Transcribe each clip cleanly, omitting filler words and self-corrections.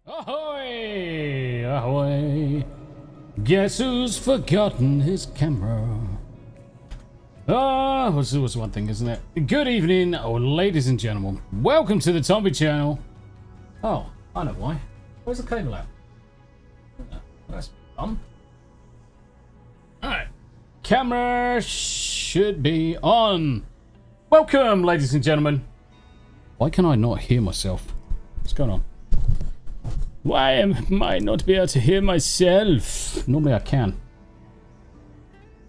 Ahoy! Ahoy! Guess who's forgotten his camera? Ah, was one thing, isn't it? Good evening, ladies and gentlemen. Welcome to the Tommy channel. Oh, I know why. Where's the cable at? That's fun. Alright. Camera should be on. Welcome, ladies and gentlemen. Why can I not hear myself? What's going on? Why am I not be able to hear myself? Normally I can.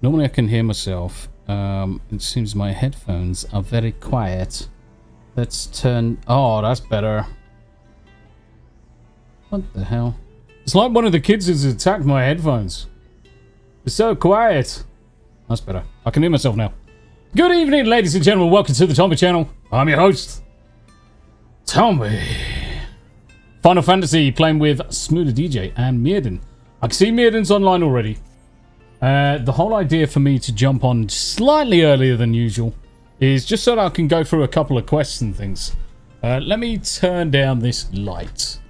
Normally I can hear myself. It seems my headphones are very quiet. Let's turn... Oh, that's better. What the hell? It's like one of the kids has attacked my headphones. It's so quiet. That's better. I can hear myself now. Good evening, ladies and gentlemen. Welcome to the Tommy channel. I'm your host, Tommy. Final Fantasy, playing with Smoother DJ and Myrddin. I can see Myrddin's online already. The whole idea for me to jump on slightly earlier than usual is just so that I can go through a couple of quests and things. Let me turn down this light.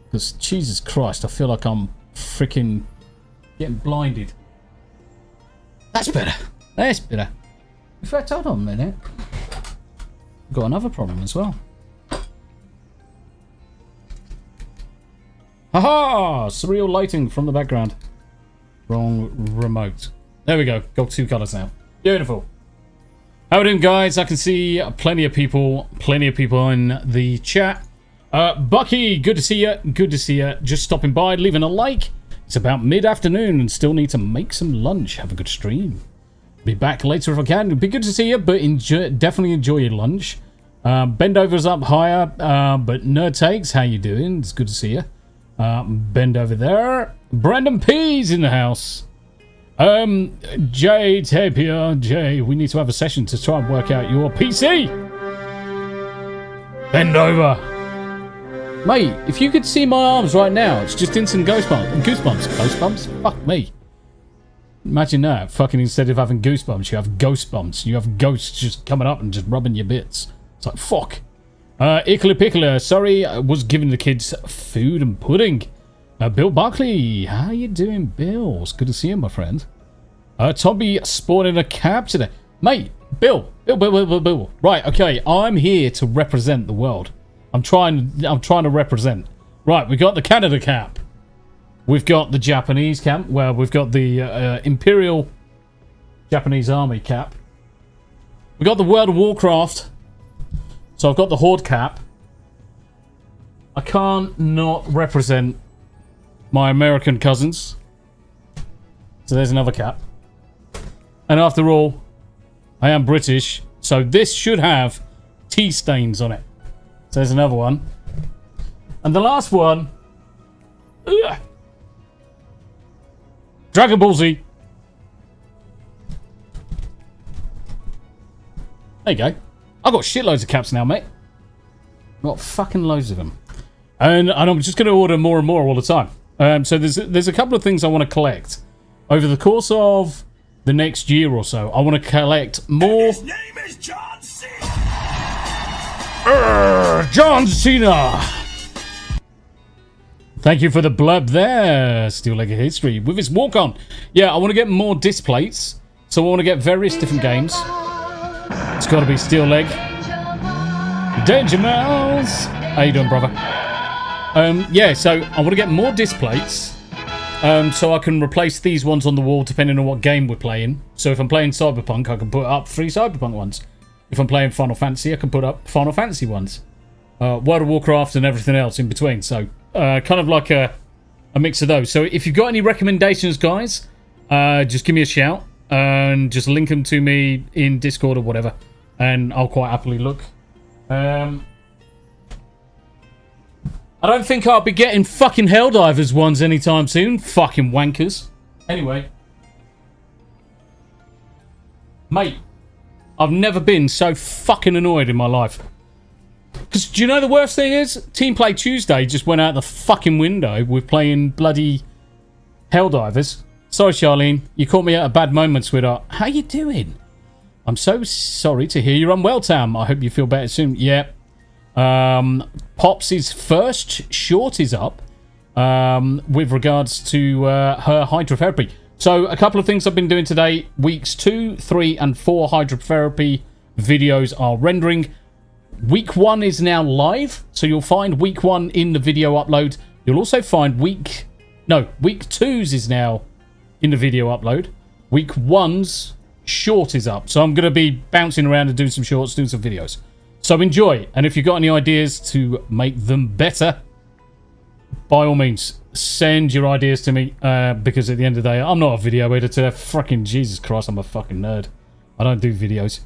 Because, Jesus Christ, I feel like I'm freaking getting blinded. That's better. That's better. In fact, hold on a minute. I've got another problem as well. Haha! Surreal lighting from the background. Wrong remote. There we go. Got two colours now. Beautiful. How are we doing, guys? I can see plenty of people in the chat. Bucky, good to see you. Good to see you. Just stopping by, leaving a like. It's about mid-afternoon and still need to make some lunch. Have a good stream. Be back later if I can. It'd be good to see you, but definitely enjoy your lunch. Bendover's up higher, but Nerd Takes, how you doing? It's good to see you. Bend over there. Brandon P's in the house. Jay Tapia. Jay, we need to have a session to try and work out your PC. Bend over. Mate, if you could see my arms right now, it's just instant goosebumps. Goosebumps? Fuck me. Imagine that. Fucking instead of having goosebumps, you have ghost bumps. You have ghosts just coming up and just rubbing your bits. It's like, fuck. Ickler Pickler, sorry, I was giving the kids food and pudding. Bill Buckley, how you doing, Bill? It's good to see you, my friend. Tommy spawned in a cab today. Mate, Bill. Right, okay, I'm here to represent the world. I'm trying to represent. Right, we got the Canada cap. We've got the Japanese cap. Well, we've got the Imperial Japanese Army cap. We got the World of Warcraft. So I've got the Horde cap. I can't not represent my American cousins. So there's another cap. And after all, I am British. So this should have tea stains on it. So there's another one. And the last one. Ugh, Dragon Ball Z. There you go. I've got shitloads of caps now, mate. Got fucking loads of them. And I'm just going to order more and more all the time. So there's a couple of things I want to collect. Over the course of the next year or so, I want to collect more... His name is John Cena! John Cena! Thank you for the blurb there, Steel Leg of History. With his walk-on. Yeah, I want to get more disc plates. So I want to get various different games. It's got to be Steel Leg. Danger Mouse. How you doing, brother? Yeah, so I want to get more disc plates. So I can replace these ones on the wall depending on what game we're playing. So if I'm playing Cyberpunk, I can put up 3 Cyberpunk ones. If I'm playing Final Fantasy, I can put up Final Fantasy ones. World of Warcraft and everything else in between. So kind of like a mix of those. So if you've got any recommendations, guys, just give me a shout. And just link them to me in Discord or whatever. And I'll quite happily look. I don't think I'll be getting fucking Helldivers ones anytime soon. Fucking wankers. Anyway. Mate. I've never been so fucking annoyed in my life. Because do you know the worst thing is? Team Play Tuesday just went out the fucking window with playing bloody Helldivers. Sorry, Charlene. You caught me at a bad moment, sweetheart. How you doing? I'm so sorry to hear you're unwell, Tam. I hope you feel better soon. Yeah. Pops' first short is up. with regards to her hydrotherapy. So a couple of things I've been doing today. Weeks 2, 3, and 4 hydrotherapy videos are rendering. Week 1 is now live, so you'll find week 1 in the video upload. You'll also find week 2's is now in the video upload. Week 1's short is up, so I'm going to be bouncing around and doing some shorts, doing some videos. So enjoy, and if you've got any ideas to make them better, by all means, send your ideas to me, because at the end of the day, I'm not a video editor. Fucking Jesus Christ, I'm a fucking nerd. I don't do videos.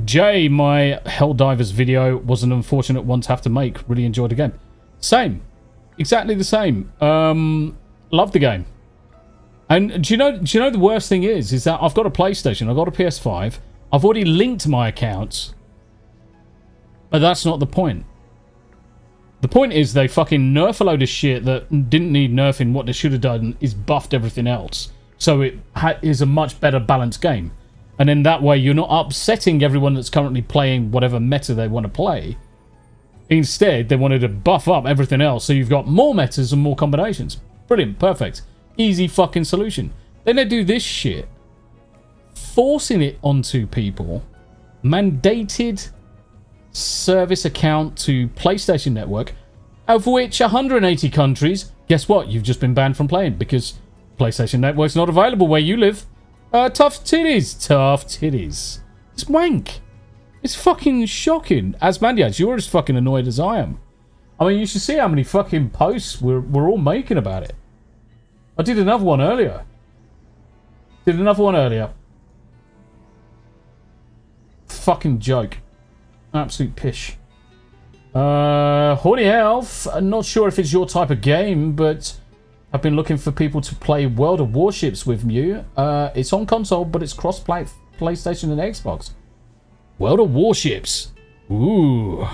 Jay, my Helldivers video was an unfortunate one to have to make. Really enjoyed the game. Same. Exactly the same. Love the game. And do you know the worst thing is that I've got a PlayStation, I've got a PS5, I've already linked my accounts, but that's not the point. The point is they fucking nerf a load of shit that didn't need nerfing. What they should have done is buffed everything else, so it is a much better balanced game. And then that way you're not upsetting everyone that's currently playing whatever meta they want to play. Instead, they wanted to buff up everything else, so you've got more metas and more combinations. Brilliant, perfect. Easy fucking solution. Then they do this shit, forcing it onto people, mandated service account to PlayStation Network, of which 180 countries, guess what? You've just been banned from playing because PlayStation Network's not available where you live. Tough titties. Tough titties. It's wank. It's fucking shocking. Asmandias, you're as fucking annoyed as I am. I mean, you should see how many fucking posts we're all making about it. I did another one earlier. Fucking joke. Absolute pish. Horny Elf. I'm not sure if it's your type of game, but I've been looking for people to play World of Warships with you. It's on console, but it's cross-play PlayStation and Xbox. World of Warships. Ooh.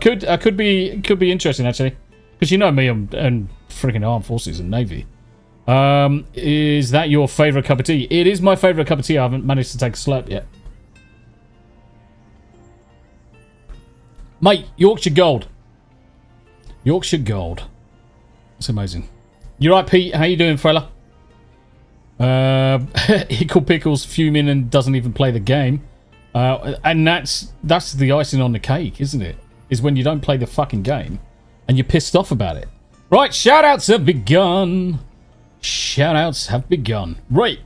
Could be interesting, actually. Because you know me and freaking Armed Forces and Navy. Is that your favourite cup of tea? It is my favourite cup of tea. I haven't managed to take a slurp yet. Mate, Yorkshire Gold. Yorkshire Gold. That's amazing. You right, Pete? How you doing, fella? Ickle Pickles fuming and doesn't even play the game. And that's the icing on the cake, isn't it? Is when you don't play the fucking game and you're pissed off about it. Right, shoutouts have begun. Shoutouts have begun. Right.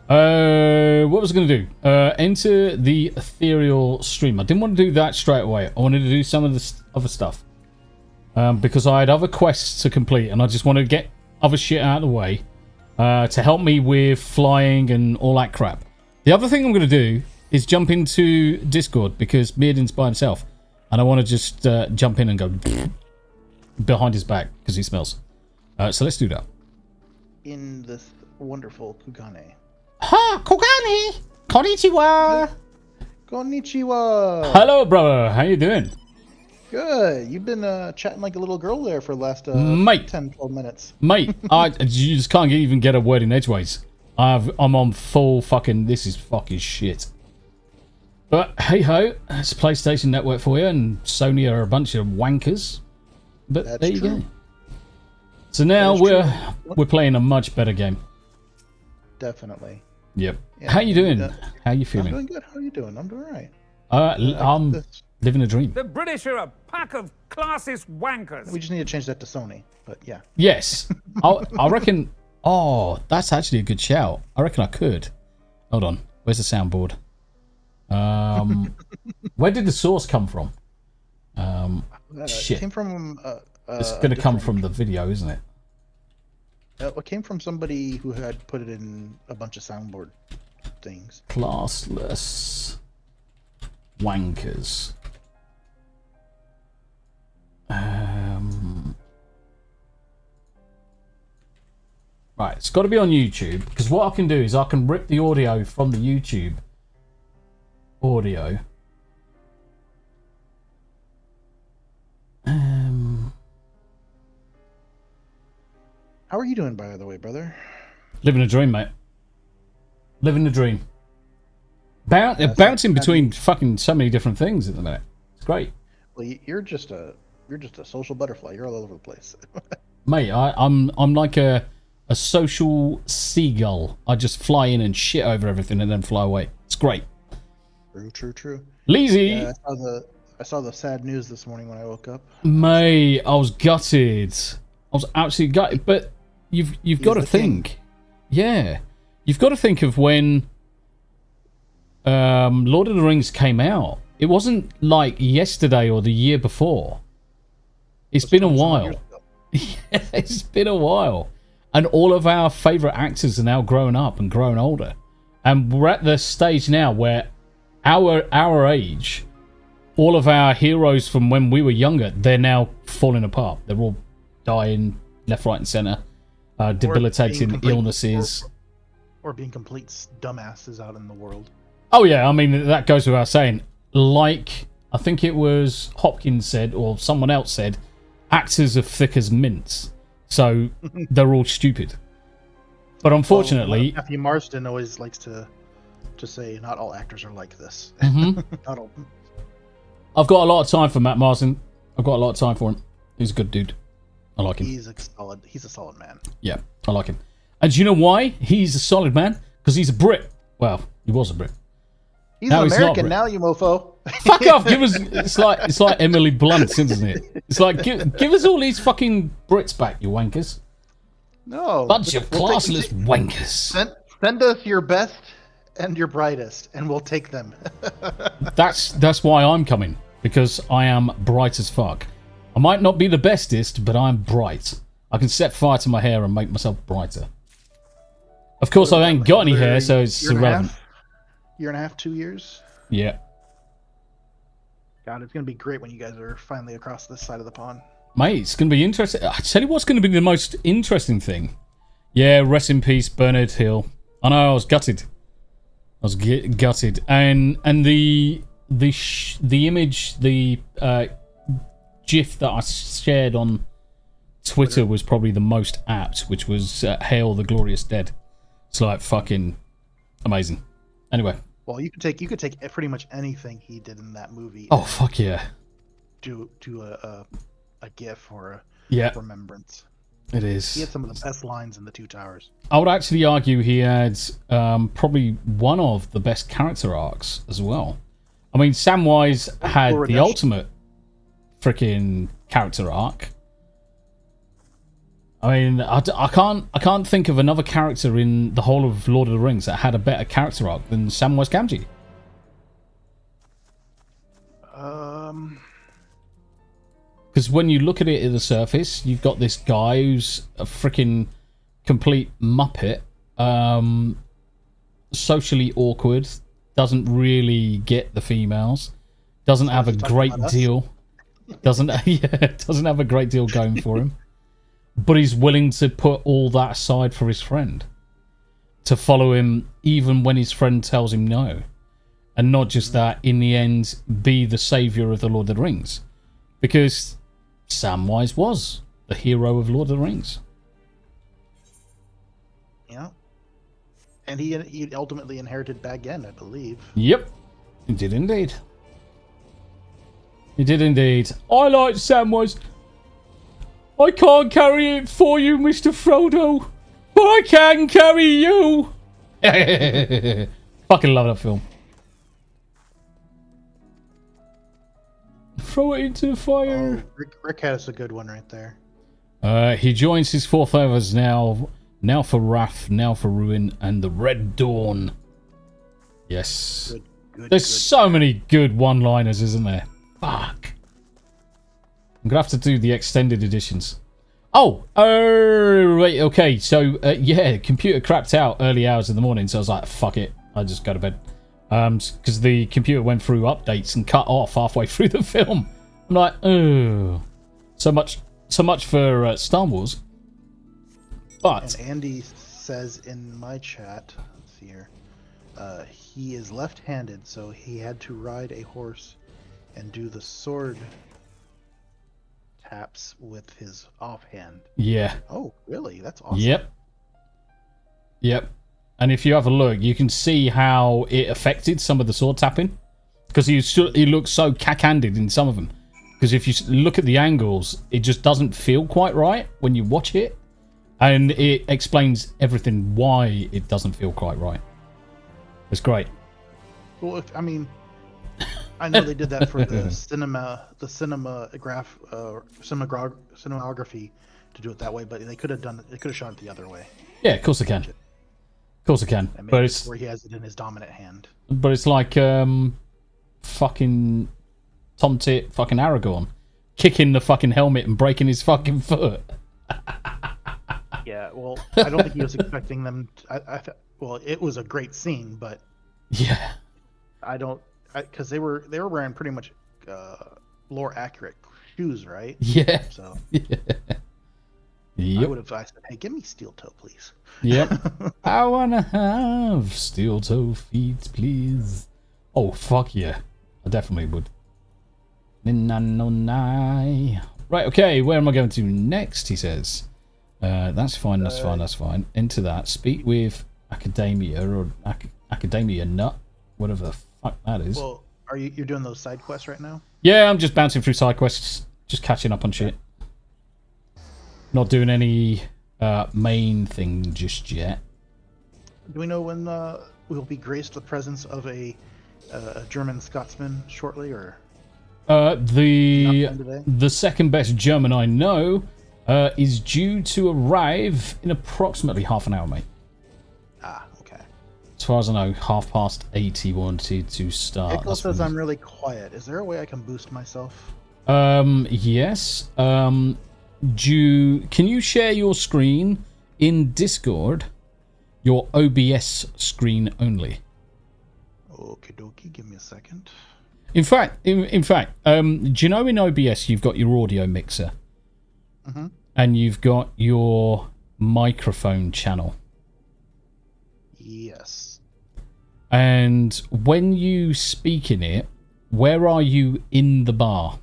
What was I going to do? Enter the ethereal stream. I didn't want to do that straight away. I wanted to do some of the other stuff. Because I had other quests to complete and I just wanted to get other shit out of the way to help me with flying and all that crap. The other thing I'm going to do is jump into Discord because Myrddin's by himself and I want to just jump in and go behind his back because he smells. So let's do that. In this wonderful Kugane. Ha! Kugane! Konnichiwa! Konnichiwa! Hello, brother. How you doing? Good. You've been chatting like a little girl there for the last 10, 12 minutes. Mate, you just can't even get a word in edgeways. I'm on full fucking... This is fucking shit. But hey-ho, it's PlayStation Network for you, and Sony are a bunch of wankers. But That's there you true. go. So now we're playing a much better game. Definitely. Yep. Yeah, How you doing? How you I'm feeling? doing good. How are you doing? I'm doing all right. I'm living a dream. The British are a pack of classist wankers. We just need to change that to Sony, but yeah. Yes. I reckon... Oh, that's actually a good shout. I reckon I could. Hold on. Where's the soundboard? Where did the source come from? Shit. It came from... It's going to come from the video, isn't it? It came from somebody who had put it in a bunch of soundboard things. Classless wankers. Right, it's got to be on YouTube because what I can do is I can rip the audio from the YouTube audio. How are you doing, by the way, brother? Living a dream, mate. Living a dream. Bouncing between fucking so many different things at the minute. It's great. Well, you're just a You're just a social butterfly. You're all over the place. Mate, I'm like a social seagull. I just fly in and shit over everything and then fly away. It's great. True. Lazy. Yeah, I saw the sad news this morning when I woke up. Mate, I was gutted. I was absolutely gutted. But you've got to think. Yeah. You've got to think of when Lord of the Rings came out. It wasn't like yesterday or the year before. It's been a while. Yeah, it's been a while. And all of our favourite actors are now growing up and growing older. And we're at the stage now where our age, all of our heroes from when we were younger, they're now falling apart. They're all dying left, right and centre. Debilitating illnesses. Or being complete dumbasses out in the world. Oh yeah, I mean, that goes without saying. Like, I think it was Hopkins said, or someone else said, actors are thick as mints. So they're all stupid. But unfortunately... Matthew Marsden always likes to say not all actors are like this. Mm-hmm. Not all. I've got a lot of time for Matt Marsden. I've got a lot of time for him. He's a good dude. I like him. He's a solid man. Yeah, I like him. And do you know why he's a solid man? Because he's a Brit. Well, he was a Brit. He's an American now, you mofo. Fuck off! Give us. It's like Emily Blunt, isn't it? It's like give us all these fucking Brits back, you wankers. No, bunch of classless wankers. Send us your best and your brightest, and we'll take them. That's why I'm coming, because I am bright as fuck. I might not be the bestest, but I'm bright. I can set fire to my hair and make myself brighter. Of course, I ain't got any hair, so it's irrelevant. Year and a half, 2 years. Yeah. God, it's gonna be great when you guys are finally across this side of the pond. Mate, it's gonna be interesting. I tell you what's gonna be the most interesting thing. Yeah, rest in peace, Bernard Hill. I know, I was gutted. I was gutted, and the image, the GIF that I shared on Twitter was probably the most apt, which was "Hail the Glorious Dead." It's like fucking amazing. Anyway. Well, you could take pretty much anything he did in that movie. Oh fuck yeah! Do a GIF or a remembrance. It is. He had some of the best lines in The Two Towers. I would actually argue he had probably one of the best character arcs as well. I mean, Samwise had the ultimate freaking character arc. I mean, I can't think of another character in the whole of Lord of the Rings that had a better character arc than Samwise Gamgee. Because when you look at it at the surface, you've got this guy who's a freaking complete muppet, socially awkward, doesn't really get the females, doesn't have a great deal, doesn't have a great deal going for him. But he's willing to put all that aside for his friend. To follow him even when his friend tells him no. And not just that, in the end, be the saviour of the Lord of the Rings. Because Samwise was the hero of Lord of the Rings. Yeah. And he ultimately inherited Bag End, I believe. Yep. He did indeed. He did indeed. I like Samwise. I can't carry it for you, Mr. Frodo, but I can carry you. Fucking love that film. Throw it into the fire. Oh, Rick has a good one right there. He joins his fourth others now for Wrath, now for Ruin, and the Red Dawn. Yes. There's so many good one-liners, isn't there? Fuck. I'm gonna have to do the extended editions. Oh, right, okay. So, yeah, computer crapped out early hours in the morning, so I was like, fuck it. I just go to bed. Because the computer went through updates and cut off halfway through the film. I'm like, oh. So much for Star Wars. But... And Andy says in my chat, let's see here, he is left-handed, so he had to ride a horse and do the sword taps with his offhand. Yeah. Oh, really? That's awesome. Yep. And if you have a look, you can see how it affected some of the sword tapping. Because he looks so cack-handed in some of them. Because if you look at the angles, it just doesn't feel quite right when you watch it. And it explains everything why it doesn't feel quite right. It's great. Well, I mean, I know they did that for the cinematography to do it that way, but they could have shot it the other way. Yeah, of course they can. Of course they can. But it's where he has it in his dominant hand. But it's like fucking Tom Tit, fucking Aragorn, kicking the fucking helmet and breaking his fucking foot. Yeah, well, I don't think he was expecting them. Well, it was a great scene, but yeah, because they were wearing pretty much lore accurate shoes, right? Yeah. So yeah. Yep. I would have said, "Hey, give me steel toe, please." Yep. I wanna have steel toe feet, please. Oh fuck yeah, I definitely would. Right, okay, where am I going to next? He says. That's fine. That's fine. That's fine. Into that. Speak with Academia or Academia Nut, whatever the fuck that is. Well, you're doing those side quests right now? Yeah, I'm just bouncing through side quests, just catching up on shit. Not doing any main thing just yet. Do we know when we'll be graced the presence of a German Scotsman shortly, or the second best German I know is due to arrive in approximately half an hour, mate. Ah, okay. As far as I know, 8:30 he wanted to start. Ickle says I'm really quiet. Is there a way I can boost myself? Yes. Can you share your screen in Discord? Your OBS screen only. Okie dokie, give me a second. In fact, do you know in OBS you've got your audio mixer? Mm-hmm. And you've got your microphone channel. Yes. And when you speak in it, where are you in the bar?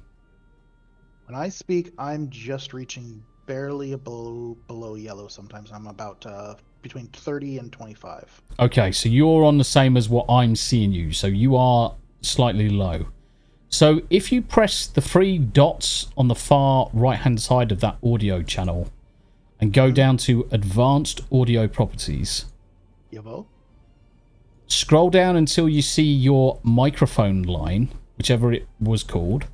When I speak, I'm just reaching barely below yellow. Sometimes I'm about between 30 and 25. Okay, so you're on the same as what I'm seeing you. So you are slightly low. So if you press the three dots on the far right-hand side of that audio channel and go down to Advanced Audio Properties, Yavo. Scroll down until you see your microphone line, whichever it was called.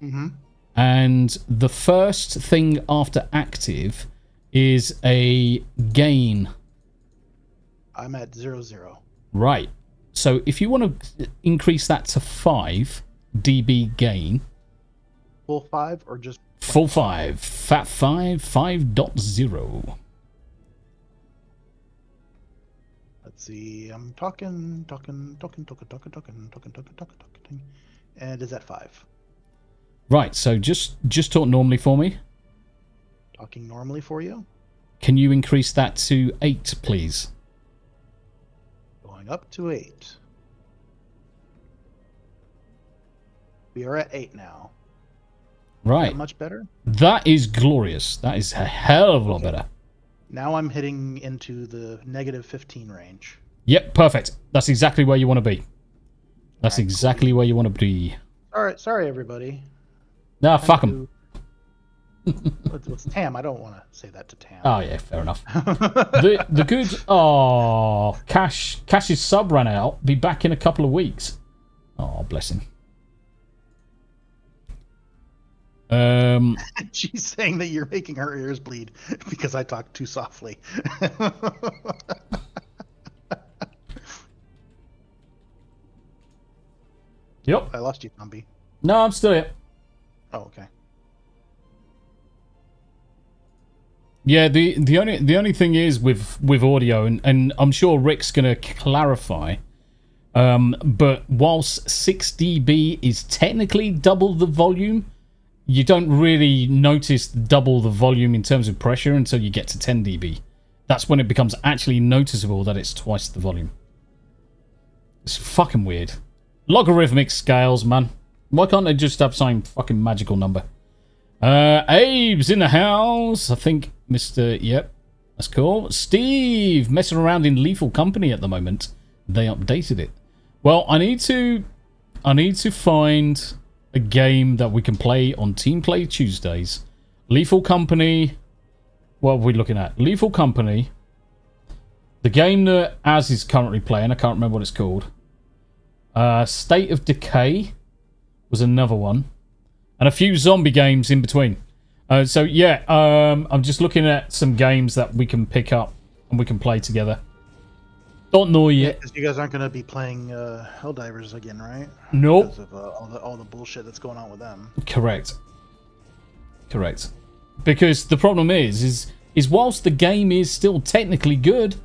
Mm-hmm. And the first thing after active is a gain. I'm at 0. Right. So if you want to increase that to 5 dB gain. Full 5 or just... Full 5. Fat 5, 5.0. Let's see. I'm talking. And is at 5. Right, so just talk normally for me. Talking normally for you. Can you increase that to 8, please? Going up to 8. We are at 8 now. Right. Is that much better? That is glorious. That is a hell of a lot better. Now I'm hitting into the negative 15 range. Yep, perfect. That's exactly where you want to be. That's exactly where you want to be. Sorry, everybody. Nah, fuck them. What's Tam? I don't want to say that to Tam. Oh yeah, fair enough. the good. Oh, Cach's sub ran out. Be back in a couple of weeks. Oh, bless him. She's saying that you're making her ears bleed because I talk too softly. Yep. I lost you, Zombie. No, I'm still here. Oh, okay. Yeah, the only thing is with audio, and I'm sure Rick's gonna clarify. But whilst 6 dB is technically double the volume, you don't really notice double the volume in terms of pressure until you get to 10 dB. That's when it becomes actually noticeable that it's twice the volume. It's fucking weird. Logarithmic scales, man. Why can't they just have some fucking magical number? Abe's in the house. I think Mr. Yep, that's cool. Steve messing around in Lethal Company at the moment. They updated it. Well, I need to find a game that we can play on Team Play Tuesdays. Lethal Company. What are we looking at? Lethal Company. The game that Az is currently playing. I can't remember what it's called. State of Decay was another one. And a few zombie games in between. So yeah, I'm just looking at some games that we can pick up and we can play together. Don't know yet. Because you guys aren't going to be playing Helldivers again, right? Nope. Because of all the bullshit that's going on with them. Correct. Because the problem is whilst the game is still technically good,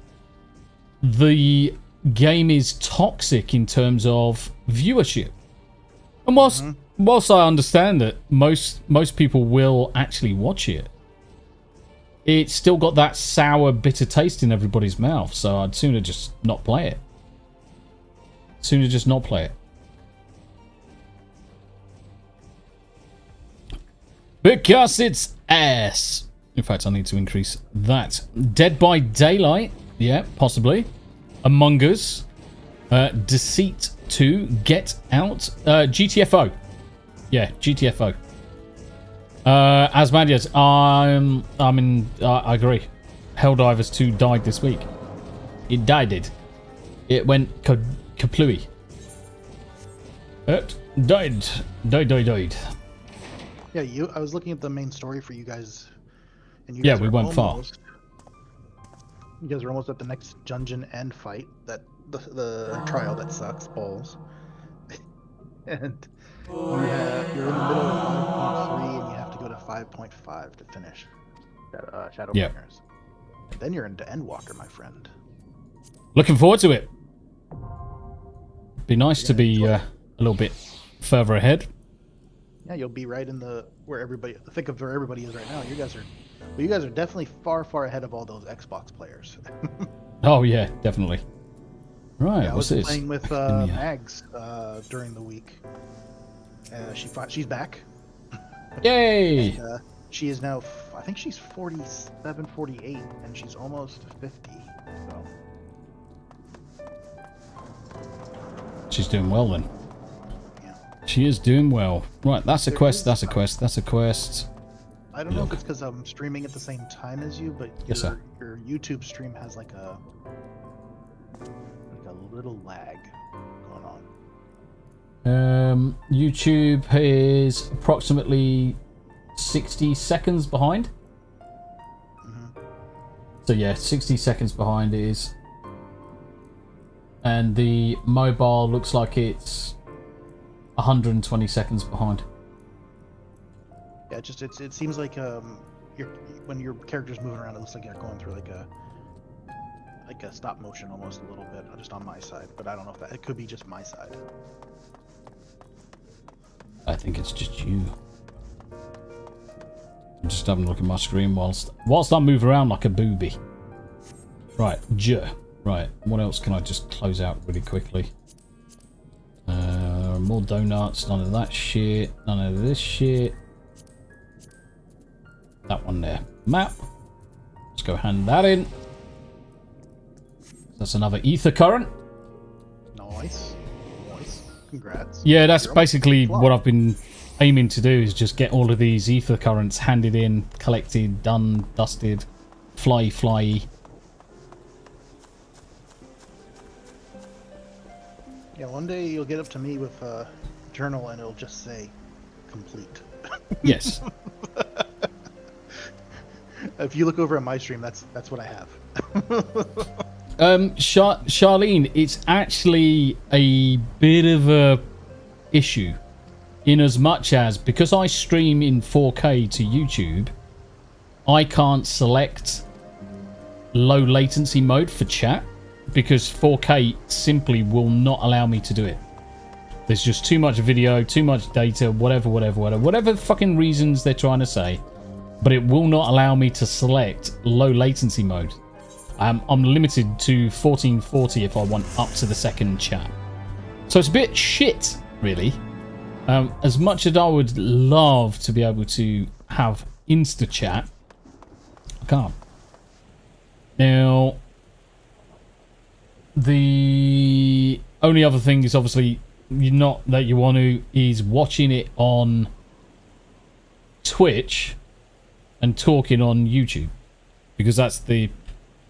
the game is toxic in terms of viewership. And whilst I understand that most people will actually watch it, it's still got that sour, bitter taste in everybody's mouth. So I'd sooner just not play it. Because it's ass. In fact, I need to increase that. Dead by Daylight. Yeah, possibly. Among Us. Deceit 2. Get Out. GTFO. Yeah, GTFO. Asmadias, I agree. Helldivers 2 died this week. It died. It went kaplooey. It died. Died. Yeah, I was looking at the main story for you guys. And you Yeah, guys we are went far. You guys are almost at the next dungeon end fight. That the trial that sucks balls. And you're in the middle of 5.3 and you have to go to 5.5 to finish Shadowbringers. Yeah. Then you're into Endwalker, my friend. Looking forward to it. Be nice to be a little bit further ahead. Yeah, you'll be right in the thick of where everybody is right now. You guys are definitely far ahead of all those Xbox players. Oh yeah, definitely. Right, yeah, what's I was this? playing with Mags during the week. She's back. Yay! And, she is now, I think she's 47, 48, and she's almost 50. So. She's doing well then. Yeah. She is doing well. Right, that's a quest. I don't know if it's because I'm streaming at the same time as you, but Yes, sir. your YouTube stream has like a little lag going on. YouTube is approximately 60 seconds behind. So yeah, 60 seconds behind it is. And the mobile looks like it's 120 seconds behind. Yeah, it seems like when your character's moving around, it looks like you're going through like a stop motion almost a little bit, just on my side. But I don't know if it could be just my side. I think it's just you. I'm just having a look at my screen whilst I move around like a booby. Right, Right, what else can I just close out really quickly? More donuts, none of that shit, none of this shit. That one there. Map. Let's go hand that in. That's another ether current. Nice. Congrats. Yeah, that's basically what I've been aiming to do, is just get all of these ether currents handed in, collected, done, dusted, fly. Yeah, one day you'll get up to me with a journal and it'll just say complete. Yes. If you look over at my stream, that's what I have. Charlene, it's actually a bit of a issue in as much as, because I stream in 4K to YouTube, I can't select low latency mode for chat because 4K simply will not allow me to do it. There's just too much video, too much data, whatever fucking reasons they're trying to say, but it will not allow me to select low latency mode. I'm limited to 1440 if I want up to the second chat. So it's a bit shit, really. As much as I would love to be able to have Insta chat, I can't. Now, the only other thing is obviously not that you want to, is watching it on Twitch and talking on YouTube, because that's the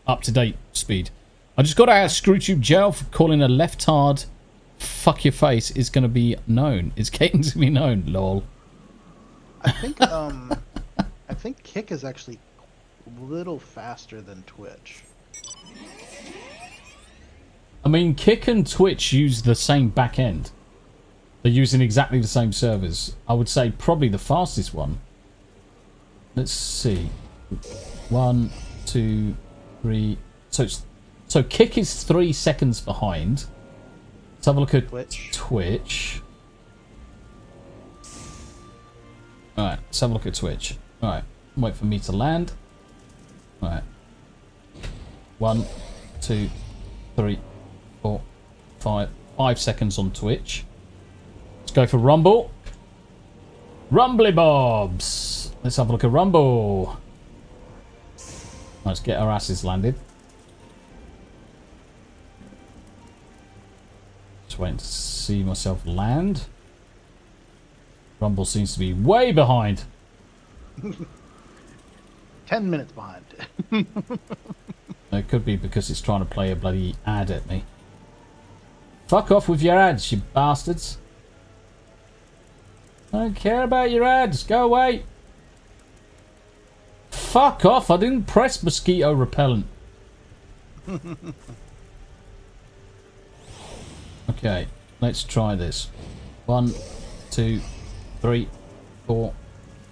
up-to-date speed. I just got out of Screwtube jail for calling a leftard fuck your face is going to be known. It's getting to be known, lol. I think Kick is actually a little faster than Twitch. I mean, Kick and Twitch use the same back end. They're using exactly the same servers. I would say probably the fastest one. Let's see. 1, 2, 3. So Kick is 3 seconds behind. Let's have a look at Twitch. Alright, let's have a look at Twitch. Alright, wait for me to land. Alright. 1, 2, 3, 4, 5. 5 seconds on Twitch. Let's go for Rumble. Rumbly Bobs. Let's have a look at Rumble. Let's get our asses landed. Just waiting to see myself land. Rumble seems to be way behind. 10 minutes behind. It could be because it's trying to play a bloody ad at me. Fuck off with your ads, you bastards. I don't care about your ads. Go away. Fuck off. I didn't press mosquito repellent. Okay, let's try this. 1, 2, 3, 4,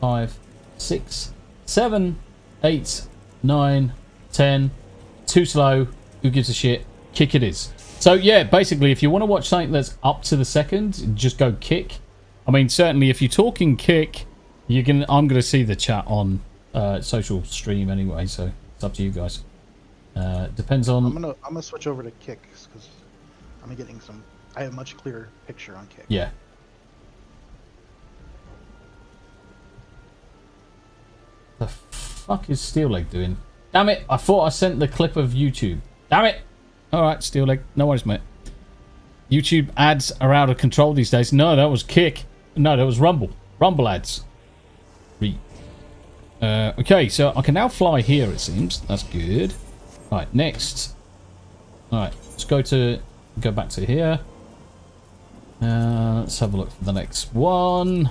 5, 6, 7, 8, 9, 10. Too slow. Who gives a shit? Kick it is. So yeah, basically, if you want to watch something that's up to the second, just go Kick. I mean, certainly if you're talking Kick, I'm gonna see the chat on social stream anyway. So it's up to you guys. Depends on. I'm gonna switch over to Kick because I'm getting some. I have a much clearer picture on Kick. Yeah. The fuck is Steel Leg doing? Damn it! I thought I sent the clip of YouTube. Damn it! Alright, Steel Leg. No worries, mate. YouTube ads are out of control these days. No, that was Kick. No, that was Rumble. Rumble ads. Okay, so I can now fly here, it seems. That's good. Right, next. Alright, let's go back to here. Let's have a look for the next one.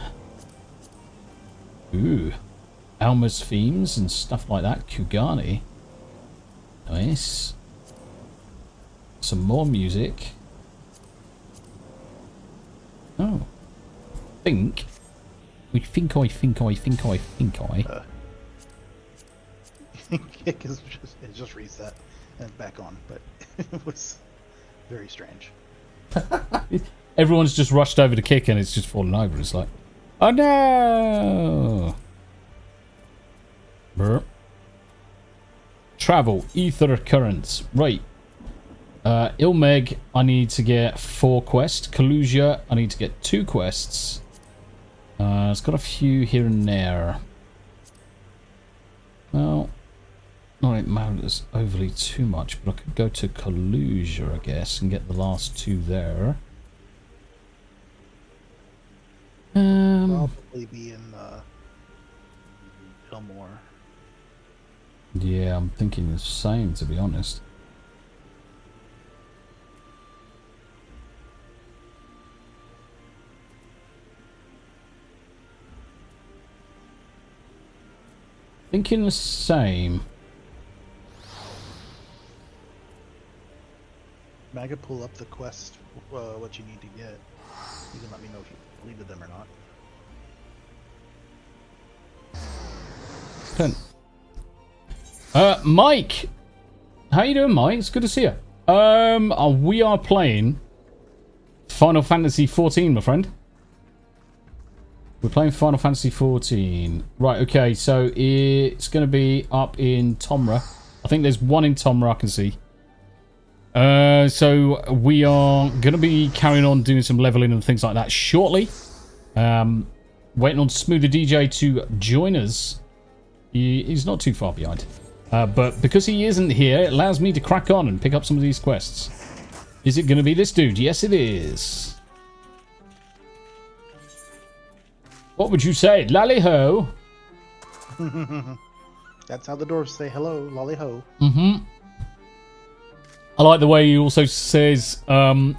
Ooh. Alma's themes and stuff like that. Kugani. Nice. Some more music. Oh. I think Kick is just reset and back on, but it was very strange. Everyone's just rushed over to Kick and it's just fallen over. It's like, oh no! Burp. Travel, ether currents. Right. Ilmeg, I need to get 4 quests. Kalusia, I need to get 2 quests. It's got a few here and there. Well, not it matters overly too much, but I could go to Kalusia, I guess, and get the last 2 there. Probably be in Fillmore. Yeah, I'm thinking the same, to be honest. Thinking the same. I could pull up the quest, what you need to get. You can let me know if you completed them or not. Mike! How you doing, Mike? It's good to see you. We are playing Final Fantasy XIV, my friend. We're playing Final Fantasy XIV. Right, okay, so it's going to be up in Tomra. I think there's one in Tomra I can see. So we are going to be carrying on doing some leveling and things like that shortly. Waiting on Smoother DJ to join us. He's not too far behind. But because he isn't here, it allows me to crack on and pick up some of these quests. Is it going to be this dude? Yes, it is. What would you say? Lally ho? That's how the dwarves say hello, lolly ho. Mm-hmm. I like the way he also says, I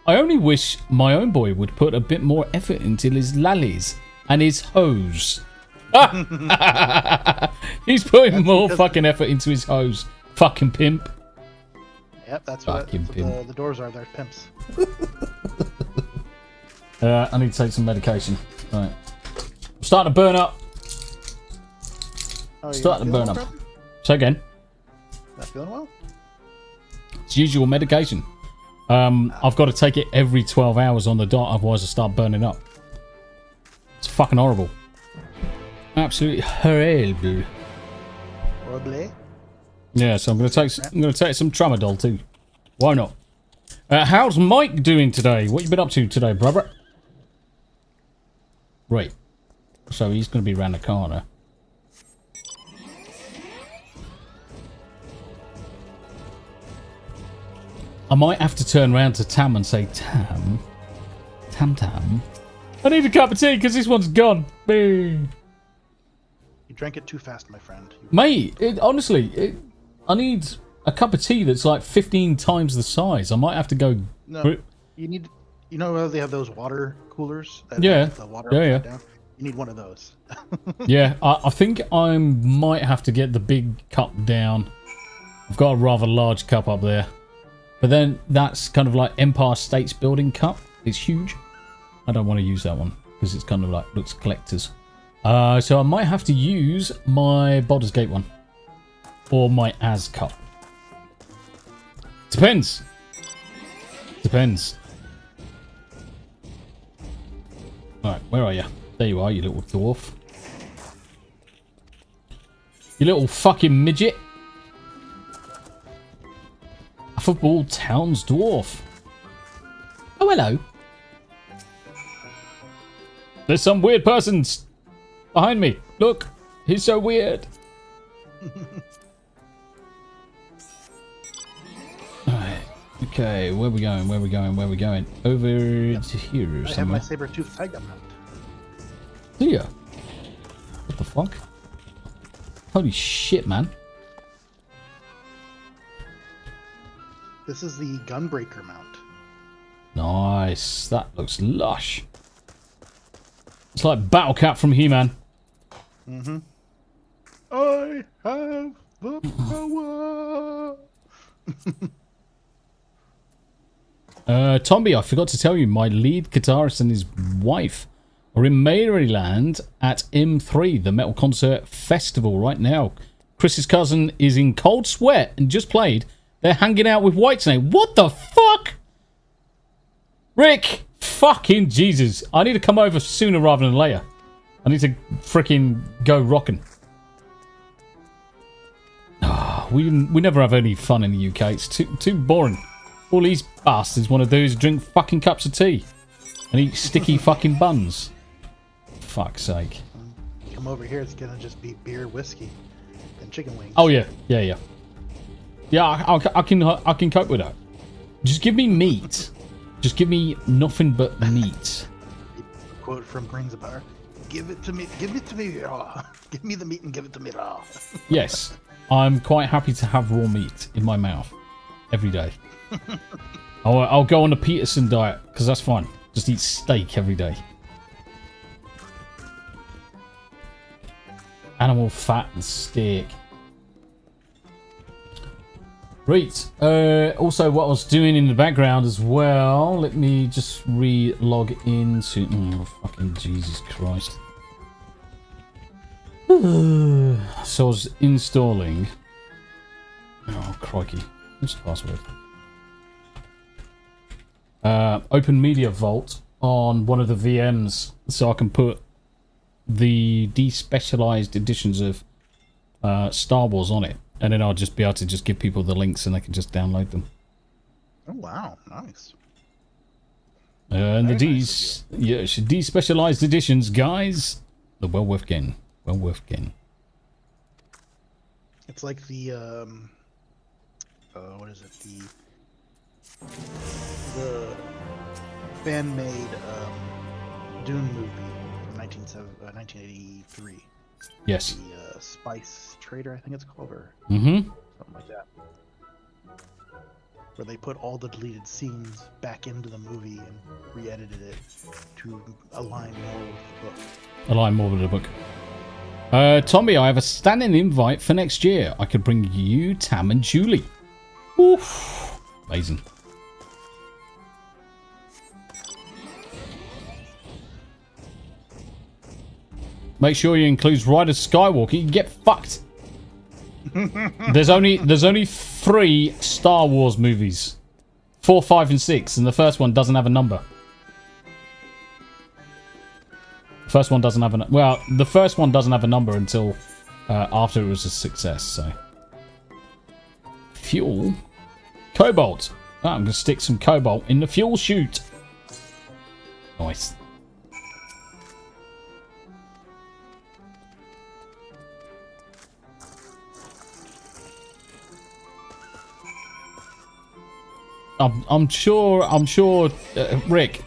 only wish my own boy would put a bit more effort into his lallies and his hoes. He's putting more fucking effort into his hoes. Fucking pimp. Yep, that's what the dwarves are. They're pimps. I need to take some medication. Right. I'm starting to burn up. Oh, Starting to burn up. Say again. Not feeling well? It's usual medication. I've got to take it every 12 hours on the dot, otherwise I start burning up. It's fucking horrible. Absolutely horrible. Horrible. Yeah, so I'm gonna take some tramadol too. Why not? How's Mike doing today? What you been up to today, brother? Right. So he's gonna be around the corner. I might have to turn around to Tam and say, Tam, I need a cup of tea because this one's gone. Boo. You drank it too fast, my friend. Mate, honestly, I need a cup of tea that's like 15 times the size. I might have to go... No, you need... You know how they have those water coolers? That Yeah. The water Yeah. down? You need one of those. Yeah, I think I might have to get the big cup down. I've got a rather large cup up there. But then that's kind of like Empire State's Building cup. It's huge. I don't want to use that one because it's kind of like looks collector's. So I might have to use my Baldur's Gate one. Or my Az cup. Depends. Depends. Alright, where are you? There you are, you little dwarf. You little fucking midget. A football town's dwarf. Oh, hello. There's some weird persons behind me. Look, he's so weird. Alright. Okay, where we going? Where we going? Where we going? Over to here I have somewhere. my saber-toothed tiger mount. Do ya? What the fuck? Holy shit, man. This is the gunbreaker mount. Nice. That looks lush. It's like Battle Cat from He-Man. Mm-hmm. I have the power. Tomby, I forgot to tell you, my lead guitarist and his wife are in Maryland at M3, the Metal Concert Festival, right now. Chris's cousin is in cold sweat and just played. They're hanging out with Whitesnake. What the fuck? Rick! Fucking Jesus. I need to come over sooner rather than later. I need to freaking go rocking. We never have any fun in the UK. It's too boring. All these bastards want to do is drink fucking cups of tea. And eat sticky fucking buns. Fuck's sake. Come over here, it's gonna just be beer, whiskey, and chicken wings. Oh yeah. Yeah, I can cope with that. Just give me meat. Just give me nothing but meat. Quote from Green's-a-Bar. Give it to me raw. Give me the meat and give it to me raw. Yes, I'm quite happy to have raw meat in my mouth every day. I'll go on the Peterson diet because that's fine. Just eat steak every day. Animal fat and steak. Right. Also, what I was doing in the background as well. Let me just re-log into... Oh, fucking Jesus Christ. So I was installing... Oh, crikey. What's the password? Open Media Vault on one of the VMs so I can put the despecialized editions of Star Wars on it. And then I'll just be able to just give people the links and they can just download them. Oh, wow. Nice. And the Nice despecialized editions, guys. They're well worth getting. Well worth getting. It's like the, what is it? The fan-made Dune movie from 1983. Yes. The Spice Trader, I think it's called, or Mm-hmm. something like that. Where they put all the deleted scenes back into the movie and re-edited it to align more with the book. Align more with the book. Tommy, I have a standing invite for next year. I could bring you, Tam, and Julie. Oof. Amazing. Make sure you include Rise of Skywalker. You can get fucked. There's only 3 Star Wars movies. 4, 5, and 6, and the first one doesn't have a number. The first one doesn't have a the first one doesn't have a number until after it was a success. So fuel, cobalt. Oh, I'm gonna stick some cobalt in the fuel chute. Nice. I'm sure, Rick.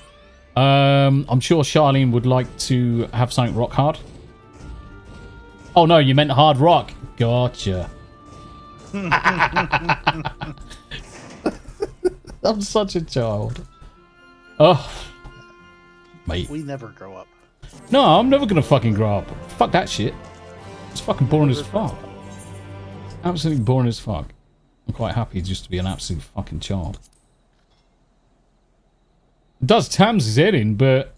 I'm sure Charlene would like to have something rock hard. Oh no, you meant hard rock. Gotcha. I'm such a child. Oh, mate. We never grow up. No, I'm never gonna fucking grow up. Fuck that shit. It's fucking boring as fuck. Absolutely boring as fuck. I'm quite happy just to be an absolute fucking child. It does Tam's his head in, but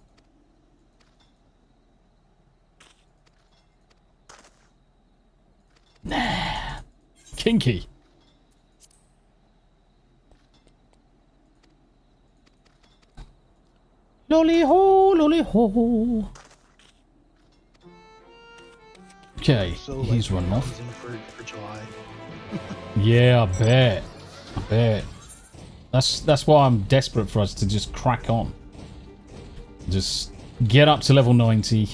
nah. Kinky. Lolly ho, lolly ho. Okay, So, he's like, running off. teasing for July. Yeah, I bet. I bet. That's why I'm desperate for us to just crack on. Just get up to level 90.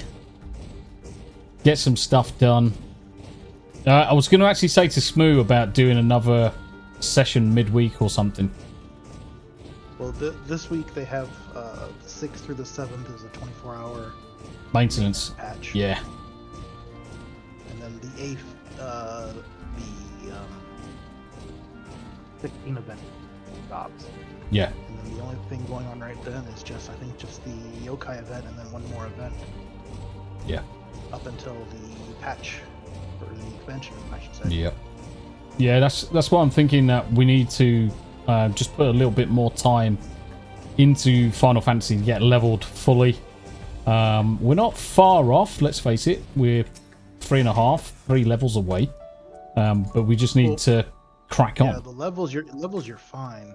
Get some stuff done. I was going to actually say to Smoo about doing another session midweek or something. Well, this week they have the 6th through the 7th is a 24-hour Maintenance. patch. Yeah. And then the 8th, the 16 event stops. Yeah. And then the only thing going on right then is just, I think, just the yokai event and then one more event. Yeah. Up until the patch, or the expansion, I should say. Yep. Yeah, that's why I'm thinking that we need to just put a little bit more time into Final Fantasy to get leveled fully. We're not far off, let's face it. We're 3 levels away. But we just need to crack on. Yeah, the levels you're fine.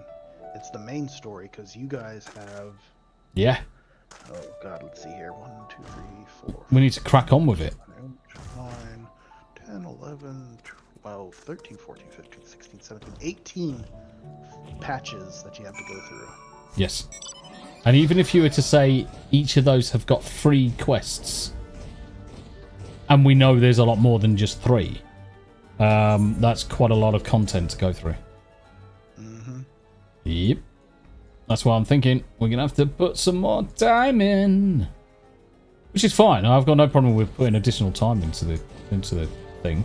It's the main story, because you guys have... Yeah. Oh god, let's see here. 1, 2, 3, 4. We need to crack on with it. 9, 10, 11, 12, 13, 14, 15, 16, 17, 18 patches that you have to go through. Yes. And even if you were to say each of those have got 3 quests, and we know there's a lot more than just 3, that's quite a lot of content to go through. Mm-hmm. Yep. That's what I'm thinking. We're going to have to put some more time in. Which is fine. I've got no problem with putting additional time into the thing.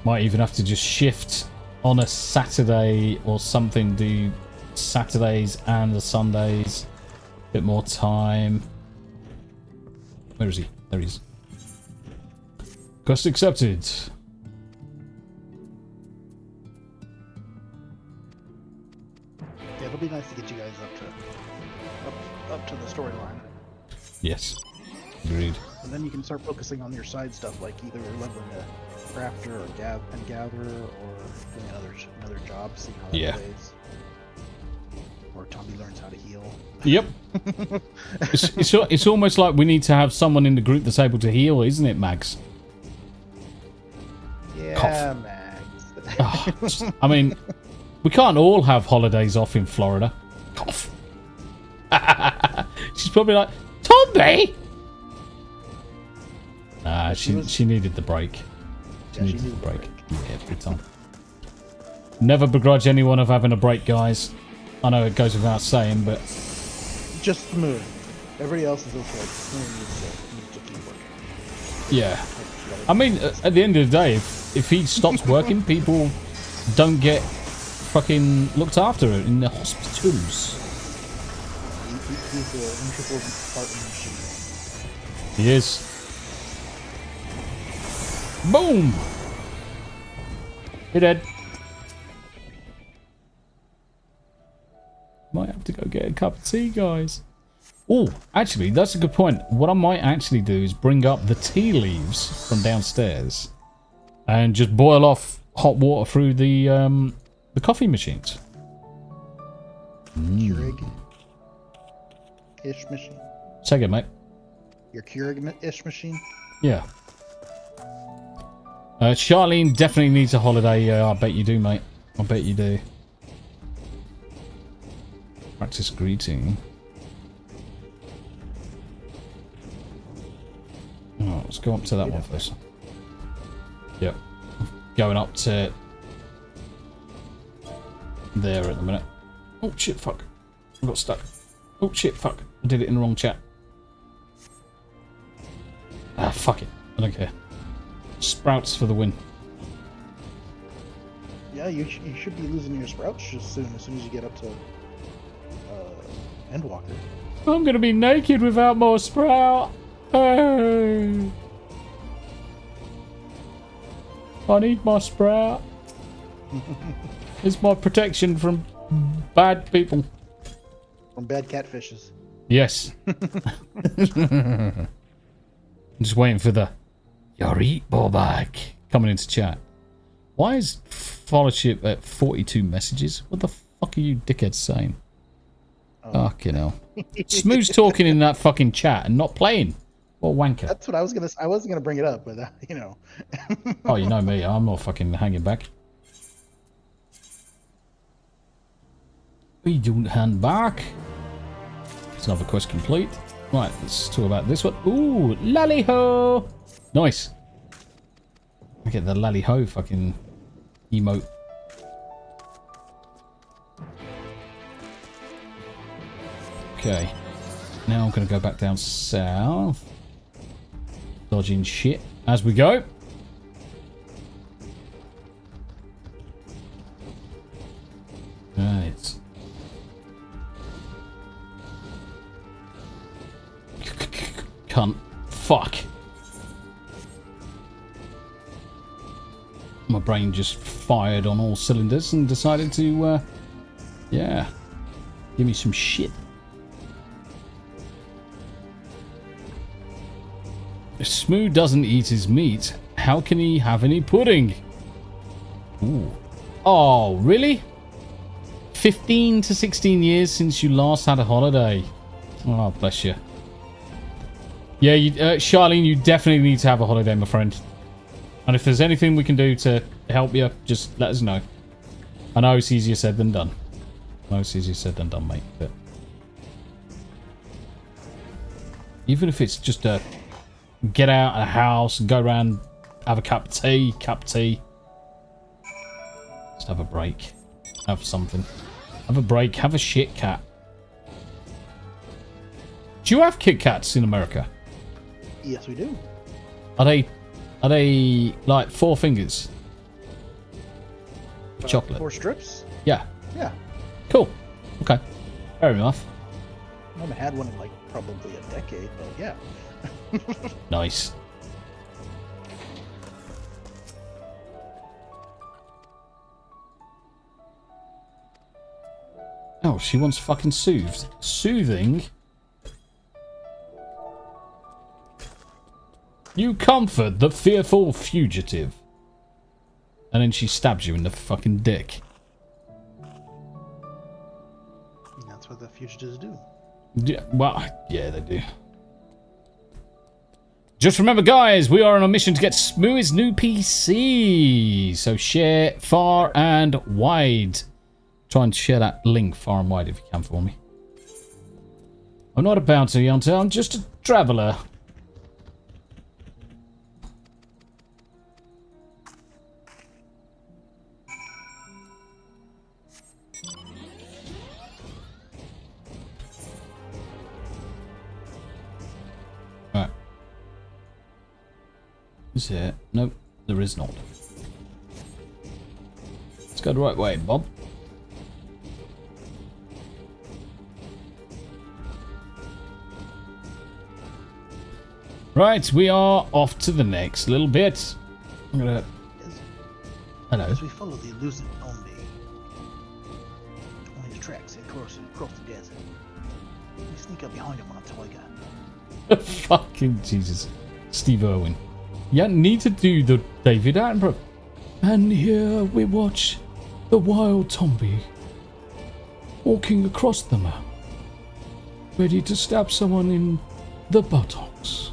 Might even have to just shift on a Saturday or something, do Saturdays and the Sundays. Bit more time. Where is he? There he is. Quest accepted. Yeah, it'll be nice to get you guys up to the storyline. Yes. Agreed. And then you can start focusing on your side stuff, like either leveling a crafter or gatherer, or doing another job, see how that plays. Or Tommy learns how to heal. Yep. It's almost like we need to have someone in the group that's able to heal, isn't it, Mags? Yeah, Cough. Mags. I mean, we can't all have holidays off in Florida. Cough. She's probably like, Tommy! Nah, she needed the break. She needed the break. Yeah, every time. Never begrudge anyone of having a break, guys. I know it goes without saying, but... Just smooth. Everybody else is okay. Needs to keep working. Yeah. I mean, at the end of the day, if he stops working, people don't get fucking looked after in the hospitals. He's an integral part of the machine. He is. Boom! You're dead. Might have to go get a cup of tea, guys. Oh, actually, that's a good point. What I might actually do is bring up the tea leaves from downstairs and just boil off hot water through the coffee machines. Keurig-ish machine. Say again, mate. Your Keurig-ish machine? Yeah. Charlene definitely needs a holiday. I bet you do, mate. I bet you do. Practice greeting. Oh, let's go up to that one first. Yep. Going up to there at the minute. Oh shit, fuck. I got stuck. Oh shit, fuck. I did it in the wrong chat. Ah, fuck it. I don't care. Sprouts for the win. Yeah, you should be losing your sprouts as soon as you get up to Endwalker. I'm gonna be naked without more sprout. Hey. I need my sprout. It's my protection from bad people. From bad catfishes. Yes. I'm just waiting for the Yari Bobak coming into chat. Why is followership at 42 messages? What the fuck are you dickheads saying? Oh. Fucking hell. Smooth's talking in that fucking chat and not playing. What wanker. That's what I was gonna. I wasn't gonna bring it up, but you know. Oh, you know me. I'm not fucking hanging back. We don't hang back. There's another quest complete. Right, let's talk about this one. Ooh, lally ho! Nice. Look at the lally ho fucking emote. Okay. Now I'm gonna go back down south. Dodging shit as we go. Right. Cunt. Fuck. My brain just fired on all cylinders and decided to, yeah, give me some shit. If Smooth doesn't eat his meat, how can he have any pudding? Ooh. Oh, really? 15 to 16 years since you last had a holiday. Oh, bless you. Yeah, Charlene, you definitely need to have a holiday, my friend. And if there's anything we can do to help you, just let us know. I know it's easier said than done. I know it's easier said than done, mate. But even if it's just a get out of the house, go around, have a cup of tea, Just have a break. Have something. Have a break. Have a shit cat. Do you have Kit Kats in America? Yes, we do. Are they like 4 fingers? Chocolate. 4 strips? Yeah. Yeah. Cool. Okay. Fair enough. I haven't had one in like probably a decade, but yeah. Nice. Oh, she wants fucking soothed. Soothing? You comfort the fearful fugitive. And then she stabs you in the fucking dick. That's what the fugitives do. Yeah, well, yeah, they do. Just remember, guys, we are on a mission to get Smooth's new PC. So share far and wide. Try and share that link far and wide if you can for me. I'm not a bounty hunter, I'm just a traveller. Is there? Nope, there is not. Let's go the right way, Bob. Right, we are off to the next little bit. I'm gonna... Hello. As we follow the elusive zombie on his tracks across the desert, we sneak up behind him on a tiger. Fucking Jesus. Steve Irwin. You need to do the David Attenborough. And here we watch the wild zombie walking across the map, ready to stab someone in the buttocks.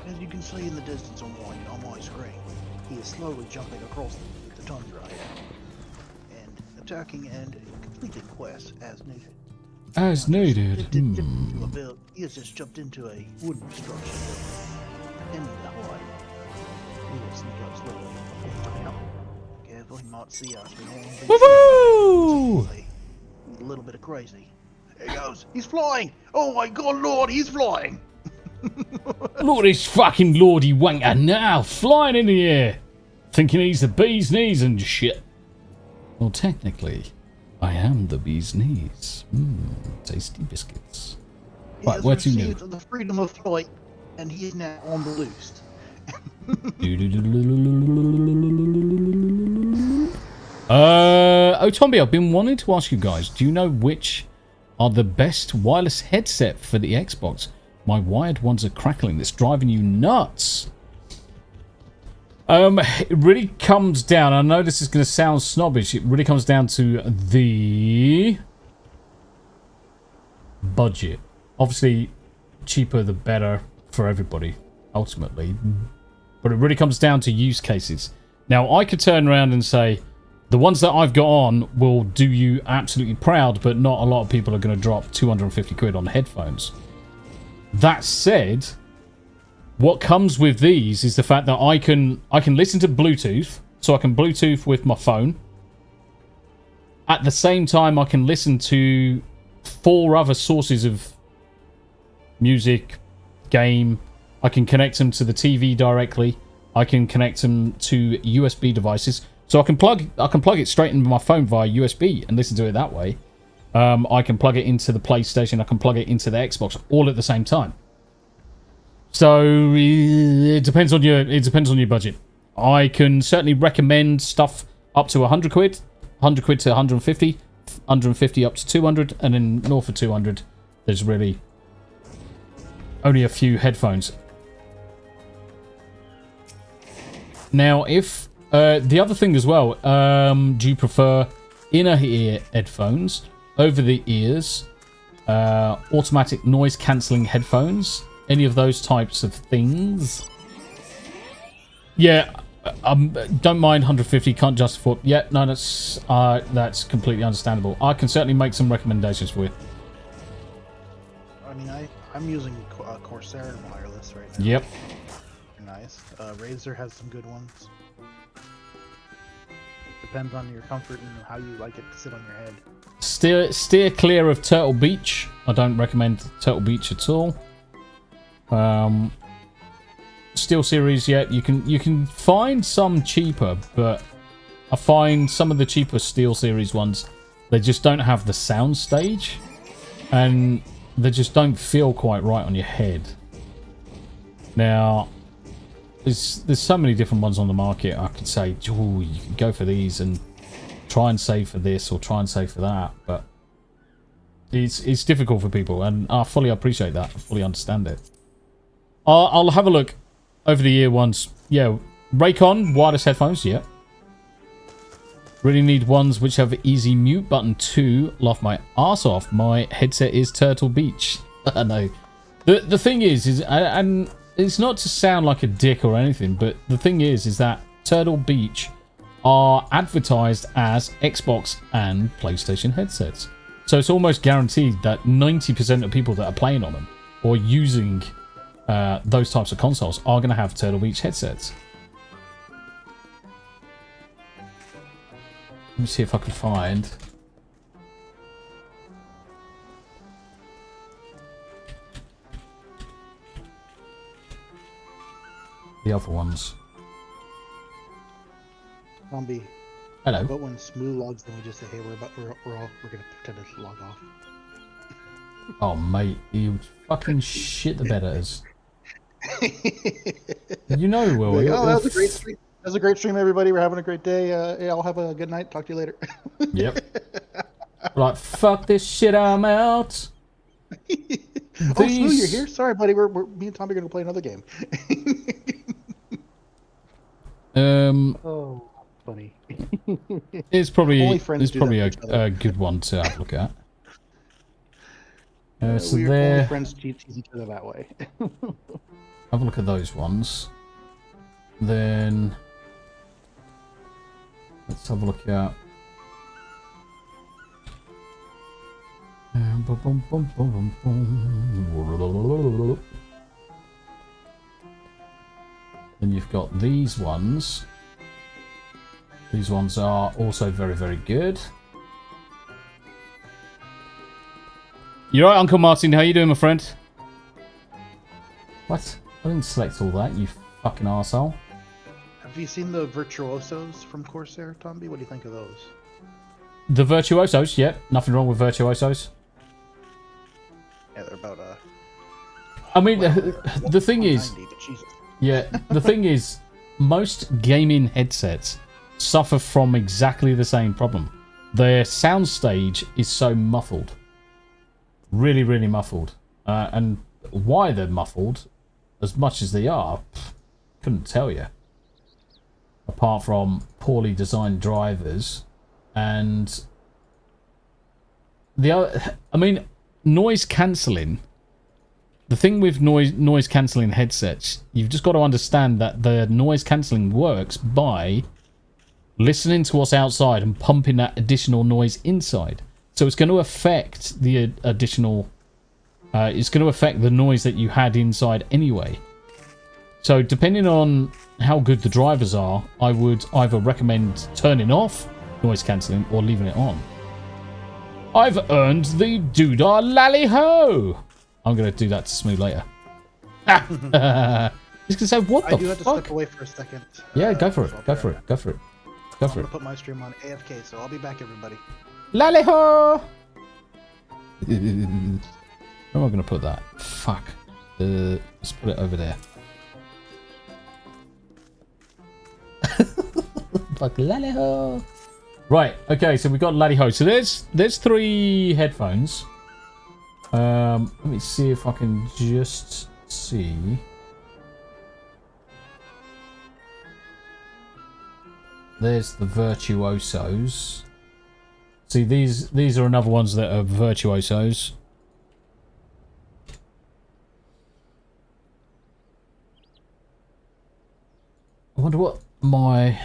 As you can see in the distance on my screen, he is slowly jumping across the tundra and attacking and completing quests as needed. As needed. He has just jumped into a wooden structure in the hide. We will sneak up slowly. Careful, he might see us. Woohoo! A little bit of crazy. There he goes. He's flying. Oh my God, Lord, he's flying. Look at this fucking lordy wanker now, flying in the air, thinking he's the bee's knees and shit. Well, technically, I am the bee's knees. Tasty biscuits. Right, where to new? The freedom of flight, and he is now on the loose. Tombi, I've been wanting to ask you guys, do you know which are the best wireless headset for the Xbox? My wired ones are crackling. It's driving you nuts. It really comes down, I know this is going to sound snobbish, it really comes down to the budget. Obviously, cheaper the better for everybody, ultimately. But it really comes down to use cases. Now, I could turn around and say, the ones that I've got on will do you absolutely proud, but not a lot of people are going to drop 250 quid on headphones. That said, what comes with these is the fact that I can listen to Bluetooth, so I can Bluetooth with my phone. At the same time, I can listen to 4 other sources of music, game. I can connect them to the TV directly. I can connect them to USB devices, so I can plug it straight into my phone via USB and listen to it that way. I can plug it into the PlayStation. I can plug it into the Xbox, all at the same time. So it depends on your budget. I can certainly recommend stuff up to 100 quid, 100 quid to 150, 150 up to 200, and then north of 200, there's really only a few headphones. Now, if the other thing as well, do you prefer inner ear headphones, over the ears, automatic noise cancelling headphones, any of those types of things? Yeah, don't mind 150, can't justify. Yeah, no, that's completely understandable. I can certainly make some recommendations for you. I mean, I'm using Corsair wireless right now. Yep. Nice. Razer has some good ones. Depends on your comfort and how you like it to sit on your head. Steer clear of Turtle Beach. I don't recommend Turtle Beach at all. Steel Series, yeah, you can find some cheaper, but I find some of the cheaper Steel Series ones, they just don't have the sound stage, and they just don't feel quite right on your head. Now, there's so many different ones on the market. I could say, ooh, you can go for these and try and save for this or try and save for that, but it's difficult for people, and I fully appreciate that. I fully understand it. I'll have a look over the ear ones. Yeah, Raycon wireless headphones. Yeah. Really need ones which have easy mute button too. Laugh my ass off. My headset is Turtle Beach. I know. The thing is and it's not to sound like a dick or anything, but the thing is that Turtle Beach are advertised as Xbox and PlayStation headsets. So it's almost guaranteed that 90% of people that are playing on them or using those types of consoles are going to have Turtle Beach headsets. Let me see if I can find... the other ones. Zombie. Hello. But when Smooth logs, then we just say, "Hey, we're gonna pretend to log off." Oh mate, you fucking shit the bed at us. You know, Will. Like, oh, that was a great stream. That was a great stream, everybody. We're having a great day. Yeah, I'll have a good night. Talk to you later. Yep. Like, fuck this shit, I'm out. Oh, Smooth, you're here? Sorry, buddy. Me and Tommy are gonna play another game. Oh, funny. It's probably a good one to have a look at. So only there. friends tease each other that way. Have a look at those ones. Then let's have a look at. Then you've got these ones. These ones are also very, very good. You right, Uncle Martin? How you doing, my friend? What? I didn't select all that, you fucking arsehole. Have you seen the Virtuosos from Corsair, Tomby? What do you think of those? The Virtuosos, yep. Nothing wrong with Virtuosos. Yeah, they're about I mean, the thing is... Yeah, the thing is, most gaming headsets suffer from exactly the same problem. Their soundstage is so muffled. Really, really muffled. And why they're muffled, as much as they are, couldn't tell you. Apart from poorly designed drivers and the other, I mean, noise cancelling. The thing with noise cancelling headsets, you've just got to understand that the noise cancelling works by listening to what's outside and pumping that additional noise inside. So it's going to affect the additional... it's going to affect the noise that you had inside anyway. So depending on how good the drivers are, I would either recommend turning off noise cancelling or leaving it on. I've earned the Doodah Lally-Ho! I'm going to do that to Smooth later. He's going to say, what the fuck? I do have to step away for a second. Yeah, go for it. Go for it. Go for it. Go for it. I'm going to put my stream on AFK, so I'll be back, everybody. Lally-ho! Where am I going to put that? Fuck. Let's put it over there. Fuck Lally-ho! Right, okay, so we've got Lally-ho. So there's 3 headphones. Let me see if I can just see. There's the Virtuosos. See, these are another ones that are Virtuosos. I wonder what my...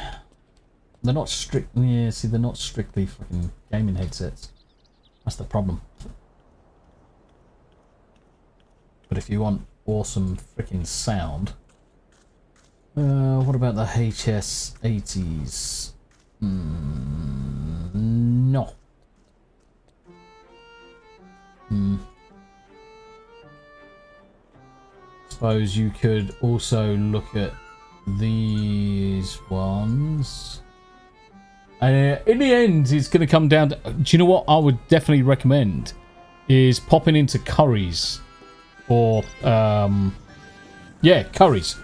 They're not strictly... Yeah, see, they're not strictly fucking gaming headsets. That's the problem. But if you want awesome freaking sound... what about the HS80s? No. Suppose you could also look at these ones. In the end, it's going to come down to... Do you know what I would definitely recommend? Is popping into Curry's. Or, yeah, Curry's.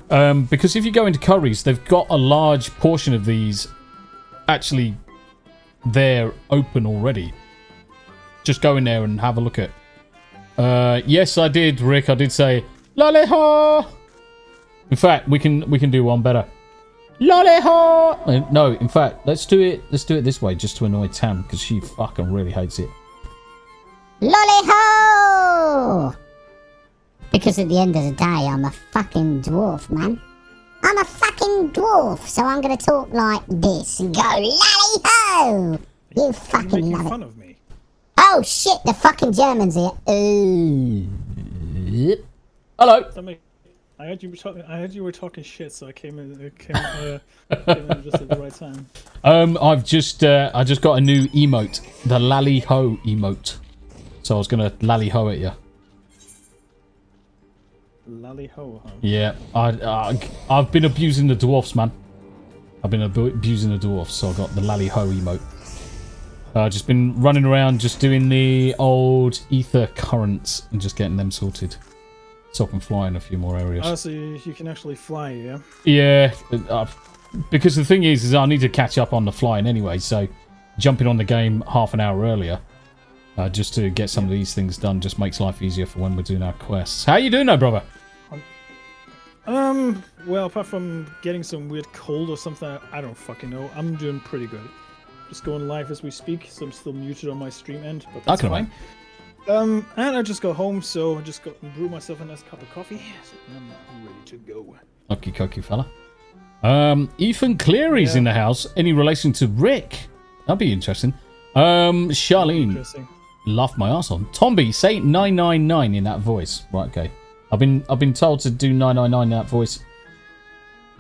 Because if you go into Curry's, they've got a large portion of these actually there open already. Just go in there and have a look at. Yes, I did, Rick. I did say Lally-ho. In fact, we can do one better. Lally-ho. No, in fact, let's do it this way, just to annoy Tam, because she fucking really hates it. Lally-ho! Because at the end of the day, I'm a fucking dwarf, man. I'm a fucking dwarf, so I'm gonna talk like this and go Lally-ho! You fucking love it. Fun of me. Oh shit, the fucking German's here. Hello. I heard you were talking shit, so I came in just at the right time. I just got a new emote, the Lally-ho emote. So I was gonna Lally-ho at you. Lally ho, huh? Yeah, I've been abusing the dwarfs, man. I've been abusing the dwarfs, so I got the lally ho emote. Just been running around, just doing the old ether currents and just getting them sorted, so I can fly in a few more areas. Oh, so you can actually fly, yeah? Yeah, because the thing is I need to catch up on the flying anyway, so jumping on the game half an hour earlier, just to get some of these things done, just makes life easier for when we're doing our quests. How you doing though, brother? Well, apart from getting some weird cold or something, I don't fucking know. I'm doing pretty good. Just going live as we speak, so I'm still muted on my stream end, but that's fine. And I just got home, so I just got brew myself a nice cup of coffee, so I'm ready to go. Okie dokie, fella. Ethan Cleary's in the house. Any relation to Rick? That'd be interesting. Charlene, laughed my ass on. Tomby, say 999 in that voice. Right, okay. I've been told to do 999 in that voice.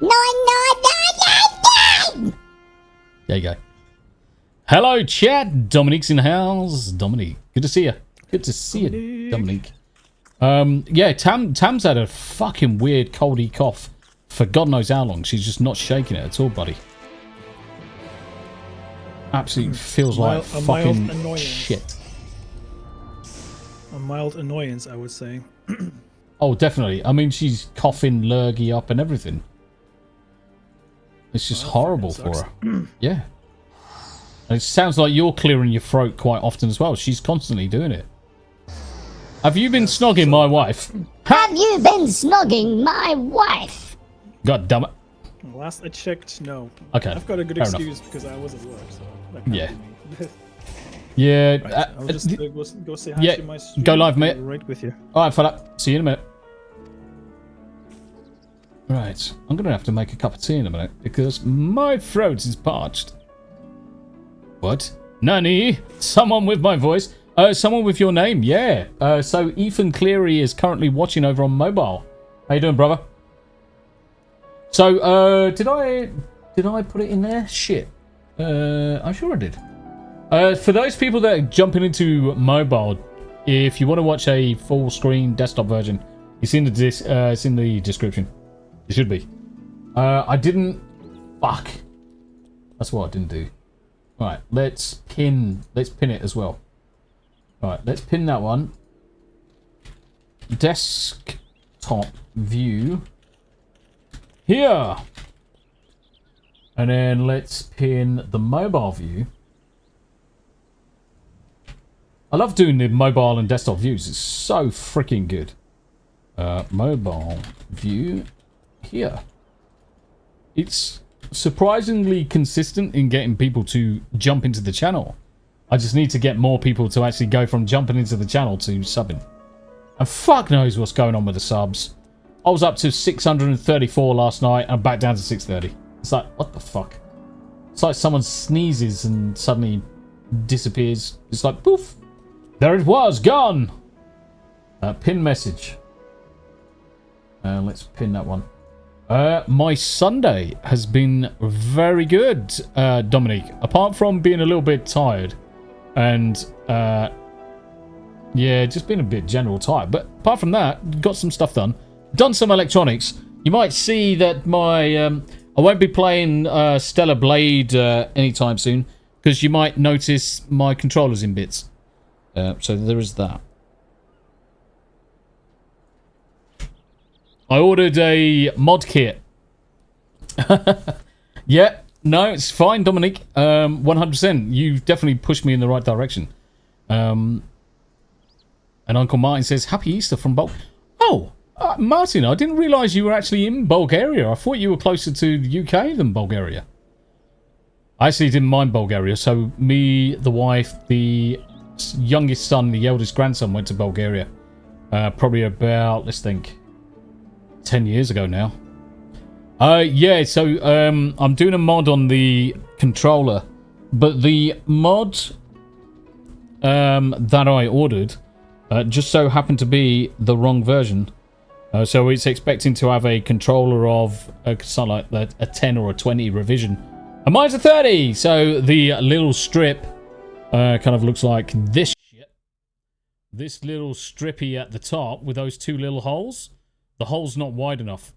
99999. There you go. Hello, chat. Dominique's in the house. Dominique, good to see you. Good to see you, Dominique. Yeah, Tam's had a fucking weird coldy cough for God knows how long. She's just not shaking it at all, buddy. Absolutely feels like fucking shit. A mild annoyance, I would say. Oh, definitely. I mean, she's coughing, lurgy up and everything. It's just horrible for her. Yeah. And it sounds like you're clearing your throat quite often as well. She's constantly doing it. Have you been snogging my wife? Have you been snogging my wife? God damn it. Last I checked, no. Okay. I've got a good excuse because I was at work, so that can't Yeah. be me. Yeah. Right, I'll just go say hi to my stream. Go live, mate. Right with you. Alright, fella. See you in a minute. Right. I'm going to have to make a cup of tea in a minute because my throat is parched. What? Nani? Someone with my voice? Someone with your name? Yeah. So Ethan Cleary is currently watching over on mobile. How you doing, brother? So, did I put it in there? Shit. I'm sure I did. For those people that are jumping into mobile, if you want to watch a full screen desktop version, it's in the description. It should be. I didn't. Fuck. That's what I didn't do. Right, let's pin it as well. Right, let's pin that one. Desktop view. Here. And then let's pin the mobile view. I love doing the mobile and desktop views. It's so freaking good. Mobile view here. It's surprisingly consistent in getting people to jump into the channel. I just need to get more people to actually go from jumping into the channel to subbing. And fuck knows what's going on with the subs. I was up to 634 last night and back down to 630. It's like, what the fuck? It's like someone sneezes and suddenly disappears. It's like, poof. There it was, gone. Pin message. Let's pin that one. My Sunday has been very good, Dominique. Apart from being a little bit tired. And, yeah, just being a bit general tired. But apart from that, got some stuff done. Done some electronics. You might see that my... I won't be playing Stellar Blade anytime soon. Because you might notice my controller's in bits. So there is that. I ordered a mod kit. Yeah, no, it's fine, Dominic. 100%. You definitely pushed me in the right direction. And Uncle Martin says, Happy Easter from Bulgaria. Oh, Martin, I didn't realise you were actually in Bulgaria. I thought you were closer to the UK than Bulgaria. I actually didn't mind Bulgaria. So me, the wife, the youngest son, the eldest grandson went to Bulgaria. Probably about, let's think, 10 years ago now. Yeah, so I'm doing a mod on the controller, but the mod that I ordered just so happened to be the wrong version. So it's expecting to have a controller of something like a 10 or a 20 revision. And mine's a 30! So the little strip kind of looks like this shit. This little strippy at the top with those two little holes. The hole's not wide enough.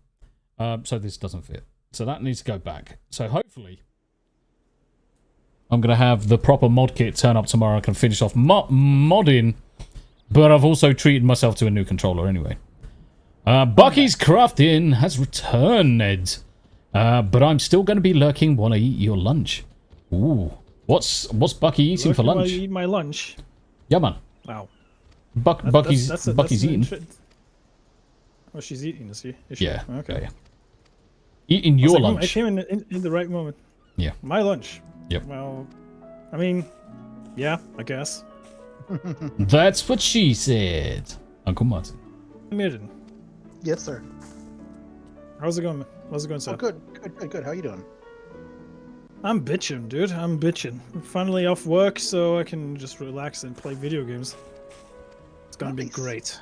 So this doesn't fit. So that needs to go back. So hopefully I'm going to have the proper mod kit turn up tomorrow. I can finish off modding. But I've also treated myself to a new controller anyway. Bucky's Crafting has returned, Ned. But I'm still going to be lurking while I eat your lunch. Ooh. What's Bucky eating for lunch? While you eat my lunch? Yeah, man. Wow. Bucky's eating. Oh, she's eating, is she? Yeah. Okay. Yeah. Eating your lunch. I came in the right moment. Yeah. My lunch. Yep. Well, I mean, yeah, I guess. That's what she said. Uncle Martin. Myrddin. Yes, sir. How's it going? How's it going, sir? Oh, good. How you doing? I'm bitching, dude. I'm bitching. I'm finally off work, so I can just relax and play video games. It's gonna be great.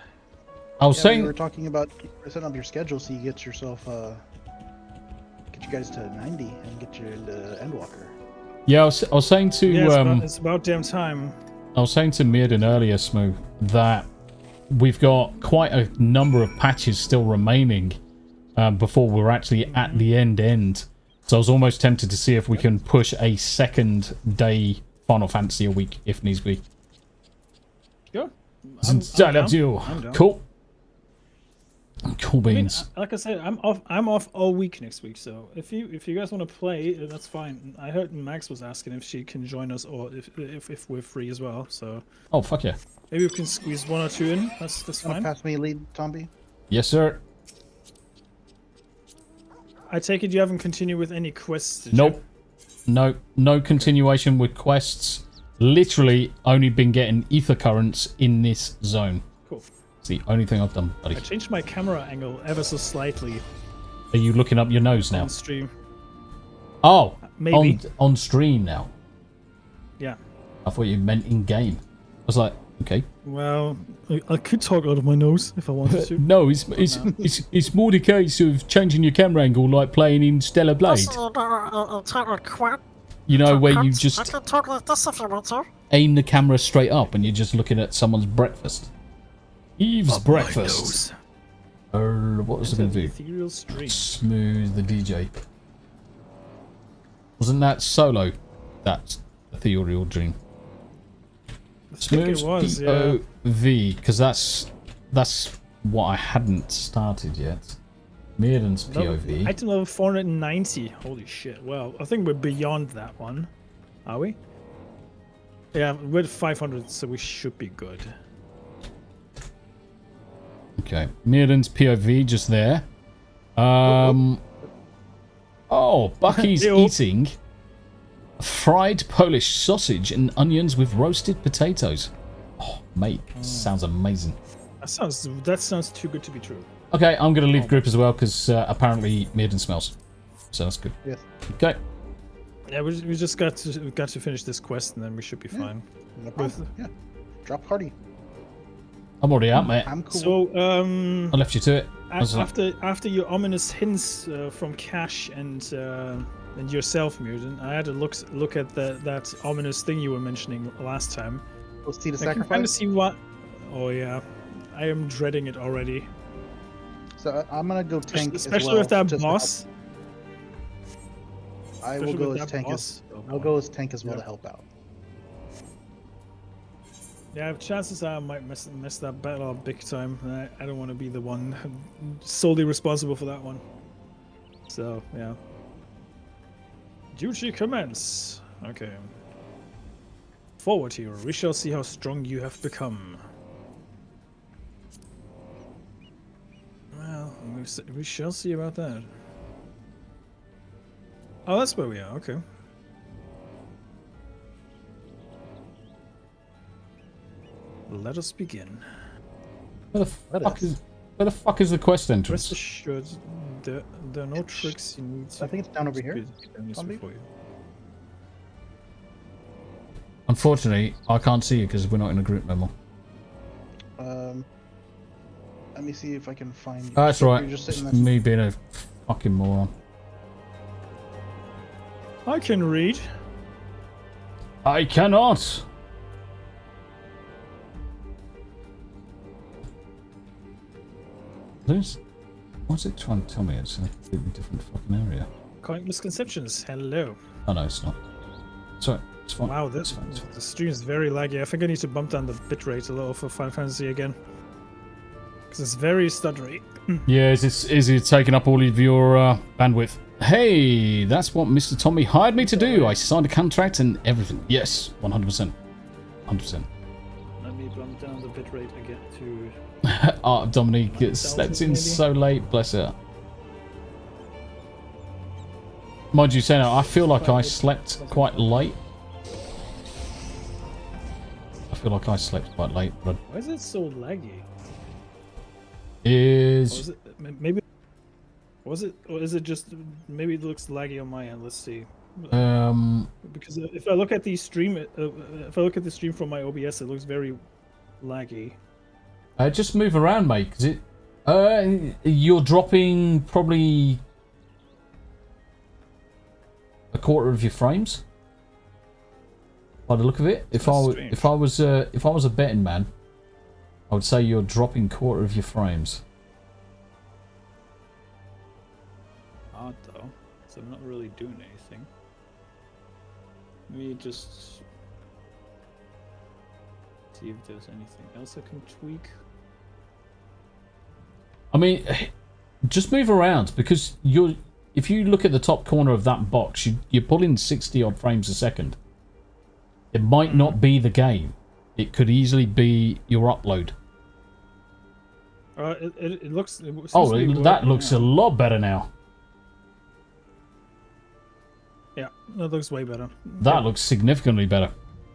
I was saying we were talking about setting up your schedule so you get yourself get you guys to 90 and get you into Endwalker. Yeah, I was saying to it's about damn time. I was saying to Myrddin earlier, Smooth, that we've got quite a number of patches still remaining before we're actually at the end. So I was almost tempted to see if we can push a second day Final Fantasy a week if needs be. Sure. I'm down. Cool. Cool beans. I mean, like I said, I'm off all week next week. So if you guys want to play, that's fine. I heard Max was asking if she can join us or if we're free as well. So. Oh fuck yeah. Maybe we can squeeze 1 or 2 in. That's fine. Pass me lead, Tomby. Yes, sir. I take it you haven't continued with any quests. Nope. No continuation with quests. Literally only been getting ether currents in this zone. Cool. It's the only thing I've done, buddy. I changed my camera angle ever so slightly. Are you looking up your nose now? On stream. Oh, maybe on stream now. Yeah. I thought you meant in game. I was like, okay. Well, I could talk out of my nose if I wanted to. No, it's more the case of changing your camera angle, like playing in Stellar Blade. You know, where you just I can talk like this if you want to. aim the camera straight up and you're just looking at someone's breakfast. Eve's breakfast. What was I going to do? Smooth the DJ. Wasn't that Solo? That's Ethereal Dream. Smooth POV, because that's what I hadn't started yet. Myrddin's POV. Item level 490. Holy shit. Well, I think we're beyond that one. Are we? Yeah, we're at 500, so we should be good. Okay. Myrddin's POV just there. Oh, Bucky's eating fried Polish sausage and onions with roasted potatoes. Oh, mate, sounds amazing. That sounds too good to be true. Okay, I'm going to leave group as well because apparently Myrddin smells. So that's good. Yes. Okay. Yeah, we just got to finish this quest and then we should be fine. No problem. Yeah. Drop party. I'm already out, mate. I'm cool. So, I left you to it. After your ominous hints from Cach and yourself, Myrddin, I had to look at that ominous thing you were mentioning last time. We'll see the I can sacrifice. kind of see what. Oh yeah, I am dreading it already. So I'm gonna go tank especially as well, with that just to boss. help. I will go as tank I'll go as tank as well to help out. Yeah, chances are I might mess that battle up big time. I don't want to be the one solely responsible for that one. So yeah. Duty commence. Okay. Forward, hero. We shall see how strong you have become. Well, we shall see about that. Oh, that's where we are. Okay. Let us begin. Where the fuck is the quest entrance? Rest assured, there are no tricks you need to. I think it's down over here. Unfortunately, I can't see you because we're not in a group no more. Let me see if I can find you. That's right. You're just sitting It's me being a fucking moron. I can read. I cannot. What's it trying to tell me? It's in a completely different fucking area. Coin misconceptions. Hello. Oh no, it's not. Sorry, it's fine. Wow, it's fine. the stream is very laggy. I think I need to bump down the bitrate a little for Final Fantasy again. Because it's very stuttery. Yeah, is it taking up all of your bandwidth? Hey, that's what Mr. Tommy hired me to do. I signed a contract and everything. Yes, 100%. 100%. Let me bump down the bitrate again to... Dominique slept in so late, bless her. Mind you, saying I feel like I slept quite late. I feel like I slept quite late, but... Why is it so laggy? Is... Maybe... Was it, or is it just, maybe it looks laggy on my end, let's see. Because if I look at the stream, if I look at the stream from my OBS, it looks very laggy. Just move around, mate, because you're dropping probably a quarter of your frames. By the look of it, if I was a betting man, I would say you're dropping quarter of your frames. Odd though, so I'm not really doing anything. Let me just see if there's anything else I can tweak. I mean, just move around because if you look at the top corner of that box, you're pulling 60 odd frames a second. It might not be the game. It could easily be your upload. It looks. That looks a lot better now. Yeah, that looks way better. That looks significantly better.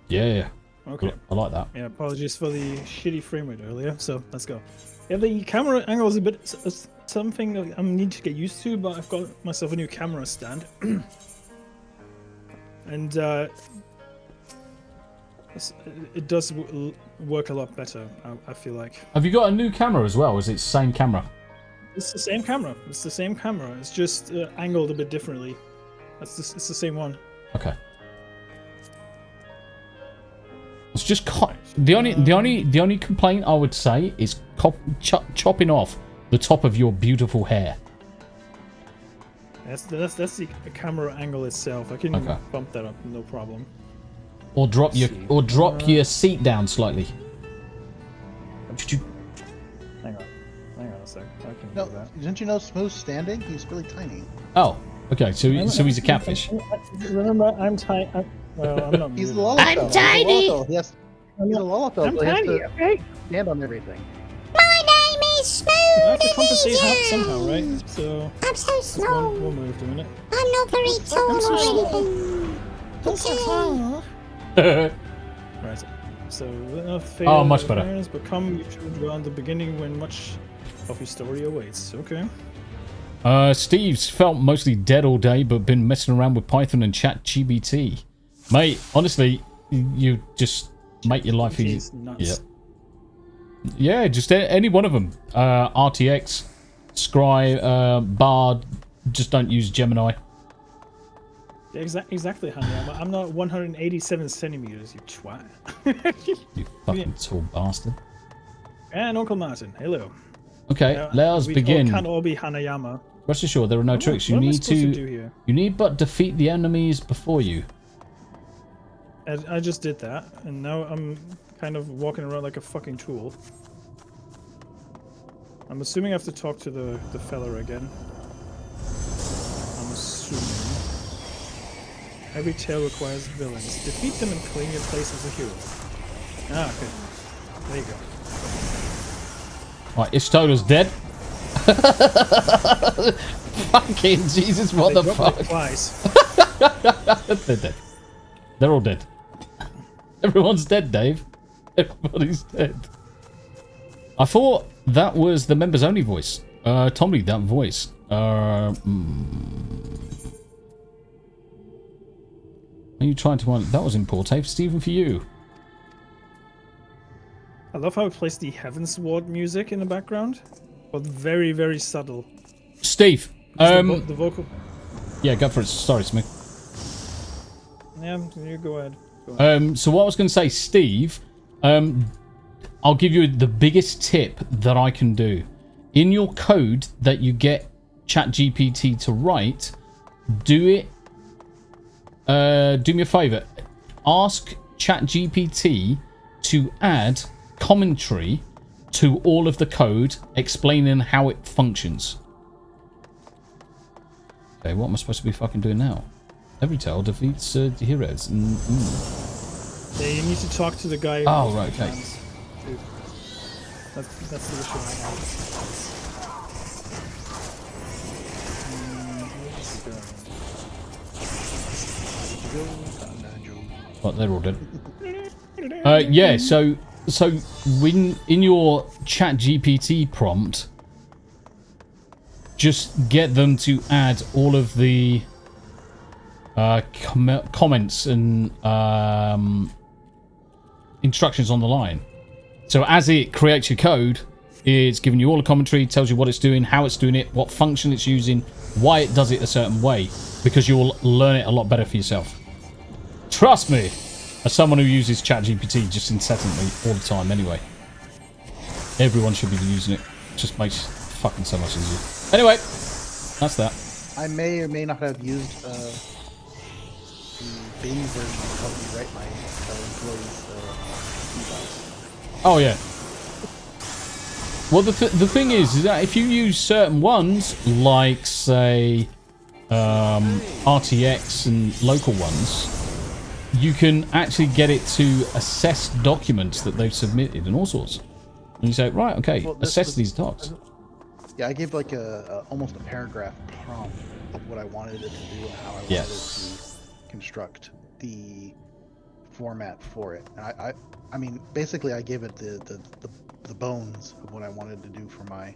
Yeah. Okay. I like that. Yeah, apologies for the shitty frame rate earlier. So let's go. Yeah, the camera angle is a bit something I need to get used to, but I've got myself a new camera stand, and it does work a lot better. I feel like. Have you got a new camera as well? Or is it the same camera? It's the same camera. It's the same camera. It's just angled a bit differently. It's the same one. Okay. It's just the only complaint I would say is chopping off the top of your beautiful hair. That's the camera angle itself. I can bump that up, no problem. Or drop your seat down slightly. Hang on a sec. I can No, do that. didn't you know Smooth's standing? He's really tiny. Oh, okay. So he's a catfish. Remember, I'm tiny. Well, I'm not. He's a muted. Lollipold. I'm tiny. He's a Lollipold. I'm so he has tiny. to Okay. stand on everything. My name is I have to Smooth. compensate somehow, right? So I'm so small. one way of doing it. I'm not very tall or anything. Right. So Oh, much better. appearance, but come around the beginning when much of your story awaits. Okay. Steve's felt mostly dead all day, but been messing around with Python and ChatGPT. Mate, honestly, you just make your life easy. It's nuts. Yeah, just any one of them. RTX, Scry, Bard. Just don't use Gemini. Yeah, exactly, honey. I'm not 187 centimeters, you twat. You fucking tall bastard. And Uncle Martin, hello. Okay, let us begin. We can't all be Hanayama. Rest assured, there are no tricks. You What am I need supposed to do here? You need but defeat the enemies before you. I just did that, and now I'm kind of walking around like a fucking tool. I'm assuming I have to talk to the fella again. I'm assuming. Every tale requires villains. Defeat them and claim your place as a hero. Ah, okay. There you go. Right, Ishtola's dead. Fucking Jesus, what the fuck? Twice. They're dead. They're all dead. Everyone's dead, Dave. Everybody's dead. I thought that was the members only voice. Tommy, that voice. Are you trying to that was in poor taste, Stephen, for you. I love how it plays the Heavensward music in the background, but very, very subtle. Steve, The vocal. yeah, go for it. Sorry, Smith. Yeah, you go ahead. So what I was going to say, Steve, I'll give you the biggest tip that I can do. in your code that you get ChatGPT to write, do me a favor. Ask ChatGPT to add commentary to all of the code explaining how it functions. Okay, what am I supposed to be fucking doing now? Every tale defeats heroes. Yeah, you need to talk to the guy. Oh, right, okay. That's the issue I have. What, they're all dead. Yeah, so when in your ChatGPT prompt, just get them to add all of the comments and instructions on the line. So as it creates your code, it's giving you all the commentary, tells you what it's doing, how it's doing it, what function it's using, why it does it a certain way, because you'll learn it a lot better for yourself. Trust me, as someone who uses ChatGPT just incessantly all the time anyway. Everyone should be using it. It just makes fucking so much easier. Anyway, that's that. I may or may not have used the Bing version to help me write my employees' emails. Oh yeah. Well, the thing is that if you use certain ones, like say RTX and local ones, you can actually get it to assess documents that they've submitted and all sorts. And you say, right, okay, well, assess these docs. Yeah, I gave like almost a paragraph prompt of what I wanted it to do and how I wanted it to construct the format for it. And I mean, basically, I gave it the bones of what I wanted to do for my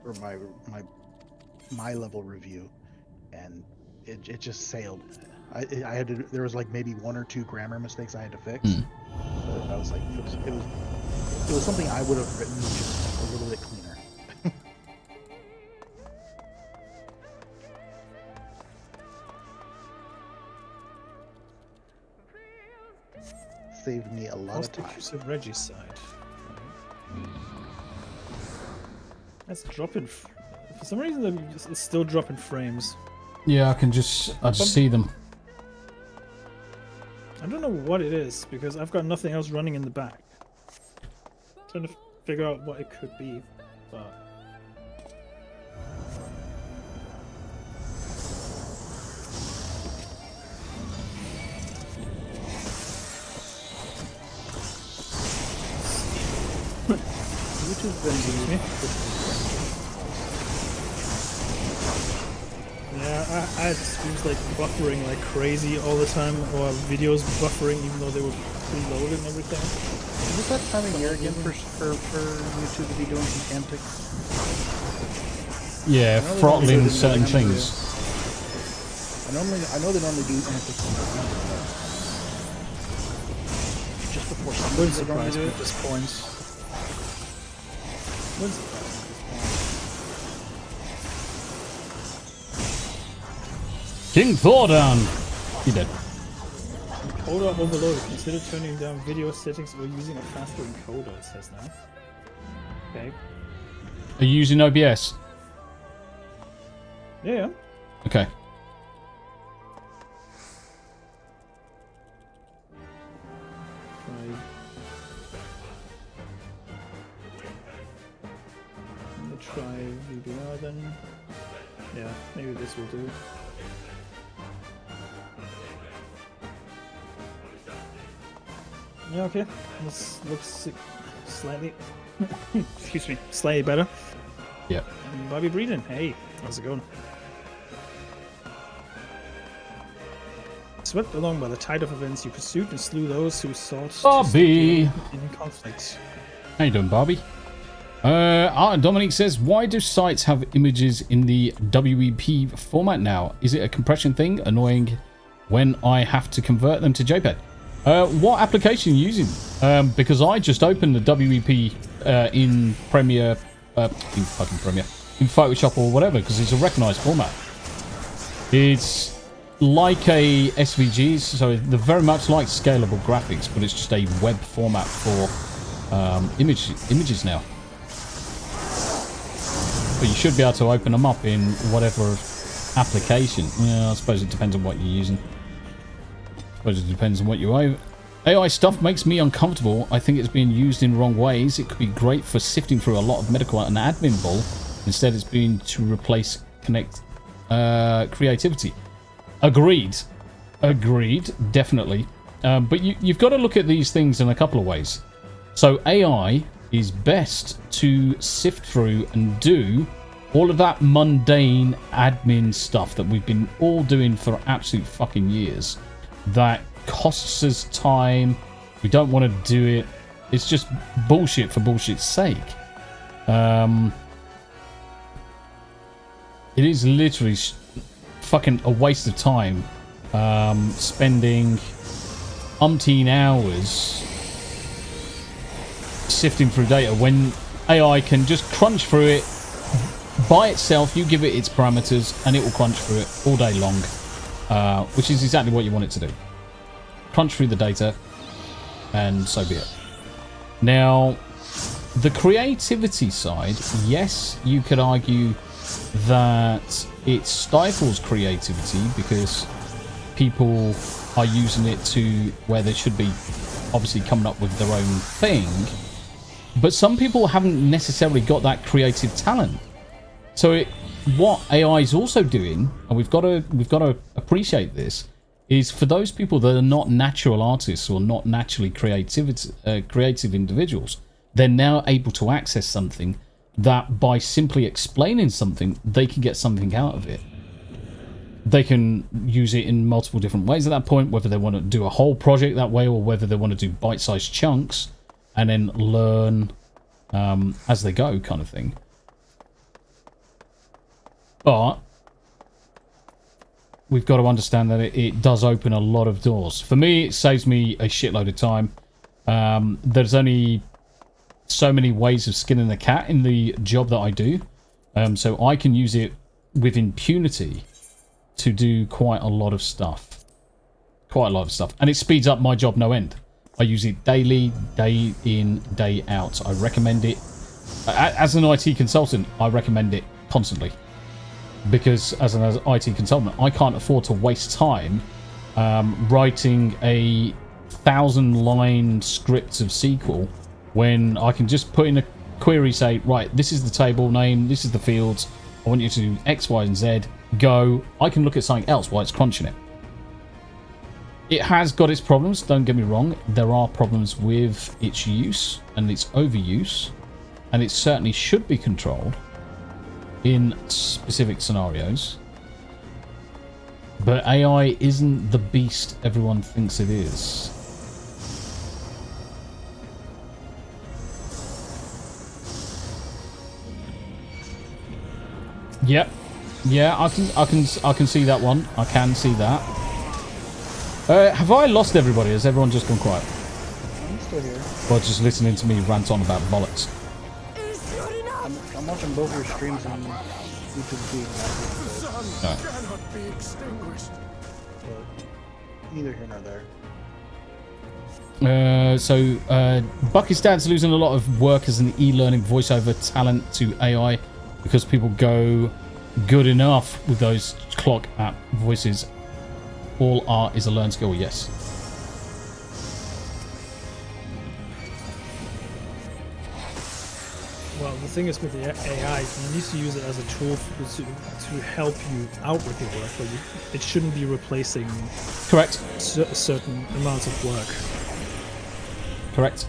for my level review, and it just sailed. I had to. There was like maybe 1 or 2 grammar mistakes I had to fix. But I was like, it was something I would have written just a little bit cleaner. Saved me a lot of time. Of Regicide. That's dropping. For some reason, it's still dropping frames. Yeah, I just see them. I don't know what it is because I've got nothing else running in the back. Trying to figure out what it could be, but. Yeah, I had streams like buffering like crazy all the time, or videos buffering even though they were preloaded and everything. Is this that time of year again for YouTube to be doing some antics? Yeah, throttling certain things. I know they normally do antics in November, but just before summer. Wouldn't surprise me at this point. Wouldn't surprise me at this point. King Thordown! He dead. Encoder overloaded. Consider turning down video settings or using a faster encoder, it says now. Okay. Are you using OBS? Yeah. Okay. Try VBR then. Yeah, maybe this will do. Yeah, okay. This looks slightly, excuse me, slightly better. Yeah. And Bobby Breeden, hey, how's it going? Swept along by the tide of events, you pursued and slew those who sought Bobby! to in conflict. How you doing, Bobby? Dominique says, why do sites have images in the WEP format now? Is it a compression thing? Annoying when I have to convert them to JPEG. What application are you using? Because I just opened the WEP in Premiere, in Photoshop or whatever, because it's a recognized format. It's like a SVG, so they're very much like scalable graphics, but it's just a web format for images now. but you should be able to open them up in whatever application. Yeah, I suppose it depends on what you're using. I suppose it depends on what you AI stuff makes me uncomfortable. I think it's being used in wrong ways. It could be great for sifting through a lot of medical and admin bull. Instead, it's being to replace creativity. Agreed. Agreed. Definitely. But you've got to look at these things in a couple of ways. So AI is best to sift through and do all of that mundane admin stuff that we've been all doing for absolute fucking years. That costs us time. We don't want to do it. It's just bullshit for bullshit's sake. It is literally fucking a waste of time spending umpteen hours sifting through data when AI can just crunch through it by itself. You give it its parameters and it will crunch through it all day long, which is exactly what you want it to do. Crunch through the data, and so be it. Now, the creativity side, yes, you could argue that it stifles creativity because people are using it to where they should be obviously coming up with their own thing, but some people haven't necessarily got that creative talent. So what AI is also doing, and we've got to appreciate this, is for those people that are not natural artists or not naturally creative individuals, they're now able to access something that by simply explaining something, they can get something out of it. They can use it in multiple different ways at that point, whether they want to do a whole project that way or whether they want to do bite-sized chunks and then learn as they go kind of thing. But we've got to understand that it does open a lot of doors. For me, it saves me a shitload of time. There's only so many ways of skinning the cat in the job that I do. So I can use it with impunity to do quite a lot of stuff. And it speeds up my job no end. I use it daily, day in, day out. I recommend it. As an IT consultant, I recommend it constantly. Because as an IT consultant, I can't afford to waste time writing a 1,000-line script of SQL when I can just put in a query, say, right, this is the table name, this is the fields, I want you to do X, Y, and Z, go. I can look at something else while it's crunching it. It has got its problems, don't get me wrong. There are problems with its use and its overuse, and it certainly should be controlled in specific scenarios. But AI isn't the beast everyone thinks it is. Yep. Yeah, I can see that one. I can see that. Have I lost everybody? Has everyone just gone quiet? I'm still here. Or just listening to me rant on about bollocks? I'm watching both your streams on YouTube TV. No. Cannot be extinguished. Neither here nor there. Bucky's dad's losing a lot of work as an e-learning voiceover talent to AI because people go good enough with those clock app voices. All art is a learned skill, yes. Well, the thing is with the AI, you need to use it as a tool to help you out with your work, but it shouldn't be replacing Correct. Certain amounts of work. Correct.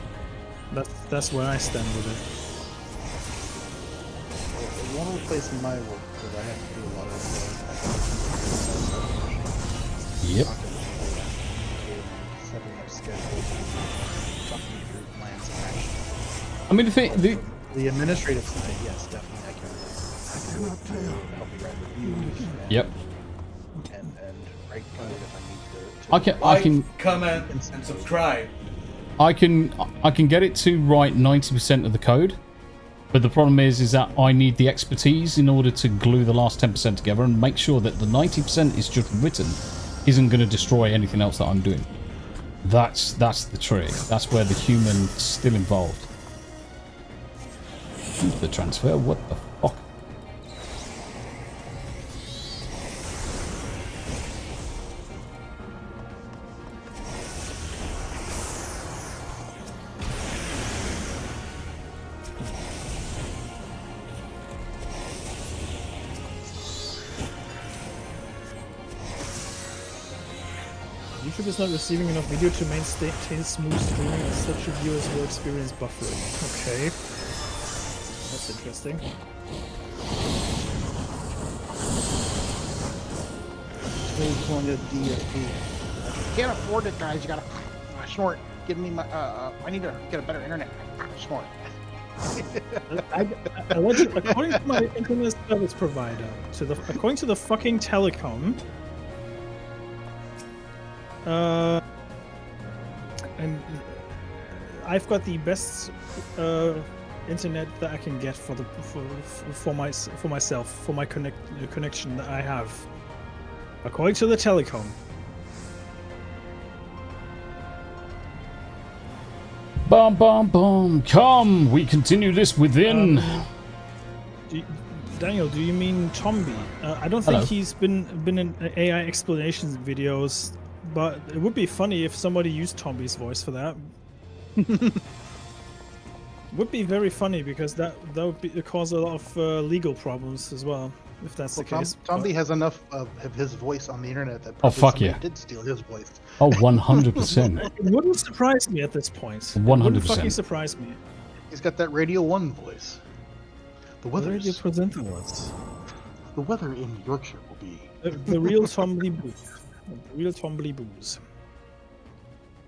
That's where I stand with it. It won't replace my work because I have to do a lot of Yep. setting up schedules, talking through plans and actions. I mean, The administrative side, yes, definitely I can help you write reviews. Yep. And write code if I need to. I can comment, and subscribe. I can get it to write 90% of the code, but the problem is that I need the expertise in order to glue the last 10% together and make sure that the 90% is just written isn't going to destroy anything else that I'm doing. That's the trick. That's where the human's still involved. The transfer? What the fuck? YouTube is not receiving enough video to maintain smooth streaming, and such viewers will experience buffering. Okay. That's interesting. Really pulling a DFP. You can't afford it, guys. You gotta snort. Give me my. I need to get a better internet. Snort. According to my internet service provider, according to the fucking telecom, and I've got the best internet that I can get for myself, for my connection that I have, according to the telecom. Bum bum bum. Come, we continue this within. Daniel, do you mean Tombi? I don't think he's been in AI explanations videos, but it would be funny if somebody used Tombi's voice for that. Would be very funny because that would cause a lot of legal problems as well, if that's the case. Tombi has enough of his voice on the internet that probably did steal his voice. Oh, 100%. It wouldn't surprise me at this point. 100%. It wouldn't fucking surprise me. He's got that Radio 1 voice. The weather. Radio presenter was. The weather in Yorkshire will be. The real Tombly Booze. The real Tombly Booze.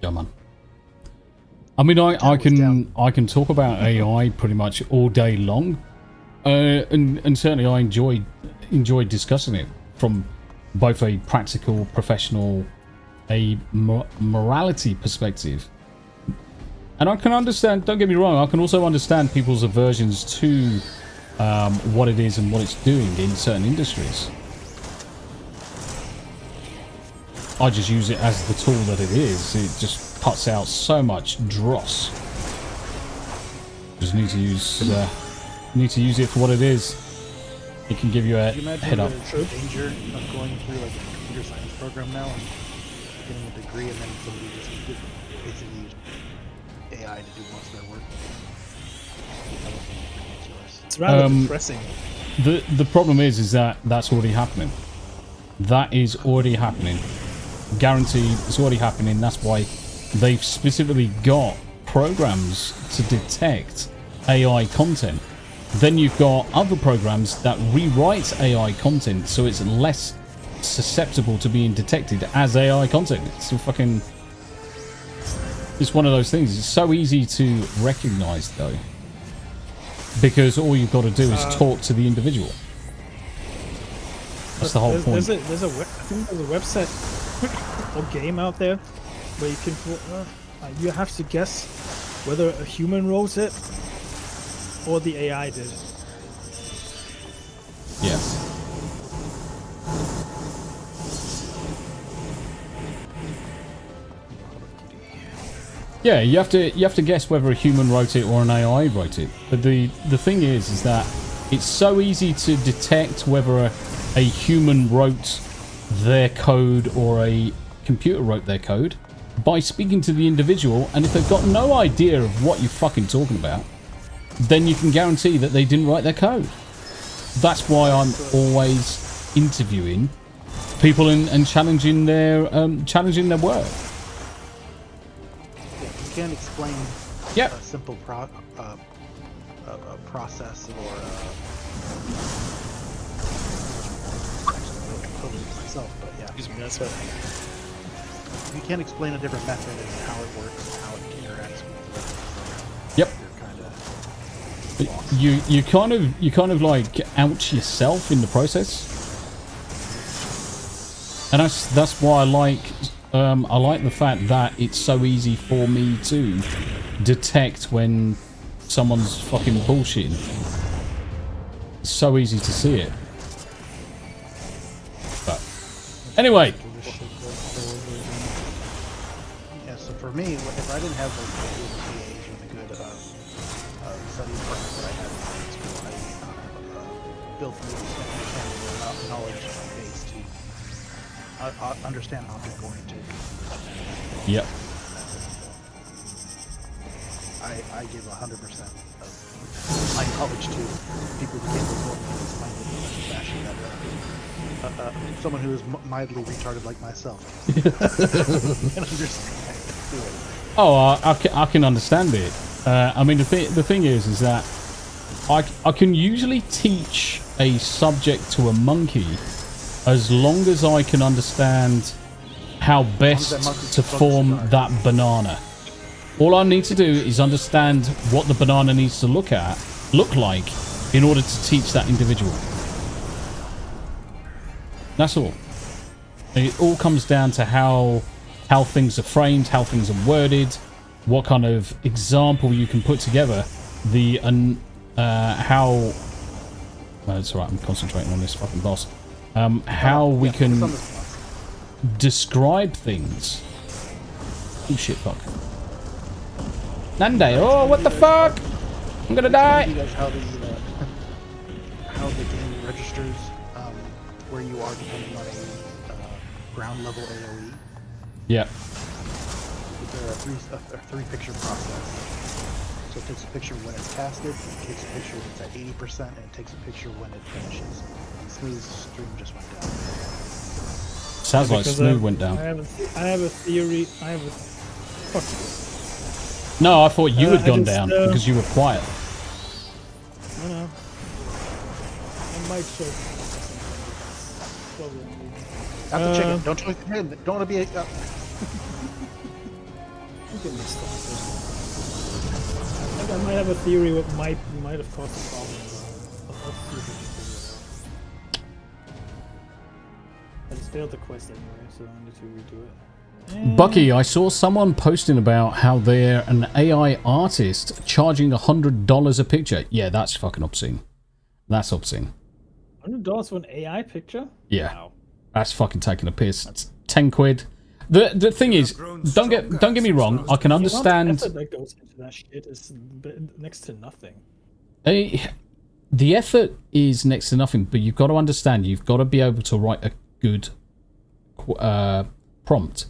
Yeah, man. I mean, I can talk about AI pretty much all day long, and certainly I enjoyed discussing it from both a practical, professional, a morality perspective. And I can understand. Don't get me wrong. I can also understand people's aversions to what it is and what it's doing in certain industries. I just use it as the tool that it is. It just cuts out so much dross. Just need to use it for what it is. It can give you a head up. The danger of going through like a computer science program now and getting a degree and then somebody just basically use AI to do most of their work. It's rather depressing. The problem is that that's already happening. That is already happening. Guaranteed, it's already happening. That's why they've specifically got programs to detect AI content. Then you've got other programs that rewrite AI content so it's less susceptible to being detected as AI content. It's one of those things. It's so easy to recognize though, because all you've got to do is talk to the individual. That's the whole point. I think there's a website or game out there where you can you have to guess whether a human wrote it or the AI did. Yes. Yeah, you have to guess whether a human wrote it or an AI wrote it. But the thing is that it's so easy to detect whether a human wrote their code or a computer wrote their code by speaking to the individual, and if they've got no idea of what you're fucking talking about, then you can guarantee that they didn't write their code. That's why I'm always interviewing people and challenging their work. You can't explain a simple process or myself, but yeah. Excuse me, that's what. You can't explain a different method and how it works and how it interacts with the you kind of like ouch yourself in the process, and that's why I like the fact that it's so easy for me to detect when someone's fucking bullshitting. It's so easy to see it. But anyway. Yeah, so for me, if I didn't have the good PAs or the good study partners that I had in school, I built the knowledge base to understand object-oriented. Yep. I give 100% of my knowledge to people who can't perform in this language in such a fashion that someone who is mildly retarded like myself can understand it. Oh, I can understand it. I mean, the thing is that I can usually teach a subject to a monkey as long as I can understand how best to form that banana. All I need to do is understand what the banana needs to look like in order to teach that individual. That's all. It all comes down to how things are framed, how things are worded, what kind of example you can put together, how... it's alright, I'm concentrating on this fucking boss. How we can describe things. Oh shit, fuck. Nande, oh, what the fuck? I'm gonna die! You guys how the game registers where you are depending on a ground level AoE. Yeah. It's a three picture process. So it takes a picture when it's casted, it takes a picture when it's at 80%, and it takes a picture when it finishes. Smooth's stream just went down. Sounds like Smooth went down. I have a theory. Fuck you. No, I thought you had gone down because you were quiet. No. I might show. Not the chicken. Don't want to be a... I think I might have a theory what might have caused the problem. I just failed the quest anyway, so I need to redo it. Bucky, I saw someone posting about how they're an AI artist charging $100 a picture. Yeah, that's fucking obscene. That's obscene. $100 for an AI picture? Yeah. Wow. That's fucking taking a piss. It's 10 quid. The thing is, don't get me wrong, I can understand... The effort that goes into that shit is next to nothing. The effort is next to nothing, but you've got to understand, you've got to be able to write a good prompt.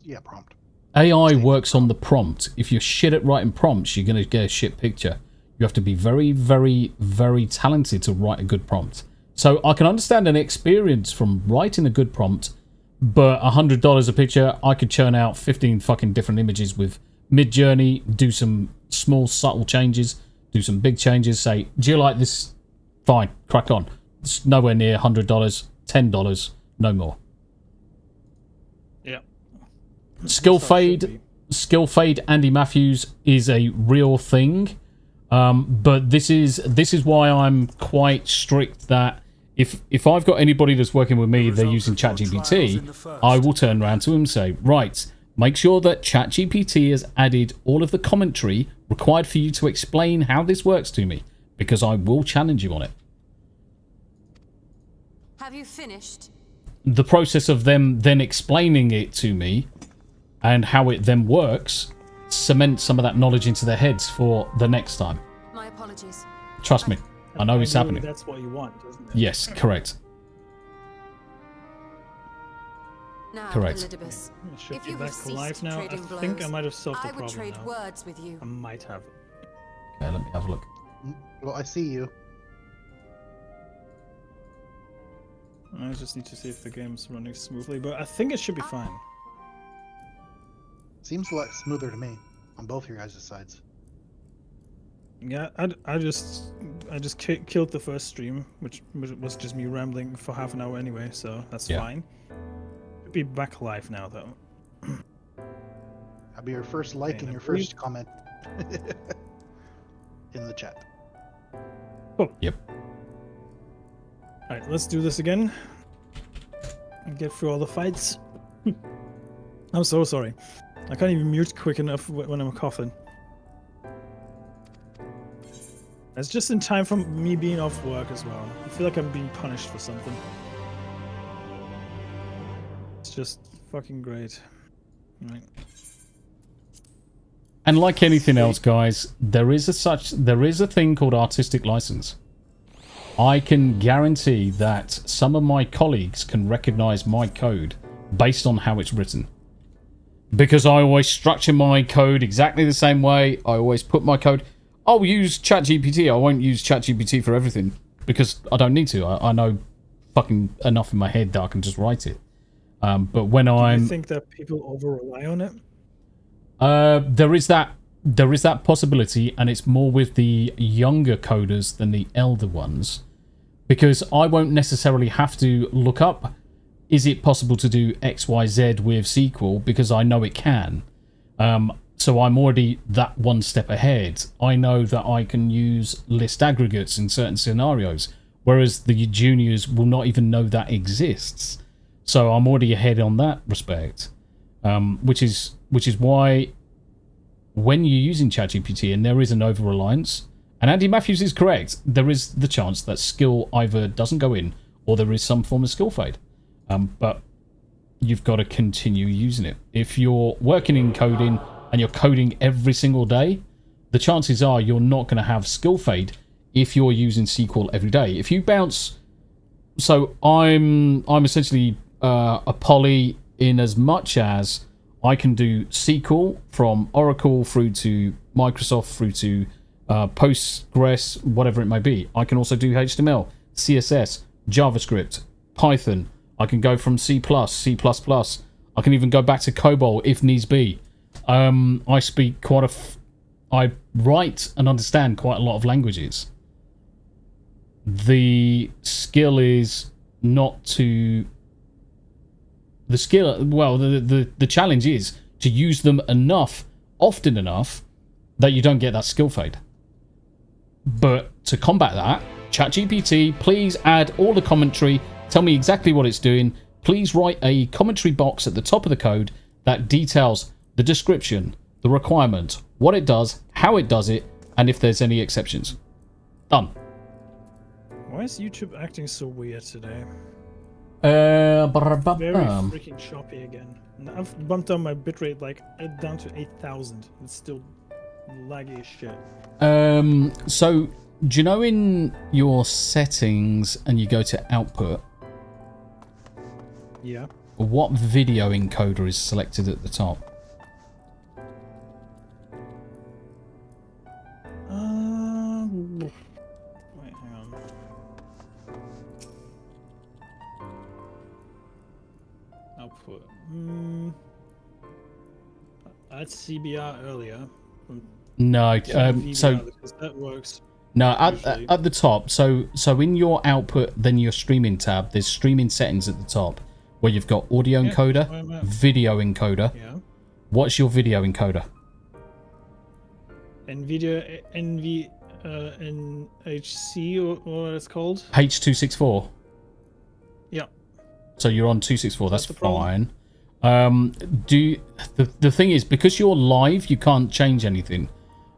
Yeah, prompt. AI works on the prompt. If you're shit at writing prompts, you're going to get a shit picture. You have to be very, very, very talented to write a good prompt. So I can understand an experience from writing a good prompt, but $100 a picture, I could churn out 15 fucking different images with Mid-Journey, do some small, subtle changes, do some big changes, say, do you like this? Fine, crack on. It's nowhere near $100, $10, no more. Yeah. Skill fade, Andy Matthews is a real thing, but this is why I'm quite strict that if I've got anybody that's working with me, they're using ChatGPT, I will turn around to him and say, right, make sure that ChatGPT has added all of the commentary required for you to explain how this works to me, because I will challenge you on it. Have you finished? The process of them then explaining it to me and how it then works cements some of that knowledge into their heads for the next time. My apologies. Trust me, I know it's happening. That's what you want, isn't it? Yes, correct. Now, Correct. Elidibus, I should if be you back have to life ceased now. I trading think I blows, might have solved the I would problem trade now. words with you. I might have. Okay, let me have a look. Well, I see you. I just need to see if the game's running smoothly, but I think it should be fine. Seems a lot smoother to me on both your guys' sides. Yeah, I just killed the first stream, which was just me rambling for half an hour anyway, so that's fine. Should be back live now though. I'll be your first like and your first comment in the chat. Cool. Yep. Alright, let's do this again. And get through all the fights. I'm so sorry. I can't even mute quick enough when I'm coughing. It's just in time for me being off work as well. I feel like I'm being punished for something. It's just fucking great. Right. And like anything else, guys, there is a thing called artistic license. I can guarantee that some of my colleagues can recognize my code based on how it's written. because I always structure my code exactly the same way. I always put my code. I'll use ChatGPT. I won't use ChatGPT for everything because I don't need to. I know fucking enough in my head that I can just write it. But when Do I'm, you think that people over rely on it? there is that possibility, and it's more with the younger coders than the elder ones, because I won't necessarily have to look up, is it possible to do XYZ with SQL, because I know it can. So I'm already that one step ahead. I know that I can use list aggregates in certain scenarios, whereas the juniors will not even know that exists. So I'm already ahead on that respect, which is why when you're using ChatGPT and there is an over-reliance, and Andy Matthews is correct, there is the chance that skill either doesn't go in or there is some form of skill fade. But you've got to continue using it. If you're working in coding and you're coding every single day, the chances are you're not going to have skill fade if you're using SQL every day. If you bounce... So I'm essentially a poly in as much as I can do SQL from Oracle through to Microsoft through to Postgres, whatever it may be. I can also do HTML, CSS, JavaScript, Python. I can go from C++, C++. I can even go back to COBOL if needs be. I speak I write and understand quite a lot of languages. The skill is not to... The skill... Well, the challenge is to use them enough, often enough, that you don't get that skill fade. But to combat that, ChatGPT, please add all the commentary. Tell me exactly what it's doing. Please write a commentary box at the top of the code that details the description, the requirement, what it does, how it does it, and if there's any exceptions. Done. Why is YouTube acting so weird today? Very Very freaking choppy again. And I've bumped down my bitrate like down to 8,000. It's still laggy as shit. So do you know in your settings and you go to output? Yeah. What video encoder is selected at the top? Wait, hang on. Output. That's CBR earlier. No, VBR, so because that works. no, at the top. So in your output, then your streaming tab, there's streaming settings at the top where you've got audio encoder, video encoder. Yeah. What's your video encoder? NVIDIA NHC or what it's called? H264. Yeah. So you're on 264. That's the problem. fine. The thing is, because you're live, you can't change anything.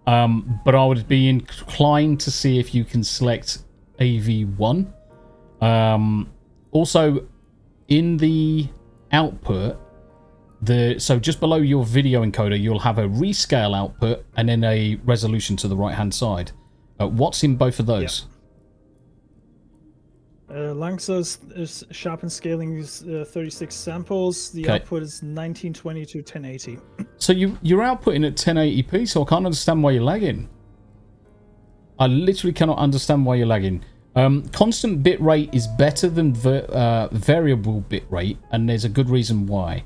But I would be inclined to see if you can select AV1. Also, in the output, so just below your video encoder, you'll have a rescale output and then a resolution to the right-hand side. What's in both of those? Langsa's is sharpen scaling is 36 samples. The output is 1920 to 1080. So you're outputting at 1080p, so I can't understand why you're lagging. I literally cannot understand why you're lagging. Constant bitrate is better than variable bitrate, and there's a good reason why.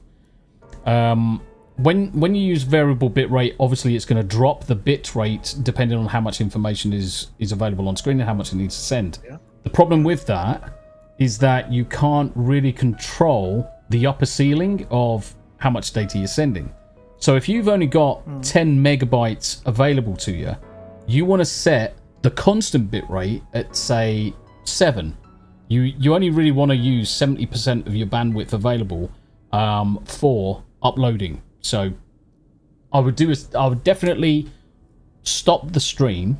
When you use variable bitrate, obviously it's going to drop the bitrate depending on how much information is available on screen and how much it needs to send. Yeah. The problem with that is that you can't really control the upper ceiling of how much data you're sending. So if you've only got 10 megabytes available to you, you want to set the constant bitrate at, say, 7. You only really want to use 70% of your bandwidth available for uploading. So I would definitely stop the stream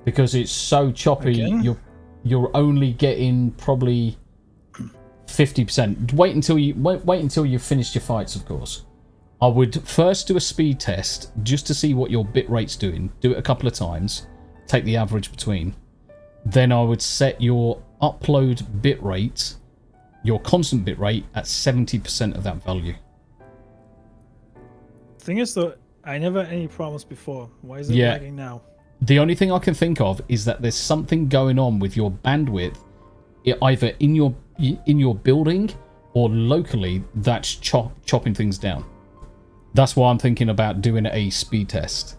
because it's so choppy. Okay. You're only getting probably 50%. Wait until you've finished your fights, of course. I would first do a speed test just to see what your bitrate's doing. Do it a couple of times. Take the average between. Then I would set your upload bitrate, your constant bitrate, at 70% of that value. Thing is, though, I never had any problems before. Why is it lagging now? The only thing I can think of is that there's something going on with your bandwidth, either in your building or locally, that's chopping things down. That's why I'm thinking about doing a speed test.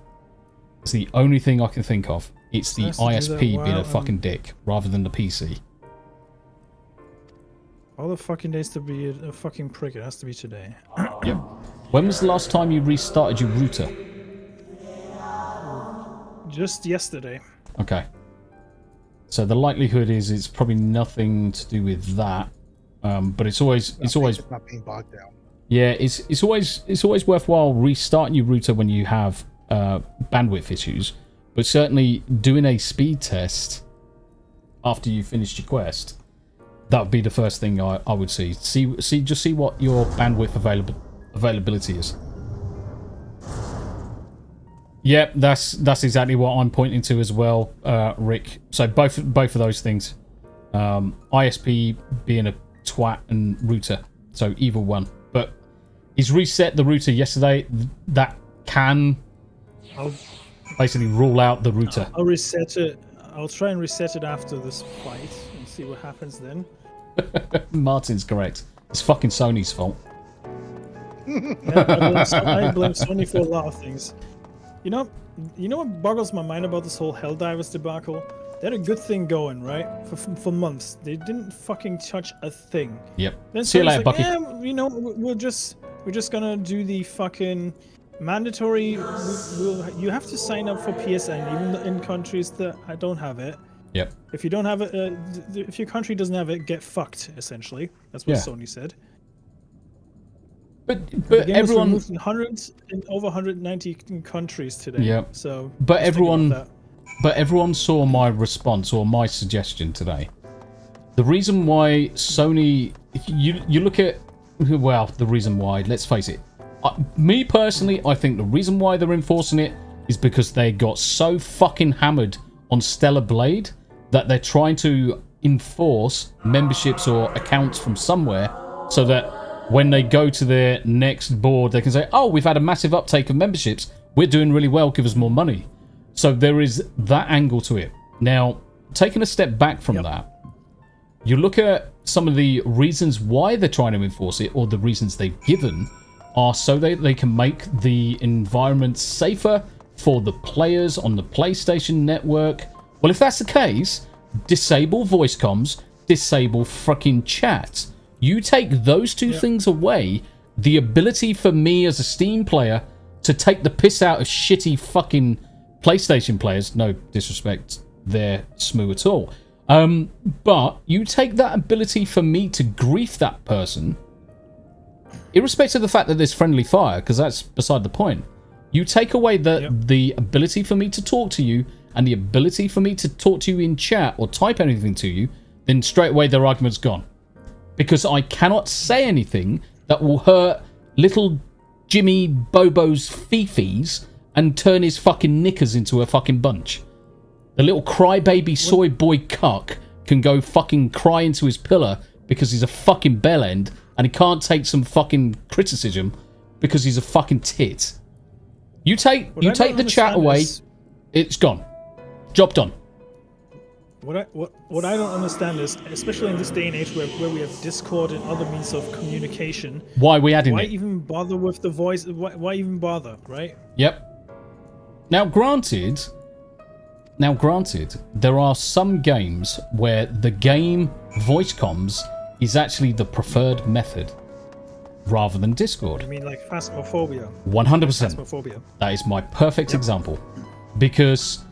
It's the only thing I can think of. It's the ISP being a fucking dick rather than the PC. All the fucking days to be a fucking prick. It has to be today. Yep. When was the last time you restarted your router? Just yesterday. Okay. So the likelihood is it's probably nothing to do with that. But it's always not being bogged down. Yeah, it's always worthwhile restarting your router when you have bandwidth issues. But certainly doing a speed test after you finished your quest, that would be the first thing I would see. Just see what your bandwidth availability is. Yep, that's exactly what I'm pointing to as well, Rick. So both of those things, ISP being a twat and router, so either one. But he's reset the router yesterday. That can basically rule out the router. I'll reset it. I'll try and reset it after this fight and see what happens then. Martin's correct. It's fucking Sony's fault. Yeah, I blame Sony for a lot of things. You know what boggles my mind about this whole Helldivers debacle? They had a good thing going, right? For months. They didn't fucking touch a thing. Yep. Then See you later, like, Bucky. we're just gonna do the fucking mandatory. You have to sign up for PSN, even in countries that I don't have it. Yep. If you don't have it, if your country doesn't have it, get fucked. Essentially, that's what Sony said. But everyone was in over 190 countries today. Yeah. So. But everyone saw my response or my suggestion today. The reason why Sony, you look at, well, the reason why, let's face it. Me personally, I think the reason why they're enforcing it is because they got so fucking hammered on Stellar Blade that they're trying to enforce memberships or accounts from somewhere so that when they go to their next board, they can say, oh, we've had a massive uptake of memberships. We're doing really well. Give us more money. So there is that angle to it. Now, taking a step back from that, you look at some of the reasons why they're trying to enforce it, or the reasons they've given, are so they can make the environment safer for the players on the PlayStation Network. Well, if that's the case, disable voice comms, disable fucking chat. You take those two things away, the ability for me as a Steam player to take the piss out of shitty fucking PlayStation players, no disrespect, they're smooth at all. But you take that ability for me to grief that person, irrespective of the fact that there's friendly fire, because that's beside the point. You take away the ability for me to talk to you and the ability for me to talk to you in chat or type anything to you, then straight away their argument's gone. Because I cannot say anything that will hurt little Jimmy Bobo's fifis and turn his fucking knickers into a fucking bunch. The little crybaby soy boy cuck can go fucking cry into his pillar because he's a fucking bellend and he can't take some fucking criticism because he's a fucking tit. You take the chat away, it's gone. Job done. What I don't understand is, especially in this day and age where we have Discord and other means of communication, why are we adding it? Why even bother with the voice? Why even bother, right? Yep. Now granted, there are some games where the game voice comms is actually the preferred method rather than Discord. I mean, like Phasmophobia. 100%. Phasmophobia. That is my perfect example. Because,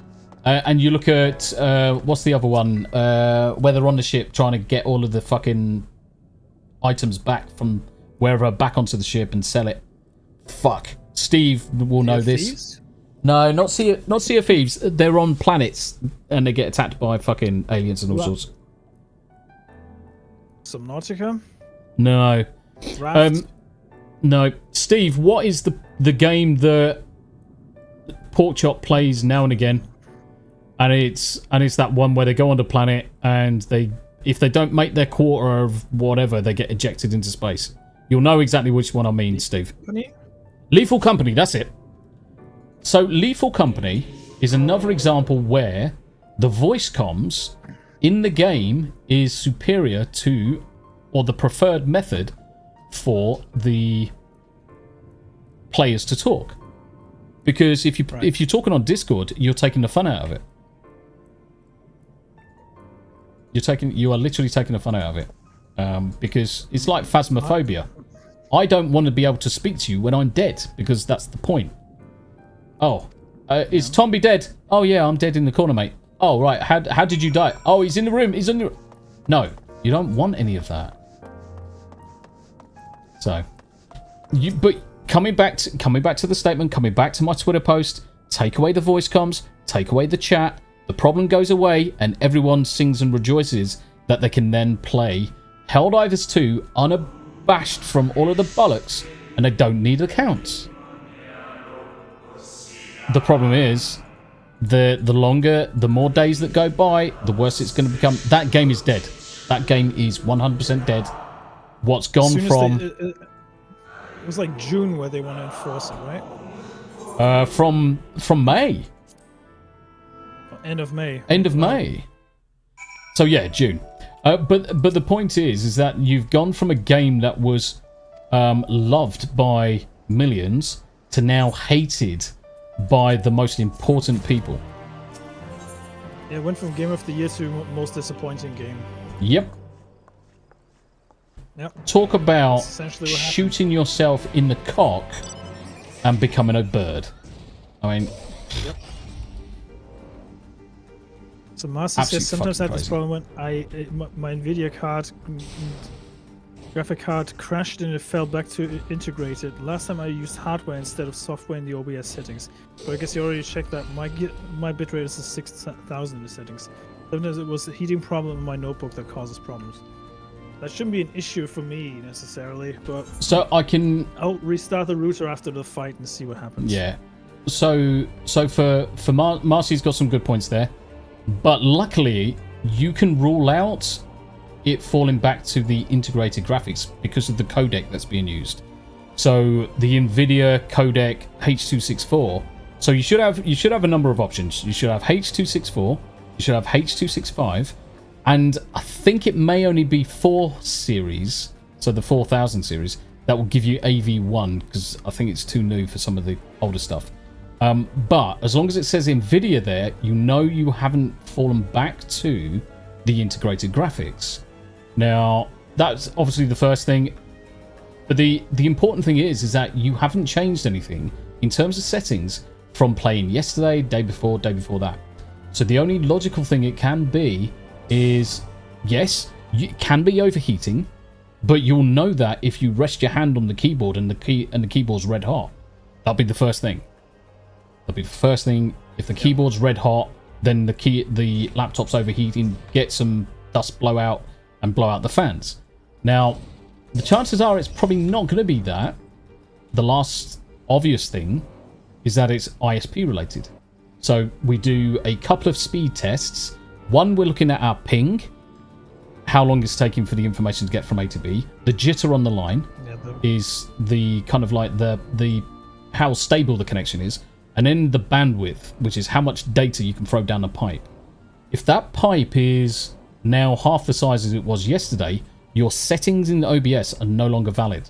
and you look at, what's the other one? Where they're on the ship trying to get all of the fucking items back from wherever back onto the ship and sell it. Fuck. Steve will know this. Thieves? No, not Sea of Thieves. They're on planets and they get attacked by fucking aliens and all sorts. Subnautica? No. Raft? No. Steve, what is the game that Porkchop plays now and again? And it's that one where they go on the planet and if they don't make their quarter of whatever, they get ejected into space. You'll know exactly which one I mean, Steve. Lethal Company, that's it. So Lethal Company is another example where the voice comms in the game is superior to, or the preferred method for the players to talk. Because if you're talking on Discord, you're taking the fun out of it. You are literally taking the fun out of it. Because it's like Phasmophobia. I don't want to be able to speak to you when I'm dead, because that's the point. Oh, is Tomby dead? Oh yeah, I'm dead in the corner, mate. Oh right, how did you die? Oh, he's in the room. He's in the. No, you don't want any of that. So, but coming back to the statement, coming back to my Twitter post, take away the voice comms, take away the chat, the problem goes away, and everyone sings and rejoices that they can then play Helldivers 2 unabashed from all of the bollocks, and they don't need accounts. The problem is, the more days that go by, the worse it's going to become. That game is dead. That game is 100% dead. What's gone from... it was like June where they want to enforce it, right? From May. End of May. End of May. So yeah, June. But the point is that you've gone from a game that was loved by millions to now hated by the most important people. Yeah, it went from Game of the Year to most disappointing game. Yep. Yep. Talk about Essentially what shooting yourself in the cock and becoming a bird. I mean... Yep. So Master says sometimes I had this problem when my Nvidia card, graphic card crashed and it fell back to integrated. Last time I used hardware instead of software in the OBS settings. But I guess you already checked that. My bitrate is 6,000 in the settings. Sometimes it was a heating problem in my notebook that causes problems. That shouldn't be an issue for me necessarily, but so I'll restart the router after the fight and see what happens. Yeah. So for Marcy's got some good points there, but luckily you can rule out it falling back to the integrated graphics because of the codec that's being used. So the Nvidia codec H.264. So you should have a number of options. You should have H.264. You should have H.265. And I think it may only be 4 series, so the 4000 series, that will give you AV1, because I think it's too new for some of the older stuff. But as long as it says NVIDIA there, you know you haven't fallen back to the integrated graphics. Now, that's obviously the first thing. But the important thing is that you haven't changed anything in terms of settings from playing yesterday, day before that. So the only logical thing it can be is, yes, it can be overheating, but you'll know that if you rest your hand on the keyboard and the keyboard's red hot. That'll be the first thing. That'll be the first thing. If the keyboard's red hot, then the laptop's overheating, get some dust blowout and blow out the fans. Now, the chances are it's probably not going to be that. The last obvious thing is that it's ISP related. So we do a couple of speed tests. One, we're looking at our ping, how long it's taking for the information to get from A to B. The jitter on the line is the kind of like the how stable the connection is. And then the bandwidth, which is how much data you can throw down the pipe. If that pipe is now half the size as it was yesterday, your settings in the OBS are no longer valid.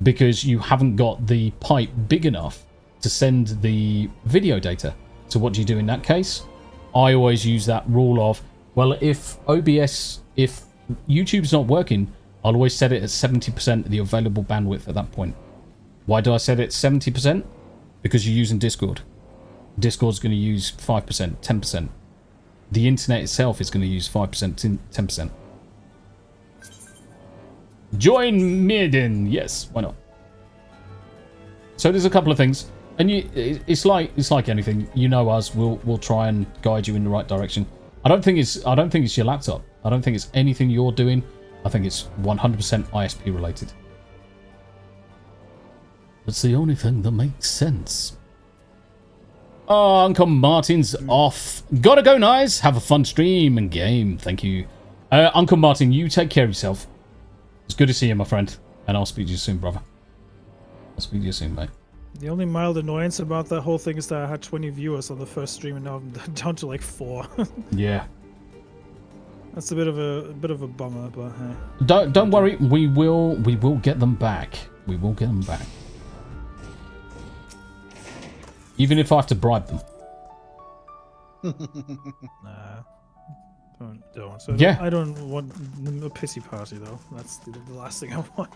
Because you haven't got the pipe big enough to send the video data. So what do you do in that case? I always use that rule of, well, if YouTube's not working, I'll always set it at 70% of the available bandwidth at that point. Why do I set it 70%? Because you're using Discord. Discord's going to use 5%, 10%. The internet itself is going to use 5%, 10%. Join Myrddin. Yes, why not? So there's a couple of things. And it's like anything. You know us. We'll try and guide you in the right direction. I don't think it's your laptop. I don't think it's anything you're doing. I think it's 100% ISP related. It's the only thing that makes sense. Oh, Uncle Martin's off. Gotta go, Nice. Have a fun stream and game. Thank you. Uncle Martin, you take care of yourself. It's good to see you, my friend. And I'll speak to you soon, brother. I'll speak to you soon, mate. The only mild annoyance about that whole thing is that I had 20 viewers on the first stream and now I'm down to like 4. Yeah. That's a bit of a bummer, but hey. Don't worry, we will get them back. We will get them back. Even if I have to bribe them. Nah. Don't. So Yeah. I don't want a pissy party though. That's the last thing I want.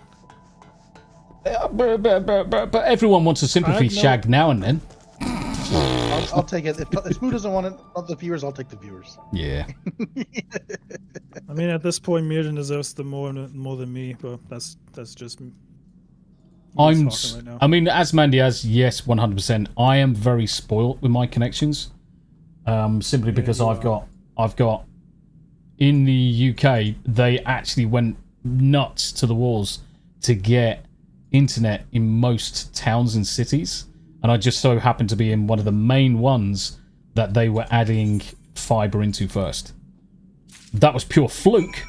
But everyone wants a sympathy shag now and then. I'll take it. If Smooth doesn't want it, of the viewers, I'll take the viewers. Yeah. I mean, at this point, Myrddin deserves the more than me, but that's just me. Right now. I mean, as Mandiaz, yes, 100%. I am very spoilt with my connections, simply because I've got in the UK they actually went nuts to the walls to get internet in most towns and cities, and I just so happened to be in one of the main ones that they were adding fiber into first. That was pure fluke,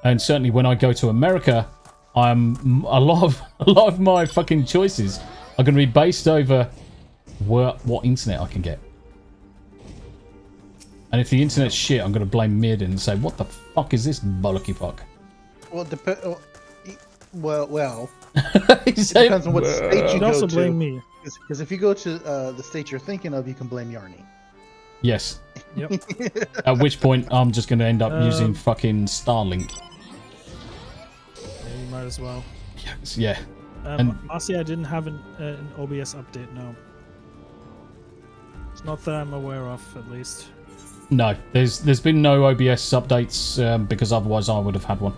and certainly when I go to America, a lot of my fucking choices are going to be based over what internet I can get. And if the internet's shit, I'm going to blame Myrddin and say, what the fuck is this bollocky fuck? Well, it depends on what state you go also to. blame me. Because if you go to the state you're thinking of, you can blame Yarny. Yes. Yep. At which point, I'm just going to end up using fucking Starlink. Yeah, you might as well. Yes, yeah. Marcy, I didn't have an OBS update, no. It's not that I'm aware of, at least. No, there's been no OBS updates because otherwise I would have had one.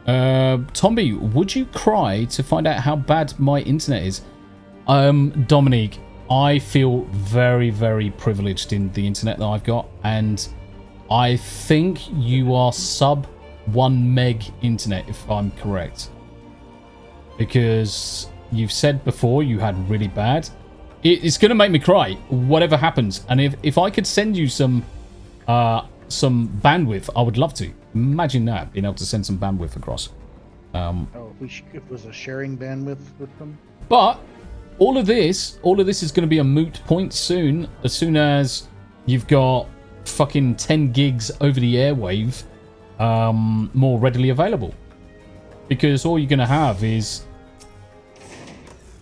Tomby, would you cry to find out how bad my internet is? Dominique, I feel very, very privileged in the internet that I've got, and I think you are sub 1 meg internet, if I'm correct. Because you've said before you had really bad. It's going to make me cry, whatever happens. And if I could send you some bandwidth, I would love to. Imagine that, being able to send some bandwidth across. If it was a sharing bandwidth with them. But all of this is going to be a moot point soon. As soon as you've got fucking 10 gigs over the airwave more readily available. Because all you're going to have is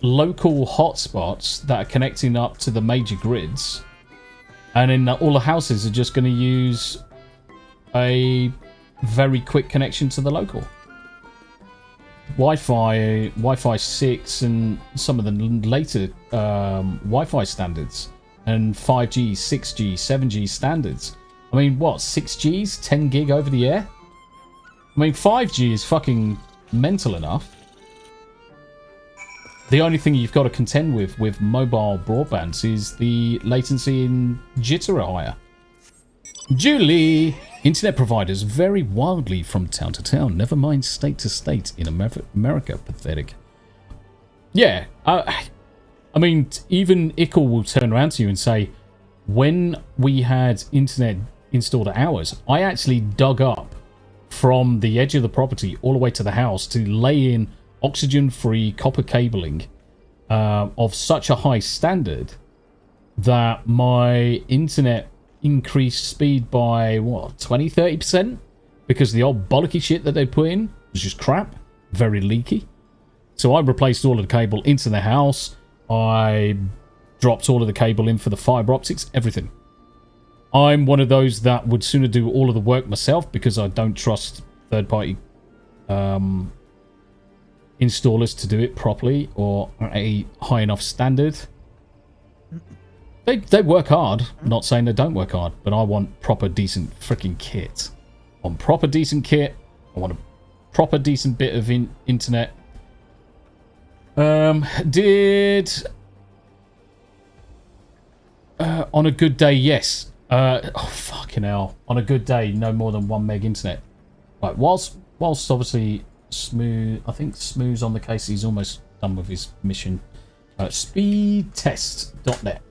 local hotspots that are connecting up to the major grids, and then all the houses are just going to use a very quick connection to the local Wi-Fi 6 and some of the later Wi-Fi standards, and 5G, 6G, 7G standards. I mean, what, 6G's 10 gig over the air? I mean, 5G is fucking mental enough. The only thing you've got to contend with mobile broadbands is the latency and jitter are higher. Julie! Internet providers vary wildly from town to town, never mind state to state in America. Pathetic. Yeah, I mean, even Ickle will turn around to you and say, when we had internet installed at ours, I actually dug up from the edge of the property all the way to the house to lay in oxygen-free copper cabling of such a high standard that my internet increased speed by, what, 20-30%? Because the old bollocky shit that they put in was just crap, very leaky. So I replaced all of the cable into the house. I dropped all of the cable in for the fiber optics, everything. I'm one of those that would sooner do all of the work myself because I don't trust third-party installers to do it properly or at a high enough standard. They work hard. I'm not saying they don't work hard, but I want proper, decent freaking kit. I want proper, decent kit. I want a proper, decent bit of internet. On a good day, yes. Oh, fucking hell. On a good day, no more than 1 meg internet. Right, whilst obviously Smooth, I think Smooth's on the case, he's almost done with his mission. Speedtest.net.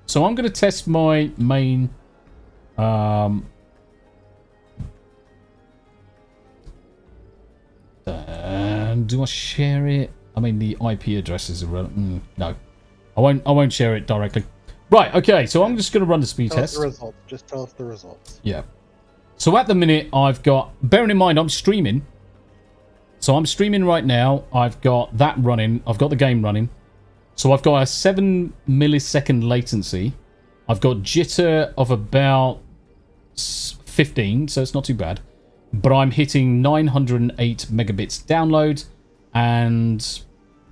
So I'm going to test my main Do I share it? I mean, the IP address is irrelevant. No, I won't share it directly. Right. Okay. So I'm just going to run the speed test. Tell us the results. Just tell us the results. Yeah. So at the minute, I've got. Bearing in mind, I'm streaming. So I'm streaming right now. I've got that running. I've got the game running. So I've got a 7 millisecond latency. I've got jitter of about 15, so it's not too bad. But I'm hitting 908 megabits download and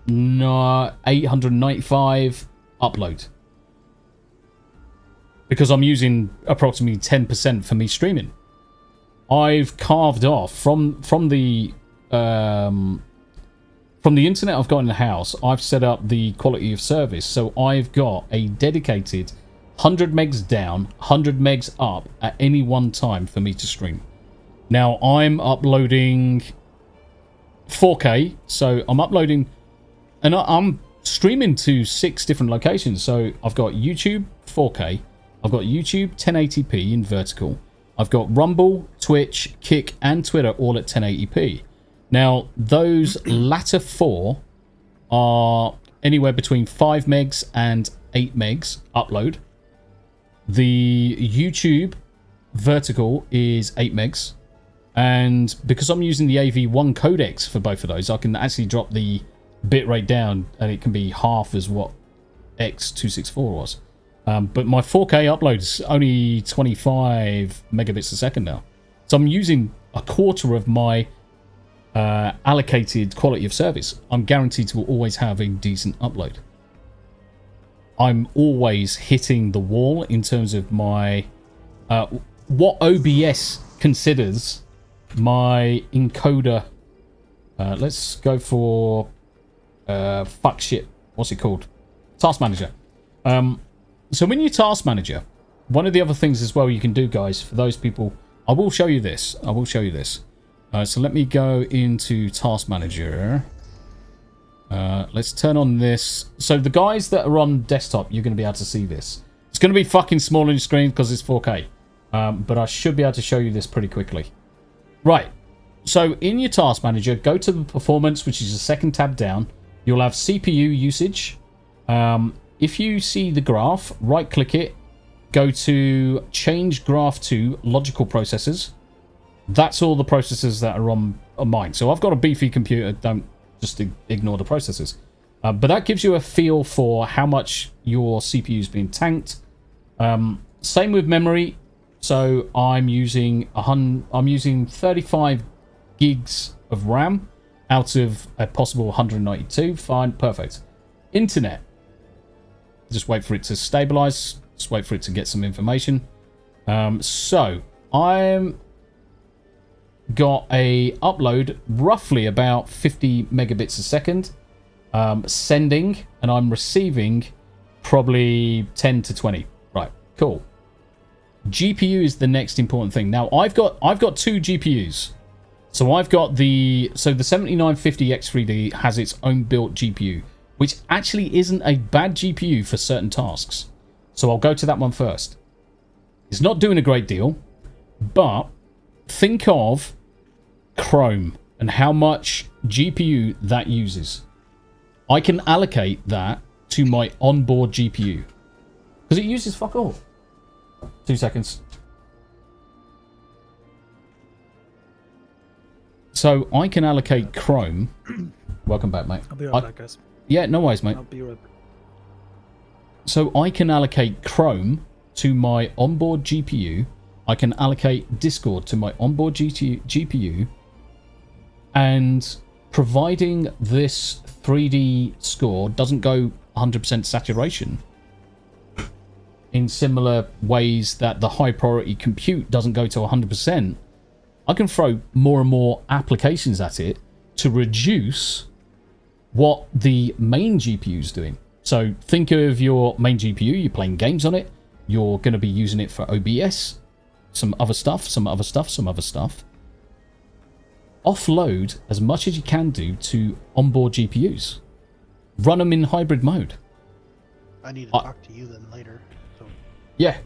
895 upload. Because I'm using approximately 10% for me streaming. I've carved off from the internet I've got in the house. I've set up the quality of service, so I've got a dedicated 100 megs down, 100 megs up at any one time for me to stream. Now I'm uploading 4K, so I'm uploading, and I'm streaming to 6 different locations. So I've got YouTube 4K, I've got YouTube 1080p in vertical, I've got Rumble, Twitch, Kick, and Twitter all at 1080p. Now, those latter 4 are anywhere between 5 megs and 8 megs upload. The YouTube vertical is 8 megs. And because I'm using the AV1 codecs for both of those, I can actually drop the bitrate down and it can be half as what X264 was. But my 4K upload is only 25 megabits a second now. So I'm using a quarter of my allocated quality of service. I'm guaranteed to always have a decent upload. I'm always hitting the wall in terms of my what OBS considers my encoder. Let's go for fuck shit. What's it called? Task manager. So when you task manager, one of the other things as well you can do, guys, for those people, I will show you this. So let me go into Task Manager. Let's turn on this. So the guys that are on desktop, you're going to be able to see this. It's going to be fucking small on your screen because it's 4K. But I should be able to show you this pretty quickly. Right. So in your Task Manager, go to the Performance, which is the second tab down. You'll have CPU usage. If you see the graph, right-click it. Go to Change Graph to Logical Processors. That's all the processors that are on mine. So I've got a beefy computer. Don't just ignore the processors. But that gives you a feel for how much your CPU is being tanked. Same with memory. So I'm using 35 gigs of RAM out of a possible 192. Fine, perfect. Internet. Just wait for it to stabilize. Just wait for it to get some information. So I'm got a upload roughly about 50 megabits a second, sending, and I'm receiving probably 10 to 20. Right, cool. GPU is the next important thing. Now I've got 2 GPUs. So I've got the 7950X3D has its own built GPU, which actually isn't a bad GPU for certain tasks. So I'll go to that one first. It's not doing a great deal, but think of Chrome and how much GPU that uses. I can allocate that to my onboard GPU because it uses fuck all. 2 seconds. So I can allocate Chrome. Welcome back, mate. I'll be right back, guys. Yeah, no worries, mate. I'll be right back. So I can allocate Chrome to my onboard GPU. I can allocate Discord to my onboard GPU. And providing this 3D score doesn't go 100% saturation, in similar ways that the high priority compute doesn't go to 100%, I can throw more and more applications at it to reduce what the main GPU is doing. So think of your main GPU, you're playing games on it, you're going to be using it for OBS, some other stuff. Offload as much as you can do to onboard GPUs. Run them in hybrid mode. I need to talk to you then later. So. Yeah.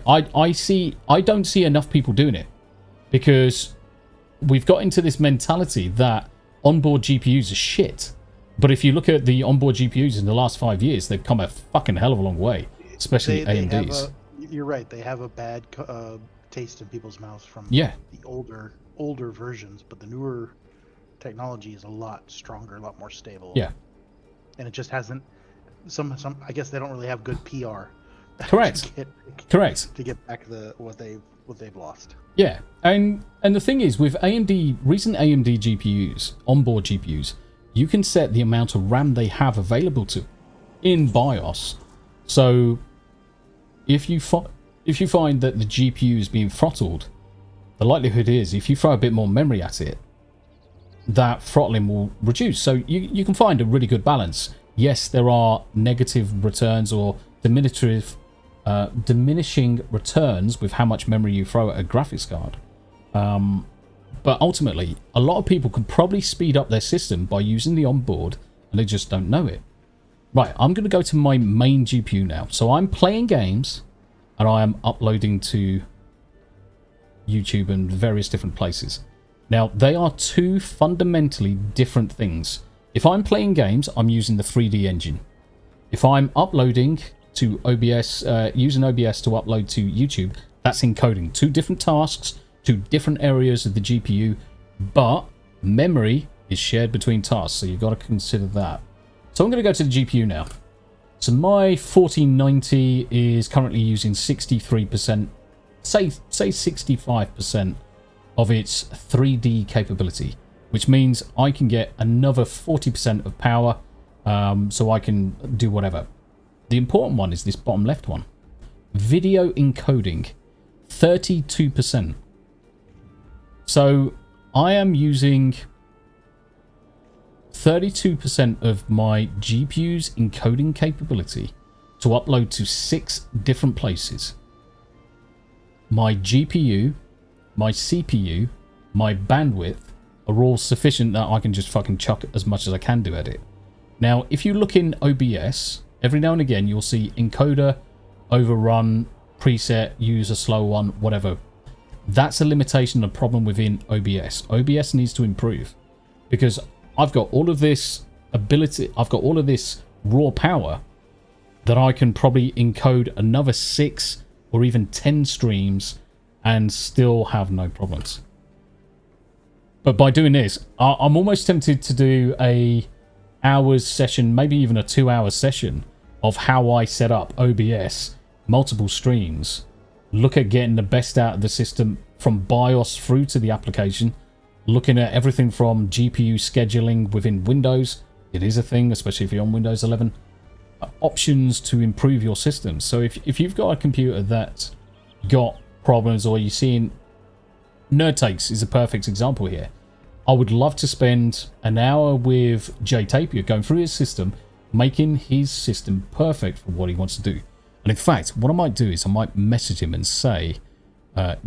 I don't see enough people doing it because we've got into this mentality that onboard GPUs are shit. But if you look at the onboard GPUs in the last 5 years, they've come a fucking hell of a long way, especially AMDs. You're right. They have a bad taste in people's mouths from Yeah. the older versions, but the newer technology is a lot stronger, a lot more stable. Yeah. And it just hasn't. Some. I guess they don't really have good PR. Correct. Correct. To get back what they've lost. Yeah, and the thing is, with recent AMD GPUs, onboard GPUs, you can set the amount of RAM they have available to in BIOS. So if you find that the GPU is being throttled, the likelihood is if you throw a bit more memory at it, that throttling will reduce. So you can find a really good balance. Yes, there are negative returns or diminishing returns with how much memory you throw at a graphics card. But ultimately, a lot of people could probably speed up their system by using the onboard, and they just don't know it. Right, I'm going to go to my main GPU now. So I'm playing games, and I am uploading to YouTube and various different places. Now, they are two fundamentally different things. If I'm playing games, I'm using the 3D engine. If I'm uploading to OBS, using OBS to upload to YouTube, that's encoding. Two different tasks, two different areas of the GPU, but memory is shared between tasks, so you've got to consider that. So I'm going to go to the GPU now. So my 1490 is currently using 63%, say 65% of its 3D capability, which means I can get another 40% of power, so I can do whatever. The important one is this bottom left one. Video encoding, 32%. So I am using 32% of my GPU's encoding capability to upload to 6 different places. My GPU, my CPU, my bandwidth are all sufficient that I can just fucking chuck as much as I can do at it. Now, if you look in OBS, every now and again you'll see encoder, overrun, preset, use a slow one, whatever. That's a limitation and a problem within OBS. OBS needs to improve because I've got all of this ability, I've got all of this raw power that I can probably encode another 6 or even 10 streams and still have no problems. But by doing this, I'm almost tempted to do a hours session, maybe even a 2-hour session of how I set up OBS, multiple streams, look at getting the best out of the system from BIOS through to the application, looking at everything from GPU scheduling within Windows. It is a thing, especially if you're on Windows 11. Options to improve your system. So if you've got a computer that's got problems, or you're seeing... Nerd Takes is a perfect example here. I would love to spend an hour with Jay Tapia going through his system, making his system perfect for what he wants to do. And in fact, what I might do is I might message him and say,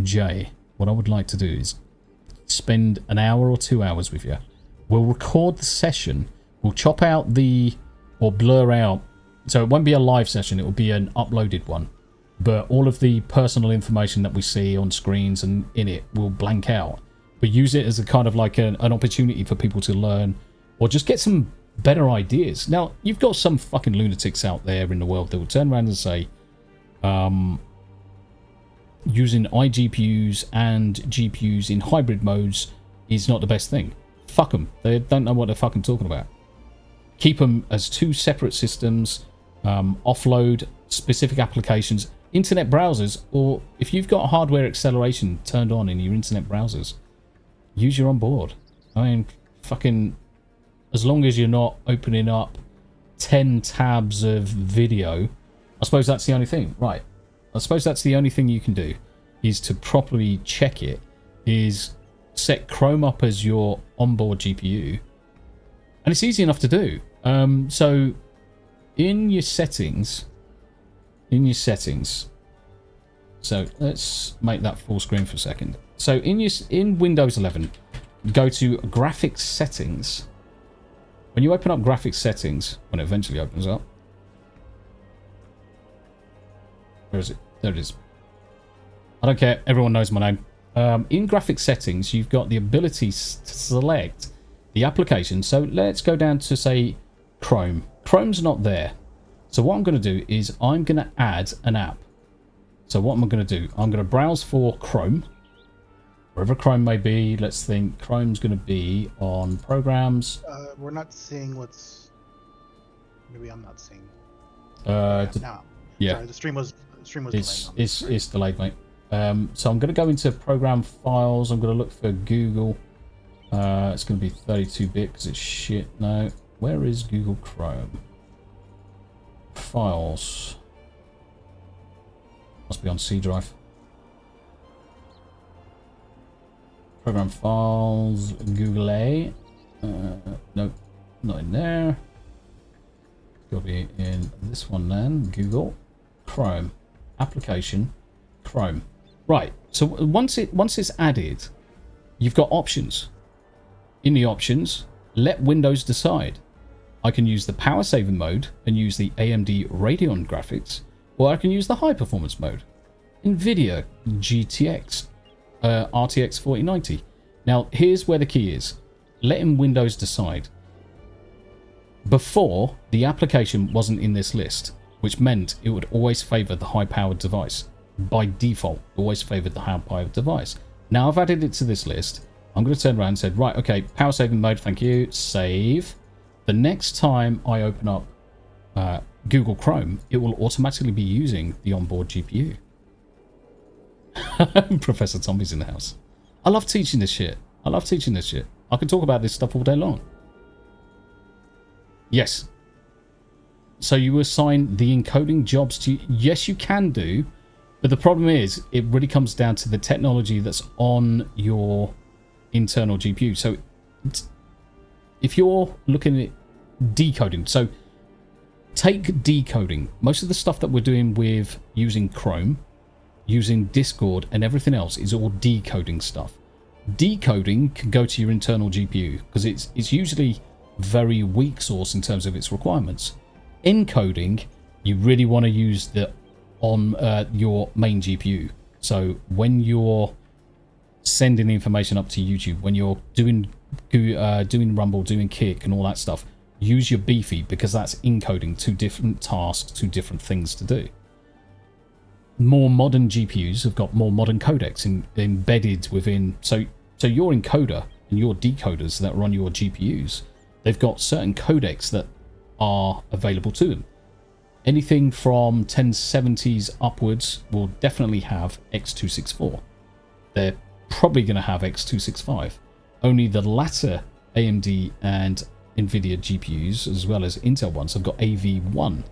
Jay, what I would like to do is spend an hour or 2 hours with you. We'll record the session. We'll chop out or blur out. So it won't be a live session. It will be an uploaded one. But all of the personal information that we see on screens and in it will blank out. But use it as a kind of like an opportunity for people to learn or just get some better ideas. Now, you've got some fucking lunatics out there in the world that will turn around and say, using iGPUs and GPUs in hybrid modes is not the best thing. Fuck them. They don't know what they're fucking talking about. Keep them as 2 separate systems. Offload specific applications, internet browsers, or if you've got hardware acceleration turned on in your internet browsers, use your onboard. I mean, fucking, as long as you're not opening up 10 tabs of video, I suppose that's the only thing. Right. I suppose that's the only thing you can do, is to properly check it, is set Chrome up as your onboard GPU. And it's easy enough to do. So in your settings, so let's make that full screen for a second. So in Windows 11, go to graphics settings. When you open up graphics settings, when it eventually opens up, where is it? There it is. I don't care. Everyone knows my name. In graphics settings, you've got the ability to select the application. So let's go down to, say, Chrome. Chrome's not there. So what I'm going to do is I'm going to add an app. So what am I going to do? I'm going to browse for Chrome. Wherever Chrome may be, let's think Chrome's going to be on programs. We're not seeing what's... Maybe I'm not seeing... No. Yeah. Sorry, the stream was delayed. It's delayed, mate. So I'm going to go into program files. I'm going to look for Google. It's going to be 32-bit because it's shit now. Where is Google Chrome? Files. Must be on C drive. Program files, Google A. Nope, not in there. It'll be in this one then. Google Chrome application Chrome. Right. So once it's added, you've got options. In the options, let Windows decide. I can use the power saving mode and use the AMD Radeon graphics, or I can use the high performance mode, NVIDIA GTX RTX 4090. Now here's where the key is. Letting Windows decide. Before, the application wasn't in this list, which meant it would always favor the high-powered device. By default, always favored the high-powered device. Now I've added it to this list. I'm going to turn around and say, right, okay, power saving mode, thank you, save. The next time I open up Google Chrome, it will automatically be using the onboard GPU. Professor Tommy's in the house. I love teaching this shit. I love teaching this shit. I can talk about this stuff all day long. Yes. So you assign the encoding jobs to... Yes, you can do. But the problem is, it really comes down to the technology that's on your internal GPU. So if you're looking at decoding... So take decoding. Most of the stuff that we're doing with using Chrome, using Discord and everything else is all decoding stuff. Decoding can go to your internal GPU because it's usually very weak source in terms of its requirements. Encoding, you really want to use the on your main GPU. So when you're sending information up to YouTube, when you're doing Rumble, doing Kick and all that stuff, use your beefy because that's encoding two different tasks, two different things to do. More modern GPUs have got more modern codecs embedded within. So your encoder and your decoders that are on your GPUs, they've got certain codecs that are available to them. Anything from 1070s upwards will definitely have X264. They're probably going to have X265. Only the latter AMD and NVIDIA GPUs, as well as Intel ones, have got AV1.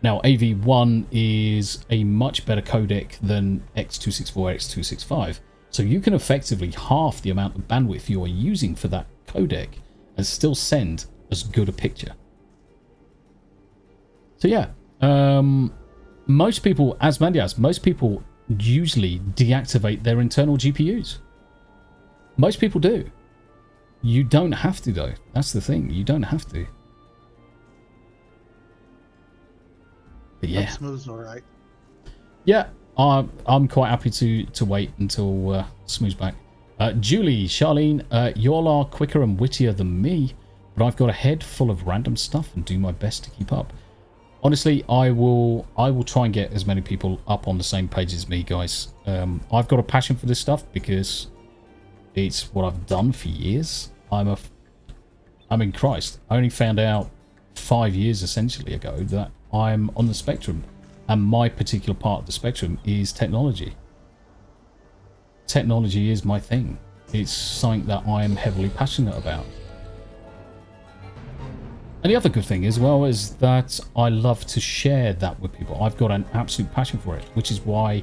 Now, AV1 is a much better codec than X264, X265. So you can effectively half the amount of bandwidth you're using for that codec and still send as good a picture. So yeah, most people, most people usually deactivate their internal GPUs. Most people do. You don't have to though. That's the thing. You don't have to. But yeah. Smooth's alright. Yeah, I'm quite happy to wait until Smooth's back. Julie, Charlene, y'all are quicker and wittier than me, but I've got a head full of random stuff and do my best to keep up. Honestly, I will try and get as many people up on the same page as me, guys. I've got a passion for this stuff because it's what I've done for years. I mean, Christ, I only found out 5 years essentially ago that I'm on the spectrum, and my particular part of the spectrum is technology. Technology is my thing. It's something that I am heavily passionate about. And the other good thing as well is that I love to share that with people. I've got an absolute passion for it, which is why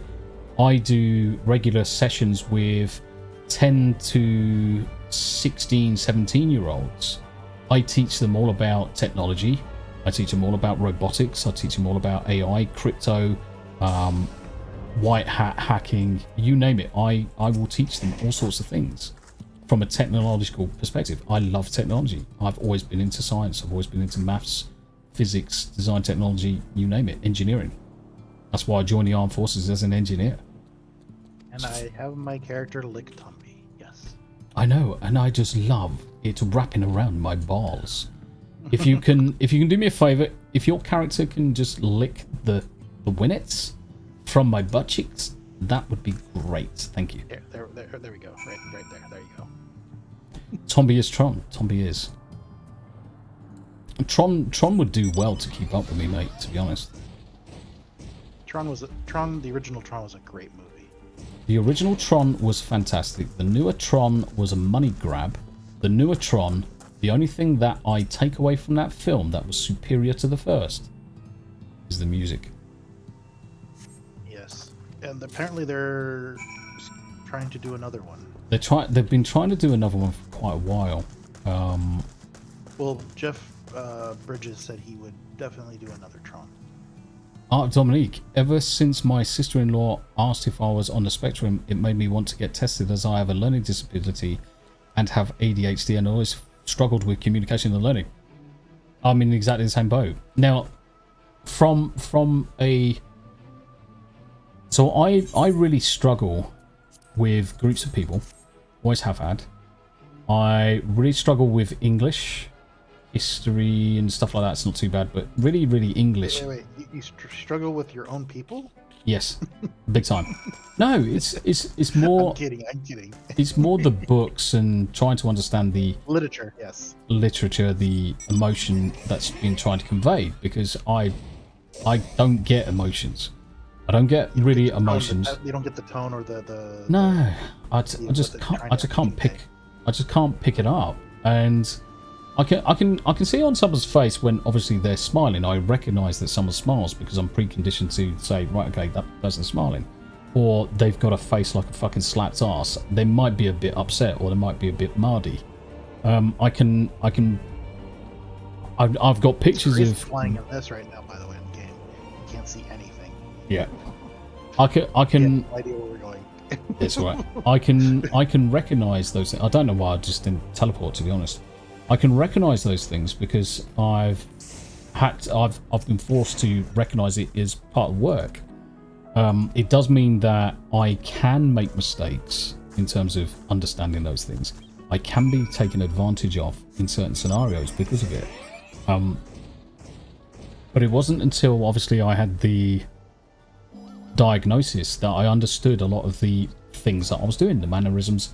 I do regular sessions with 10 to 16, 17-year-olds. I teach them all about technology. I teach them all about robotics. I teach them all about AI, crypto, white hat hacking, you name it. I will teach them all sorts of things from a technological perspective. I love technology. I've always been into science. I've always been into maths, physics, design, technology, you name it, engineering. That's why I joined the armed forces as an engineer. And I have my character licked on me, yes. I know, and I just love it wrapping around my balls. If you can do me a favor, if your character can just lick the winnets from my butt cheeks, that would be great. Thank you. There we go. Right there. There you go. Tomby is Tron. Tomby is. Tron would do well to keep up with me, mate, to be honest. The original Tron was a great movie. The original Tron was fantastic. The newer Tron was a money grab. The newer Tron, the only thing that I take away from that film that was superior to the first is the music. Yes. And apparently they're trying to do another one. They've been trying to do another one for quite a while. Well, Jeff Bridges said he would definitely do another Tron. Dominique, ever since my sister-in-law asked if I was on the spectrum, it made me want to get tested, as I have a learning disability and have ADHD and always struggled with communication and learning. I'm in exactly the same boat. Now, so I really struggle with groups of people. Always have had. I really struggle with English, history and stuff like that. It's not too bad, but really English. Wait. You struggle with your own people? Yes, big time. No, it's more. I'm kidding. It's more the books and trying to understand the literature. Yes. Literature, the emotion that's been trying to convey, because I don't get emotions. I don't get really emotions. You don't get the tone or the. No, I just can't pick it up, and I can see on someone's face when obviously they're smiling. I recognise that someone smiles because I'm preconditioned to say, right, okay, that person's smiling. Or they've got a face like a fucking slapped ass. They might be a bit upset, or they might be a bit mardy. I've got pictures of flying in this right now, by the way, in game. You can't see anything. Yeah. I can no idea where we're going. It's all right. I can recognise those things. I don't know why I just didn't teleport, to be honest. I can recognise those things because I've been forced to recognise it as part of work. It does mean that I can make mistakes in terms of understanding those things. I can be taken advantage of in certain scenarios because of it. But it wasn't until obviously I had the diagnosis that I understood a lot of the things that I was doing, the mannerisms,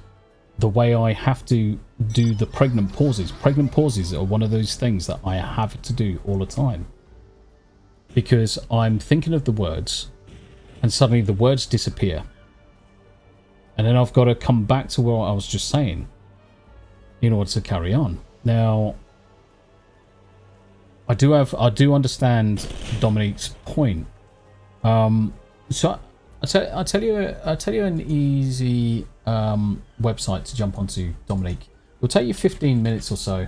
the way I have to do the pregnant pauses. Pregnant pauses are one of those things that I have to do all the time. Because I'm thinking of the words, and suddenly the words disappear. And then I've got to come back to what I was just saying in order to carry on. Now, I do understand Dominique's point. So I'll tell you an easy website to jump onto, Dominique. It'll take you 15 minutes or so.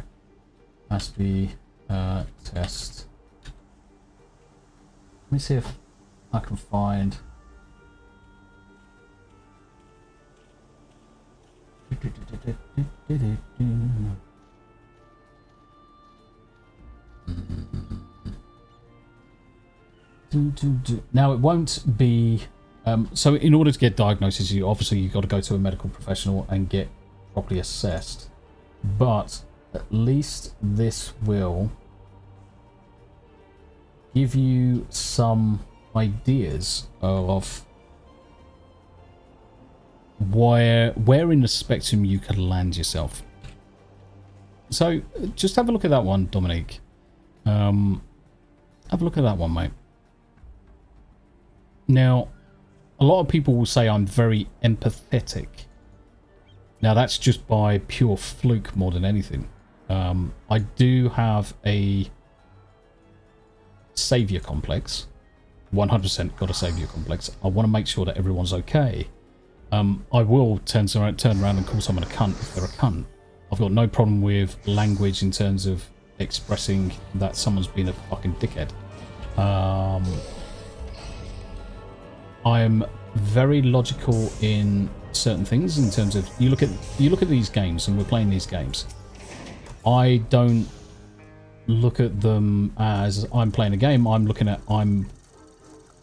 Must be test. Let me see if I can find. Now it won't be so in order to get diagnosis, you've got to go to a medical professional and get properly assessed, but at least this will give you some ideas of where in the spectrum you could land yourself. So just have a look at that one, Dominique. Have a look at that one, mate. Now, a lot of people will say I'm very empathetic. Now, that's just by pure fluke more than anything. I do have a savior complex. 100% got a savior complex. I want to make sure that everyone's okay. I will turn around and call someone a cunt if they're a cunt. I've got no problem with language in terms of expressing that someone's been a fucking dickhead. I'm very logical in certain things in terms of you look at these games, and we're playing these games. I don't look at them as I'm playing a game. I'm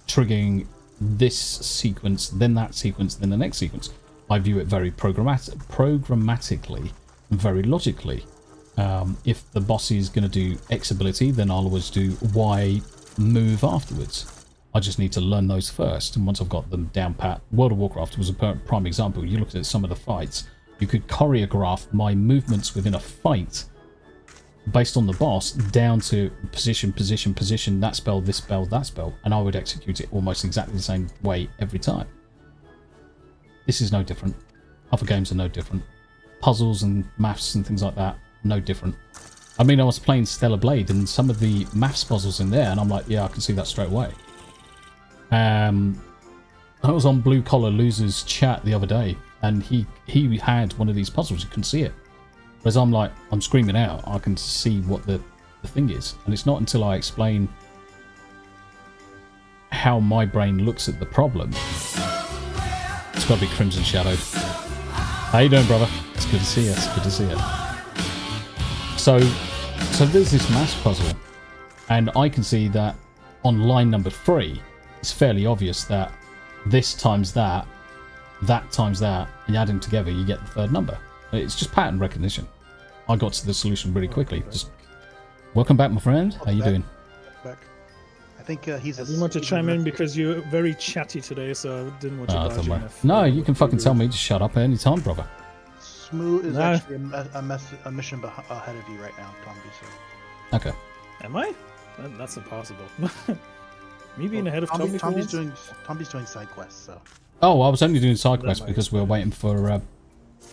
triggering this sequence, then that sequence, then the next sequence. I view it very programmatically and very logically. If the boss is going to do X ability, then I'll always do Y move afterwards. I just need to learn those first, and once I've got them down pat. World of Warcraft was a prime example. You looked at some of the fights, you could choreograph my movements within a fight based on the boss down to position, that spell, this spell, that spell, and I would execute it almost exactly the same way every time. This is no different. Other games are no different. Puzzles and maths and things like that, no different. I mean, I was playing Stellar Blade and some of the maths puzzles in there, and I'm like, yeah, I can see that straight away. I was on Blue Collar Losers chat the other day, and he had one of these puzzles. You couldn't see it. Whereas I'm like, I'm screaming out, I can see what the thing is. And it's not until I explain how my brain looks at the problem. It's got to be Crimson Shadowed. How you doing, brother? It's good to see you. It's good to see you. So there's this maths puzzle, and I can see that on line number 3, it's fairly obvious that this times that times that, and you add them together, you get the third number. It's just pattern recognition. I got to the solution really quickly. Just welcome back, my friend. How you doing? Back. I think he's. I didn't want to chime in because you're very chatty today, so I didn't want to barge in. No, you can fucking tell me to shut up at any time, brother. Smooth is actually a mission ahead of you right now, Tomby. So. Okay. Am I? That's impossible. Me being ahead of Tomby. Tomby's doing side quests, so. Oh, I was only doing side quests because we were waiting for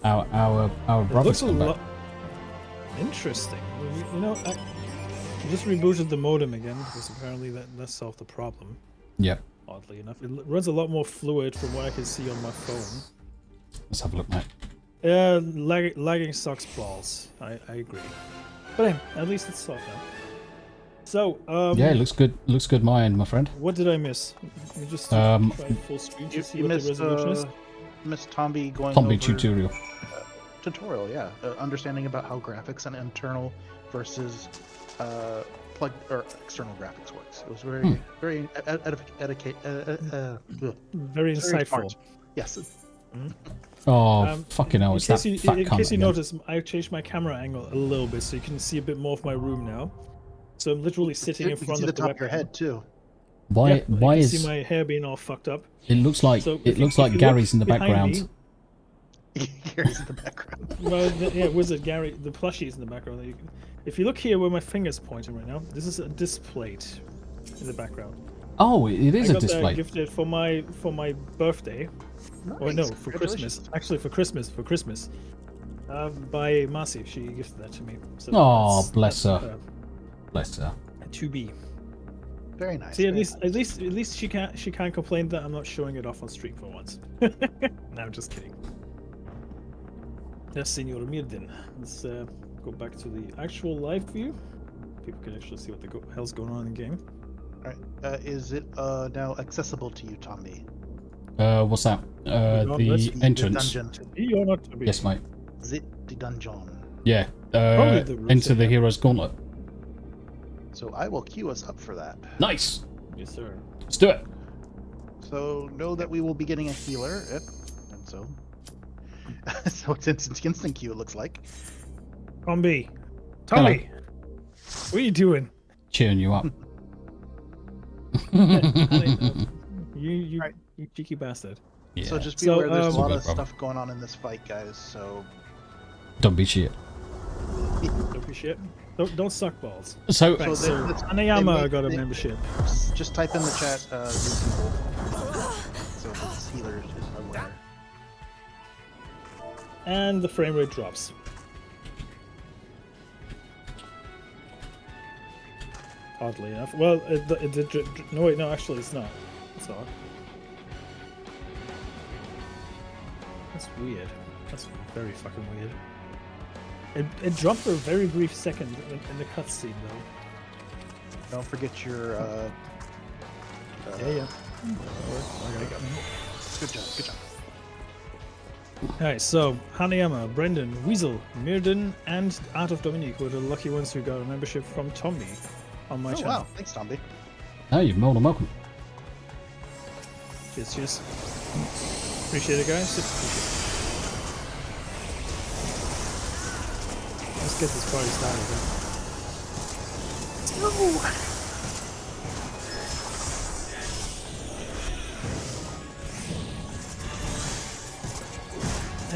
our brothers to come back. Interesting. You know, I just rebooted the modem again because apparently that solved the problem. Yep. Oddly enough, it runs a lot more fluid from what I can see on my phone. Let's have a look, mate. Lagging sucks balls. I agree. But hey, at least it's solved now. So, yeah, it looks good. Looks good, my end, my friend. What did I miss? You just try full screen to see what the resolution is. Missed Tomby going Tomby over tutorial. Tutorial, yeah. Understanding about how graphics and internal versus plug or external graphics works. It was very, very very insightful. Smart. Yes. Oh, fucking hell! It's that fat cunt. In case you again. notice, I changed my camera angle a little bit so you can see a bit more of my room now. So I'm literally sitting in front of the top of your head too. Why? Yeah, why you is? can see my hair being all fucked up? It looks like Gary's in the background. Gary's in the background. Well, yeah, Wizard Gary, the plushie's in the background. If you look here where my finger's pointing right now, this is a disc plate in the background. Oh, it is a disc I got plate. that gifted for my birthday. Nice. Or no, for Christmas. Actually, for Christmas. By Marcy, she gifted that to me. So Oh, bless her. Bless her. To be. Very nice. See, very nice. at least she can't complain that I'm not showing it off on stream for once. No, I'm just kidding. Yes, Senor Myrddin. Let's go back to the actual live view. People can actually see what the hell's going on in the game. All right. Is it now accessible to you, Tomby? What's that? The entrance. Dungeon. To be or not to be? Yes, mate. Zit the dungeon. Yeah. the Enter the yeah. Hero's Gauntlet. So I will queue us up for that. Nice. Yes, sir. Let's do it. So know that we will be getting a healer, and so so it's instant queue. It looks like. Tommy, Hello. what are you doing? Cheering you up. You cheeky bastard. Yeah. So just be aware there's a lot of brother. stuff going on in this fight, guys. So Don't be shit. Don't be shit. Don't suck balls. So, Right, so so they- Anayama got a membership. just type in the chat. So this healer is aware. And the frame rate drops. Oddly enough. Well, no wait, no, actually it's not. It's not. That's weird. That's very fucking weird. It dropped for a very brief second in the cutscene though. Don't forget your. Yeah. Good job. Good job. Alright, so Hanayama, Brendan, Weasel, Myrddin, and Art of Dominique were the lucky ones who got a membership from Tommy on my Oh channel. wow! Thanks, Tomby. oh, you're more than welcome. Cheers. Appreciate it, guys. Appreciate it. Let's get this party started. Let's go!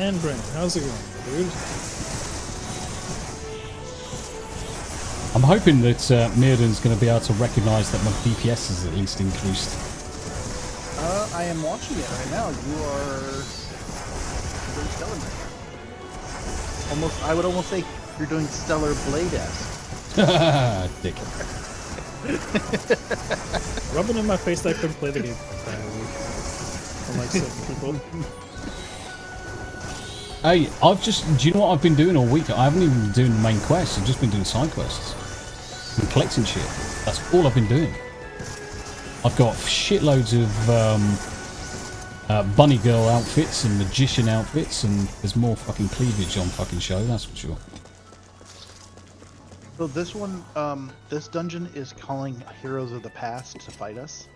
And Brent, how's it going, dude? I'm hoping that Myrddin's going to be able to recognise that my DPS is at least increased. I am watching it right now. You are doing stellar right now. Almost, I would almost say you're doing stellar blade-esque. Dick. Rubbing in my face that I couldn't play the game for a week. Unlike certain people. Hey, do you know what I've been doing all week? I haven't even been doing the main quests, I've just been doing side quests. And collecting shit. That's all I've been doing. I've got shitloads of bunny girl outfits and magician outfits, and there's more fucking cleavage on fucking show, that's for sure. So this one, this dungeon is calling heroes of the past to fight us.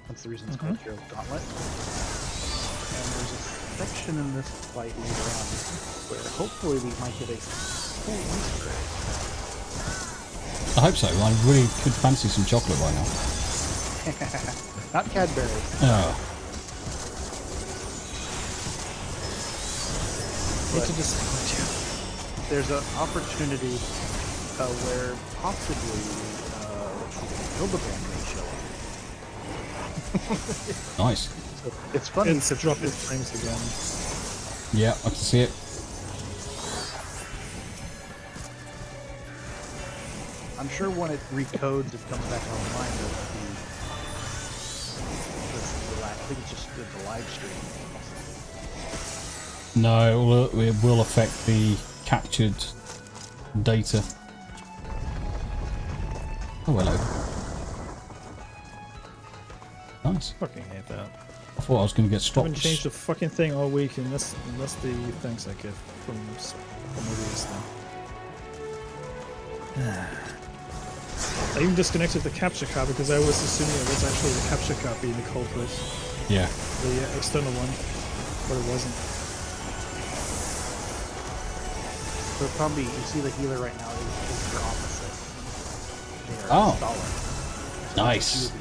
That's the reason it's called Heroes Gauntlet. And there's a section in this fight later on where hopefully we might get a cool Easter egg. I hope so. I really could fancy some chocolate right now. Not Cadbury. Oh. But there's an opportunity where possibly Hildeband may show up. Nice. So it's funny. It's dropping frames again. Yeah, I can see it. I'm sure when it recodes and comes back online, there will be I think it's just the live stream. No, it will affect the captured data. Oh, hello. Nice. Fucking hate that. I thought I was going to get I stopped. haven't changed the fucking thing all week, and that's the thanks I get from this thing. I even disconnected the capture card because I was assuming it was actually the capture card being the culprit. Yeah. The external one, but it wasn't. So probably, you see the healer right now is your opposite. They are Oh. Scholar. Nice. So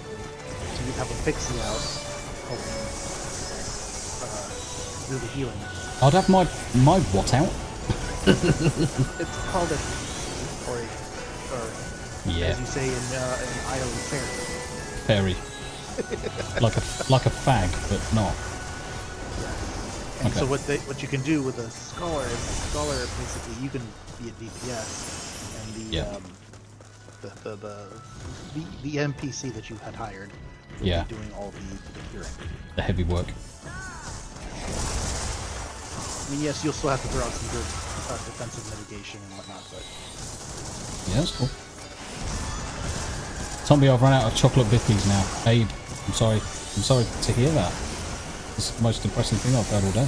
you have a pixie out helping do the healing. I'd have my what out? It's called a, or Yeah. as you say in Ireland, Fairy. fairy. like a fag, but not. And Okay. so what you can do with a scholar is basically you can be a DPS, and the NPC that you had hired will Yeah. be doing all the healing. The heavy work. I mean, yes, you'll still have to throw out some good defensive mitigation and whatnot, but Yeah, that's cool. Tommy, I've run out of chocolate bickies now. Abe, I'm sorry to hear that. It's the most depressing thing I've heard all day.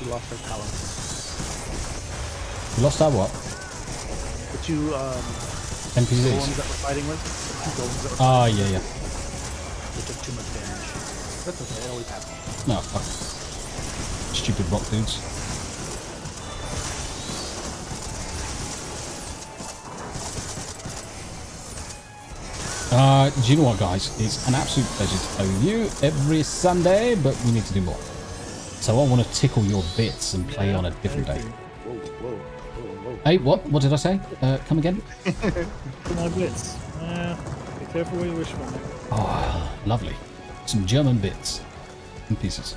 we lost our talent. You lost our what? The two golems NPCs? that we're fighting with, the two golems that we're Ah, fighting yeah. with, they took too much damage. That's okay, it always happens. No, fuck. Stupid rock dudes. Do you know what, guys? It's an absolute pleasure to play with you every Sunday, but we need to do more. So I want to tickle your bits and play on a different day. Whoa. Hey, what? What did I say? Come again? My bits. Be careful where you wish for me. Oh, lovely. Some German bits and pieces.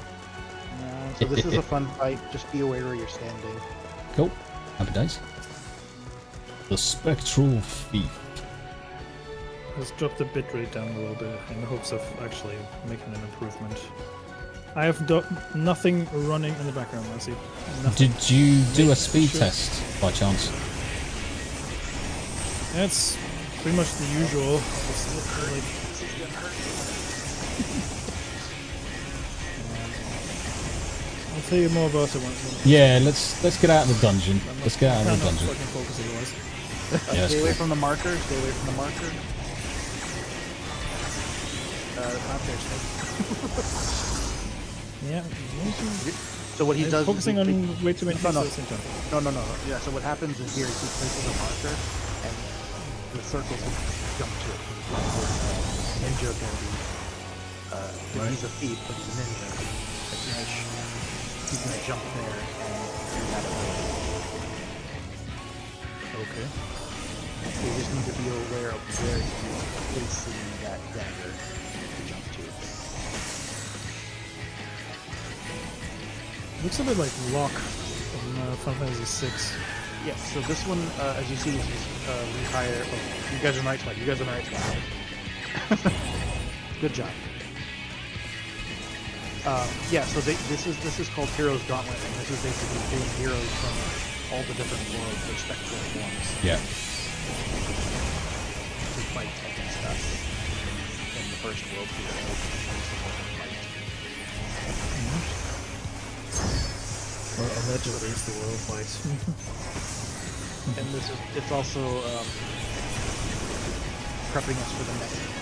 So this is a fun fight, just be aware where you're standing. Cool. Happy days. The Spectral Thief. Let's drop the bitrate down a little bit in the hopes of actually making an improvement. I have nothing running in the background, Lassie. Nothing. Did you do a speed test by chance? It's pretty much the usual. tell you more about it once. Yeah, let's get out of the dungeon. Let's get out of the I'm not dungeon. fucking focusing otherwise. Yeah, Stay away cool. from the marker. Stay away from the marker. It's not there, Snake. Yeah. So what he does Focusing is on way too many things no. at the same time. No. Yeah, so what happens is here, he places a marker, and the circles will jump to it. Ninja can be, he's a thief, but he's a ninja. He's gonna jump there and do that away. Okay. So you just need to be aware of where he's placing that dagger to jump to. Looks a bit like Locke from Final Fantasy VI. Yeah, so this one, as you see, is rehire. Oh, you guys are on the right spot. You guys are on the right spot. Good job. Yeah, so this is called Heroes Gauntlet, and this is basically getting heroes from all the different worlds, their spectral forms, Yeah. to fight against us in the first world here. Or allegedly it's the world fight. And it's also prepping us for the next fight.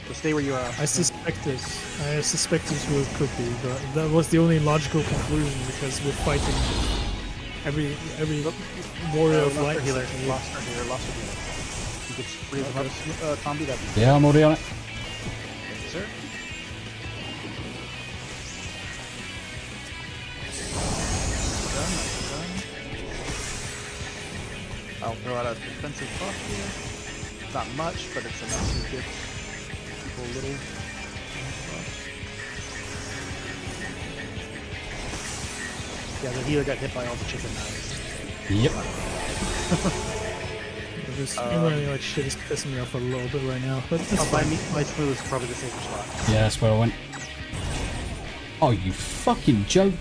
So stay where you are. I suspected who it could be, but that was the only logical conclusion because we're fighting every warrior of light. Lost our healer. You could freeze him up, Tombi, that'd be Yeah, I'm already on it. Thank you, sir. Done. I'll throw out a defensive buff here. Not much, but it's enough to give people a little buff. Yeah, the healer got hit by all the chicken knives. Yep. This stream running like shit is pissing me off a little bit right now, but it's By fine. me, my smooth is probably the safer spot. Yeah, that's where I went. Oh, you fucking joke.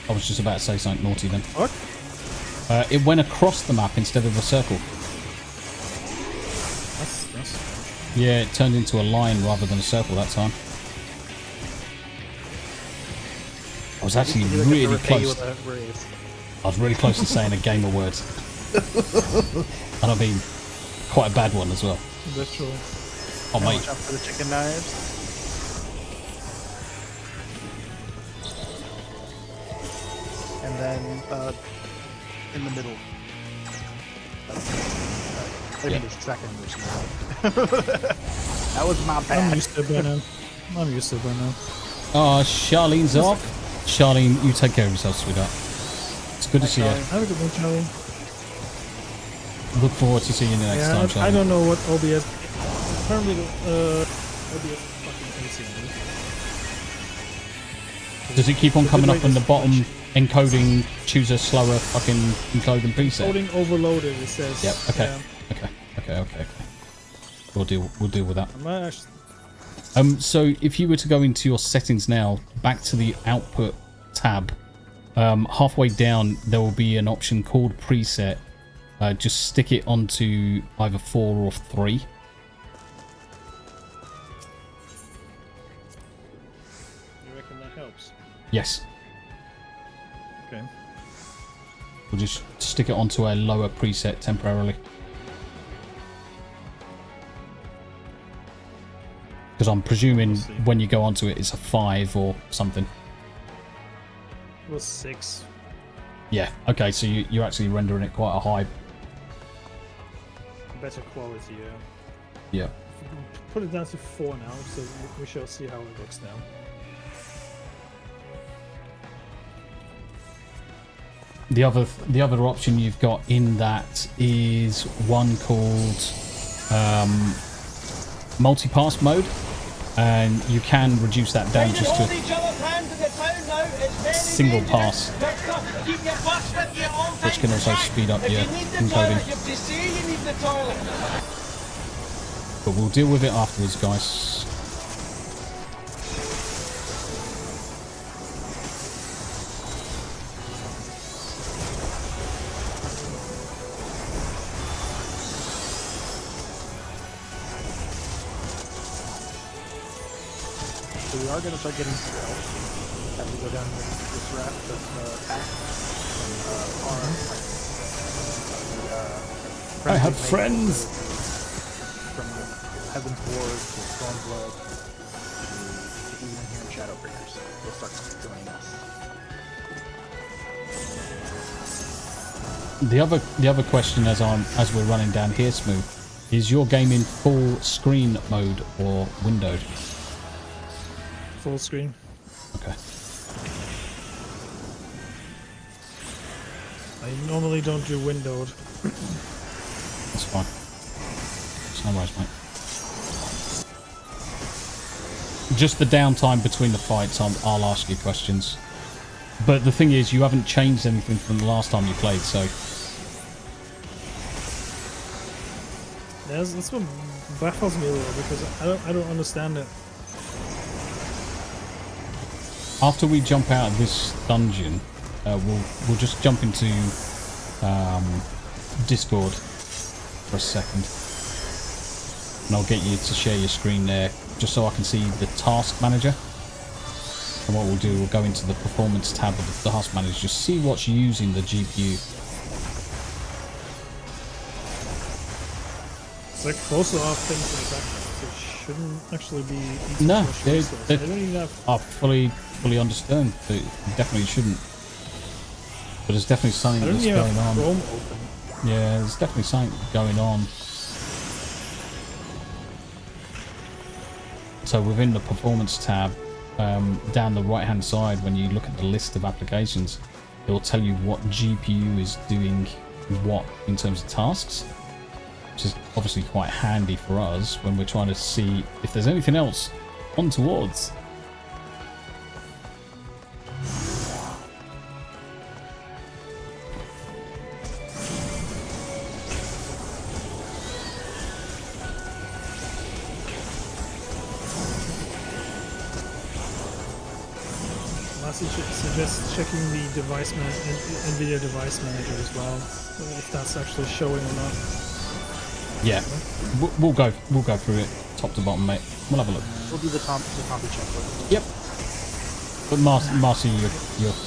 I was just about to say something naughty then. What? It went across the map instead of a circle. That's Yeah, it turned into a line rather than a circle that time. I was actually Healer gets to really repay you close. with a raise. I was really close to saying a game of words. And I mean, quite a bad one as well. that's true. Oh, mate. Watch out for the chicken knives. And then in the middle. Everything is second versus That was my I'm bad. used to it by now. Oh, Charlene's off. Charlene, you take care of yourself, sweetheart. It's good to see you. Have a good one, Charlie. Look forward to seeing you next time, I Charlene. don't know what OBS. Apparently, OBS fucking hates it. Does it keep on The coming bitrate up in the is bottom much. encoding, choose a slower fucking encoding preset? Loading overloaded, it says. Yep, okay. Yeah. Okay. We'll deal with that. I'm not actually, So if you were to go into your settings now, back to the output tab, halfway down there will be an option called preset. Just stick it onto either 4 or 3. you reckon that helps? Yes. Okay. We'll just stick it onto a lower preset temporarily. Because I'm presuming when you go onto it, it's a 5 or something. It was 6. Yeah, okay, so you're actually rendering it quite a high. Better quality, yeah. Yeah. Put it down to 4 now, so we shall see how it looks now. The other option you've got in that is one called multi-pass mode, and you can reduce that down just to single pass, which can also speed up your encoding. But we'll deal with it afterwards, guys. So we are going to start getting stealth as we go down this path from I have friends. From Heaven's Ward to Stormblood to even here in Shadowbringers. They'll start joining us. The other question as we're running down here, Smooth, is your game in full screen mode or windowed? Full screen. Okay. I normally don't do windowed. That's fine. It's no worries, mate. Just the downtime between the fights, I'll ask you questions. But the thing is, you haven't changed anything from the last time you played, so... That's what baffles me a little, because I don't understand it. After we jump out of this dungeon, we'll just jump into Discord for a second. And I'll get you to share your screen there, just so I can see the task manager. And what we'll do, we'll go into the performance tab of the task manager, just see what's using the GPU. It's like closer off things in the background. It shouldn't actually be. No, they don't even have. I fully understand. They definitely shouldn't. But there's definitely something that's going on. Chrome open. Yeah, there's definitely something going on. So within the performance tab, down the right hand side, when you look at the list of applications, it will tell you what GPU is doing what in terms of tasks, which is obviously quite handy for us when we're trying to see if there's anything else on towards. Suggest checking the device NVIDIA device manager as well, if that's actually showing or not. Yeah, we'll go through it top to bottom, mate. We'll have a look. We'll do the copy check. Yep. But Marcy, you're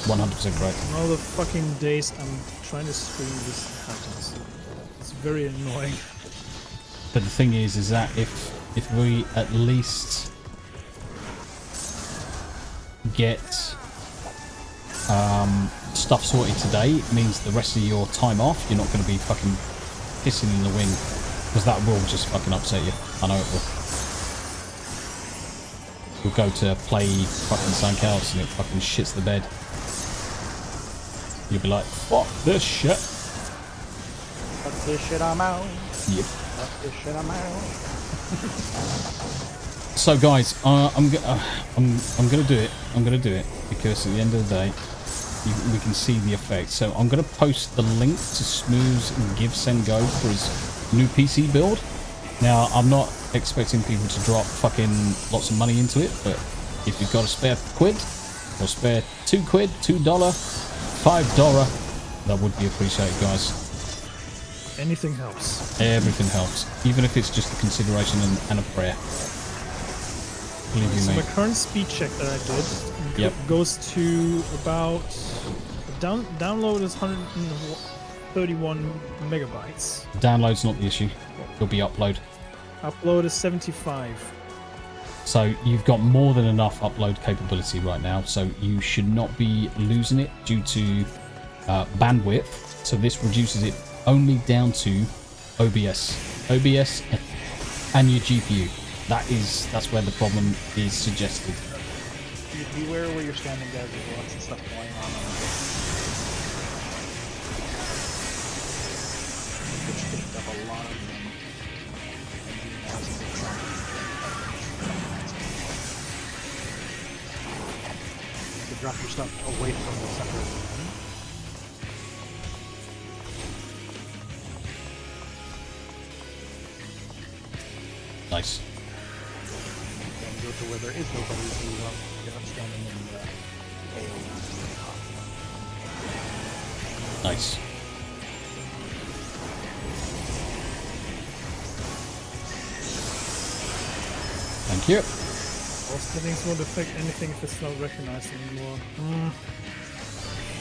100% right. All the fucking days I'm trying to stream this happens. It's very annoying. But the thing is that if we at least get stuff sorted today, it means the rest of your time off you're not going to be fucking pissing in the wind, because that will just fucking upset you. I know it will. You'll go to play fucking something else and it fucking shits the bed. You'll be like, fuck this shit. Fuck this shit, I'm out. Yep. Fuck this shit, I'm out. So guys, I'm gonna do it. I'm gonna do it because at the end of the day, we can see the effect. So I'm gonna post the link to Smooth's Give Send Go for his new PC build. Now I'm not expecting people to drop fucking lots of money into it, but if you've got a spare quid or spare £2, $2, $5, that would be appreciated, guys. Anything helps. Everything helps, even if it's just a consideration and a prayer. Believe you So me. my current speed check that I did goes to about download is 131 megabytes. Download's not the issue. It'll be upload. Upload is 75. So you've got more than enough upload capability right now. So you should not be losing it due to bandwidth. So this reduces it only down to OBS and your GPU. That's where the problem is suggested. Beware where you're standing, guys. There's lots of stuff going on. Which picked up a lot of them. To drop your stuff away from the center of the room. Nice. And go to where there is nobody, so you don't get up standing in the Nice. Thank you. settings won't affect anything if it's not recognized anymore. I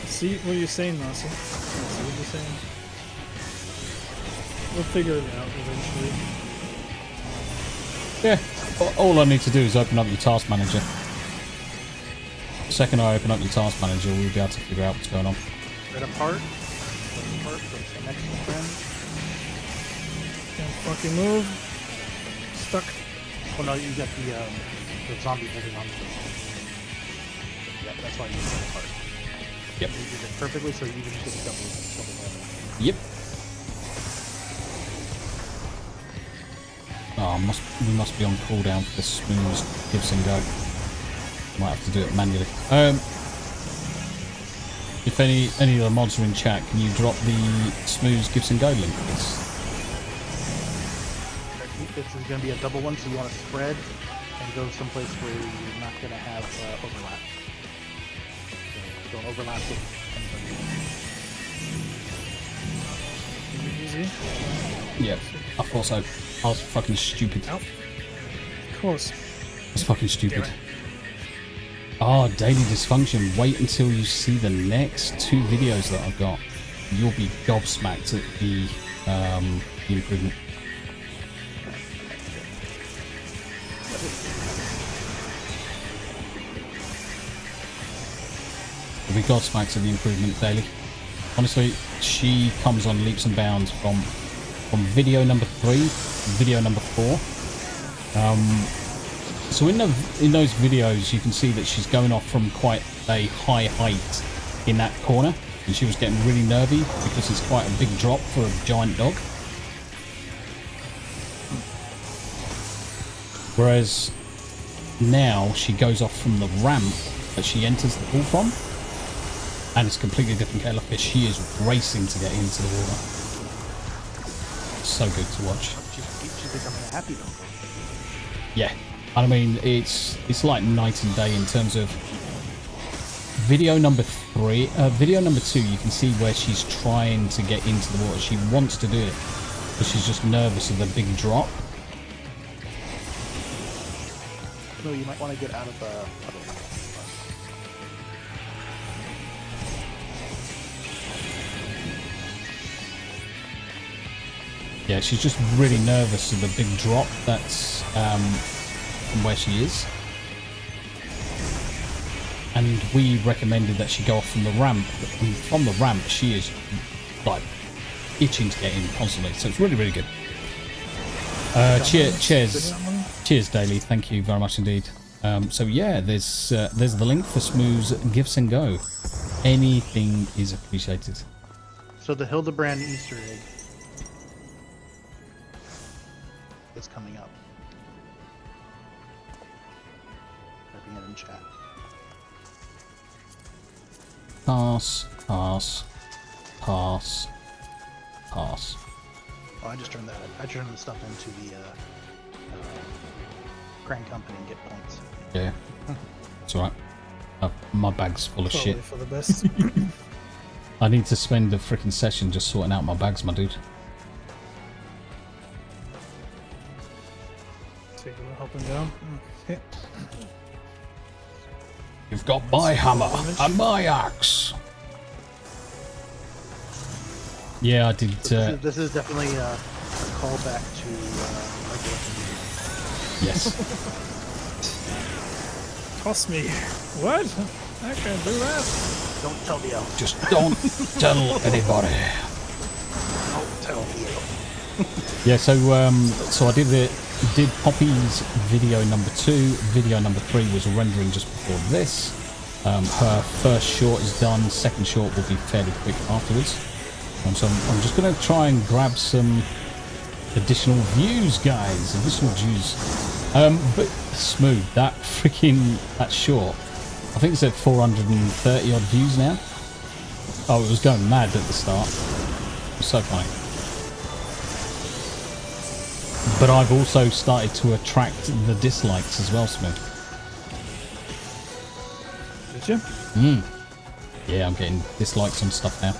see what you're saying, Marcy. I see what you're saying. We'll figure it out eventually. Yeah, all I need to do is open up your task manager. The second I open up your task manager, we'll be able to figure out what's going on. Right apart. That's the next friend. Can't fucking move. Stuck. Oh no, you got the zombie holding on to it. Yeah, that's why you set it apart. Yep. You did it perfectly, so you can just get double damage. Yep. Oh, we must be on cooldown for this smooth gives and go. Might have to do it manually. If any of the mods are in chat, can you drop the smooth gives and go link, please? This is going to be a double one, so you want to spread and go someplace where you're not going to have overlap. So don't overlap with anybody. Easy. Yeah, I thought so. I was fucking stupid. Ow. Of course. I was fucking stupid. Oh, daily dysfunction. Wait until you see the next 2 videos that I've got. You'll be gobsmacked at the improvement. You'll be gobsmacked at the improvement daily. Honestly, she comes on leaps and bounds from video number 3, video number 4. So in those videos, you can see that she's going off from quite a high height in that corner, and she was getting really nervy because it's quite a big drop for a giant dog. Whereas now she goes off from the ramp that she enters the pool from, and it's completely different kettle of fish. She is racing to get into the water. So good to watch. She's becoming a happy dog. Yeah, I mean it's like night and day in terms of video number 3. Video number 2, you can see where she's trying to get into the water. She wants to do it, but she's just nervous of the big drop. No, you might want to get out of the puddle. Yeah, she's just really nervous of the big drop that's from where she is. And we recommended that she go off from the ramp. And from the ramp, she is like itching to get in constantly. So it's really, really good. Cheers, Daily. Thank you very much indeed. So yeah, there's the link for Smooth's Gifts and Go. Anything is appreciated. So the Hildebrand Easter egg is coming up. Typing it in chat. Pass, pass, pass, pass. Oh, I just turned that. I turned the stuff into the Crank Company and get points. Yeah, it's alright. My bag's full of Probably shit. for the best. I need to spend a freaking session just sorting out my bags, my dude. Take a hopping down. Okay. You've got my hammer and my axe. Yeah, I did. This is definitely a callback to Yes. Toss me. What? I can't do that. Don't tell the elf. Just don't tell anybody. Don't tell the elf. Yeah, so I did Poppy's video number 2. Video number 3 was rendering just before this. Her first short is done. Second short will be fairly quick afterwards. So I'm just going to try and grab some additional views, guys. Additional views. But Smooth, that short. I think it's at 430 odd views now. Oh, it was going mad at the start. It was so funny. But I've also started to attract the dislikes as well, Smooth. Did you? Yeah, I'm getting dislikes on stuff now.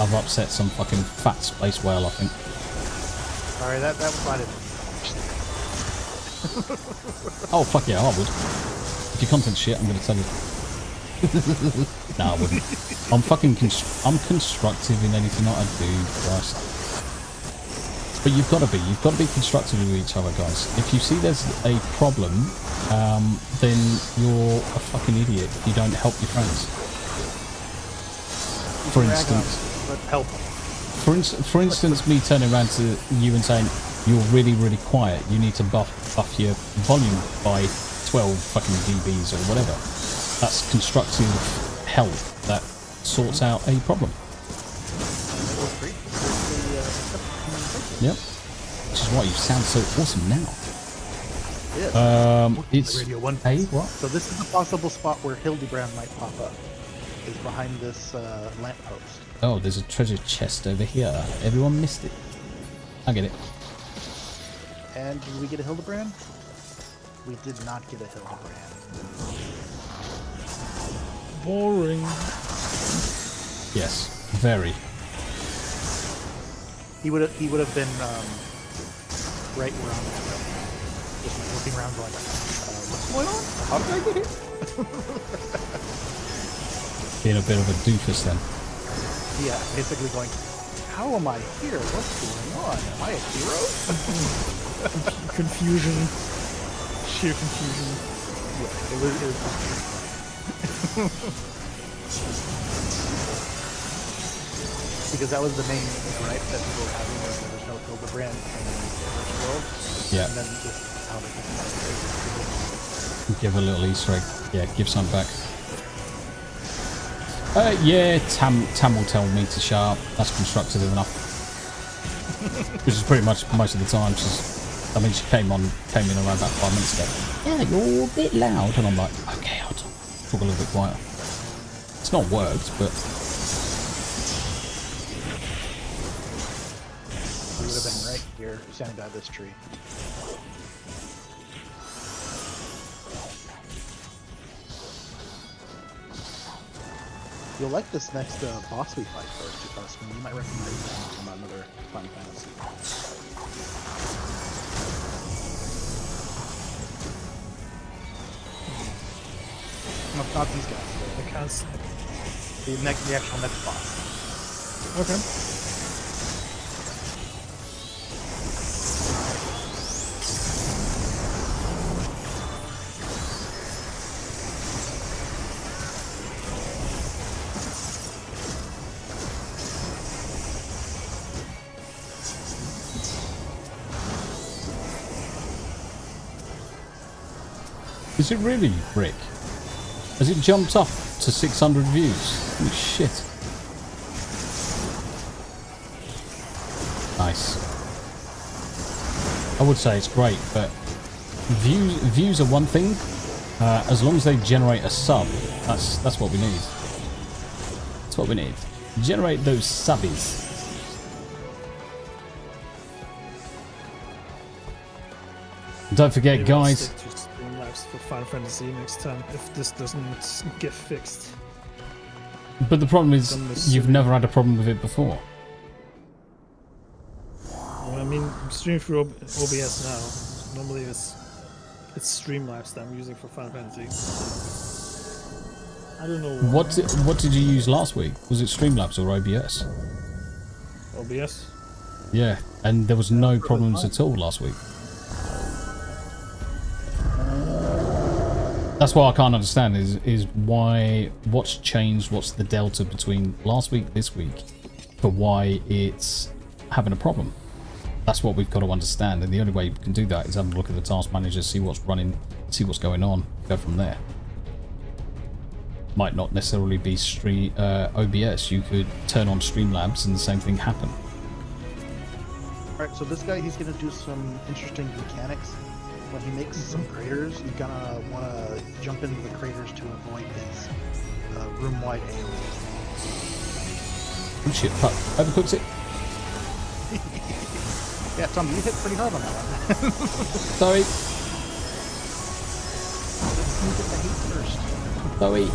I've upset some fucking fat space whale, I think. Sorry, that might have. Oh, fuck yeah, I would. If your content's shit, I'm going to tell you. Nah, I wouldn't. I'm fucking I'm constructive in anything that I do, Christ. But you've got to be constructive with each other, guys. If you see there's a problem, then you're a fucking idiot if you don't help your friends. For instance, help. For instance, me turning around to you and saying, you're really, really quiet, you need to buff your volume by 12 fucking dBs or whatever. That's constructive help that sorts out a problem. Yep. Which is why you sound so awesome now. It's Radio 1. Hey, what? So this is the possible spot where Hildebrand might pop up. Is behind this lamppost. Oh, there's a treasure chest over here. Everyone missed it. I get it. And did we get a Hildebrand? We did not get a Hildebrand. Boring. Yes, very. He would have been right where I'm at. Just looking around going, what's going on? How did I get here? Being a bit of a doofus then. Yeah, basically going, how am I here? What's going on? Am I a hero? Confusion. Sheer confusion. Yeah, it was because that was the main gripe that people were having was there was no Hildebrand in the first world. Yeah. And then just how they Give a little Easter egg. Yeah, give some back. Yeah, Tam will tell me to shut up. That's constructive enough. Which is pretty much most of the time. I mean, she came in around about 5 minutes ago. Yeah, you're a bit loud, and I'm like, okay, I'll talk a little bit quieter. It's not worked, but we would have been right here, standing by this tree. You'll like this next boss we fight first, Dustin. You might recognize him from another Final Fantasy. Not these guys. I can't see. The actual next boss. Okay. is it really, Rick? Has it jumped up to 600 views? Holy shit. Nice. I would say it's great, but views are one thing. As long as they generate a sub, that's what we need. That's what we need. Generate those subbies. Don't forget, Maybe I'll guys. stick to Streamlabs for Final Fantasy next time if this doesn't get fixed. But the problem is, you've never had a problem with it before. Well, I mean, I'm streaming through OBS now. Normally it's Streamlabs that I'm using for Final Fantasy. I don't know why. What did you use last week? Was it Streamlabs or OBS? OBS? Yeah, and there was no problems at all last week. That's what I can't understand is why, what's changed, what's the delta between last week, this week, for why it's having a problem. That's what we've got to understand, and the only way you can do that is have a look at the task manager, see what's running, see what's going on, go from there. Might not necessarily be OBS, you could turn on Streamlabs and the same thing happen. Alright, so this guy, he's going to do some interesting mechanics. When he makes some craters, you're gonna want to jump into the craters to avoid his room-wide AoE. Oh shit, fuck, overcooked it. Yeah, Tom, you hit pretty hard on that one. Sorry. You get the heat first. Sorry.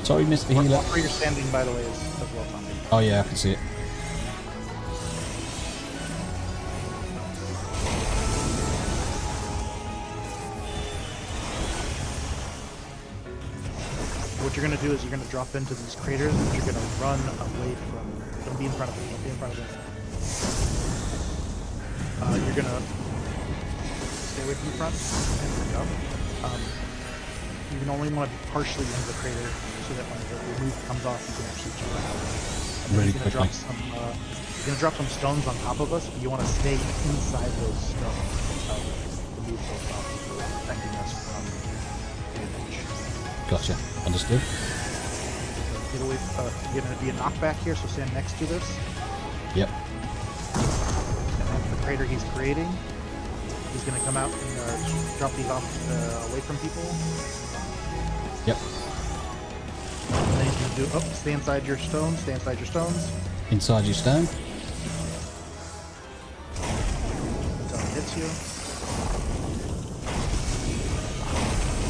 Sorry, Mr. Healer. Where you're standing, by the way, as well, Tommy. Oh yeah, I can see it. what you're gonna do is you're gonna drop into these craters and you're gonna run away from. Don't be in front of them. Don't be in front of them. You're gonna stay away from the front. And there you go. You can only want to be partially into the crater so that when the roof comes off, you can actually jump out. Really You're gonna quickly. you're gonna drop some stones on top of us, but you want to stay inside those stones. The move goes off, preventing us from damage. Gotcha. Understood. Get away. You're gonna be a knockback here, so stand next to this. Yep. And then the crater he's creating, he's gonna come out and drop these off away from people. Yep. And then he's gonna do. Oh, stay inside your stones. Stay inside your stones. Inside your stone. Until he hits you.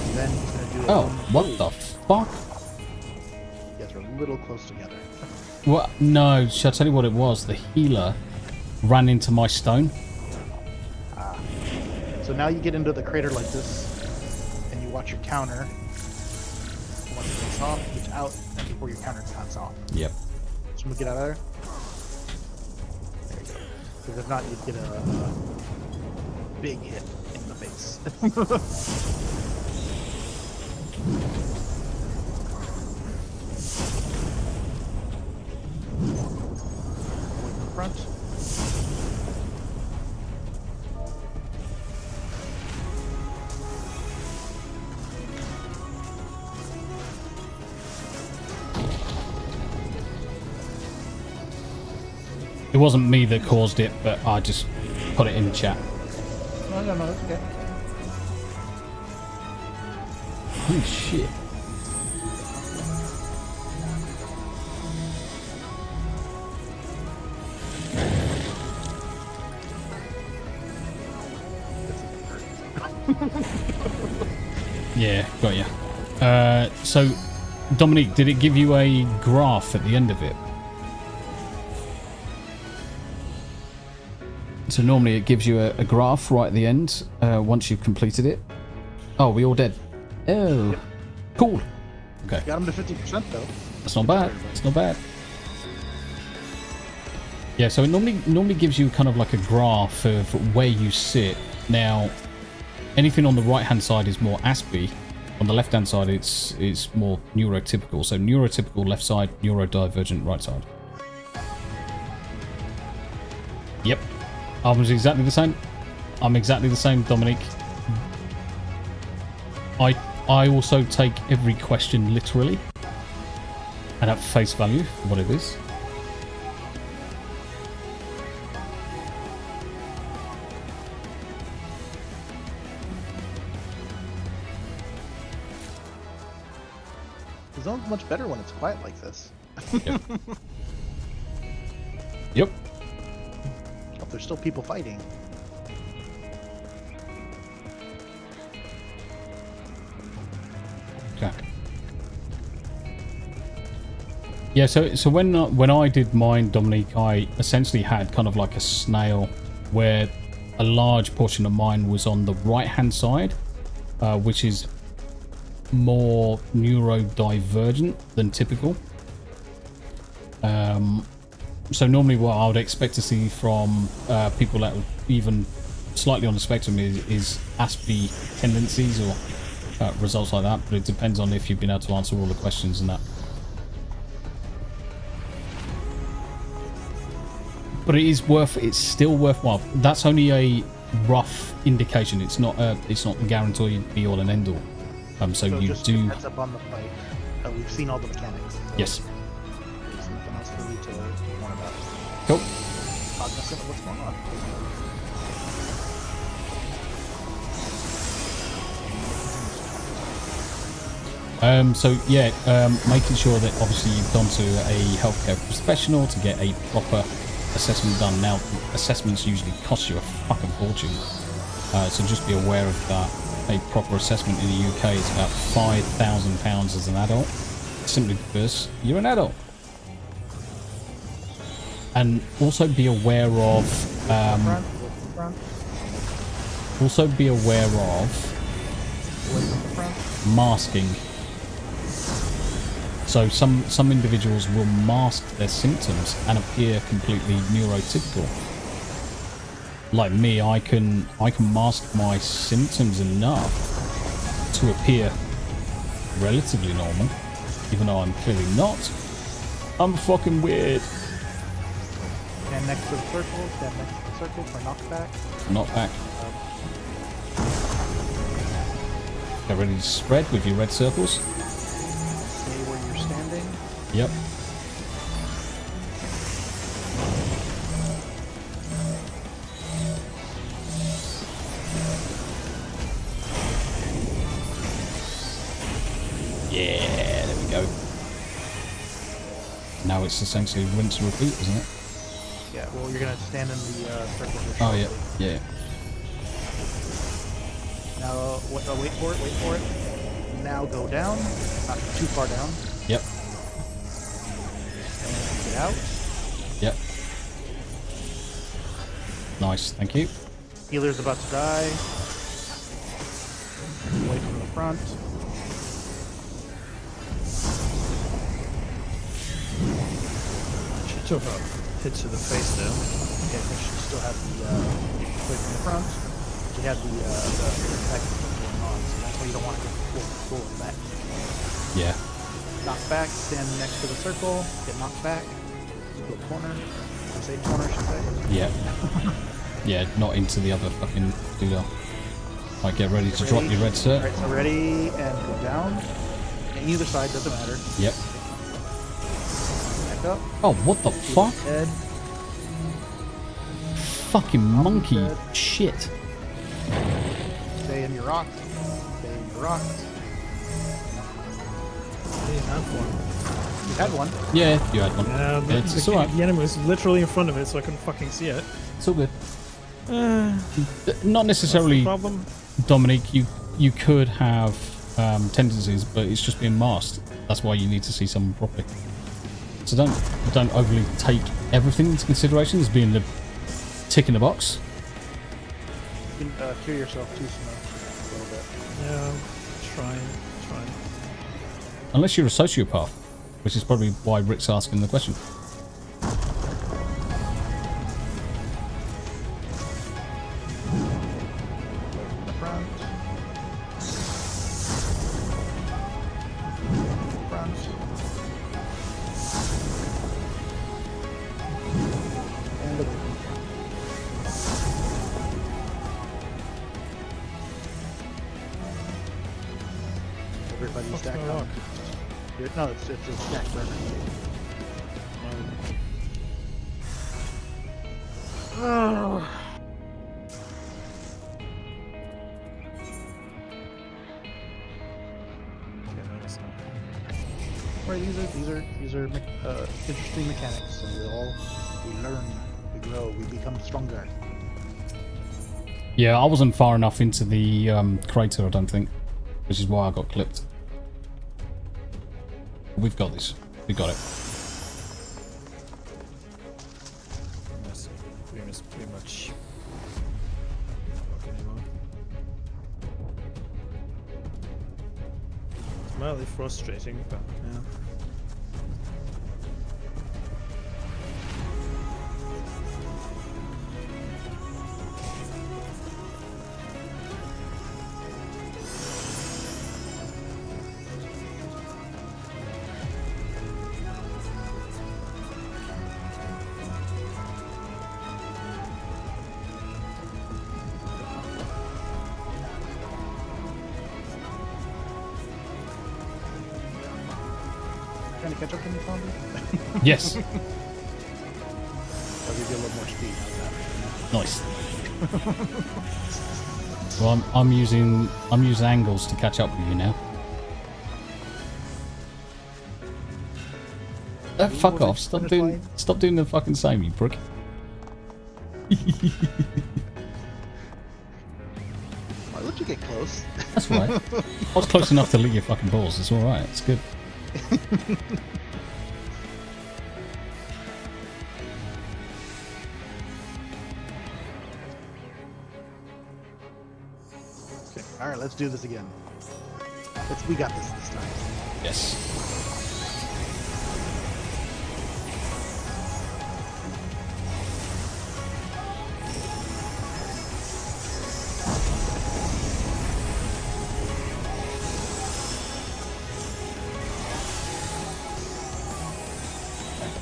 And then he's gonna do. Oh, what the fuck? You guys are a little close together. What? No, shall I tell you what it was? The healer ran into my stone. So now you get into the crater like this, and you watch your counter. Once it gets off, it's out, and before your counter cuts off. Yep. Someone get out of there. There you go. Because if not, you'd get a big hit in the face. Away from the front. It wasn't me that caused it, but I just put it in chat. No, that's okay. Holy shit. Yeah, got ya. So, Dominique, did it give you a graph at the end of it? So normally it gives you a graph right at the end once you've completed it. Oh, we all dead. Oh, yep. Cool. Okay. Got him to 50% though. That's not bad. It's not bad. Yeah, so it normally gives you kind of like a graph of where you sit. Now, anything on the right hand side is more Aspie. On the left hand side, it's more neurotypical. So neurotypical left side, neurodivergent right side. Yep. I'm exactly the same. I'm exactly the same, Dominique. I also take every question literally and at face value for what it is. The zone's much better when it's quiet like this. Yep. Yep. Oh, there's still people fighting. Okay. Yeah, so when I did mine, Dominique, I essentially had kind of like a snail where a large portion of mine was on the right hand side, which is more neurodivergent than typical. So normally what I would expect to see from people that are even slightly on the spectrum is Aspie tendencies or results like that, but it depends on if you've been able to answer all the questions and that. But it's still worthwhile. That's only a rough indication. It's not the guarantee be all and end all. So you just do. Heads up on the fight. We've seen all the mechanics. Yes. There's nothing else for me to warn about. Cool. Cognizant of what's going on. So yeah, making sure that obviously you've gone to a healthcare professional to get a proper assessment done. Now, assessments usually cost you a fucking fortune, so just be aware of that. A proper assessment in the UK is about £5,000 as an adult, simply because you're an adult. And also be aware of masking. So some individuals will mask their symptoms and appear completely neurotypical. Like me, I can mask my symptoms enough to appear relatively normal, even though I'm clearly not. I'm fucking weird. Stand next to the circle. Stand next to the circle for knockback. Knockback. Get ready to spread with your red circles. Stay where you're standing. Yep. Yeah, there we go. Now it's essentially rinse and repeat, isn't it? Yeah, well, you're gonna stand in the circle. Oh, yeah, yeah. Now, wait for it, wait for it. Now go down, not too far down. Yep. And get out. Yep. Nice, thank you. Healer's about to die. Away from the front. She took a hit to the face there. Okay, so she still has the away from the front. She had the effect going on, so that's why you don't want to go full back. Yeah. Knock back, stand next to the circle, get knocked back, go corner. I say corner, should I say? Yeah. Yeah, not into the other fucking doodah. Right, get ready to drop your red cert. Alright, so ready and go down. And either side, doesn't matter. Yep. Back up. Oh, what the fuck? Head. Fucking monkey Dead. shit. Stay in your rock. Stay in your rock. I didn't have one. You had one. Yeah, you had one. Yeah, but It's alright. the enemy was literally in front of it, so I couldn't fucking see it. It's all good. Uh, Not necessarily, problem. Dominique, you could have tendencies, but it's just being masked. That's why you need to see someone properly. So don't overly take everything into consideration as being the tick in the box. You can cure yourself too, Snow, a little bit. Yeah, trying. Unless you're a sociopath, which is probably why Rick's asking the question. The front. Front. And away. Everybody What's stack my up. rock? No, it's a stack burner. Oh. Right, these are interesting mechanics, and we learn, we grow, we become stronger. Yeah, I wasn't far enough into the crater, I don't think, which is why I got clipped. We've got this. We got it. Yes, pretty much. Not anymore. It's mildly frustrating, but yeah. Trying to catch up to me, Tommy? Yes. I'll give you a little more speed. How's Nice. Well, I'm using angles to catch up with you now. Fuck off! Stop doing the fucking same, you prick. Why would you get close? That's right. I was close enough to lick your fucking balls. It's all right. It's good. Alright, let's do this again. We got this time. Yes.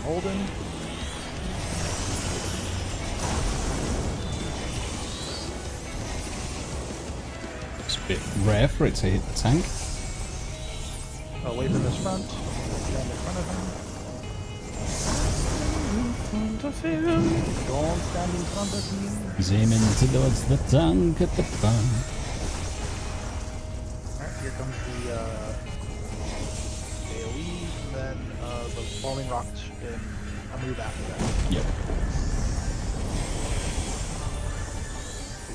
Holden. It's a bit rare for it to hit the tank. Away from his front. Stand in front of him. Don't stand in front of me. Zooming towards the tank at the front. Alright, here comes the AoE, and then the falling rocks in a move after that. Yep.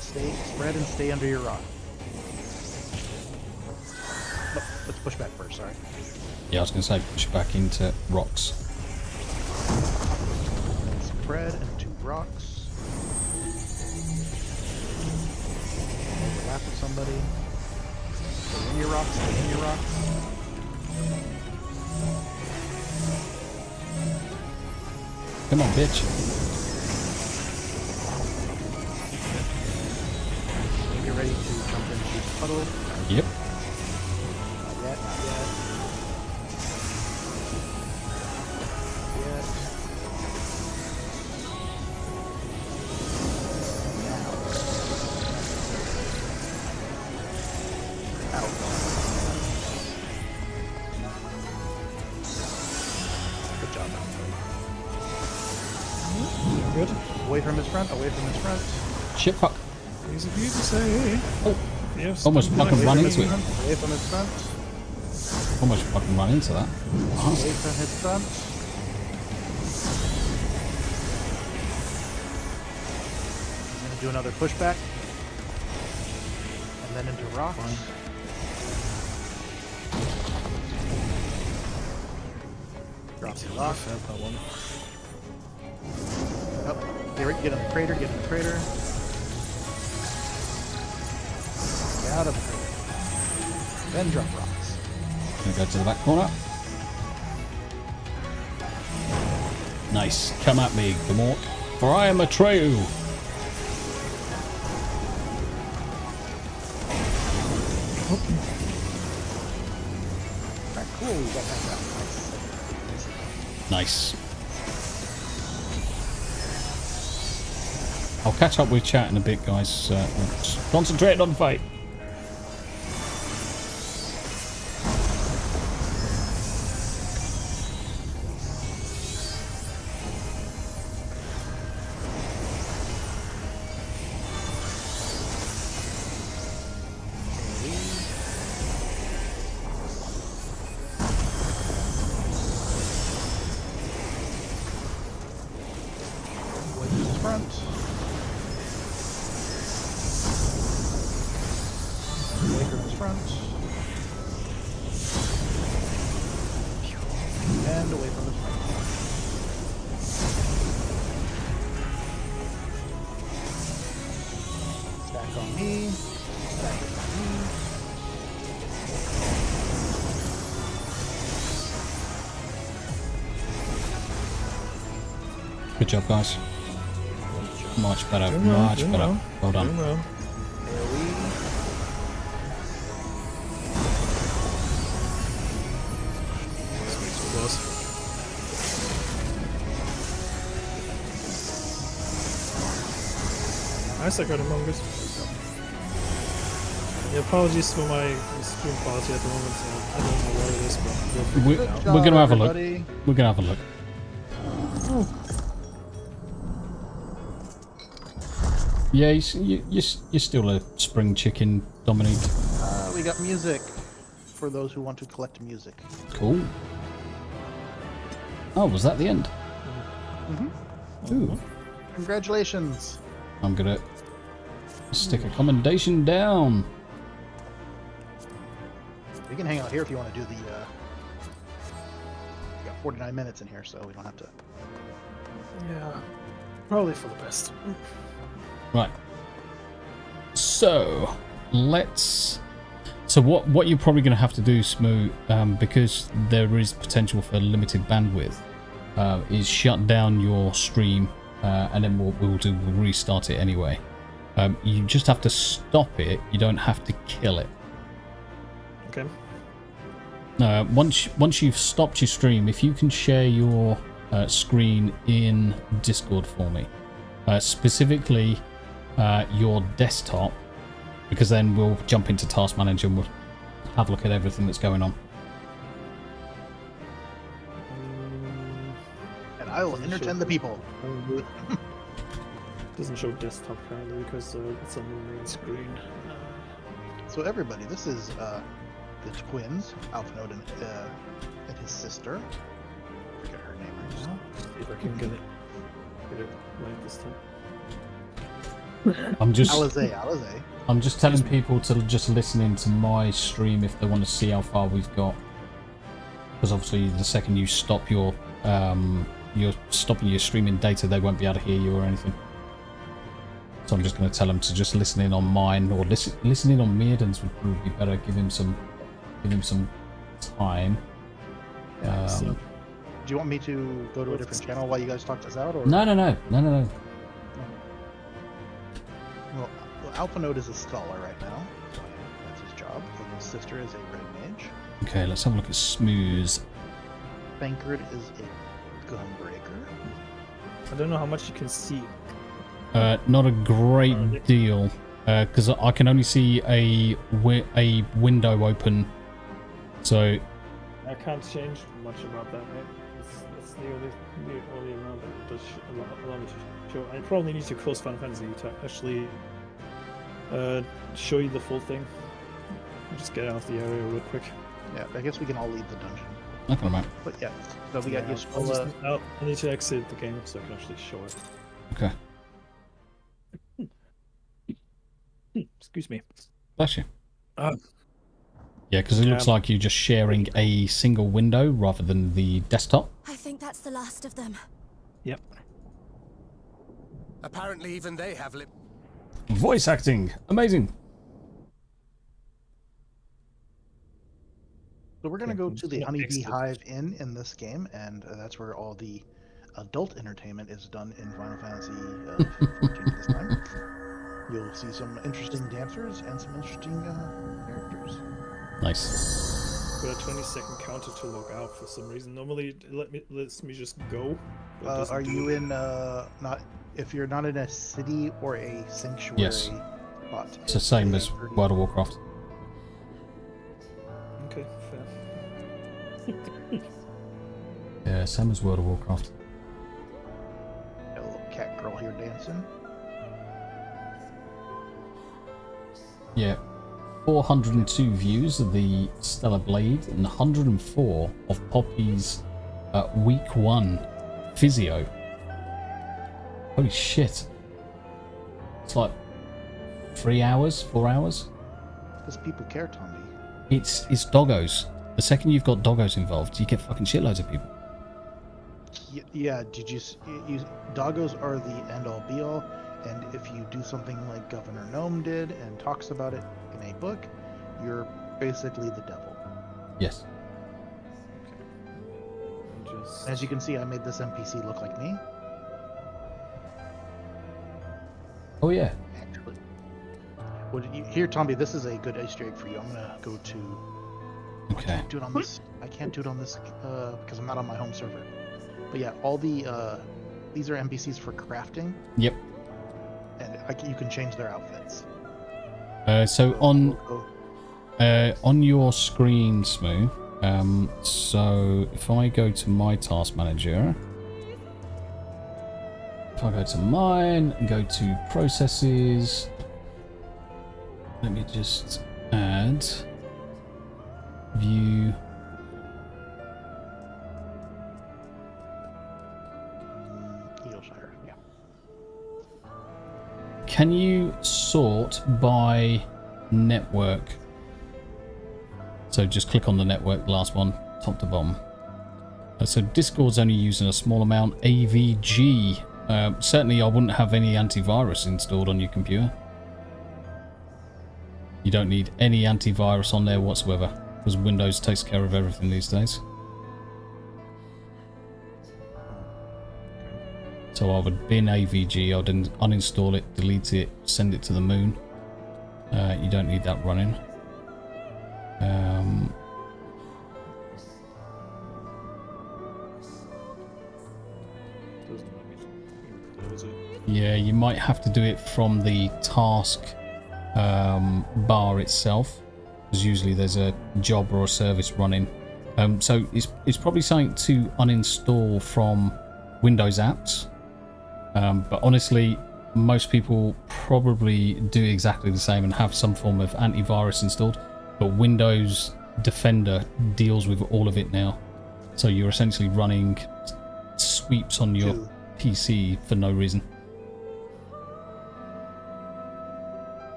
Stay, spread and stay under your rock. No, let's push back first, sorry. Yeah, I was going to say push back into rocks. And spread into rocks. Overlap with somebody. Stay in your rocks, stay in your rocks. Come on, bitch. Get ready to jump into the puddle. Yep. Not yet, not yet. Not yet. Now. Out. Good job, Alfred. Good. Away from his front, away from his front. Shit, fuck. Easy for you to say. Oh, Yes. almost fucking run into it. Away from his front. Almost fucking run into that. Away from his front. I'm gonna do another pushback. And then into rock. Drop the rock. That one. Up. Get in the crater, get in the crater. Get out of the crater. Then drop rocks. Gonna go to the back corner. Nice. Come at me, Gamork. For I am Atreyu. Alright, cool. We got that down. Nice. I'll catch up with chat in a bit, guys. Just concentrate on the fight. Front. Away from his front. And away from his front. Stack on me. Stack on me. Good job, guys. Much better, Doing well, much doing better. well. Well done. Doing well. Sweet, sweet boss. Nice, I got Among Us. Yeah, apologies for my stream quality at the moment. I don't know what it is, but we'll figure it out. We're gonna have a look. everybody. We're gonna have a look. Yeah, you're still a spring chicken, Dominique. We got music for those who want to collect music. Cool. Oh, was that the end? Mm-hmm. Ooh. Congratulations. I'm gonna stick a commendation down. We can hang out here if you want to do the. We got 49 minutes in here, so we don't have to. Yeah, probably for the best. Right. So let's. So what you're probably going to have to do, Smoo, because there is potential for limited bandwidth, is shut down your stream, and then we'll restart it anyway. You just have to stop it. You don't have to kill it. Okay. Once you've stopped your stream, if you can share your screen in Discord for me. Specifically, your desktop, because then we'll jump into Task Manager and we'll have a look at everything that's going on. And I will entertain the people. Doesn't show desktop currently because it's on the main screen. So everybody, this is the twins, Alphanode and his sister. I forget her name right now. See if I can get it right this time. I'm just Alize. I'm just telling people to just listen into my stream if they want to see how far we've got. Because obviously the second you stop you're stopping your streaming data, they won't be able to hear you or anything. So I'm just going to tell them to just listen in on mine, or listen in on Myrddin's would probably be better. Give him some time. Do you want me to go to a different channel while you guys talk this out? Or? No. Well, Alphanode is a scholar right now. That's his job. And his sister is a red mage. Okay, let's have a look at Smooth. Bankard is a gunbreaker. I don't know how much you can see. Not a great deal, because I can only see a window open. So I can't change much about that, right? That's the only amount that it does allow me to show. I probably need to close Final Fantasy to actually show you the full thing. Just get out of the area real quick. Yeah, I guess we can all leave the dungeon. nothing about. But yeah, so we got I Yaspola. need to exit the game so I can actually show it. Okay. Excuse me. Bless you. Uh, Yeah, because it looks like you're just sharing a single window rather than the desktop. I think that's the last of them. Yep. Apparently even they have lip. Voice acting, amazing. So we're going to go to the Honeybee Hive Inn in this game, and that's where all the adult entertainment is done in Final Fantasy 14 this time. You'll see some interesting dancers and some interesting characters. Nice. Got a 20-second counter to log out for some reason. Normally it lets me just go. Are you in if you're not in a city or a sanctuary Yes. spot? It's the same as World of Warcraft. Okay, fair. Yeah, same as World of Warcraft. Got a little cat girl here dancing. Yeah. 402 views of the Stellar Blade and 104 of Poppy's week 1 physio. Holy shit. It's like 3 hours, 4 hours. Because people care, Tommy. It's doggos. The second you've got doggos involved, you get fucking shitloads of people. Yeah, did you doggos are the end-all be-all, and if you do something like Governor Gnome did and talks about it in a book, you're basically the devil. Yes. As you can see, I made this NPC look like me. Oh yeah. Actually. Well, here, Tommy, this is a good Easter egg for you. I'm gonna go to. Okay. I can't do it on this. Because I'm not on my home server. But yeah, all the these are NPCs for crafting. Yep. And you can change their outfits. So on your screen, Smooth. So if I go to my task manager, if I go to mine and go to processes, let me just add view. Yeah. Can you sort by network? So just click on the network, last one, top to bottom. So Discord's only using a small amount. AVG. Certainly I wouldn't have any antivirus installed on your computer. You don't need any antivirus on there whatsoever, because Windows takes care of everything these days. So I would bin AVG, I'd uninstall it, delete it, send it to the moon. You don't need that running. Yeah, you might have to do it from the task bar itself, because usually there's a job or a service running. So it's probably something to uninstall from Windows apps. But honestly, most people probably do exactly the same and have some form of antivirus installed. But Windows Defender deals with all of it now. So you're essentially running sweeps on your PC for no reason.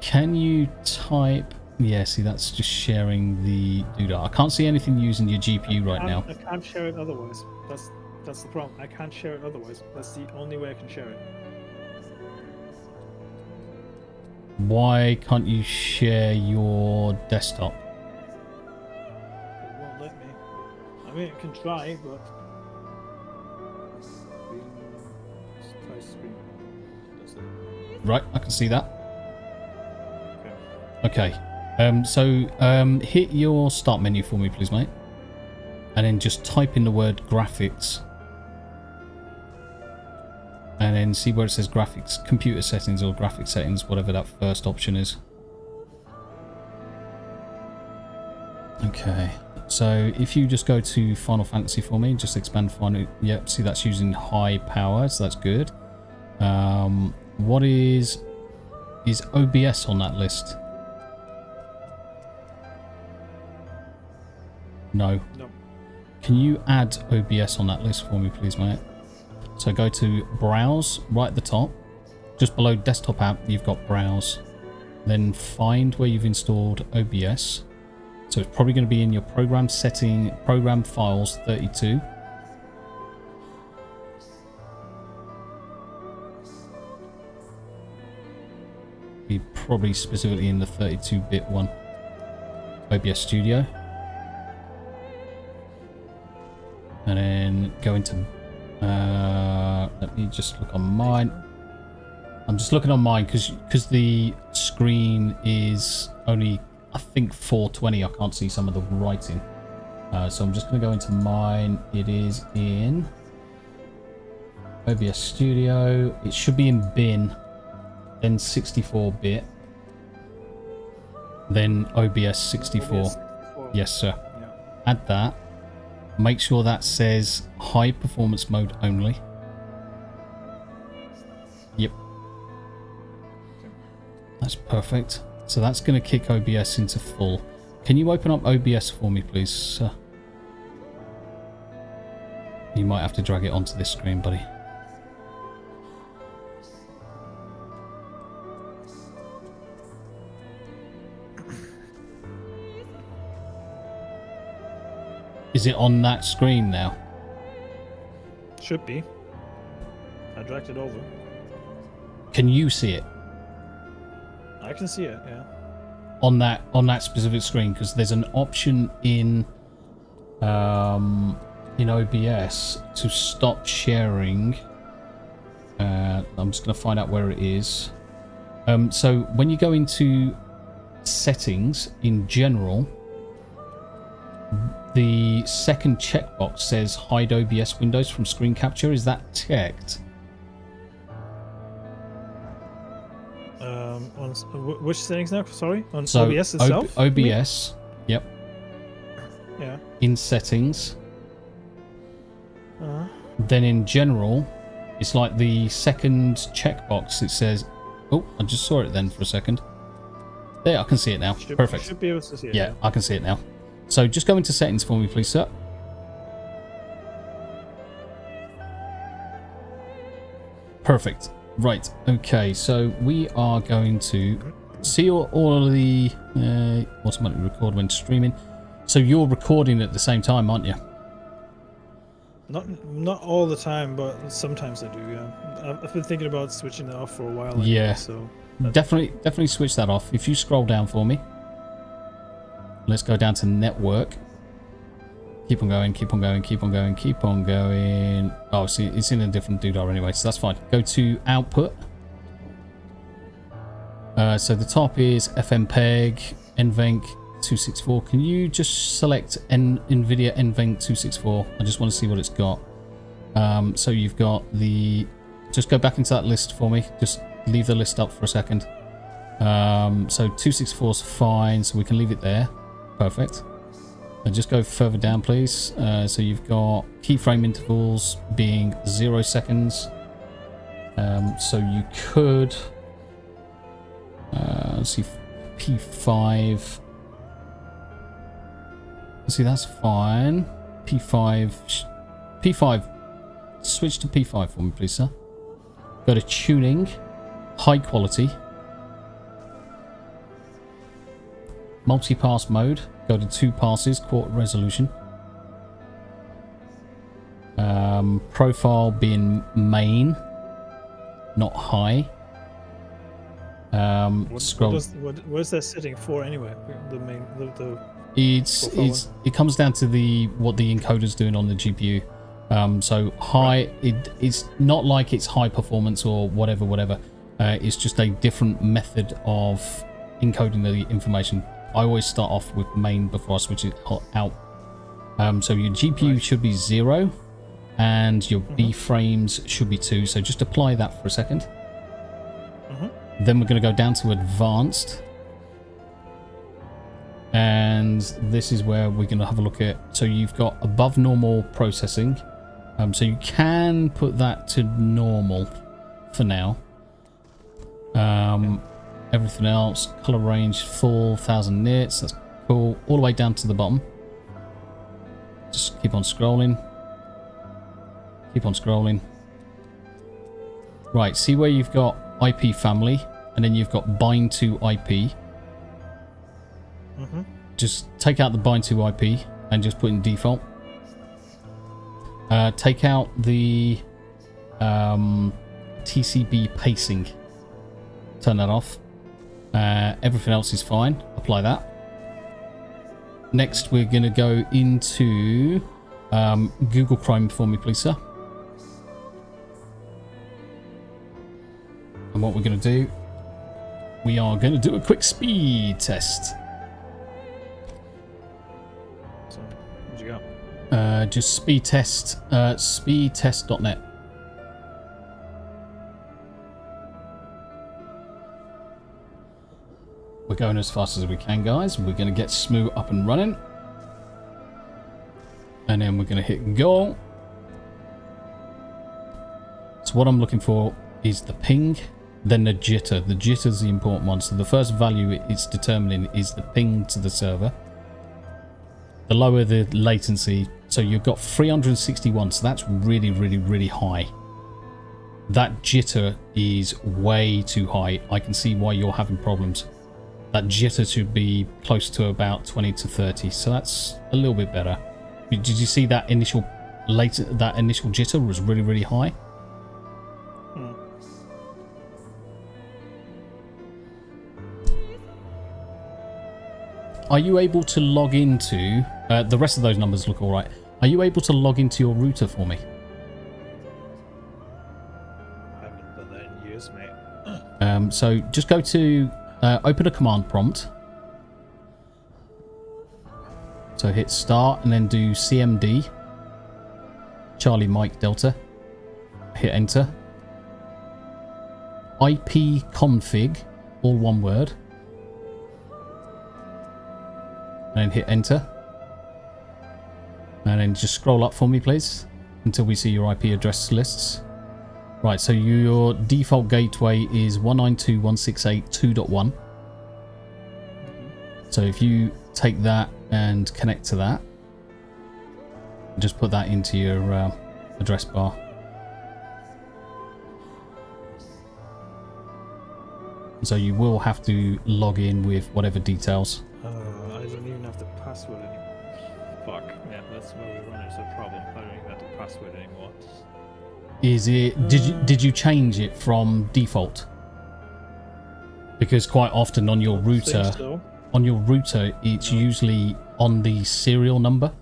Can you type... Yeah, see, that's just sharing the doodah. I can't see anything using your GPU right now. I can't share it otherwise. That's the problem. I can't share it otherwise. That's the only way I can share it. Why can't you share your desktop? It won't let me. I mean, I can try, but... Try screen. That's it. Right, I can see that. Okay. Okay. Hit your start menu for me, please, mate. And then just type in the word graphics. And then see where it says graphics, computer settings or graphics settings, whatever that first option is. Okay, so if you just go to Final Fantasy for me, just expand Final. Yep, see that's using high power, so that's good. What is OBS on that list? No. No. Can you add OBS on that list for me, please, mate? So go to Browse, right at the top. Just below Desktop App, you've got Browse. Then find where you've installed OBS. So it's probably going to be in your Program Setting, Program Files 32. Be probably specifically in the 32-bit one. OBS Studio. And then go into... let me just look on mine. I'm just looking on mine because the screen is only, I think, 420. I can't see some of the writing. So I'm just going to go into mine. It is in OBS Studio. It should be in bin, then 64-bit, then OBS 64. OBS 64. Yes, sir. Yeah. Add that. Make sure that says high performance mode only. Yep. That's perfect. So that's going to kick OBS into full. Can you open up OBS for me, please, sir? You might have to drag it onto this screen, buddy. Is it on that screen now? Should be. I dragged it over. Can you see it I can see it, yeah. on that specific screen? Because there's an option in OBS to stop sharing. I'm just going to find out where it is. So when you go into settings in general, the second checkbox says hide OBS windows from screen capture. Is that checked? On which settings now? Sorry, on So OBS itself. OBS. Yep. Yeah. In settings. Uh-huh. Then in general, it's like the second checkbox. It says, "Oh, I just saw it then for a second." There, I can see it now. Perfect. Should be able to see it. Yeah, I can see it now. So just go into settings for me, please, sir. Perfect. Right. Okay. So we are going to see all of the automatic record when streaming. So you're recording at the same time, aren't you? Not all the time, but sometimes I do. Yeah. I've been thinking about switching that off for a while. Anyway, Yeah. So Definitely switch that off. If you scroll down for me, let's go down to network. Keep on going, keep on going, keep on going, keep on going. Oh, see, it's in a different doodah anyway, so that's fine. Go to output. So the top is FMPEG, NVENC 264. Can you just select NVIDIA NVENC 264? I just want to see what it's got. So you've got the just go back into that list for me. Just leave the list up for a second. So 264 is fine, so we can leave it there. Perfect. And just go further down, please. So you've got keyframe intervals being 0 seconds. So you could... let's see, P5... See, that's fine. P5... P5... Switch to P5 for me, please, sir. Go to tuning. High quality. Multi-pass mode. Go to 2 passes, quarter resolution. Profile being main, not high. Scroll. What is that setting for anyway? The main, It comes down to what the encoder's doing on the GPU. So high, it's not like it's high performance or whatever. It's just a different method of encoding the information. I always start off with main before I switch it out. So your GPU should be 0 and your B frames should be 2. So just apply that for a second. Then we're going to go down to advanced. And this is where we're going to have a look at. So you've got above normal processing. So you can put that to normal for now. Everything else, color range full, 1000 nits. That's cool. All the way down to the bottom. Just keep on scrolling. Keep on scrolling. Right, see where you've got IP family, and then you've got bind to IP. Just take out the bind to IP and just put in default. Take out the TCB pacing. Turn that off. Everything else is fine. Apply that. Next, we're going to go into Google Chrome for me, please, sir. And what we're going to do, we are going to do a quick speed test. So, what'd you got? Just speed test, speedtest.net. We're going as fast as we can, guys. We're going to get Smooth up and running. And then we're going to hit go. So what I'm looking for is the ping, then the jitter. The jitter is the important one. So the first value it's determining is the ping to the server. The lower the latency. So you've got 361. So that's really high. That jitter is way too high. I can see why you're having problems. That jitter should be close to about 20 to 30, so that's a little bit better. Did you see that initial jitter was really high? Are you able to log into the rest of those numbers? Look all right. Are you able to log into your router for me? I haven't done that in years, mate. So just go to open a command prompt. So hit start and then do CMD Charlie Mike Delta. Hit enter. IP config, all one word. And then hit enter. And then just scroll up for me, please, until we see your IP address lists. Right, so your default gateway is 192.168.2.1. So if you take that and connect to that, just put that into your address bar. So you will have to log in with whatever details. I don't even have the password anymore. Fuck. Yeah, that's where we run into a problem. I don't even have the password anymore. Is it? Did you change it from default? Because quite often on your router, it's usually on the serial number.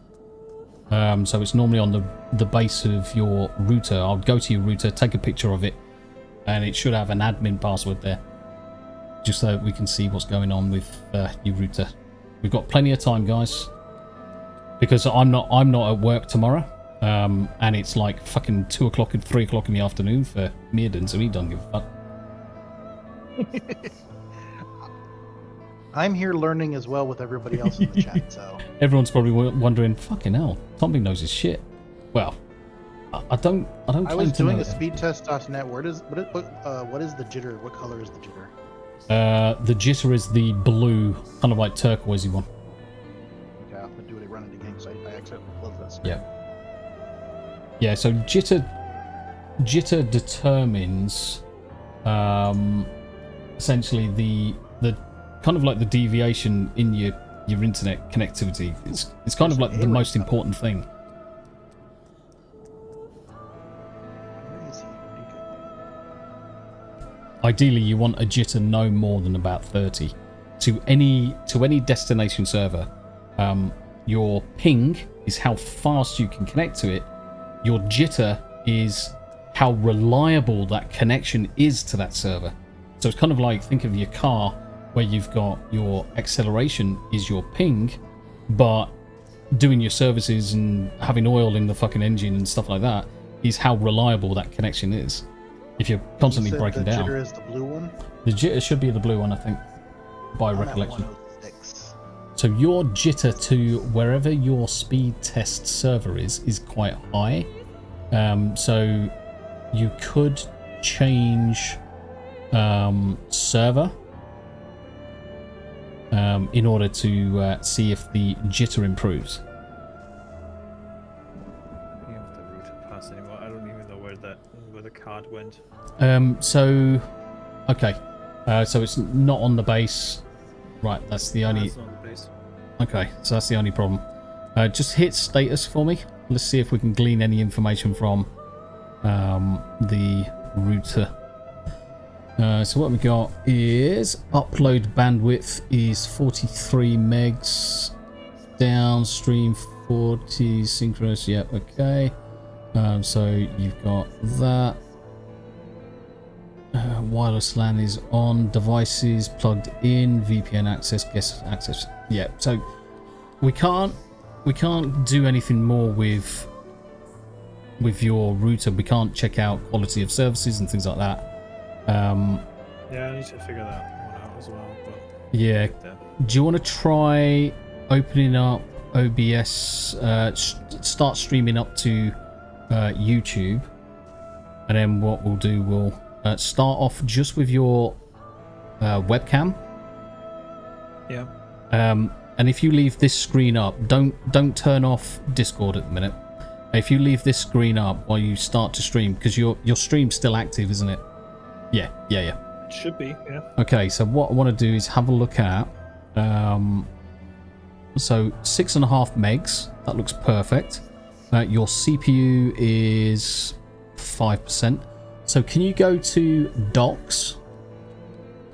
So it's normally on the base of your router. I'll go to your router, take a picture of it, and it should have an admin password there, just so we can see what's going on with your router. We've got plenty of time, guys, because I'm not at work tomorrow. and it's like fucking 2 o'clock and 3 o'clock in the afternoon for Myrddin, so he don't give a fuck. I'm here learning as well with everybody else in the chat, so... Everyone's probably wondering, fucking hell, Tommy knows his shit. Well, I don't I was claim to doing know a it. speedtest.net. What is the jitter? What color is the jitter? The jitter is the blue, kind of like turquoisey one. Okay, I'm gonna do it. Run it again because I accidentally closed that screen. Yeah, so jitter determines essentially the kind of like the deviation in your internet connectivity. It's kind of like the most important thing. Where is he? Where'd he go? Ideally, you want a jitter no more than about 30 to any destination server. Your ping is how fast you can connect to it. Your jitter is how reliable that connection is to that server. So it's kind of like, think of your car, where you've got your acceleration is your ping, but doing your services and having oil in the fucking engine and stuff like that is how reliable that connection is. If you're constantly You said breaking the down. jitter is the blue one? The jitter should be the blue one, I think, by I'm at recollection. 106. So your jitter to wherever your speed test server is quite high. So you could change server in order to see if the jitter improves. I don't have the route pass anymore. I don't even know where the card went. So it's not on the base. Right, that's the only... It's not the base. Okay, so that's the only problem. Just hit status for me. Let's see if we can glean any information from the router. So what we got is upload bandwidth is 43 megs, downstream 40, synchronous, yeah, okay. So you've got that. Wireless LAN is on, devices plugged in, VPN access, guest access. Yeah, so we can't do anything more with your router. We can't check out quality of services and things like that. Yeah, I need to figure that one out as well. But Yeah. Do you want to try opening up OBS, start streaming up to YouTube, and then what we'll do, we'll start off just with your webcam. Yeah. And if you leave this screen up, don't turn off Discord at the minute. If you leave this screen up while you start to stream, because your stream's still active, isn't it? Yeah. It should be, yeah. Okay, so what I want to do is have a look at so 6.5 megs, that looks perfect. Your CPU is 5%. So can you go to docs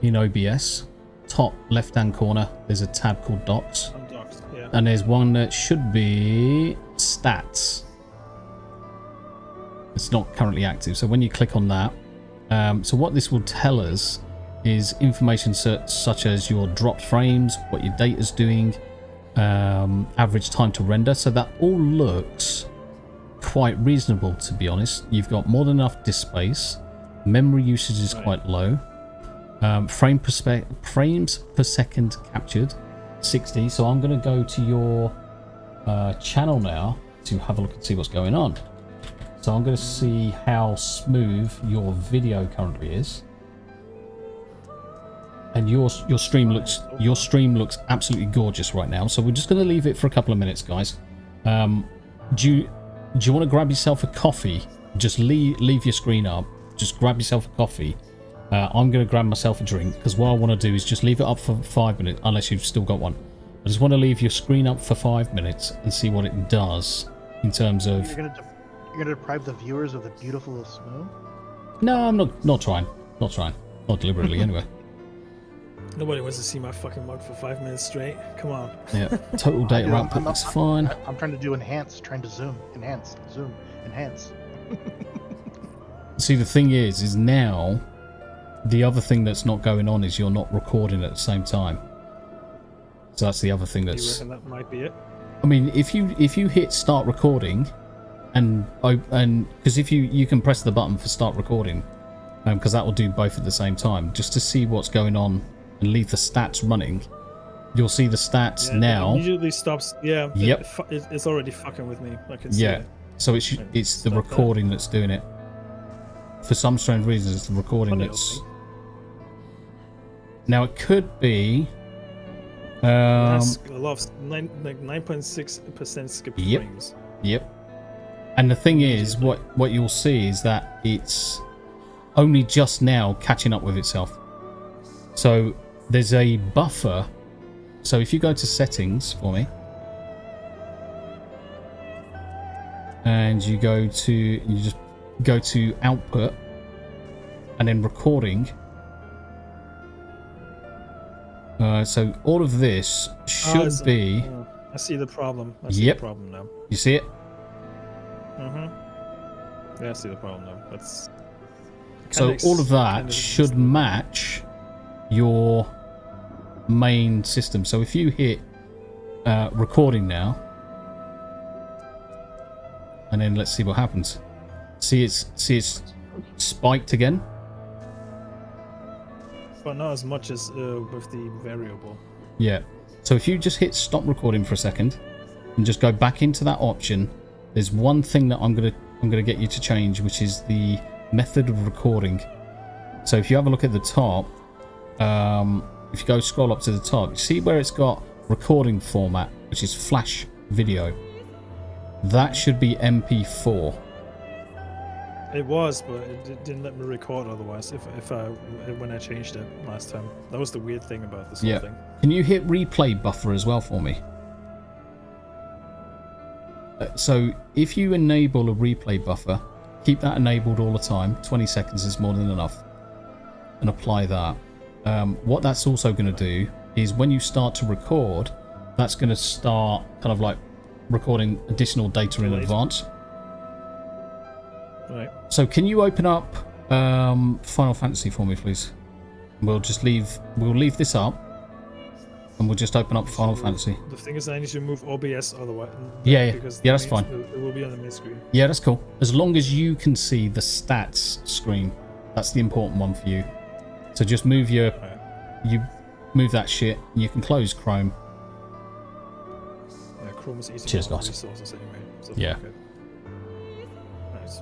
in OBS, top left hand corner, there's a tab called docs, On docs, yeah. and there's one that should be stats. It's not currently active, so when you click on that, so what this will tell us is information such as your dropped frames, what your data's doing, average time to render. So that all looks quite reasonable, to be honest. You've got more than enough disk space, memory usage is quite low, frames per second captured 60. So I'm going to go to your channel now to have a look and see what's going on. So I'm going to see how smooth your video currently is, and your stream looks absolutely gorgeous right now. So we're just going to leave it for a couple of minutes, guys. Do you want to grab yourself a coffee? Just leave your screen up. Just grab yourself a coffee. I'm going to grab myself a drink, because what I want to do is just leave it up for 5 minutes, unless you've still got one. I just want to leave your screen up for 5 minutes and see what it does in terms of. You're gonna deprive the viewers of the beautiful snow? No, I'm not trying. Not deliberately, anyway. Nobody wants to see my fucking mug for 5 minutes straight. Come on. Yeah, total data output, that's fine. I'm trying to do enhance, trying to zoom, enhance, zoom, enhance. See, the thing is now, the other thing that's not going on is you're not recording at the same time. So that's the other thing You that's... reckon that might be it? I mean, if you hit start recording, and because if you can press the button for start recording, because that will do both at the same time, just to see what's going on and leave the stats running. You'll see the stats now. It immediately stops. Yeah. Yep. It's already fucking with me. I can see it. So it's the recording that's doing it. For some strange reason, it's the recording that's. Now it could be. A lot of 9.6% skip frames. Yep. And the thing is, what you'll see is that it's only just now catching up with itself. So there's a buffer. So if you go to settings for me, and you just go to output, and then recording. So all of this should be. I see the problem. I see the problem now. You see it? Yeah, I see the problem now. That's. So all of that should match your main system. So if you hit recording now, and then let's see what happens. See it's spiked again. But not as much as with the variable. Yeah. So if you just hit stop recording for a second and just go back into that option, there's one thing that I'm gonna get you to change, which is the method of recording. So if you have a look at the top, if you go scroll up to the top, you see where it's got recording format, which is flash video. That should be MP4. It was, but it didn't let me record otherwise. When I changed it last time, that was the weird thing about this whole thing. Can you hit replay buffer as well for me? So if you enable a replay buffer, keep that enabled all the time. 20 seconds is more than enough, and apply that. What that's also going to do is when you start to record, that's going to start kind of like recording additional data in advance. Right. So can you open up Final Fantasy for me, please? We'll leave this up, and we'll just open up Final Fantasy. The thing is, I need to move OBS otherwise. Yeah, because that's fine. It will be on the main screen. Yeah, that's cool. As long as you can see the stats screen, that's the important one for you. So just move you move that shit, and you can close Chrome. Yeah, Chrome is easy. Cheers, guys. Resources anyway. So Yeah. Nice.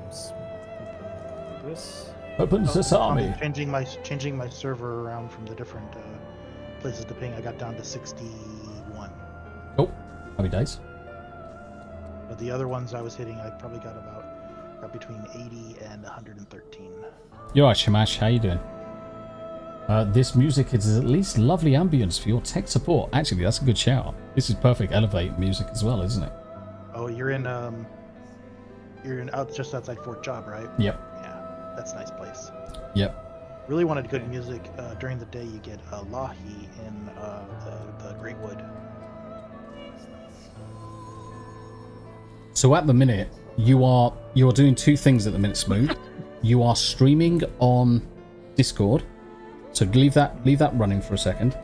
This. Open Sesame. Changing my server around from the different places to ping. I got down to 61. Oh, happy days. But the other ones I was hitting, I probably got between 80 and 113. You're right, Shamash. How you doing? This music is at least lovely ambience for your tech support. Actually, that's a good shout. This is perfect elevate music as well, isn't it? Oh, you're in out just outside Fort Job, right? Yep. Yeah, that's a nice place. Yep. Really wanted good music. During the day, you get Lahi in the Great Wood. So at the minute, you're doing two things at the minute, Smooth. You are streaming on Discord, so leave that running for a second.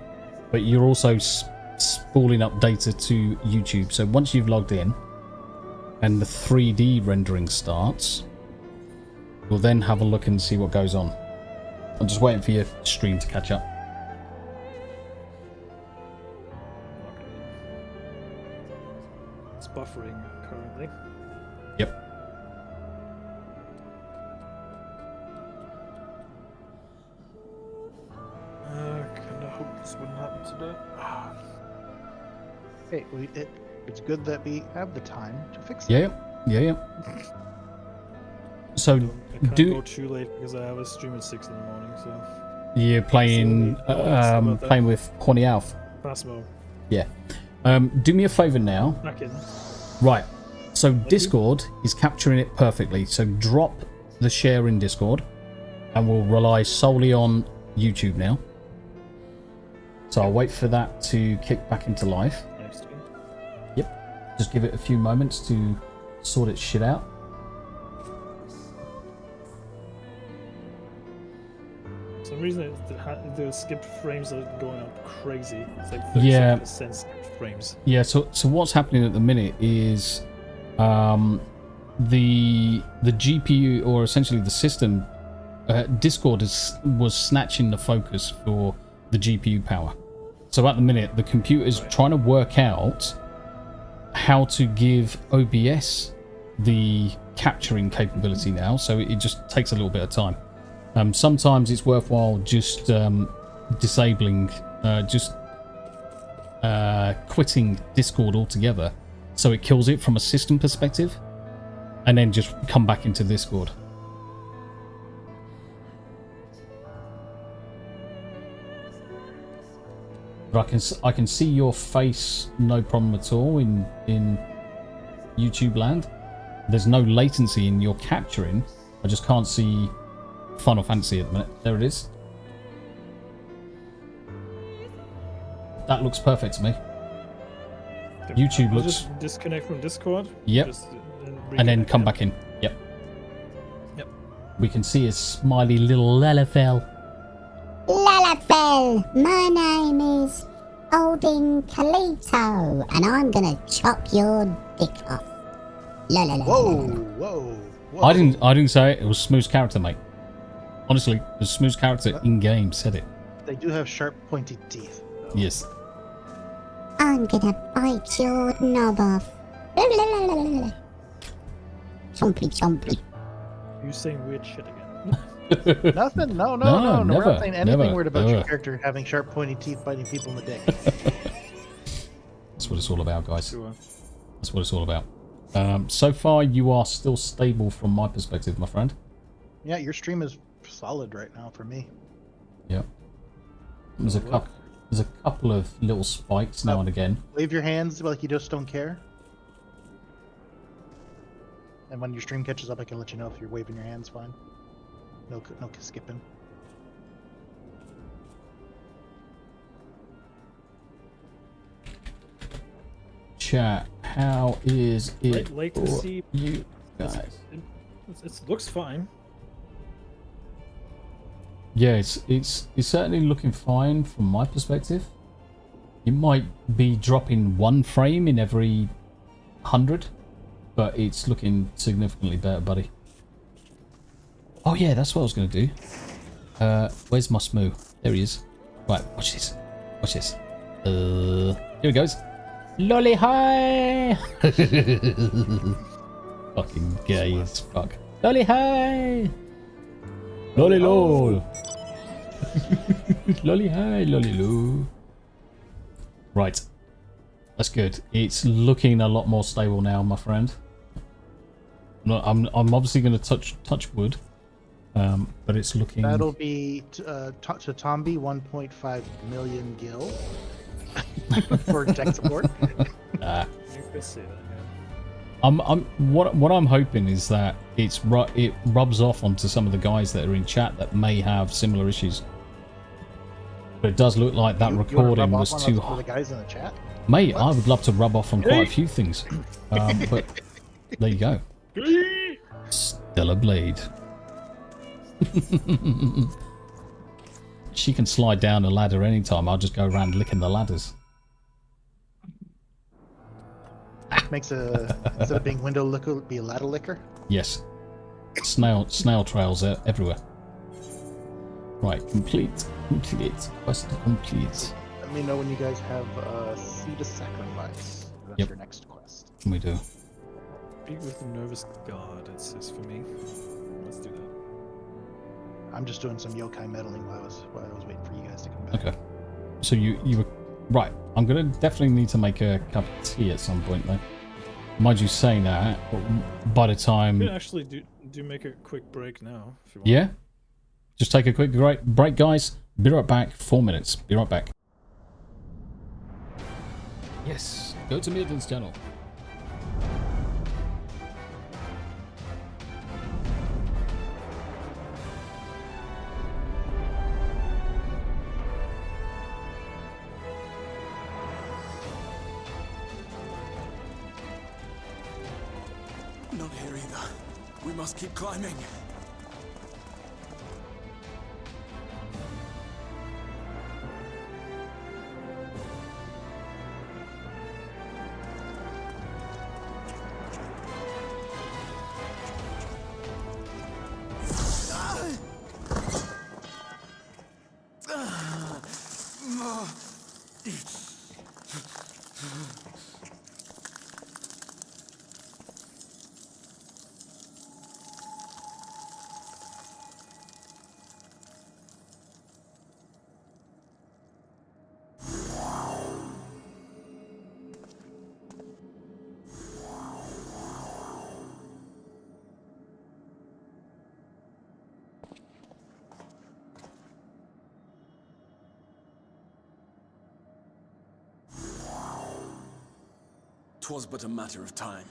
But you're also spooling up data to YouTube. So once you've logged in and the 3D rendering starts, we'll then have a look and see what goes on. I'm just waiting for your stream to catch up. It's buffering currently. Yep. Kinda hope this wouldn't happen today. Hey, it's good that we have the time to fix it. Yeah. So I can't go too late because I have a stream at 6 in the morning. So you're playing playing with Horny Alf. Passmo. Yeah. Do me a favor now. Back in. Right. So Discord is capturing it perfectly. So drop the share in Discord, and we'll rely solely on YouTube now. So I'll wait for that to kick back into life. Yep. Just give it a few moments to sort its shit out. For some reason, the skipped frames are going up crazy. It's like 37% skipped frames. Yeah. So what's happening at the minute is the GPU, or essentially the system, Discord was snatching the focus for the GPU power. So at the minute, the computer's trying to work out how to give OBS the capturing capability now, so it just takes a little bit of time. Sometimes it's worthwhile just disabling, quitting Discord altogether, so it kills it from a system perspective, and then just come back into Discord. But I can see your face, no problem at all in YouTube land. There's no latency in your capturing. I just can't see Final Fantasy at the minute. There it is. That looks perfect to me. YouTube looks... Just disconnect from Discord? Yep. And then come back in. Yep. Yep. We can see his smiley little Lalafell. Lalafell, my name is Odin Kalito, and I'm gonna chop your dick off. Whoa. I didn't say it. It was Smooth's character, mate. Honestly, the Smooth's character in game said it. They do have sharp, pointy teeth. Though. Yes. I'm gonna bite your knob off. Chompy chompy. You're saying weird shit again. Nothing. No. No, We're never, not saying anything never, weird about never. your character having sharp, pointy teeth biting people in the dick. That's what it's all about, guys. Sure. That's what it's all about. So far, you are still stable from my perspective, my friend. Yeah, your stream is solid right now for me. Yep. There's a couple of little spikes now and again. Wave your hands like you just don't care. And when your stream catches up, I can let you know if you're waving your hands fine. No skipping. Chat, how is it Latency. for you guys? It looks fine. Yeah, it's certainly looking fine from my perspective. You might be dropping 1 frame in every 100, but it's looking significantly better, buddy. Oh yeah, that's what I was going to do. Where's my Smoo? There he is. Right, watch this. Watch this. Here he goes. Lolly hi! Fucking gay as fuck. Lolly hi! Lolly lol! Lolly hi, lolly loo. Right. That's good. It's looking a lot more stable now, my friend. I'm obviously going to touch wood. But it's looking... That'll be to Tombi 1.5 million gil for tech support. You could say that, yeah. What I'm hoping is that it rubs off onto some of the guys that are in chat that may have similar issues. But it does look like that recording was too hot. The guys in the chat? Mate, what? I would love to rub off on quite a few things. But there you go. Stellar Blade. She can slide down a ladder anytime. I'll just go around licking the ladders. Makes instead of being window licker, be a ladder licker. Yes. Snail trails are everywhere. Right, complete. Quest complete. Let me know when you guys have Seed of Sacrifice. That's Yep. your next quest. We do. Speak with the nervous god, it says for me. Let's do that. I'm just doing some yokai meddling while I was waiting for you guys to come back. Okay. So you were right. I'm gonna definitely need to make a cup of tea at some point, though. Mind you saying that, by the time... You can actually do make a quick break now, if you want. Yeah? Just take a quick break, guys. Be right back. 4 minutes. Be right back. Yes. Go to Myrddin's channel. Not here either. We must keep climbing. 'Twas but a matter of time.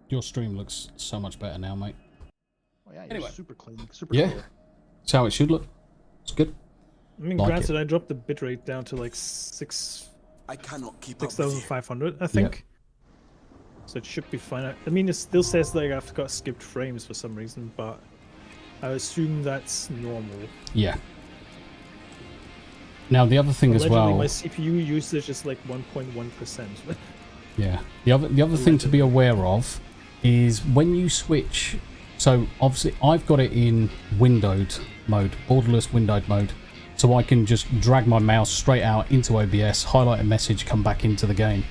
Your stream looks so much better now, mate. Oh yeah, you're Anyway. super clean, super Yeah. clear. That's how it should look. It's good. I mean, Like granted, I dropped the bitrate down to like I cannot keep up with you. 6,500, I think. So it should be fine. I mean, it still says like I've got skipped frames for some reason, but I assume that's normal. Yeah. Now the other thing as Allegedly, well. my CPU usage is like 1.1%. Yeah. The other thing to be aware of is when you switch. So obviously I've got it in windowed mode, borderless windowed mode, so I can just drag my mouse straight out into OBS, highlight a message, come back into the game.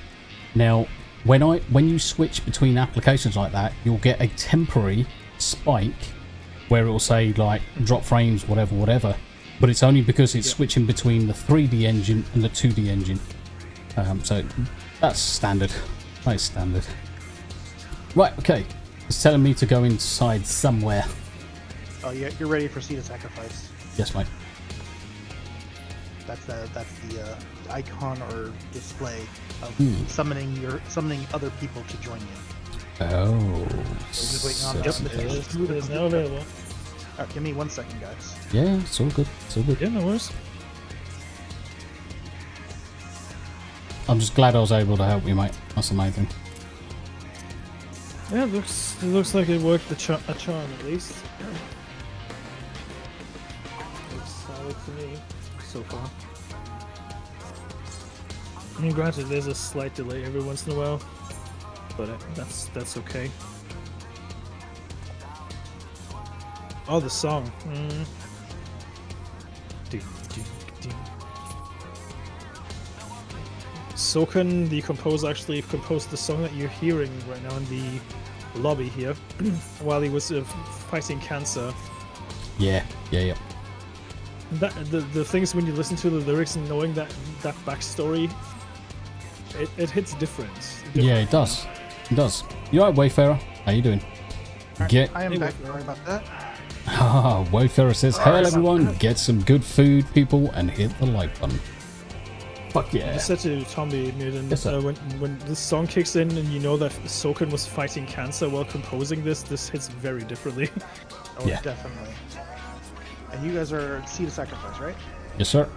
Now, when you switch between applications like that, you'll get a temporary spike where it will say like drop frames, whatever. But it's only because it's switching between the 3D engine and the 2D engine. So that's standard. That is standard. Right, okay. It's telling me to go inside somewhere. Oh yeah, you're ready for Seed of Sacrifice. Yes, mate. That's the icon or display of summoning other people to join you. Oh. Just waiting on the It is now available. Alright, give me 1 second, guys. Yeah, it's all good. It's all good. Yeah, no worries. I'm just glad I was able to help you, mate. That's amazing. Yeah, it looks like it worked a charm at least. Looks solid to me so far. I mean, granted, there's a slight delay every once in a while, but that's okay. Oh, the song. Ding, ding, ding. Soken, the composer, actually composed the song that you're hearing right now in the lobby here, while he was fighting cancer. Yeah. That the things when you listen to the lyrics and knowing that backstory, it hits different. Yeah, it does. It does. You alright, Wayfarer? How you doing? Get. I am back. Sorry about that. Ah, Wayfarer says, "Hello everyone, get some good food, people, and hit the like button." Fuck yeah. I said to Tommy Myrddin, Yes, sir. when this song kicks in and you know that Soken was fighting cancer while composing this hits very differently. Oh, Yeah. definitely. And you guys are Seed of Sacrifice, right? Yes, sir.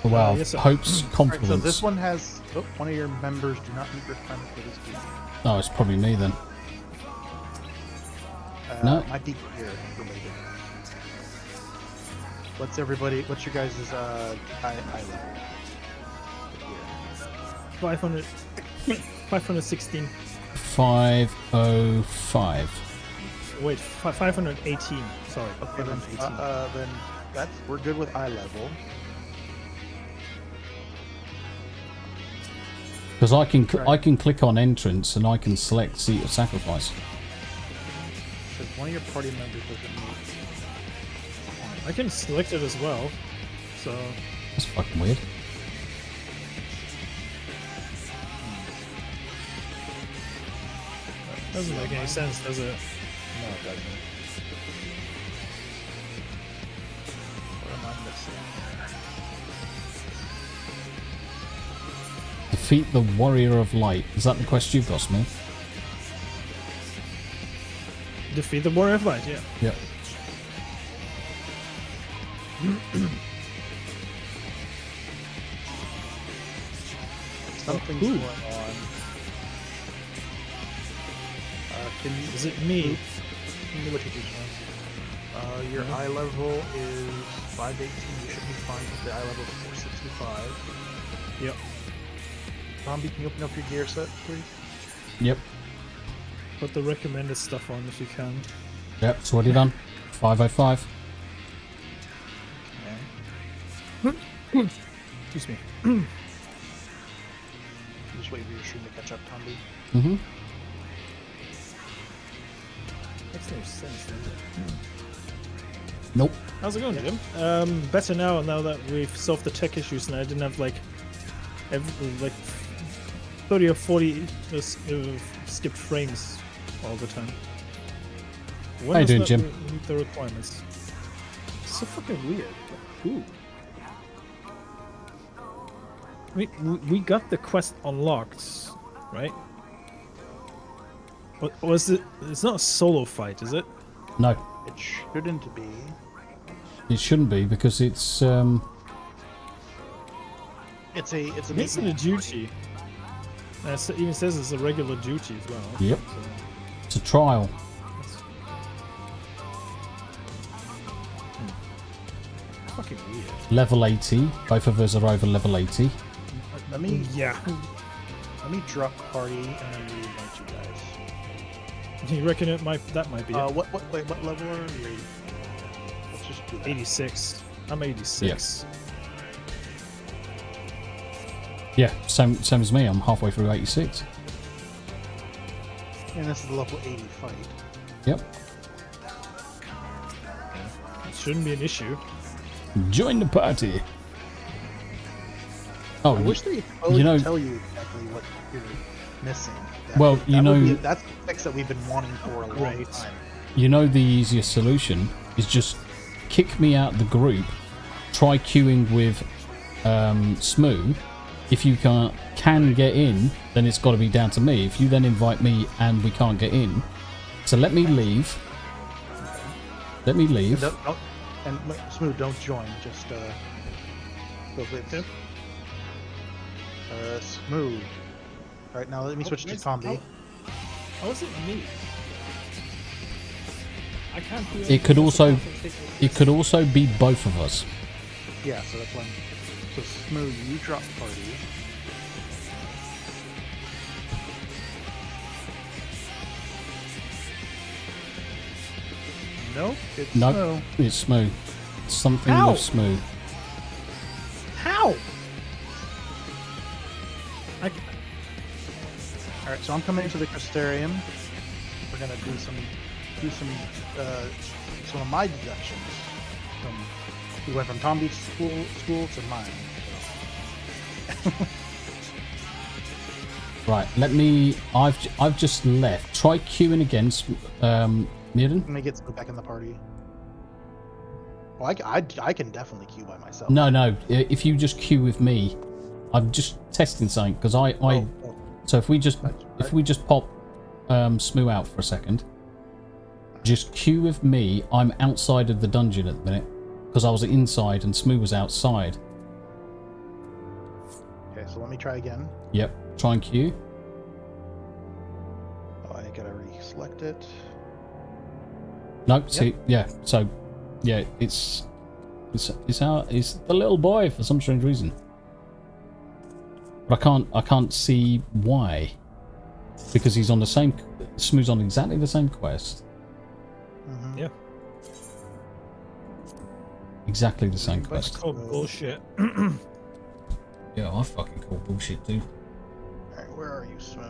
Wow. yes, sir. Hopes, Alright, confidence. so this one has one of your members do not meet requirements for this game. Oh, it's probably me then. No. Might be gear related. What's your guys' eye level? 500, 516. 505. Wait, 518. Sorry, Okay, then, 518. then we're good with eye level. Because I can click on entrance and I can select seat of sacrifice. Because one of your party members doesn't meet. I can select it as well. So That's fucking weird. doesn't make any sense, does it? No, it doesn't. What am I missing? Defeat the Warrior of Light. Is that the quest you've got, Smith? Defeat the Warrior of Light, yeah. Yep. Something's Ooh. going on. Can you, Is it me? Tell me what you do, Sean. Your eye level is 518. You should be fine with the eye level of 465. Yep. Zombie, can you open up your gear set, please? Yep. Put the recommended stuff on if you can. Yep. So what have you done? 505. Excuse me. Just wait for your stream to catch up, Tomby. Mm-hmm. Makes no sense, does it? Nope. How's it going, Jim? Better now that we've solved the tech issues and I didn't have like 30 or 40 skipped frames all the time. When How you does doing, that Jim? Meet the requirements. So fucking weird. Ooh. We got the quest unlocked, right? What was it? It's not a solo fight, is it? No. It shouldn't be. It shouldn't be because it's It's a It makes it a duty. And it even says it's a regular duty as well. Yep. So it's a trial. that's fucking weird. Level 80. Both of us are over level 80. Let me Yeah. drop party and then reinvite you guys. You reckon that might be it? What level are you? Let's just do that. 86. I'm 86. Yeah, same as me. I'm halfway through 86. And this is the level 80 fight. Yep. It shouldn't be an issue. Join the party. Oh, I wish they you know- tell you exactly what you're missing. Well, you know- that's the fix that we've been wanting for a long Right. time. you know the easiest solution is just kick me out the group. Try queuing with Smooth. If you can get in, then it's got to be down to me. If you then invite me and we can't get in, so let me leave. Let me leave. And Smooth, don't join. Just go with Yep. Smooth. All right, now let me switch to Tomby. How is it me? I can't do It could also be both of us. Yeah, so that's one. So Smooth, you drop party. Nope, it's Nope, Smoo. it's smooth. Something How? with smooth. How? All right, so I'm coming into the Crystarium. We're gonna do some of my deductions. We went from Tom Beach school to mine. Right, let me. I've just left. Try queuing again, Myrddin. Let me get Smoo back in the party. Well, I can definitely queue by myself. No. If you just queue with me, I'm just testing something because I. Oh. So if we just pop Smoo out for a second, just queue with me. I'm outside of the dungeon at the minute because I was inside and Smoo was outside. Okay, so let me try again. Yep. Try and queue. Oh, I gotta re-select it. No, see, yeah. So, yeah, it's the little boy for some strange reason. But I can't see why. Because he's on the same. Smooth's on exactly the same quest. Mm-hmm. Yeah. Exactly the same That's quest. called bullshit. Yeah, I fucking call bullshit too. Alright, where are you, Smoo?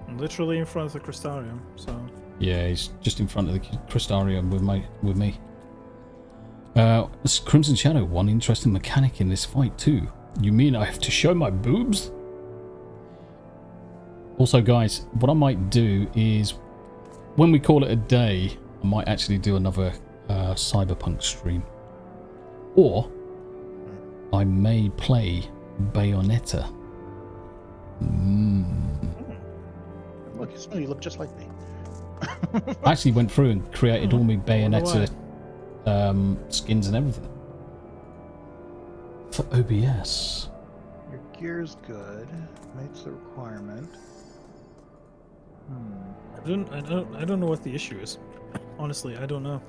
I'm literally in front of the Crystarium, so. Yeah, he's just in front of the Crystarium with me. This Crimson Shadow, one interesting mechanic in this fight too. You mean I have to show my boobs? Also, guys, what I might do is, when we call it a day, I might actually do another Cyberpunk stream. Or, I may play Bayonetta. Look, Smoo, you look just like me. I actually went through and created all my Bayonetta skins and everything. For OBS. Your gear's good. Meets the requirement. I don't know what the issue is. Honestly, I don't know.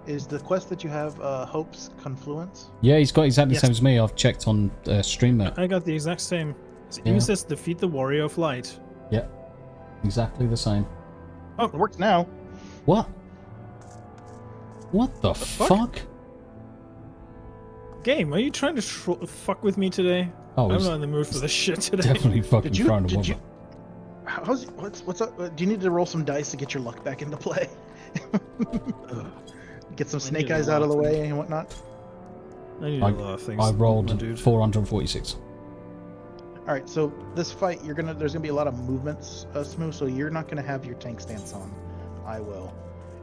Is the quest that you have Hope's Confluence? Yeah, he's got exactly Yes. the same as me. I've checked on StreamMate. I got the exact same. It Yeah. even says defeat the warrior of light. Yeah, exactly the same. Oh, it works now. What? What the fuck? fuck? Game, are you trying to fuck with me today? Oh, I'm he's not in the mood for this shit today. definitely fucking Did you? throwing a Did woman. you? What's up? Do you need to roll some dice to get your luck back into play? Get some snake need a eyes lot out of the of way and whatnot. I need a lot of things. I my rolled dude. 446. All right, so this fight, there's gonna be a lot of movements, Smoo. So you're not gonna have your tank stance on. I will,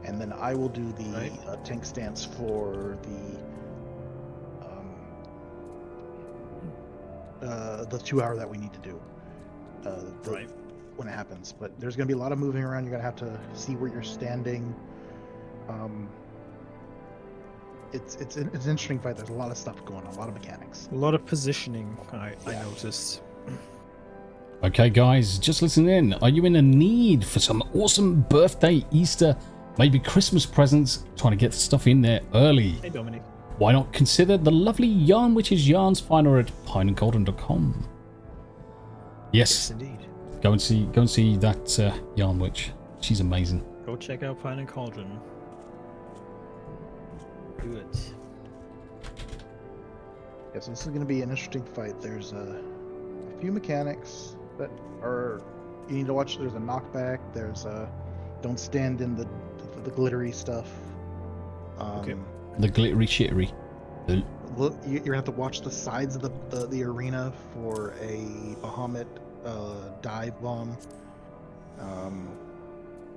and then I will do the Right. tank stance for the 2 hour that we need to do. Right. When it happens, but there's gonna be a lot of moving around. You're gonna have to see where you're standing. It's an interesting fight. There's a lot of stuff going on, a lot of mechanics. A lot of positioning, I noticed. Okay, guys, just listen in. Are you in a need for some awesome birthday, Easter, maybe Christmas presents? Trying to get stuff in there early. Hey, Dominic. Why not consider the lovely Yarn Witch's Yarns finder at pineandgolden.com? Yes, Indeed. go and see that Yarn Witch. She's amazing. Go check out Pine and Cauldron. Do it. Yeah, so this is going to be an interesting fight. There's a few mechanics that are you need to watch. There's a knockback. There's a don't stand in the glittery stuff. Okay. The glittery shittery. Look, you're gonna have to watch the sides of the arena for a Bahamut dive bomb. Trying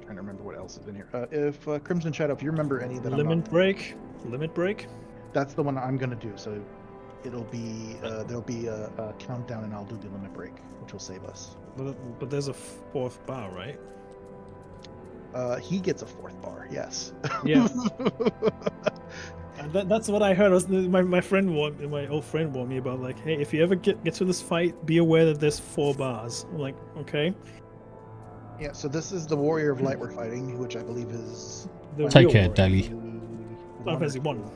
to remember what else is in here. If Crimson Shadow, if you remember any that Limit break. that's the one I'm gonna do. So it'll be there'll be a countdown, and I'll do the limit break, which will save us. But there's a fourth bar, right? He gets a 4th bar. Yes. Yeah. And that's what I heard. My old friend warned me about, like, hey, if you ever get to this fight, be aware that there's 4 bars. I'm like, okay. Yeah. So this is the Warrior of Light we're fighting, which I believe is The Take real care, warrior. Daily. Final Fantasy 1.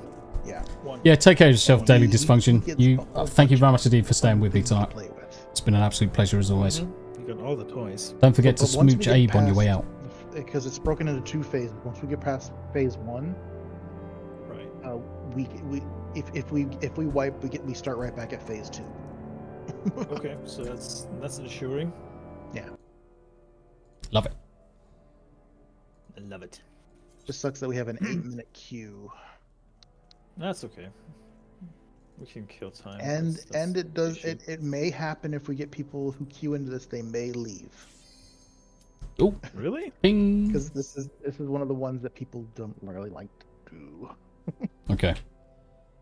Yeah. Yeah, take care of yourself, Daily He Dysfunction. gets You, a whole thank you bunch very of much indeed for staying with me things to tonight. play with. It's been an absolute pleasure as always. You got all the toys. Don't forget to But once we smooch get Abe on your way past out. because it's broken into 2 phases. Once we get past phase 1, Right. if we wipe, we start right back at phase 2. Okay, so that's assuring. Yeah. Love it. I love it. Just sucks that we have an 8-minute queue. That's okay. We can kill time. And That's it does the issue. it may happen if we get people who queue into this, they may leave. Oh, Really? ping. Because this is one of the ones that people don't really like to do. Okay.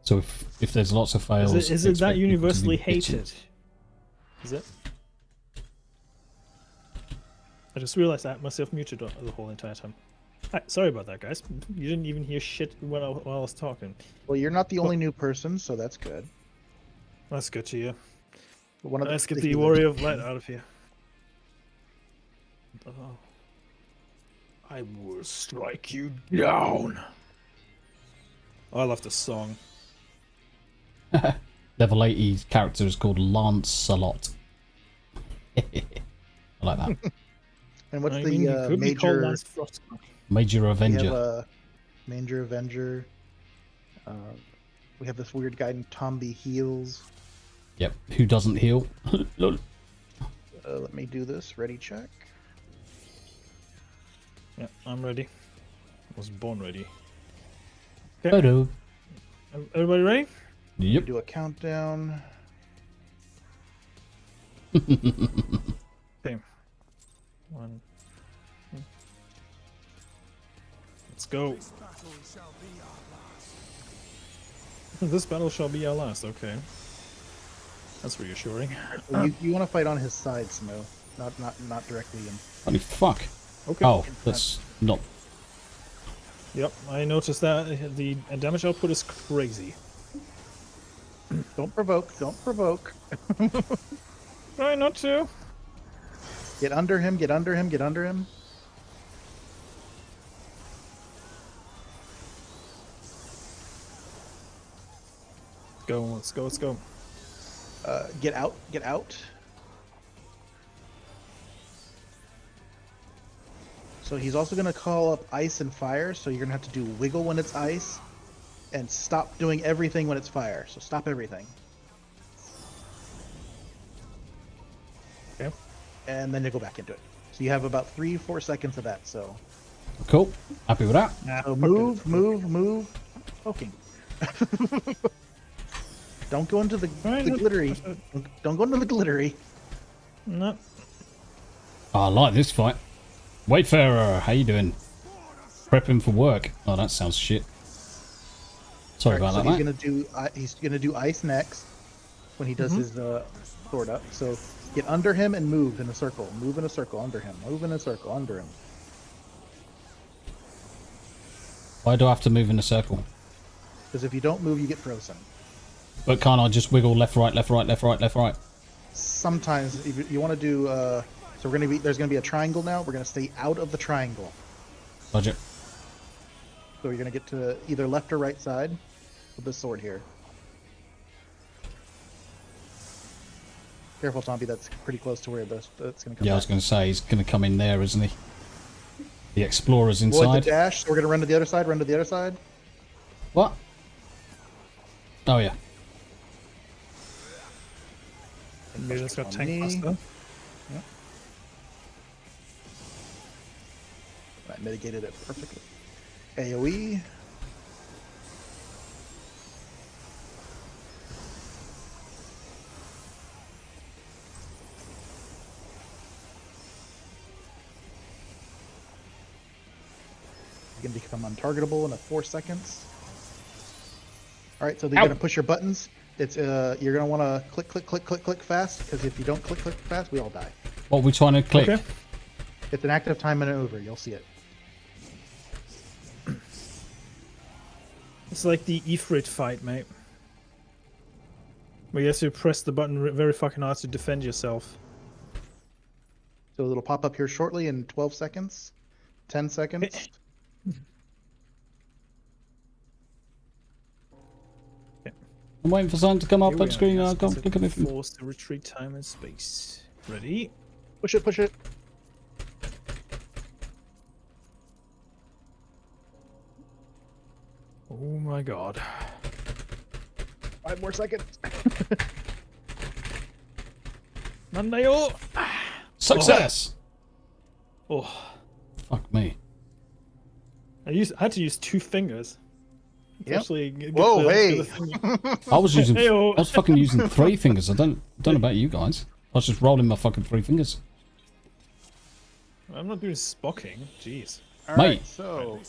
So if there's lots of fails, Is it expect that people to universally be bitching. hated? Is it? I just realized I had myself muted the whole entire time. Sorry about that, guys. You didn't even hear shit while I was talking. Well, you're not the only new person, so that's good. That's good to you. But one of Let's get the healers- Warrior of Light out of here. Oh. I will strike you down. Oh, I love this song. Level 80 character is called Lancelot. I like that. And what's I the mean, you could be called major? Lance Frost. Major We have Avenger. a Major Avenger. We have this weird guy named Tomby Heals. Yep. Who doesn't heal? Lol. Let me do this. Ready, check. Yeah, I'm ready. I was born ready. Photo. Everybody ready? Yep. Do a countdown. Okay. 1. Let's go. This battle shall be our last. Okay. That's reassuring. You want to fight on his side, Smo, not directly in. Holy fuck. Okay. Oh, that's not. Yep, I noticed that the damage output is crazy. Don't provoke. Don't provoke. Try not to. Get under him. Get under him. Get under him. Go. Let's go. Let's go. Get out. Get out. So he's also going to call up ice and fire, so you're going to have to do wiggle when it's ice, and stop doing everything when it's fire. So stop everything. Okay. And then you go back into it. So you have about 3-4 seconds of that, so... Cool. Happy with that. So move. Poking. Don't go into the glittery. Don't go into the glittery. No. Oh, I like this fight. Wayfarer, how you doing? Prepping for work. Oh, that sounds shit. Sorry about So that, he's gonna do ice next when he does his sword up. So get under him and move in a circle. Move in a circle under him. Move in a circle under him. Why do I have to move in a circle? Because if you don't move, you get frozen. But can't I just wiggle left, right, left, right, left, right, left, right? Sometimes if you want to do. So there's gonna be a triangle now. We're gonna stay out of the triangle. Roger. So you're gonna get to either left or right side with this sword here. Careful, Tomby. That's pretty close to where that's gonna come. Yeah, I was going to say, he's going to come in there, isn't he? The explorer's Avoid inside. the dash. So we're gonna run to the other side. Run to the other side. What? Oh, yeah. Maybe that's got On tank me. faster. I mitigated it perfectly. AoE. You can become untargetable in 4 seconds. All right, so you're Ow. gonna push your buttons. It's you're gonna want to click fast, because if you don't click fast, we all die. What are we trying to click? Okay. It's an active time maneuver. You'll see it. It's like the Ifrit fight, mate. Where you have to press the button very fucking hard to defend yourself. So it'll pop up here shortly in 12 seconds, 10 seconds. I'm waiting for someone to come up Here we on are, screen. guys. I can't click on it. Force the retreat time and space. Ready? Push it, push it. Oh my god. 5 more seconds. Nandayo! Success! Oh. Fuck me. I had to use 2 fingers. Yep. Actually, get Whoa, the hey! finger. I was using. Heyo. I was fucking using 3 fingers. I don't know about you guys. I was just rolling my fucking 3 fingers. I'm not doing spocking. Jeez. Alright, Mate. so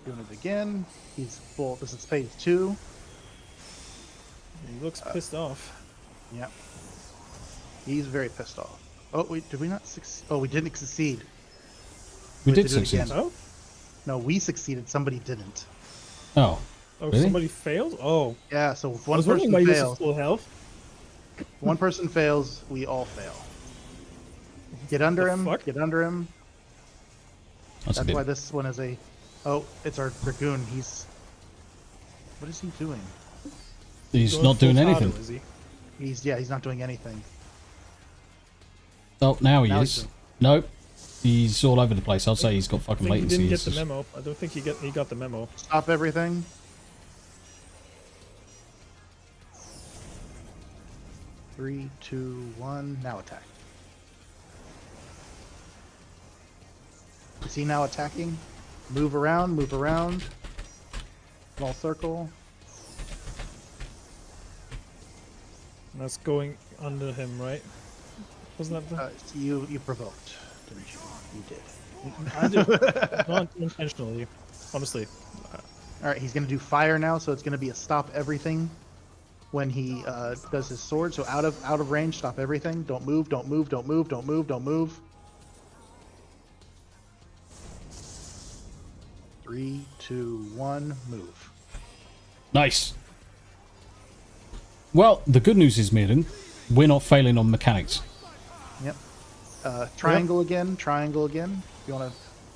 doing it again. He's full. This is phase 2. He looks pissed off. Yep. He's very pissed off. Oh wait, did we not succeed? Oh, we didn't succeed. We have did to do it succeed. again. Oh? No, we succeeded. Somebody didn't. Oh. Oh, Really? somebody failed? Oh. Yeah, so if I one was wondering person why he was fails, at full health. one person fails, we all fail. Get under The him. fuck? Get under him. That's a That's bit. why this one is a. Oh, it's our dragoon. He's. What is he doing? He's Going not doing full anything. throttle, is he? He's not doing anything. Oh, now he Now he's is. doing- Nope. He's all over the place. I'll say he's got I fucking think he latency. didn't get It's the just- memo. I don't think he got the memo. Stop everything. Three, two, one. Now attack. Is he now attacking? Move around. Move around. Small circle. And that's going under him, right? Wasn't that the... So you provoked, didn't you? You did. I did. Not intentionally. Honestly. All right, he's gonna do fire now, so it's gonna be a stop everything when he does his sword. So out of range, stop everything. Don't move. Don't move. Don't move. Don't move. Don't move. 3, 2, 1, move. Nice. Well, the good news is, Myrddin, we're not failing on mechanics. Yep. Triangle again. Triangle again. You wanna,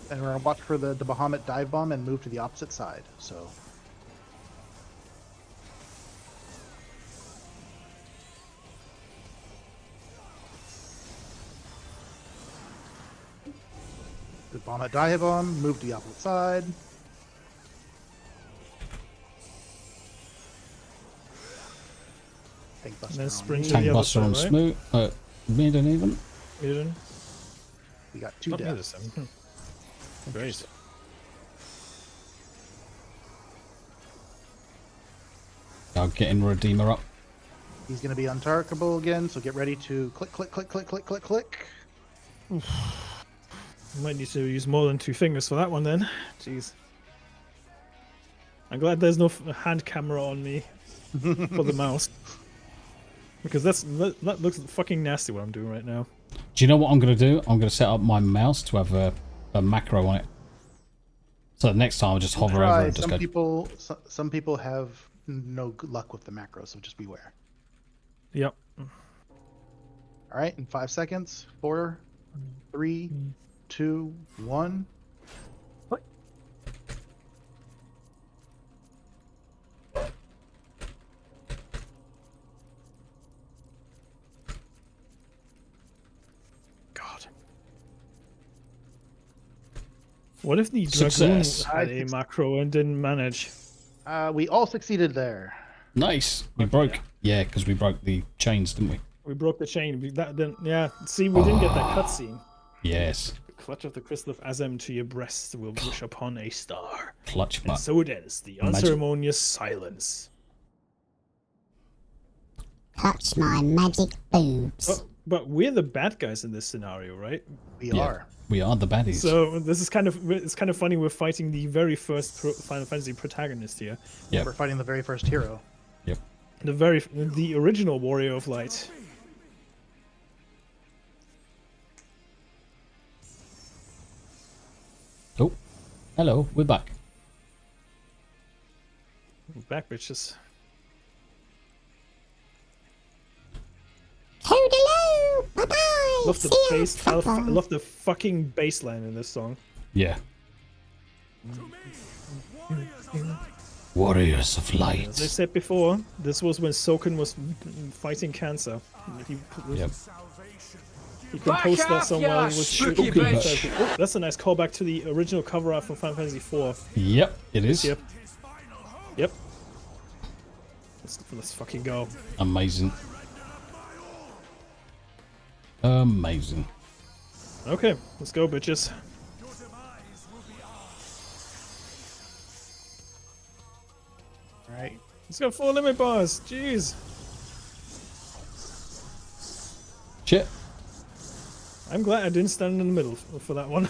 and we're gonna watch for the Bahamut dive bomb and move to the opposite side. So. The Bahamut dive bomb. Move to the opposite side. Tank And Buster then on sprint me. to Tank the other Buster on side, right? Smooth. Myrddin even. Myrddin? We got 2 Not me deaths. this time. Great. I'll get in Redeemer up. He's going to be untargetable again, so get ready to click, click, click, click, click, click, click. Might need to use more than 2 fingers for that one then. Jeez. I'm glad there's no hand camera on me for the mouse. Because that looks fucking nasty what I'm doing right now. Do you know what I'm going to do? I'm going to set up my mouse to have a macro on it. So next time I'll just hover over and just go. Some people have no good luck with the macro, so just beware. Yep. All right, in 5 seconds. 4, 3, 2, 1. God. What if the Dragoon Success. had a macro and didn't manage? We all succeeded there. Nice. We broke. Yeah, because we broke the chains, didn't we? We broke the chain. Yeah. See, we didn't get that cutscene. Yes. The clutch of the crystal of Azem to your breast will wish upon a star. Clutch And butt. so it ends. The unceremonious silence. Touch my magic boobs. But we're the bad guys in this scenario, right? We Yeah. are. We are the baddies. So this is kind of funny. We're fighting the very first Final Fantasy protagonist here, Yep. We're fighting the very first hero. Yep. the original Warrior of Light. Oh. Hello. We're back. We're back, bitches. Toodaloo! Bye-bye! Love the See ya, bass. I fucker. love the fucking bass line in this song. Yeah. Warriors of Light. As I said before, this was when Soken was fighting cancer. He composed that song while he was spooky shooting bitch. cancer. Oh, that's a nice callback to the original cover art from Final Fantasy IV. Yep, it is. Yep. Yep. Let's fucking go. Amazing. Amazing. Okay, let's go, bitches. Alright. Let's go 4 limit bars. Jeez. Shit. I'm glad I didn't stand in the middle for that one.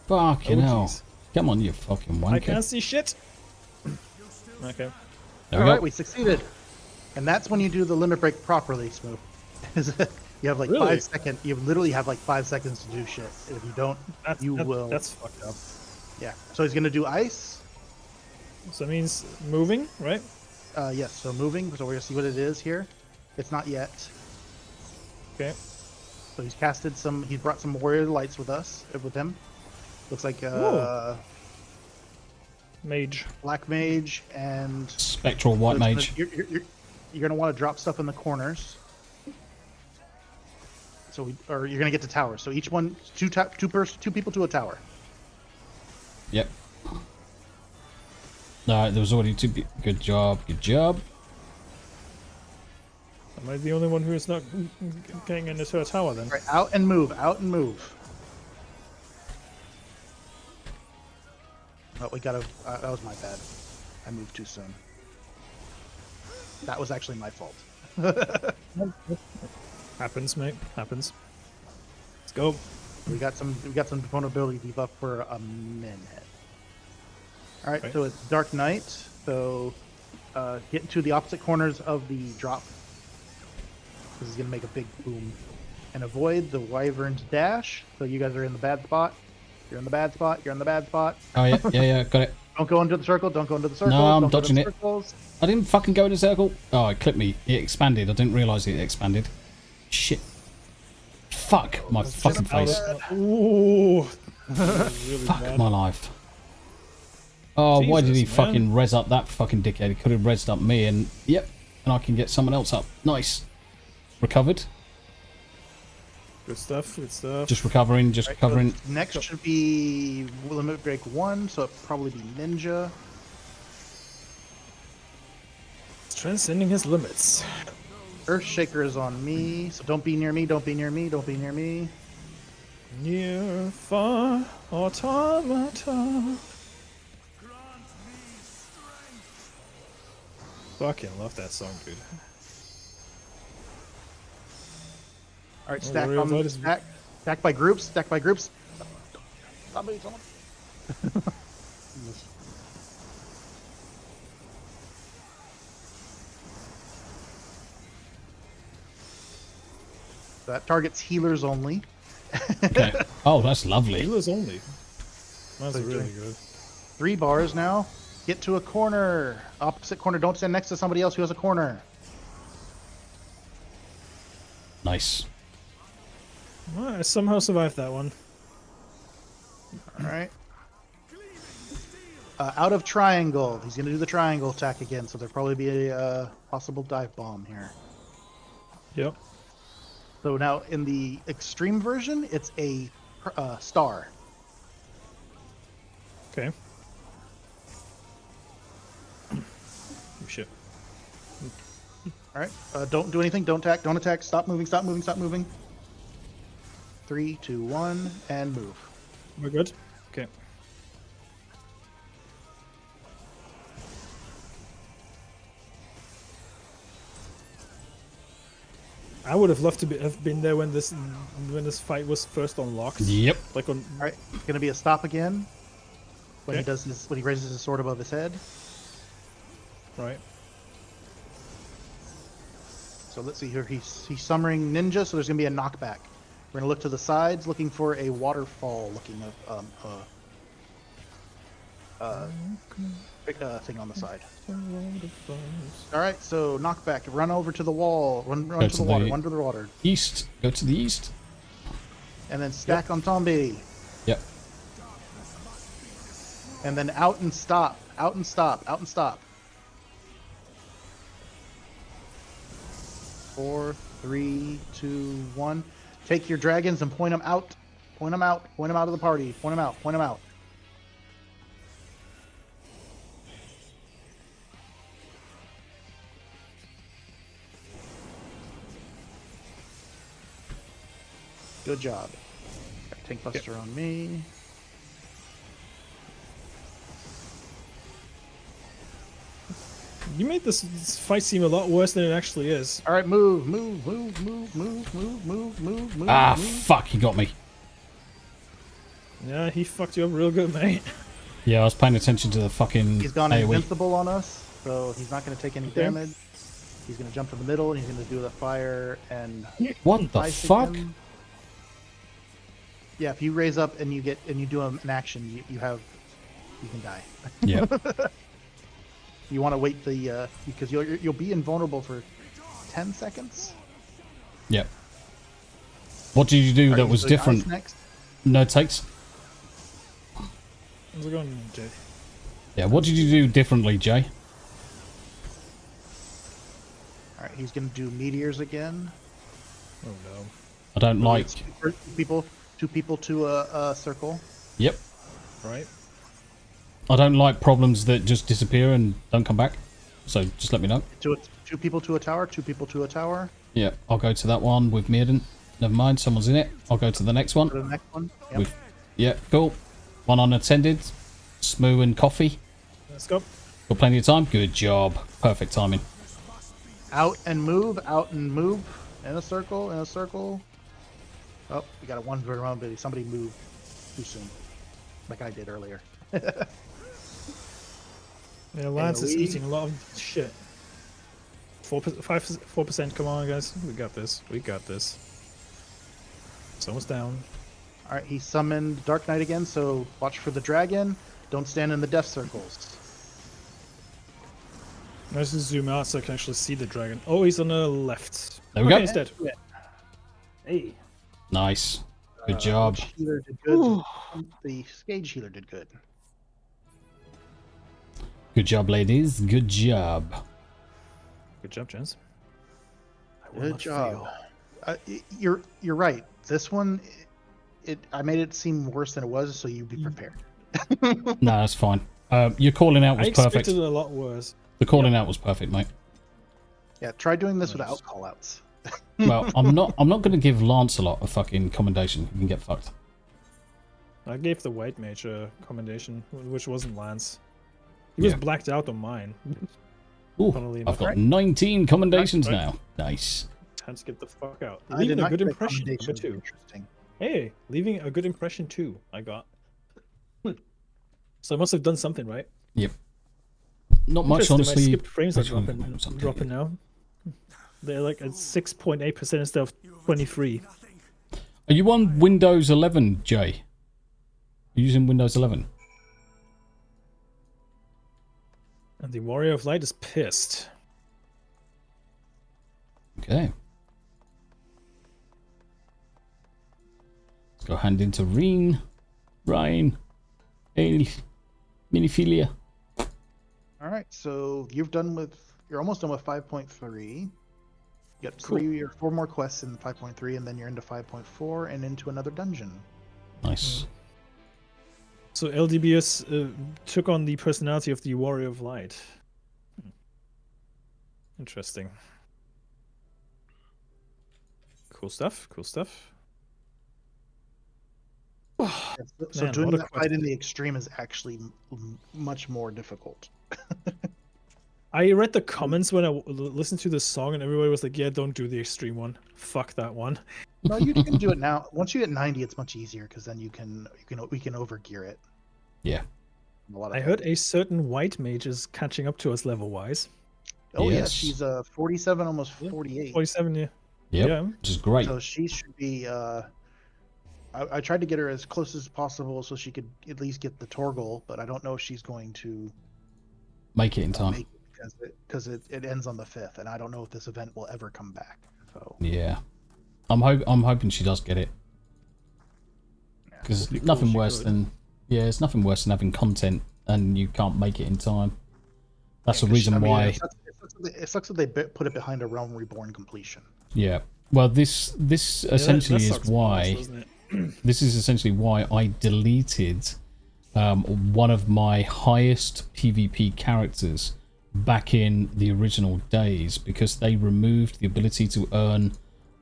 Fucking hell. Jeez. Come on, you fucking wanker. I can't see shit. Okay. There we Alright, go. we succeeded. And that's when you do the limit break properly, Smooth. You have like Really? 5 seconds. You literally have like 5 seconds to do shit. If you don't, will. That's fucked up. Yeah. So he's gonna do ice. So that means moving, right? Yes. So moving. So we're gonna see what it is here. It's not yet. Okay. So he's casted some. He brought some warrior lights with him. Looks like Mage. black mage and Spectral white mage. You're gonna want to drop stuff in the corners. So you're gonna get to towers. So each one, two people to a tower. Yep. Alright, there was already 2 people. Good job. Good job. Am I the only one who is not getting into her tower then? Right, out and move. Out and move. Oh, we gotta. That was my bad. I moved too soon. That was actually my fault. Happens, mate. Happens. Let's go. We got some vulnerability debuff for a minute. All right, Okay. so it's Dark Knight. So get to the opposite corners of the drop. This is gonna make a big boom. And avoid the Wyvern's dash. So you guys are in the bad spot. You're in the bad spot. You're in the bad spot. Oh, yeah. Yeah, got it. Don't go into the circle. Don't go into the circle. No, I'm don't go into dodging the it. circles. I didn't fucking go in a circle. Oh, it clipped me. It expanded. I didn't realise it expanded. Shit. Fuck my fucking face. Ooh. Fuck my life. Oh, why did he Jesus, man. fucking res up that fucking dickhead? He could have resed up me and... Yep. And I can get someone else up. Nice. Recovered. Good stuff. Good stuff. Just recovering. Just Right, recovering. so next should be Limit Break 1, so it'll probably be Ninja. Transcending his limits. Earthshaker is on me, so don't be near me, don't be near me, don't be near me. Near, far, automata. Fucking love that song, dude. Alright, Oh, stack Warrior on Vote is- stack. Stack by groups, stack by groups. Somebody, someone. That targets healers only. Okay. Oh, that's lovely. Healers only. That's So really doing- good. 3 bars now. Get to a corner. Opposite corner. Don't stand next to somebody else who has a corner. Nice. Well, I somehow survived that one. Alright. Out of triangle. He's going to do the triangle attack again, so there'll probably be a possible dive bomb here. Yep. So now in the extreme version, it's a star. Okay. Oh, shit. Alright. Don't do anything. Don't attack. Don't attack. Stop moving. Stop moving. Stop moving. 3, 2, 1, and move. We're good? Okay. I would have loved to have been there when this fight was first unlocked. Yep. Like on. Alright. It's going to be a stop again. When Okay. when he raises his sword above his head. Right. So let's see here. He's summoning ninja, so there's gonna be a knockback. We're gonna look to the sides, looking for a waterfall, looking thing on the side. All right, so knockback. Run over to the wall. Run Go to to the water. the- Run to the water, East. Go to the east. and then stack on Tombi, Yep. and then out and stop. Out and stop. Out and stop. 4, 3, 2, 1. Take your dragons and point them out. Point them out. Point them out of the party. Point them out. Point them out. Good job. Got Tank Buster on me. You made this fight seem a lot worse than it actually is. All right, move. Ah, fuck, he got me. Yeah, he fucked you up real good, mate. Yeah, I was paying attention to the fucking He's gone AoE. invincible on us, so he's not going to take any damage. He's going to jump to the middle, and he's going to do the fire and What the ice fuck? again. Yeah, if you raise up and you do an action, you can die. Yeah. You want to wait because you'll be invulnerable for 10 seconds. Yep. What did you do that was different? Next. No takes. How's it going, Jay? Yeah, what did you do differently, Jay? All right, he's going to do meteors again. Oh no. I don't like... Two people to a circle. Yep. Right. I don't like problems that just disappear and don't come back. So just let me know. Two people to a tower. Two people to a tower. Yeah, I'll go to that one with Myrddin. Never mind, someone's in it. I'll go to the next one. To the next one. Yep. With, yeah, cool. One unattended. Smoo and coffee. Let's go. Got plenty of time. Good job. Perfect timing. Out and move. Out and move. In a circle. In a circle. Oh, we got a one vulnerability. Somebody moved too soon, like I did earlier. Yeah, Lance is AoE. eating a lot of shit. 4%. Come on, guys. We got this. We got this. Someone's down. All right, he summoned Dark Knight again, so watch for the dragon. Don't stand in the death circles. Let's just zoom out so I can actually see the dragon. Oh, he's on the left. There we go. He's dead. Hey. Nice. Good job. Which healer did good. The Cage healer did good. Good job, ladies. Good job. Good job, gents. Good job. You're right. This one, I made it seem worse than it was, so you'd be prepared. No, that's fine. Your calling out was I perfect. expected it a lot worse. The calling out was perfect, mate. Yeah, try doing this without callouts. Well, I'm not going to give Lancelot a fucking commendation. You can get fucked. I gave the white mage a commendation, which wasn't Lance. He was blacked out on mine. Ooh, Funnily I've enough. got 19 commendations Right. now. Nice. Time to get the fuck out. I Leaving did a not good get impression, number commendations. 2. Interesting. Hey, leaving a good impression too. I got. So I must have done something right. Yep. Not much, Interesting, my honestly. skipped frames are Actually, something. dropping now. They're like at 6.8% instead of 23. Are you on Windows 11, Jay? Are you using Windows 11? And the Warrior of Light is pissed. Okay. Let's go hand into Reen. Ryan. Ailey. Miniphilia. All right, so you're almost done with 5.3. You got 3 or 4 more quests in 5.3, and then you're into 5.4 and into another dungeon. Nice. So LDBS took on the personality of the Warrior of Light. Interesting. Cool stuff. Cool stuff. So Man, doing what a that fight in the extreme is actually much more difficult. I read the comments when I listened to the song, and everybody was like, "Yeah, don't do the extreme one. Fuck that one." No, you can do it now. Once you hit 90, it's much easier because then we can overgear it. Yeah. I heard a certain white mage is catching up to us level-wise. Oh yeah, Yes. she's 47, almost 48. 47, yeah. Yep. Yeah. Which is great. So she should be. I tried to get her as close as possible so she could at least get the Torgal, but I don't know if she's going to Make it in time. make it because it ends on the 5th, and I don't know if this event will ever come back. So Yeah. I'm hoping she does get it. Because Hopefully nothing she worse could. than it's nothing worse than having content and you can't make it in time. That's the Yeah, 'cause reason why. it sucks that they put it behind a Realm Reborn completion. Yeah. Well, this essentially is sucks why. balls, doesn't it? This is essentially why I deleted one of my highest PvP characters back in the original days because they removed the ability to earn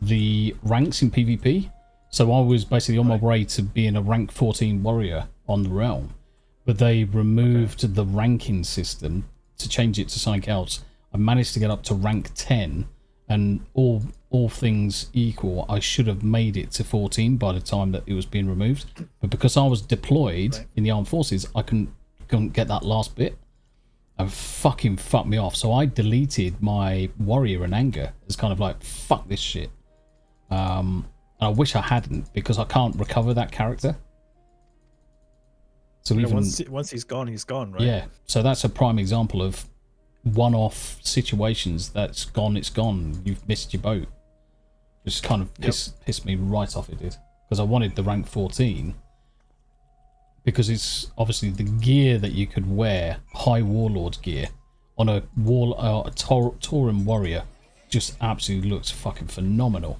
the ranks in PvP. So I was basically on my way to being a rank 14 warrior on the realm, but they removed the ranking system to change it to something else. I managed to get up to rank 10, and all things equal, I should have made it to 14 by the time that it was being removed. But because I was deployed in the armed forces, I couldn't get that last bit. And fucking fucked me off. So I deleted my warrior in anger. It's kind of like, fuck this shit. And I wish I hadn't, because I can't recover that character. So even once he's gone, right? Yeah. So that's a prime example of one-off situations. That's gone, it's gone. You've missed your boat. Just kind of pissed me right off, it did. Because I wanted the rank 14. Because it's obviously the gear that you could wear, high warlord gear, on a Tauren warrior, just absolutely looks fucking phenomenal.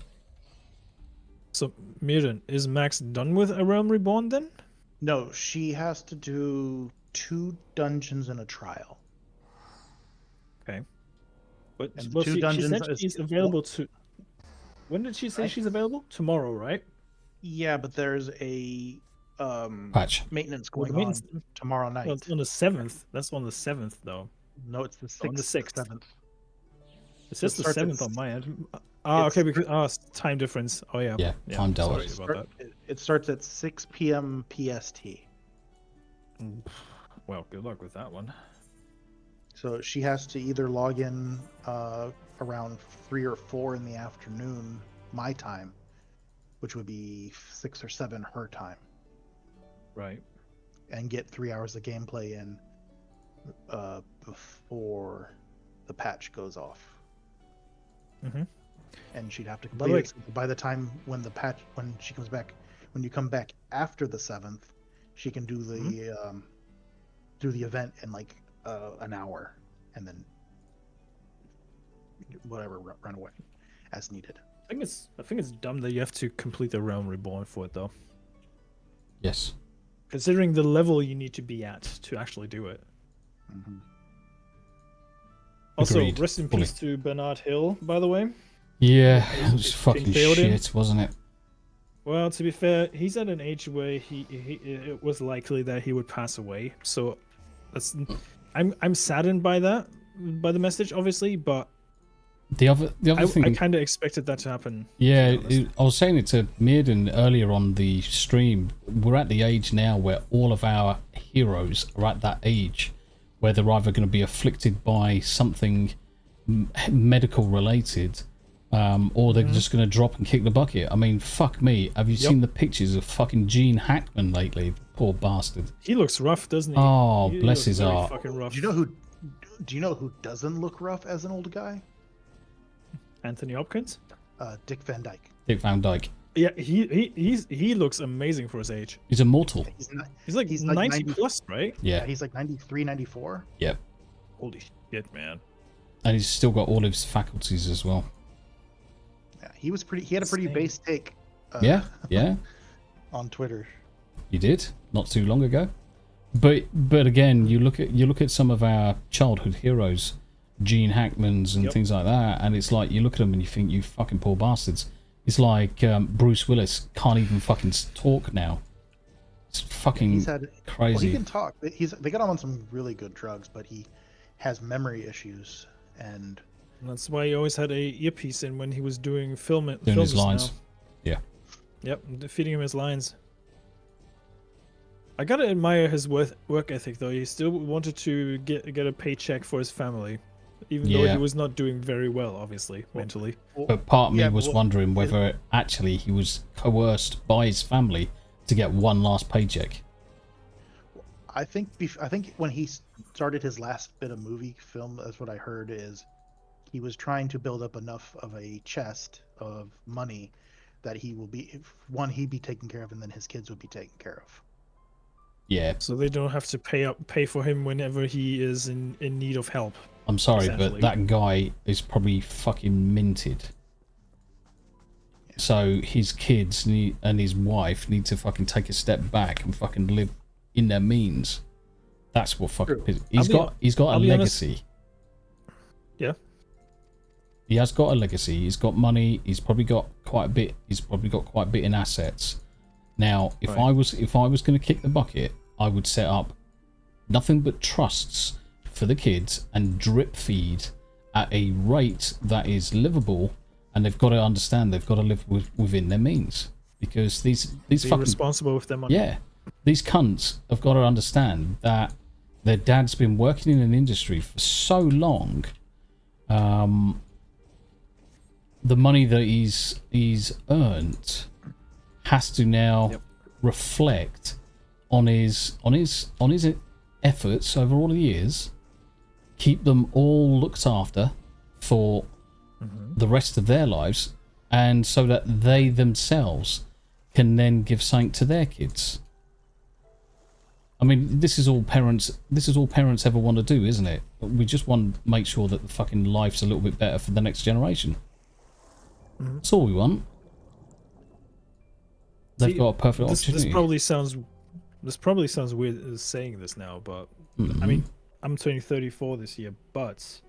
So, Myrddin, is Max done with A Realm Reborn then? No, she has to do 2 dungeons and a trial. Okay. But And well, 2 she dungeons said she's available to... When did she say she's available? Tomorrow, right? Yeah, but there's a Patch. maintenance going on tomorrow night. Well, it's on the 7th. That's on the 7th, though. No, it's the 6th. On the 6th. 7th. It says the 7th on my end. Okay, because it's time difference. Oh yeah. Yeah, time delta. Sorry about that. It starts at 6 p.m. PST. Well, good luck with that one. So she has to either log in around 3 or 4 in the afternoon, my time, which would be 6 or 7 her time. Right. And get 3 hours of gameplay in before the patch goes off. Mm-hmm. And she'd have to complete it by the time when she comes back, when you come back after the 7th, she can do the do the event in like an hour, and then whatever, run away as needed. I think it's dumb that you have to complete the Realm Reborn for it, though. Yes. Considering the level you need to be at to actually do it. Mm-hmm. Also, Agreed. rest in peace to Bernard Hill, by the way. Yeah, it was fucking shit, wasn't it? Well, to be fair, he's at an age where it was likely that he would pass away. So I'm saddened by that, by the message, obviously, but the other thing, I kind of expected that to happen. Yeah, I was saying it to Myrddin earlier on the stream. We're at the age now where all of our heroes are at that age where they're either going to be afflicted by something medical related, or they're just going to drop and kick the bucket. I mean, fuck me. Have you seen the pictures of fucking Gene Hackman lately? Poor bastard. He looks rough, doesn't he? Oh, he bless his heart. Fucking rough. Do you know who doesn't look rough as an old guy? Anthony Hopkins? Dick Van Dyke. Dick Van Dyke. Yeah, he looks amazing for his age. He's immortal. He's like 90 plus, right? Yeah. He's like 93, 94. Yep. Holy shit, man. And he's still got all his faculties as well. Yeah, he had a pretty base take. Yeah. On Twitter. You did not too long ago. But again, you look at some of our childhood heroes, Gene Hackmans and things like that, and it's like you look at them and you think, you fucking poor bastards. It's like Bruce Willis can't even fucking talk now. It's fucking crazy. Well, he can talk. They got him on some really good drugs, but he has memory issues, and that's why he always had a earpiece in when he was doing films his lines. Now. Yep, feeding him his lines. I gotta admire his work ethic, though. He still wanted to get a paycheck for his family, even though he was not doing very well, obviously, mentally. But part of me was wondering whether actually he was coerced by his family to get one last paycheck. I think when he started his last bit of movie film, that's what I heard, is he was trying to build up enough of a chest of money that he'd be taken care of, and then his kids would be taken care of. Yeah. So they don't have to pay for him whenever he is in need of help. I'm sorry, but that guy is probably fucking minted. So his kids and his wife need to fucking take a step back and fucking live in their means. That's what fucking he's got a legacy. Yeah. He has got a legacy. He's got money. He's probably got quite a bit. He's probably got quite a bit in assets. Now, if I was going to kick the bucket, I would set up nothing but trusts for the kids and drip feed at a rate that is livable, and they've got to understand they've got to live within their means, because these fucking responsible with their money. Yeah, these cunts have got to understand that their dad's been working in an industry for so long. The money that he's earned has to now reflect on his efforts over all the years, keep them all looked after for the rest of their lives, and so that they themselves can then give something to their kids. I mean, this is all parents ever want to do, isn't it? We just want to make sure that the fucking life's a little bit better for the next generation. That's all we want. They've got a perfect opportunity. This probably sounds weird saying this now, but I mean, I'm turning 34 this year, but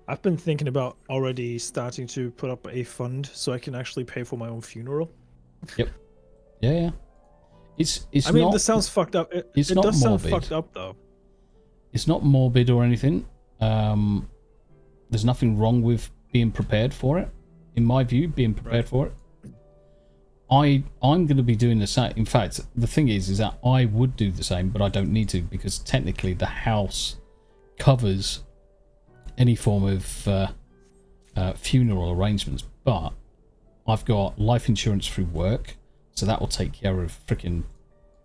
I've been thinking about already starting to put up a fund so I can actually pay for my own funeral. Yep. Yeah. It's I mean, not, this sounds fucked up. It not does sound morbid. fucked up, though. It's not morbid or anything. There's nothing wrong with being prepared for it. In my view, being prepared for it. I'm going to be doing the same. In fact, the thing is that I would do the same, but I don't need to, because technically the house covers any form of funeral arrangements. But I've got life insurance through work, so that will take care of freaking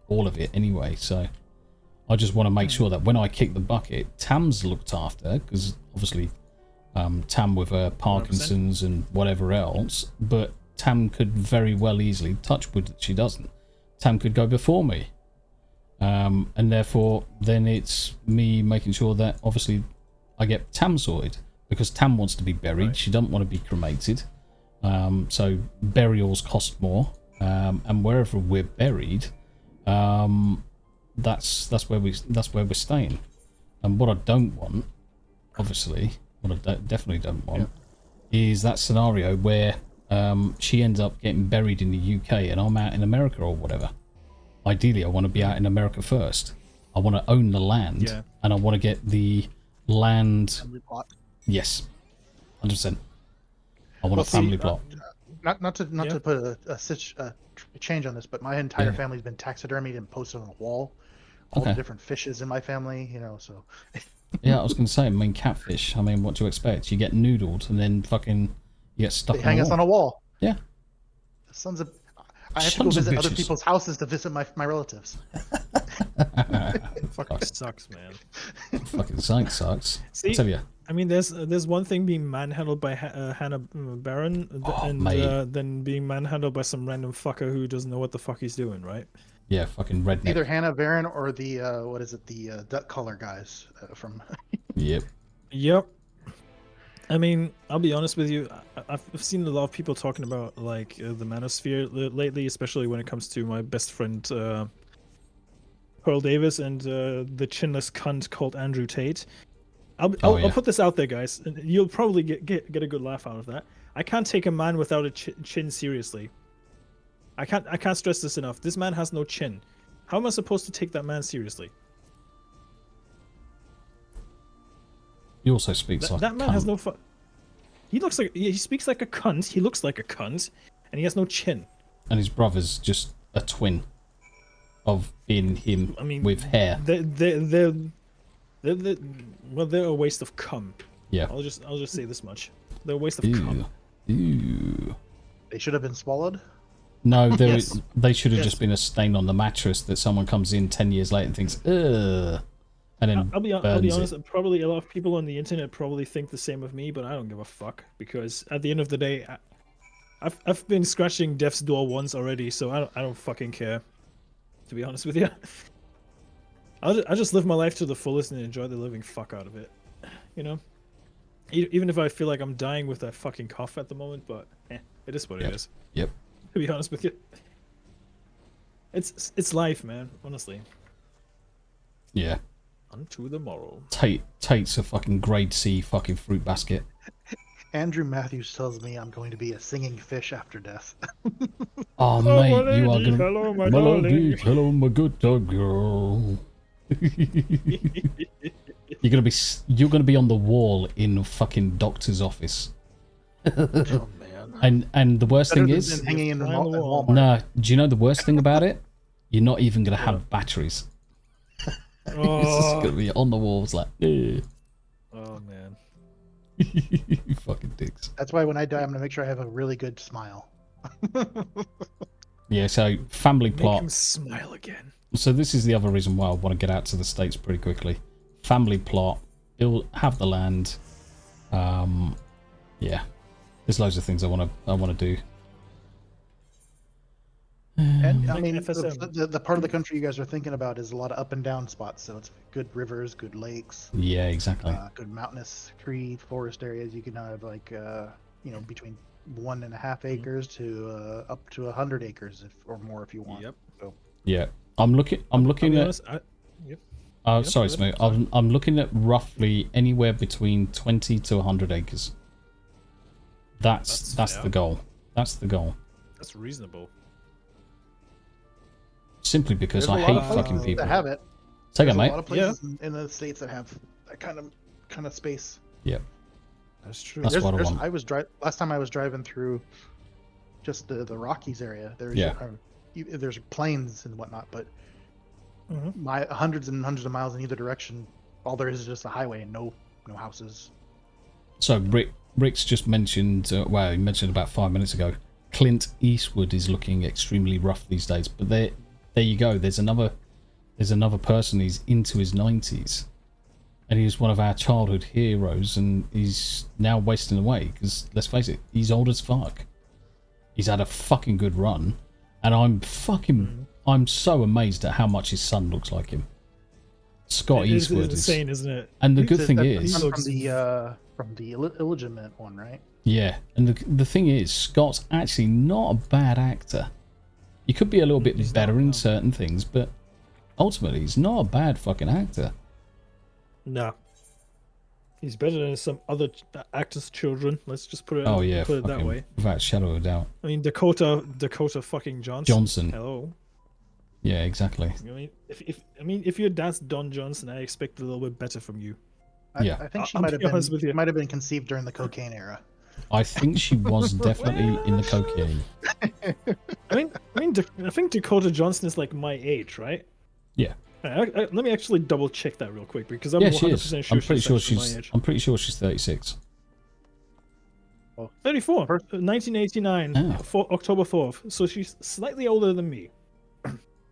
all of it anyway. So I just want to make sure that when I kick the bucket, Tam's looked after, because obviously Tam with her Parkinson's 100%. And whatever else, but Tam could very well easily, touch wood that she doesn't, Tam could go before me. And therefore, then it's me making sure that obviously I get Tam sorted, because Tam wants to be buried. Right. She doesn't want to be cremated. So burials cost more. And wherever we're buried, that's where we're staying. And what I don't want, obviously, what I definitely don't want, is that scenario where she ends up getting buried in the UK and I'm out in America or whatever. Ideally, I want to be out in America first. I want to own the land, and I want to get the land. Yes, 100%. I want a family plot. Not to put a change on this, but my entire family's been taxidermied and posted on a wall. All the different fishes in my family, so. Yeah, I was going to say, I mean, catfish. I mean, what do you expect? You get noodled and then fucking you get stuck. They hang us on a wall. Yeah. Sons of. I have to go visit other people's houses to visit my relatives. Fucking sucks, man. Fucking sucks. See, I tell you. I mean, there's one thing being manhandled by Hannah Baron, and then being manhandled by some random fucker who doesn't know what the fuck he's doing, right? Yeah, fucking redneck. Either Hannah Baron or the the duck color guys from. Yep. I mean, I'll be honest with you. I've seen a lot of people talking about like the manosphere lately, especially when it comes to my best friend Pearl Davis and the chinless cunt called Andrew Tate. I'll put this out there, guys, and you'll probably get a good laugh out of that. I can't take a man without a chin seriously. I can't stress this enough. This man has no chin. How am I supposed to take that man seriously? He also speaks like that man has no he speaks like a cunt. He looks like a cunt, and he has no chin. And his brother's just a twin of being him. I mean, with hair. They're a waste of cum. Yeah. I'll just say this much. They're a waste of cum. Ew. They should have been swallowed. No, they should have just been a stain on the mattress that someone comes in 10 years later and thinks, ugh. And then I'll be honest, probably a lot of people on the internet probably think the same of me, but I don't give a fuck, because at the end of the day, I've been scratching death's door once already, so I don't fucking care, to be honest with you. I'll just live my life to the fullest and enjoy the living fuck out of it, even if I feel like I'm dying with that fucking cough at the moment, but it is what it is. Yep. To be honest with you, it's life, man. Honestly. Yeah. Unto the morrow. Tate's a fucking grade C fucking fruit basket. Andrew Matthews tells me I'm going to be a singing fish after death. Oh, my mate, you are lady, gonna. hello, my Melody, darling. hello, my good dog girl. You're gonna be on the wall in fucking doctor's office. Oh man. And the worst Better thing than is, hanging in Fly on the wall. Walmart. no. Do you know the worst thing about it? You're not even gonna have batteries. It's just Oh, gonna be on the walls like, eh. oh man. You fucking dicks. That's why when I die, I'm gonna make sure I have a really good smile. Yeah. So family Make plot. him smile again. So this is the other reason why I want to get out to the States pretty quickly. Family plot. Have the land. Yeah. There's loads of things I want to do. And I Like mean, FSM. the part of the country you guys are thinking about is a lot of up and down spots. So it's good rivers, good lakes, Yeah, exactly. good mountainous tree forest areas. You can have like between 1.5 acres to up to 100 acres or more if you want. Yep. So Yeah. I'm looking I'll be at. honest, yep. Oh, Yep, sorry, go Smooth. ahead. I'm looking at roughly anywhere between 20 to 100 acres. That's fair. the goal. That's the goal. That's reasonable. Simply because there's I a lot hate of places fucking people. that have it. Say There's again, a mate. lot of places in the states that have that kind of space. Yeah. That's true. That's what I want. I was last time I was driving through just the Rockies area. Yeah. There's plains and whatnot, but Mhm. my hundreds and hundreds of miles in either direction, all there is just a highway and no houses. So Rick's just mentioned. Well, he mentioned about 5 minutes ago. Clint Eastwood is looking extremely rough these days. But there you go. There's another person. He's into his 90s, and he was one of our childhood heroes, and he's now wasting away. Because let's face it, he's old as fuck. He's had a fucking good run, and I'm so amazed at how much his son looks like him. Scott It is Eastwood insane, isn't it? and the good thing That's is, from the illegitimate one, right? yeah, and the thing is, Scott's actually not a bad actor. He could be a little bit He's better not, in no. certain things, but ultimately, he's not a bad fucking actor. No. He's better than some other actors' children. Let's just put it. Oh yeah, put it that fucking- way. without a shadow of a doubt. I mean, Dakota fucking Johnson. Johnson. Hello. Yeah, exactly. I mean, if your dad's Don Johnson, I expect a little bit better from you. Yeah. I think she I'll might be have honest with you. been conceived during the cocaine era. I think she was definitely in the cocaine. I think Dakota Johnson is like my age, right? Yeah. Let me actually double check that real quick because I'm Yeah, she 100% is. sure I'm pretty sure actually my she's. age. I'm pretty sure she's 36. 34, 1989, Oh. October 4th. So she's slightly older than me.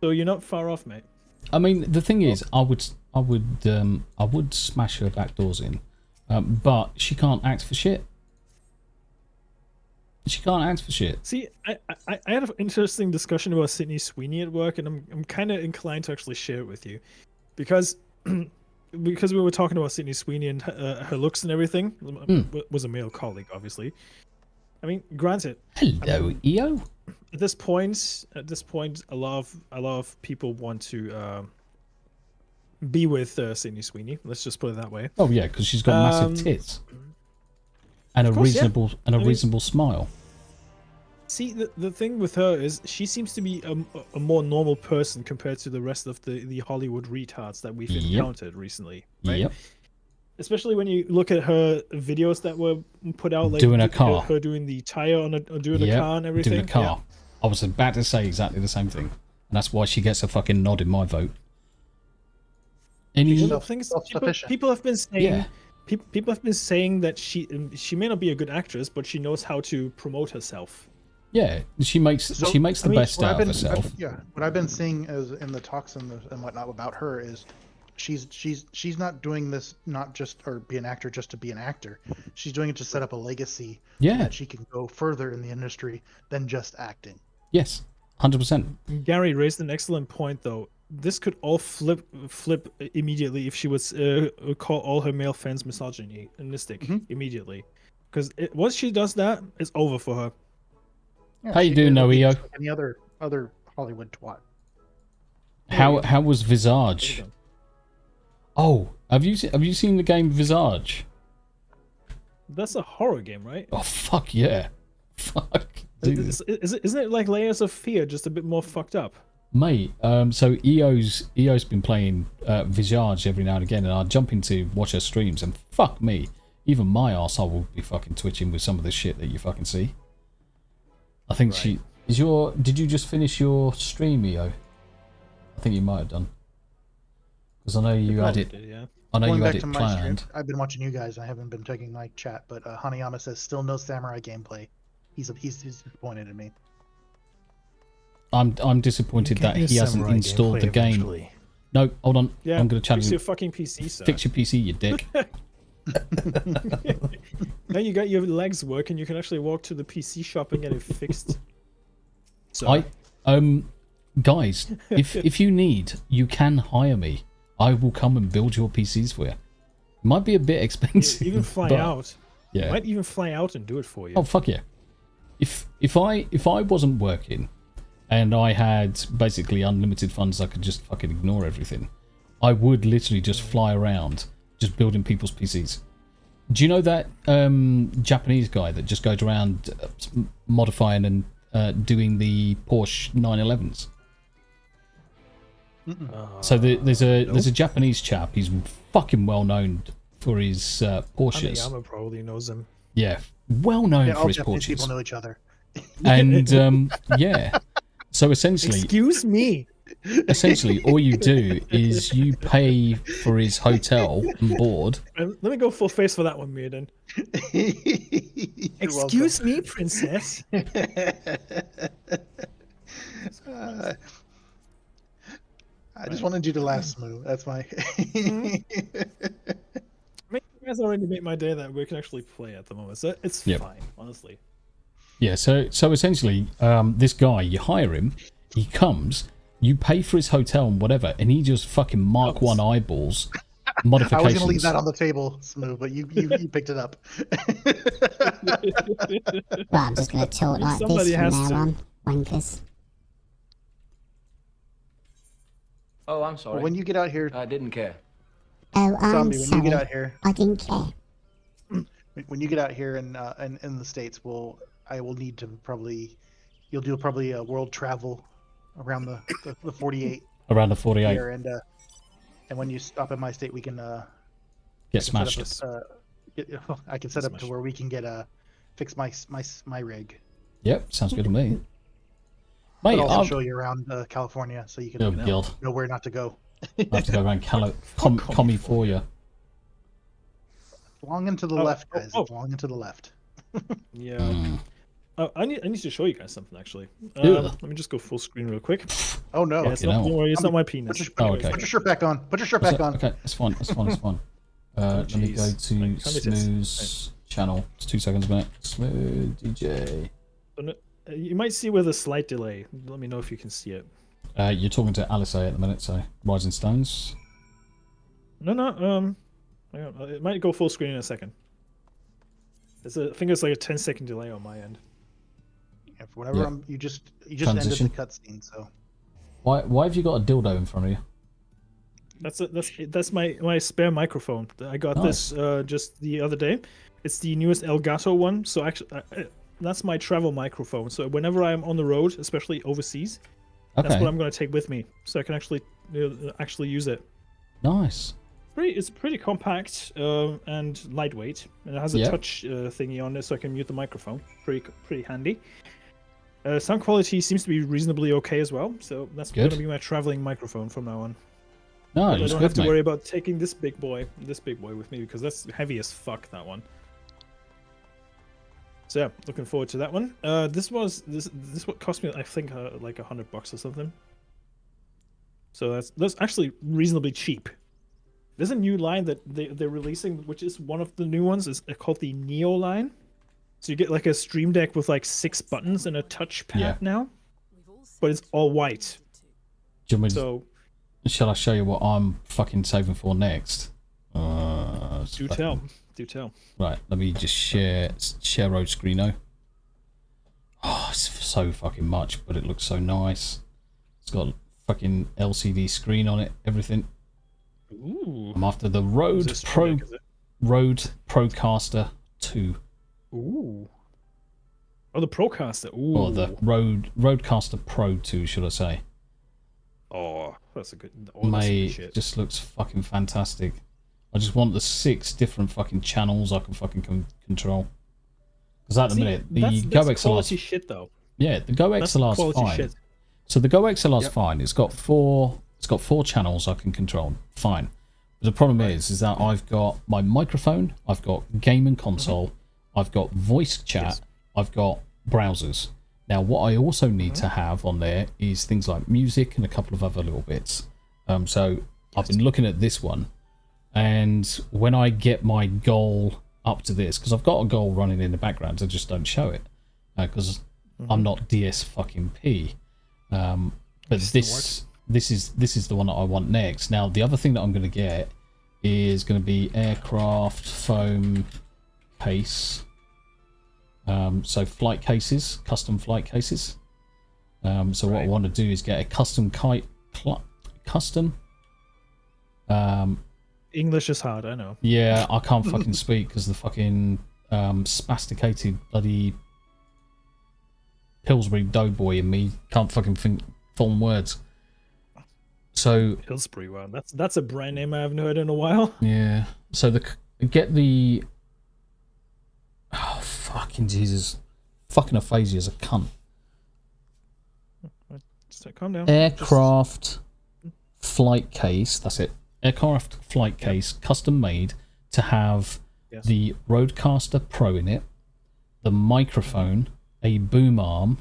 So you're not far off, mate. I mean, the thing is, I would smash her back doors in, but she can't act for shit. She can't act for shit. See, I had an interesting discussion about Sydney Sweeney at work, and I'm kind of inclined to actually share it with you, because we were talking about Sydney Sweeney and her looks and everything. Was a male colleague, obviously. I mean, granted, Hello, EO. at this point, a lot of people want to be with Sydney Sweeney. Let's just put it that way. Oh yeah, because she's got massive tits and a course, yeah. reasonable smile. See, the thing with her is she seems to be a more normal person compared to the rest of the Hollywood retards that we've encountered recently, right? Yep. Especially when you look at her videos that were put out, like Doing a car. her doing the tire on doing the Yep, car and everything. doing a car. I was about to say exactly the same thing, and that's why she gets a fucking nod in my vote. Any Yeah. The thing is, Self-sufficient. people have been saying. Yeah. People have been saying that she may not be a good actress, but she knows how to promote herself. Yeah, she makes the best out of herself. What I've been seeing as in the talks and whatnot about her is she's not doing this not just or be an actor just to be an actor. She's doing it to set up a legacy so Yeah. that she can go further in the industry than just acting. Yes, 100%. Gary raised an excellent point, though. This could all flip immediately if she was call all her male fans misogynistic immediately, because once she does that, it's over for her. Yeah, How you she doing, could be Noeo? just like any other Hollywood twat. How was Visage? Oh, have you seen the game Visage? That's a horror game, right? Oh fuck yeah, fuck. Dude. Isn't it like Layers of Fear, just a bit more fucked up? Mate, so EO's been playing Visage every now and again, and I jump in to watch her streams, and fuck me, even my arsehole will be fucking twitching with some of the shit that you fucking see. I think she is your. Did you just finish your stream, EO? I think you might have done, because I know you had it. Yeah. I know Going you back had to it my planned. stream, I've been watching you guys. I haven't been checking my chat, but Hanayama says still no samurai gameplay. He's disappointed in me. I'm disappointed that he hasn't installed the game. Eventually. No, hold on. Yeah, I'm going to challenge fix you. your fucking PC, sir. Fix your PC, you dick. Now you got your legs working, you can actually walk to the PC shop and get it fixed. So Guys, if you need, you can hire me. I will come and build your PCs for you. It might be a bit expensive. even fly but, out. Yeah. Might even fly out and do it for you. Oh fuck yeah. If I wasn't working and I had basically unlimited funds, I could just fucking ignore everything. I would literally just fly around just building people's PCs. Do you know that Japanese guy that just goes around modifying and doing the Porsche 911s? So there's a Japanese chap. He's fucking well known for his Porsches. Hanayama probably knows him. Yeah, well known for All his Japanese Porsches. people know each other. And yeah, so essentially, Excuse me. all you do is you pay for his hotel and board. Let me go full face for that one, Myrddin. Excuse me, princess. I just wanted you to laugh, Smooth. That's my. You guys already made my day that we can actually play at the moment, so it's fine, honestly. Yeah, so essentially, this guy, you hire him, he comes, you pay for his hotel and whatever, and he just fucking Mark 1 eyeballs modifications. I was going to leave that on the table, Smooth, but you picked it up. Well, I'm just going to talk like Somebody this has from to. now on, wankers. Oh, I'm sorry. Well, when you get out here, I didn't care. Oh, I'm Zombie, when sorry. you get out here, I didn't care. when you get out here in the States, I will need to you'll do probably a world travel around the 48 Around the 48. here, and when you stop in my state, we can Get smashed. I can set up to where we can get fix my rig. Yep, sounds good to me. But Mate, also show you around California, so you can oh god, know where not to go. I have to go around commie for you. Long and to the left, guys. Long and to the left. Yeah. I need to show you guys something actually. Ugh. Let me just go full screen real quick. Oh no! Yeah, don't worry, it's not my penis. Oh, okay. Put your shirt back on. Put your shirt back on. Okay, it's fine. Let me go jeez. to Right, Smooth's channel. It's 2 seconds a minute. Smooth DJ. You might see with a slight delay. Let me know if you can see it. You're talking to Alice at the minute, so Rising Stones. No, hang on, it might go full screen in a second. I think it's like a 10-second delay on my end. Yeah, for whatever Yeah. you just Transition. ended the cutscene, so. Why have you got a dildo in front of you? That's my spare microphone. I got this just the other day. It's the newest Elgato one. So actually, that's my travel microphone. So whenever I'm on the road, especially overseas, that's what I'm going to take with me, so I can actually use it. Nice. It's pretty compact and lightweight, and it has a touch thingy on it, so I can mute the microphone. Pretty handy. Sound quality seems to be reasonably okay as well, so that's going to be my traveling microphone from now on. No, I don't have to worry about taking this big boy with me, because that's heavy as fuck, that one. So yeah, looking forward to that one. This what cost me, I think, like $100 or something. So that's actually reasonably cheap. There's a new line that they're releasing, which is one of the new ones. It's called the Neo line. So you get like a Stream Deck with like 6 buttons and a touchpad now, but it's all white. So, shall I show you what I'm fucking saving for next? Do tell. Right, let me just share road screeno. Oh, it's so fucking much, but it looks so nice. It's got a fucking LCD screen on it, everything. Ooh. I'm after the Rode Procaster 2. Ooh. Oh, the Procaster. Ooh. Or the Rodecaster Pro 2, should I say. Oh, that's a good... Oh, that's some good Mate, shit. just looks fucking fantastic. I just want the 6 different fucking channels I can fucking control. Because at the minute, the Go that's XLR... quality shit, though. Yeah, the Go XLR is fine. Shit. So the Go XLR is fine. It's got 4 channels I can control. Fine. But the problem is that I've got my microphone, I've got game and console, I've got voice chat, I've got browsers. Now, what I also need to have on there is things like music and a couple of other little bits. So I've been looking at this one, and when I get my goal up to this, because I've got a goal running in the background, I just don't show it because I'm not DS fucking P. But this is the one that I want next. Now, the other thing that I'm going to get is going to be aircraft foam case. So flight cases, custom flight cases. So what I want to do is get a custom English is hard, I know. Yeah, I can't fucking speak because the fucking spasticated bloody Pillsbury doughboy in me can't fucking form words. So Pillsbury, wow, that's a brand name I haven't heard in a while. Yeah. So oh fucking Jesus, fucking aphasia is a cunt. Just calm down. Aircraft flight case. That's it. Aircraft flight case, custom made to have the Rodecaster Pro in it, the microphone, a boom arm,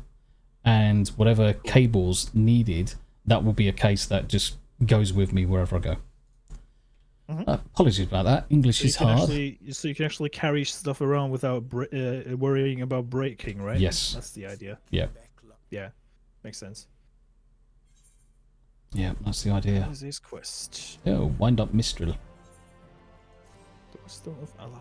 and whatever cables needed. That will be a case that just goes with me wherever I go. Apologies about that. English is hard. So you can actually carry stuff around without worrying about breaking, right? Yes. That's the idea. Yeah. Yeah. Makes sense. Yeah, that's the idea. What is this quest? Oh, wind up Mistral. The Stone of Alag.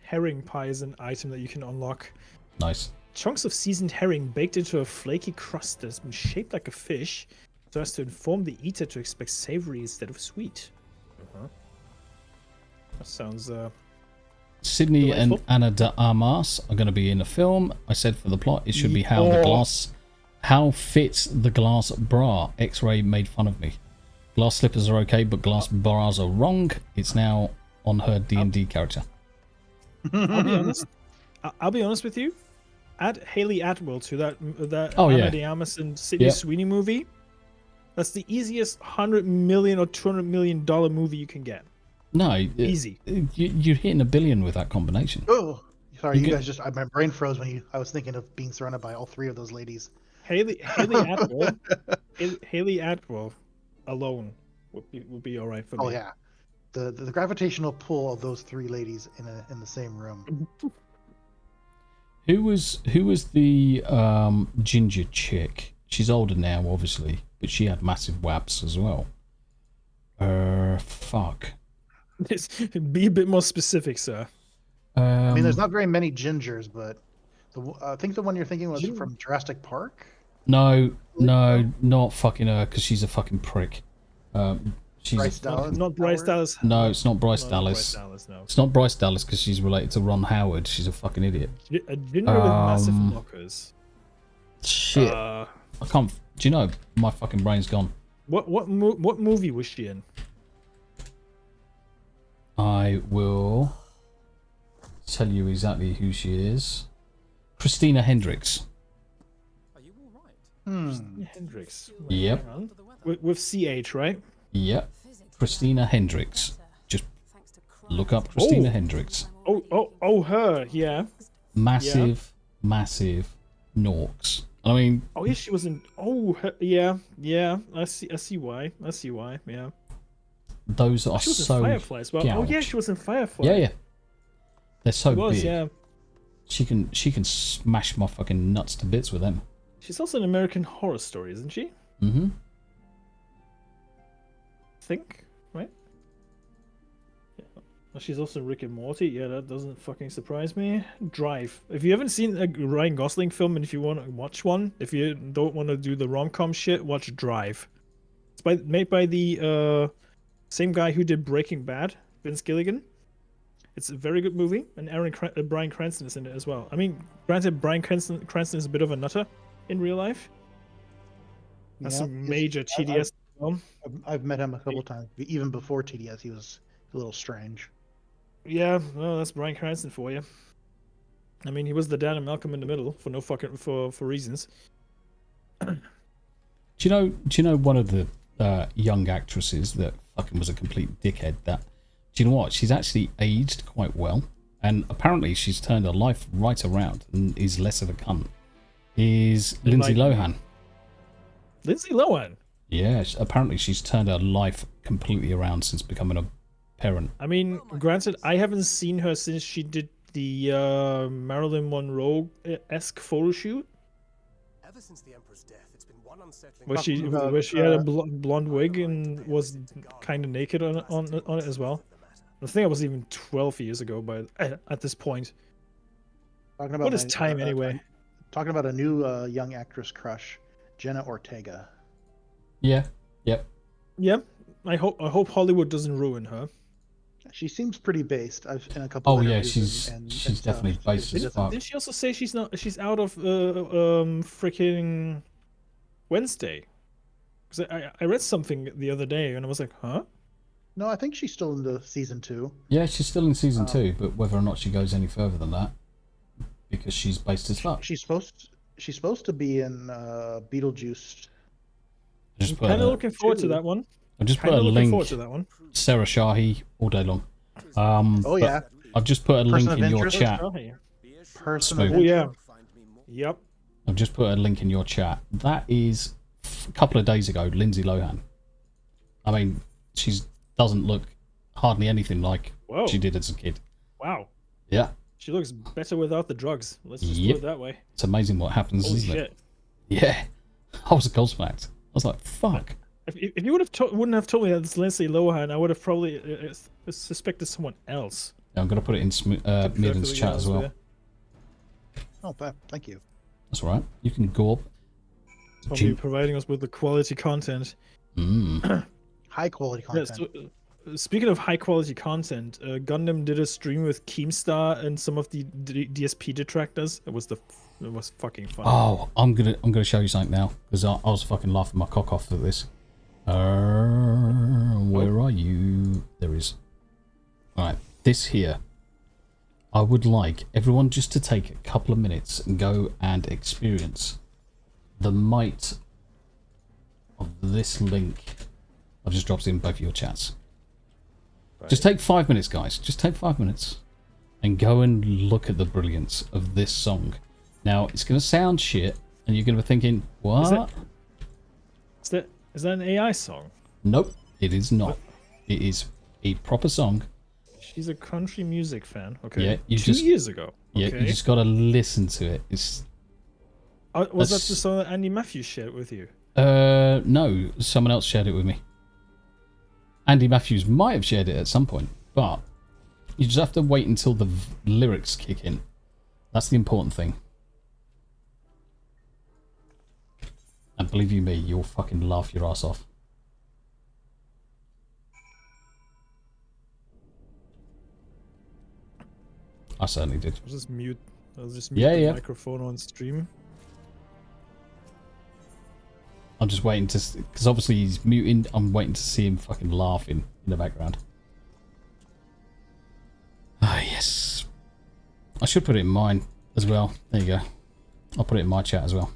Herring pie is an item that you can unlock. Nice. Chunks of seasoned herring baked into a flaky crust that has been shaped like a fish so as to inform the eater to expect savory instead of sweet. That sounds Sydney delightful. and Ana de Armas are going to be in a film. I said for the plot, it should be how fits the glass bra. X-Ray made fun of me. Glass slippers are okay, but glass bras are wrong. It's now on her D&D character. I'll be honest with you. Add Haley Atwell to that Ana de Armas and Sydney Sweeney movie. That's the easiest $100 million or $200 million movie you can get. No, easy. You're hitting $1 billion with that combination. Oh, sorry, you guys my brain froze when I was thinking of being surrounded by all 3 of those ladies. Haley Atwell, Haley Atwell alone would be all right for me. Oh yeah, the gravitational pull of those 3 ladies in the same room. Who was the ginger chick? She's older now, obviously, but she had massive waps as well. Fuck. Be a bit more specific, sir. I mean, there's not very many gingers, but I think the one you're thinking was from Jurassic Park. No, not fucking her, because she's a fucking prick. She's Bryce Dallas. Not Bryce Dallas. No, it's not Bryce Dallas. No. It's not Bryce Dallas because she's related to Ron Howard. She's a fucking idiot. A ginger with massive knockers. Shit. I can't. Do you know? My fucking brain's gone. What movie was she in? I will tell you exactly who she is. Christina Hendricks. Christina Hendricks. Yep. With CH, right? Yep. Christina Hendricks. Just look up Christina Hendricks. Oh, her. Yeah. Massive Norks. I mean. Oh yeah, she was in. Oh yeah. I see why. Yeah. Those are she was so. In Firefly as well. Oh yeah, she was in Firefly. Yeah. They're so big. Yeah. She can smash my fucking nuts to bits with them. She's also an American Horror Story, isn't she? Mm-hmm. I think, right? Yeah. Well, she's also Rick and Morty. Yeah, that doesn't fucking surprise me. Drive. If you haven't seen a Ryan Gosling film, and if you want to watch one, if you don't want to do the rom-com shit, watch Drive. It's made by the same guy who did Breaking Bad, Vince Gilligan. It's a very good movie, and Bryan Cranston is in it as well. I mean, granted, Bryan Cranston is a bit of a nutter in real life. That's some major TDS. I've met him a couple times. Even before TDS, he was a little strange. Yeah, well, that's Bryan Cranston for you. I mean, he was the dad of Malcolm in the Middle for reasons. Do you know one of the young actresses that fucking was a complete dickhead? Do you know what? She's actually aged quite well, and apparently she's turned her life right around and is less of a cunt. Is Lindsay Lohan? Lindsay Lohan. Yeah, apparently she's turned her life completely around since becoming a parent. I mean, granted, I haven't seen her since she did the Marilyn Monroe-esque photo shoot. Ever since the Emperor's death, it's been one unsettling. Where she had a blonde wig and was kind of naked on it as well. I think I was even 12 years ago, but at this point. Talking about what is time anyway? Talking about a new young actress crush, Jenna Ortega. Yeah. Yep. Yep. I hope Hollywood doesn't ruin her. She seems pretty based. I've in a couple. Oh yeah, she's definitely based as fuck. Did she also say she's out of freaking Wednesday? Because I read something the other day and I was like, huh? No, I think she's still in the season 2. Yeah, she's still in season 2, but whether or not she goes any further than that, because she's based as fuck. She's supposed to be in Beetlejuice. I'm kind of looking forward to that one. I just put a link. Forward to that one. Sarah Shahi all day long. Oh yeah. I've just put a link in your chat. Person Oh yeah. Yep. I've just put a link in your chat. That is a couple of days ago. Lindsay Lohan. I mean, she doesn't look hardly anything like she did as a kid. Wow. Yeah. She looks better without the drugs. Let's just put it that way. It's amazing what happens, Holy isn't shit. it? Yeah. I was gobsmacked. I was like, fuck. If you wouldn't have told me that it's Lindsay Lohan, I would have probably suspected someone else. Yeah, I'm going to put it in Myrddin's chat as well. Oh, thank you. That's all right. You can go up. Probably providing us with the quality content. High quality content. Yeah, so, speaking of high quality content, Gundam did a stream with Keemstar and some of the DSP detractors. It was fucking fun. Oh, I'm gonna show you something now because I was fucking laughing my cock off at this. Where are you? There is. All right, this here. I would like everyone just to take a couple of minutes and go and experience the might of this link. I've just dropped it in both of your chats. Right. Just take 5 minutes, guys. Just take 5 minutes and go and look at the brilliance of this song. Now, it's going to sound shit, and you're going to be thinking, what? Is that an AI song? Nope, it is not. What? It is a proper song. She's a country music fan. Okay. Yeah, 2 years ago. Yeah, okay. you just got to listen to it. It's. Was that the song that Andy Matthews shared with you? No, someone else shared it with me. Andy Matthews might have shared it at some point, but you just have to wait until the lyrics kick in. That's the important thing. And believe you me, you'll fucking laugh your ass off. I certainly did. I'll just mute the microphone on stream. I'm just waiting to... Because obviously he's muting. I'm waiting to see him fucking laughing in the background. Ah, yes. I should put it in mine as well. There you go. I'll put it in my chat as well.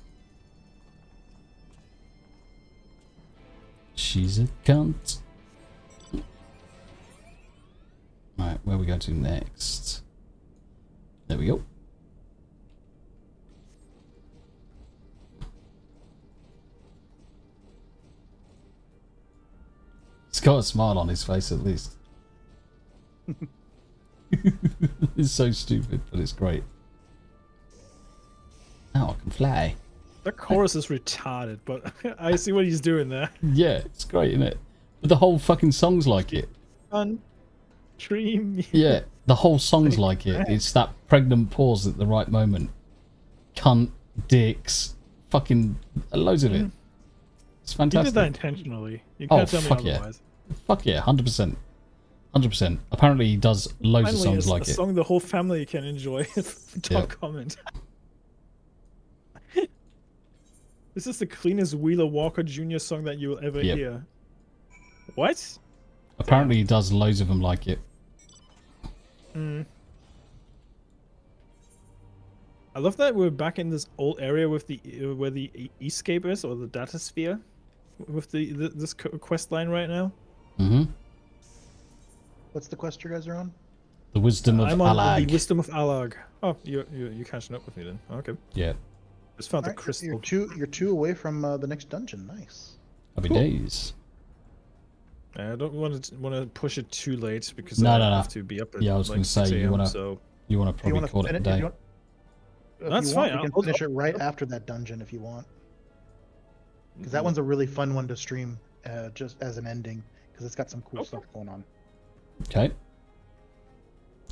She's a cunt. Right, where are we going to next? There we go. He's got a smile on his face at least. It's so stupid, but it's great. Now I can fly. That chorus is retarded, but I see what he's doing there. Yeah, it's great, isn't it? But the whole fucking song's like it. Fun. Dream. Yeah, the whole song's like it. It's that pregnant pause at the right moment. Cunt, dicks, fucking loads of it. It's fantastic. You did that intentionally. You can't tell me otherwise. Yeah. Fuck yeah, 100%. 100%. Apparently, he does loads of songs like a it. song the whole family can enjoy. Top comment. This is the cleanest Wheeler Walker Jr. song that you will ever hear. What? Apparently, he does loads of them like it. I love that we're back in this old area with the where the escape is, or the data sphere, with this quest line right now. What's the quest you guys are on? The Wisdom of I'm on Alag. the Wisdom of Alag. Oh, you're catching up with me then. Okay. Yeah. Just found the Alright, crystal. You're two away from the next dungeon. Nice. Happy days. I don't want to push it too late because No, I no, no. have to be up at Yeah, I was like going to say 6 you a.m., want to so probably call it a day. That's you fine. Want, we can finish it right after that dungeon if you want. Because that one's a really fun one to stream just as an ending because it's got some cool stuff going on. Okay.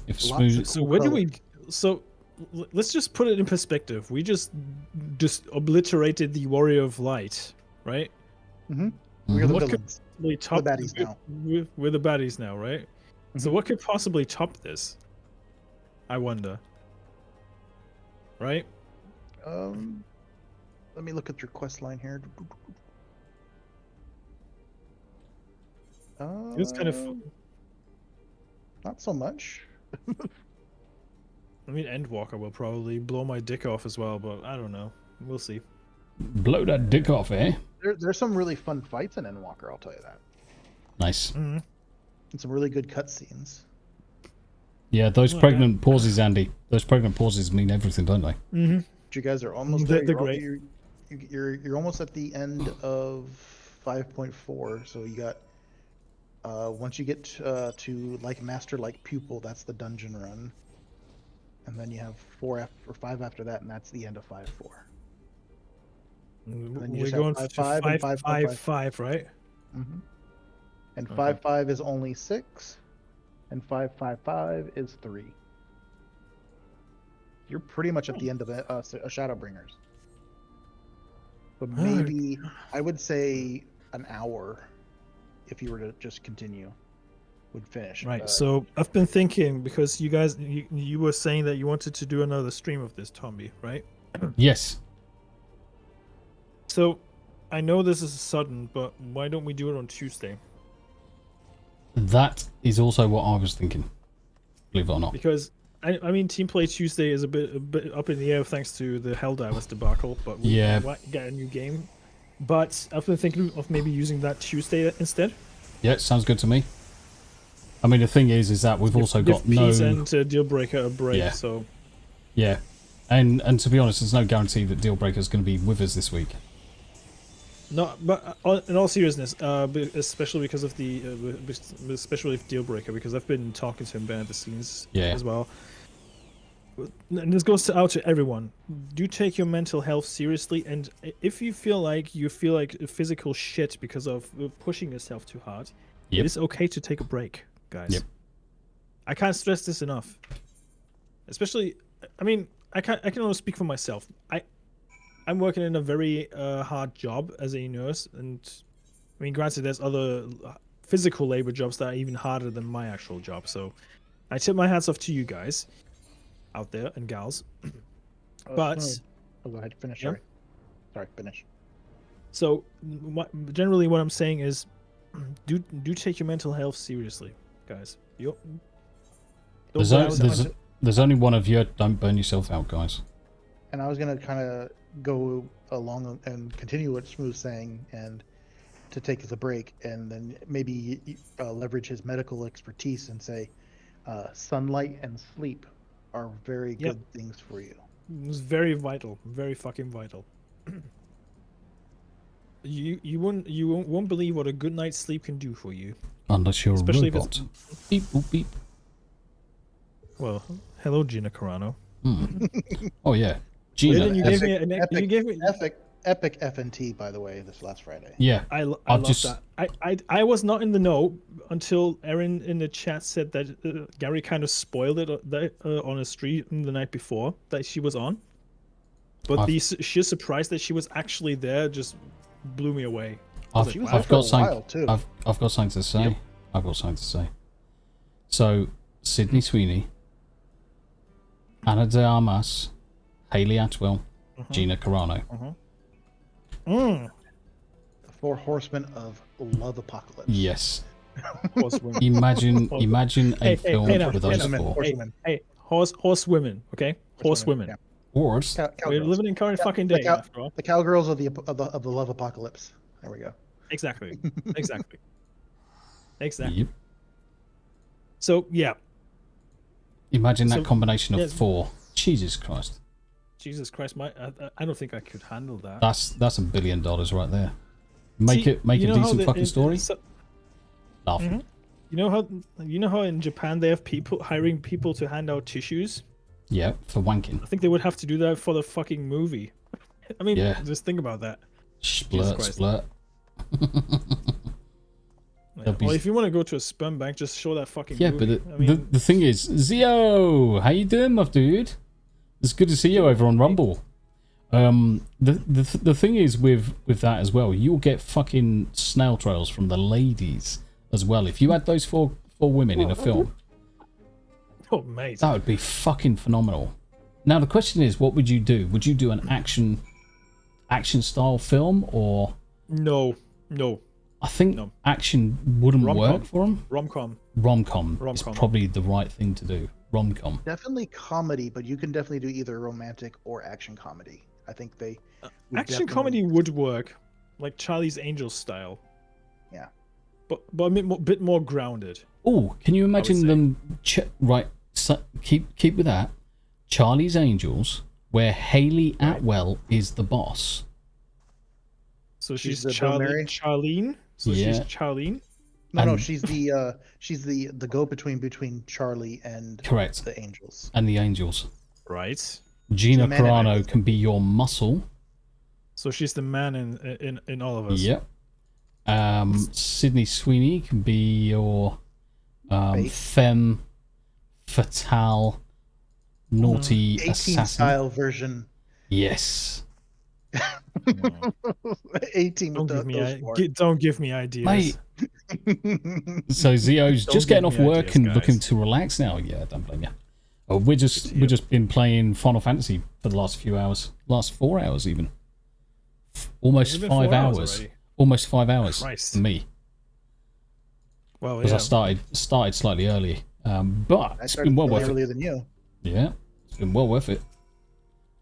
If Lots smooth. of So cool where do color. we? So let's just put it in perspective. We just obliterated the Warrior of Light, right? We're the What could villains. possibly top the baddies now. We're the baddies now, right? So what could possibly top this? I wonder. Right? Let me look at your quest line here. It's kind of. Not so much. I mean, Endwalker will probably blow my dick off as well, but I don't know. We'll see. Blow that dick off, eh? There's some really fun fights in Endwalker, I'll tell you that. Nice. And some really good cutscenes. Yeah, those pregnant pauses, Andy. Those pregnant pauses mean everything, don't they? But you guys are almost there. They're great. You're almost at the end of 5.4, so you got once you get to like master like pupil, that's the dungeon run, and then you have 5 after that, and that's the end of 5.4. We're going to 5.5, right? And 5.5 is only 6, and 5.5.5 is 3. You're pretty much at the end of Shadowbringers. But maybe I would say an hour, if you were to just continue, would finish. Right. So I've been thinking, because you guys, you were saying that you wanted to do another stream of this, Tommy, right? Yes. So I know this is sudden, but why don't we do it on Tuesday? That is also what I was thinking. Believe it or not. Because I mean, Team Play Tuesday is a bit up in the air thanks to the Helldivers debacle, but we might get a new game. But I've been thinking of maybe using that Tuesday instead. Yeah, sounds good to me. I mean, the thing is that we've also got no... Peace and Dealbreaker a break, Yeah. so... Yeah. And to be honest, there's no guarantee that Dealbreaker is going to be with us this week. No, but in all seriousness, especially because of the... especially with Dealbreaker, because I've been talking to him behind the scenes as well. And this goes out to everyone. Do take your mental health seriously, and if you feel like physical shit because of pushing yourself too hard, it is okay to take a break, guys. I can't stress this enough. Especially, I mean, I can only speak for myself. I'm working in a very hard job as a nurse, and I mean, granted, there's other physical labor jobs that are even harder than my actual job. So, I tip my hats off to you guys out there and gals. But go ahead, finish. Yeah? Sorry, finish. So, generally, what I'm saying is, do take your mental health seriously, guys. There's only one of you. Don't burn yourself out, guys. And I was gonna kind of go along and continue what Smooth's saying, and to take as a break, and then maybe leverage his medical expertise and say, sunlight and sleep are very good things for you. It's very vital, very fucking vital. You won't believe what a good night's sleep can do for you. Unless you're Especially a robot. Beep boop beep. Well, hello, Gina Carano. Oh yeah, Gina. You gave me epic FNT, by the way, this last Friday. Yeah, I love that. I was not in the know until Erin in the chat said that Gary kind of spoiled it on a stream the night before that she was on. But the sheer surprise that she was actually there just blew me away. I've got something to say. Yep. I've got something to say. So, Sydney Sweeney, Ana de Armas, Hayley Atwell, Gina Carano. Mm. The 4 horsemen of love apocalypse. Yes. Horsewomen. Imagine a film now, with those horsewomen, 4. horsewomen. Hey, horsewomen, okay? Horsewomen. Yeah. Horse. We're Cowgirls. living in current fucking day, after all. The cowgirls of the love apocalypse. There we go. Exactly. Exactly. Yep. So, yeah. Imagine that So, combination of yes. 4. Jesus Christ. Jesus Christ, I don't think I could handle that. That's $1 billion right there. Make See, a you know how decent fucking story. Laughing. You know how in Japan they have people hiring people to hand out tissues? Yeah, for wanking. I think they would have to do that for the fucking movie. I mean, Yeah. just think about that. Splurt, Christ. splurt. Yeah. Well, if you want to go to a sperm bank, just show that fucking Yeah, movie. but the thing is, Zio, how you doing, my dude? It's good to see you over on Rumble. The thing is with that as well, you'll get fucking snail trails from the ladies as well. If you had those four women in a film, Oh, mate. that would be fucking phenomenal. Now the question is, what would you do? Would you do an action style film, or No. I think No. action wouldn't Rom-com. work for them. Rom-com. Rom-com is Rom-com. probably the right thing to do. Rom-com. Definitely comedy, but you can definitely do either romantic or action comedy. I think they would Action definitely- comedy would work, like Charlie's Angels style. Yeah. But a bit more grounded. Oh, can you imagine say. them? Right, so keep with that. Charlie's Angels, where Hayley Atwell is the boss. So she's the Bill Murray? Charlene. So Yeah. she's Charlene. No, And- she's the go between Charlie and Correct. the Angels. And the Angels. Right. Gina the man in Carano everything. can be your muscle. So she's the man in all of us. Yep. Sydney Sweeney can be your Faith. femme fatale naughty 18 assassin. style version. Yes. 18 with Don't give me ideas. Mate. So Zio's Don't just getting give off me work ideas, and guys. looking to relax now. Yeah, don't blame you. Oh, we're just been playing Final Fantasy for the last few hours, last 4 hours even, almost Has it been 5 4 hours hours, already? almost 5 hours Christ. for me Well, because yeah. I started slightly early, but I it's started been well way worth it. earlier than you. Yeah, it's been well worth it.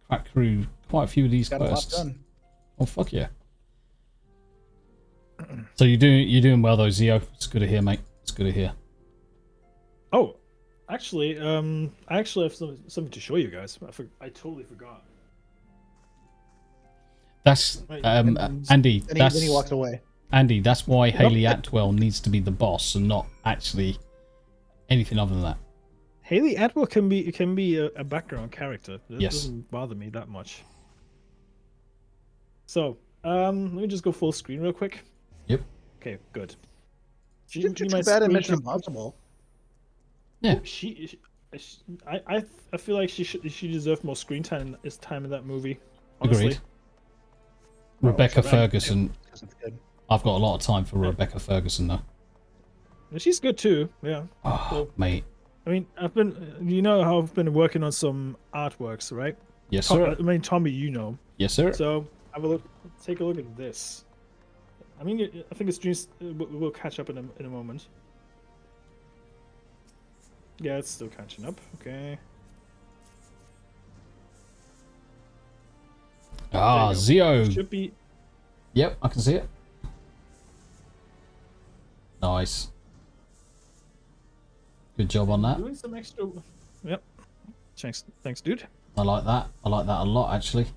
Cracked through quite a few of these Got a lot quests. done. Oh fuck yeah! So you're doing well though, Zio. It's good to hear, mate. It's good to hear. Oh, actually, I actually have something to show you guys. I totally forgot. That's Right, Andy. Then That's he walks away. Andy. That's why Hayley Atwell needs to be the boss and not actually anything other than that. Hayley Atwell can be a background character. That Yes. doesn't bother me that much. So, let me just go full screen real quick. Yep. Okay, good. She didn't do too bad in Mission Impossible. Yeah. I feel like she deserved more screen time in that movie. Honestly. Agreed. Rebecca right. Ferguson. Because it's good. I've got a lot of time for Rebecca Ferguson though. And she's good too. Yeah. Oh, So- mate. I mean, you know how I've been working on some artworks, right? Yes, sir. I mean, Tommy, you know. Yes, sir. So take a look at this. I mean, I think the streams will catch up in a moment. Yeah, it's still catching up. Okay. Ah, There you Zio. Should be. Yep, I can see it. Nice. Good job on that. Doing some extra. Yep. Thanks, dude. I like that. I like that a lot, actually.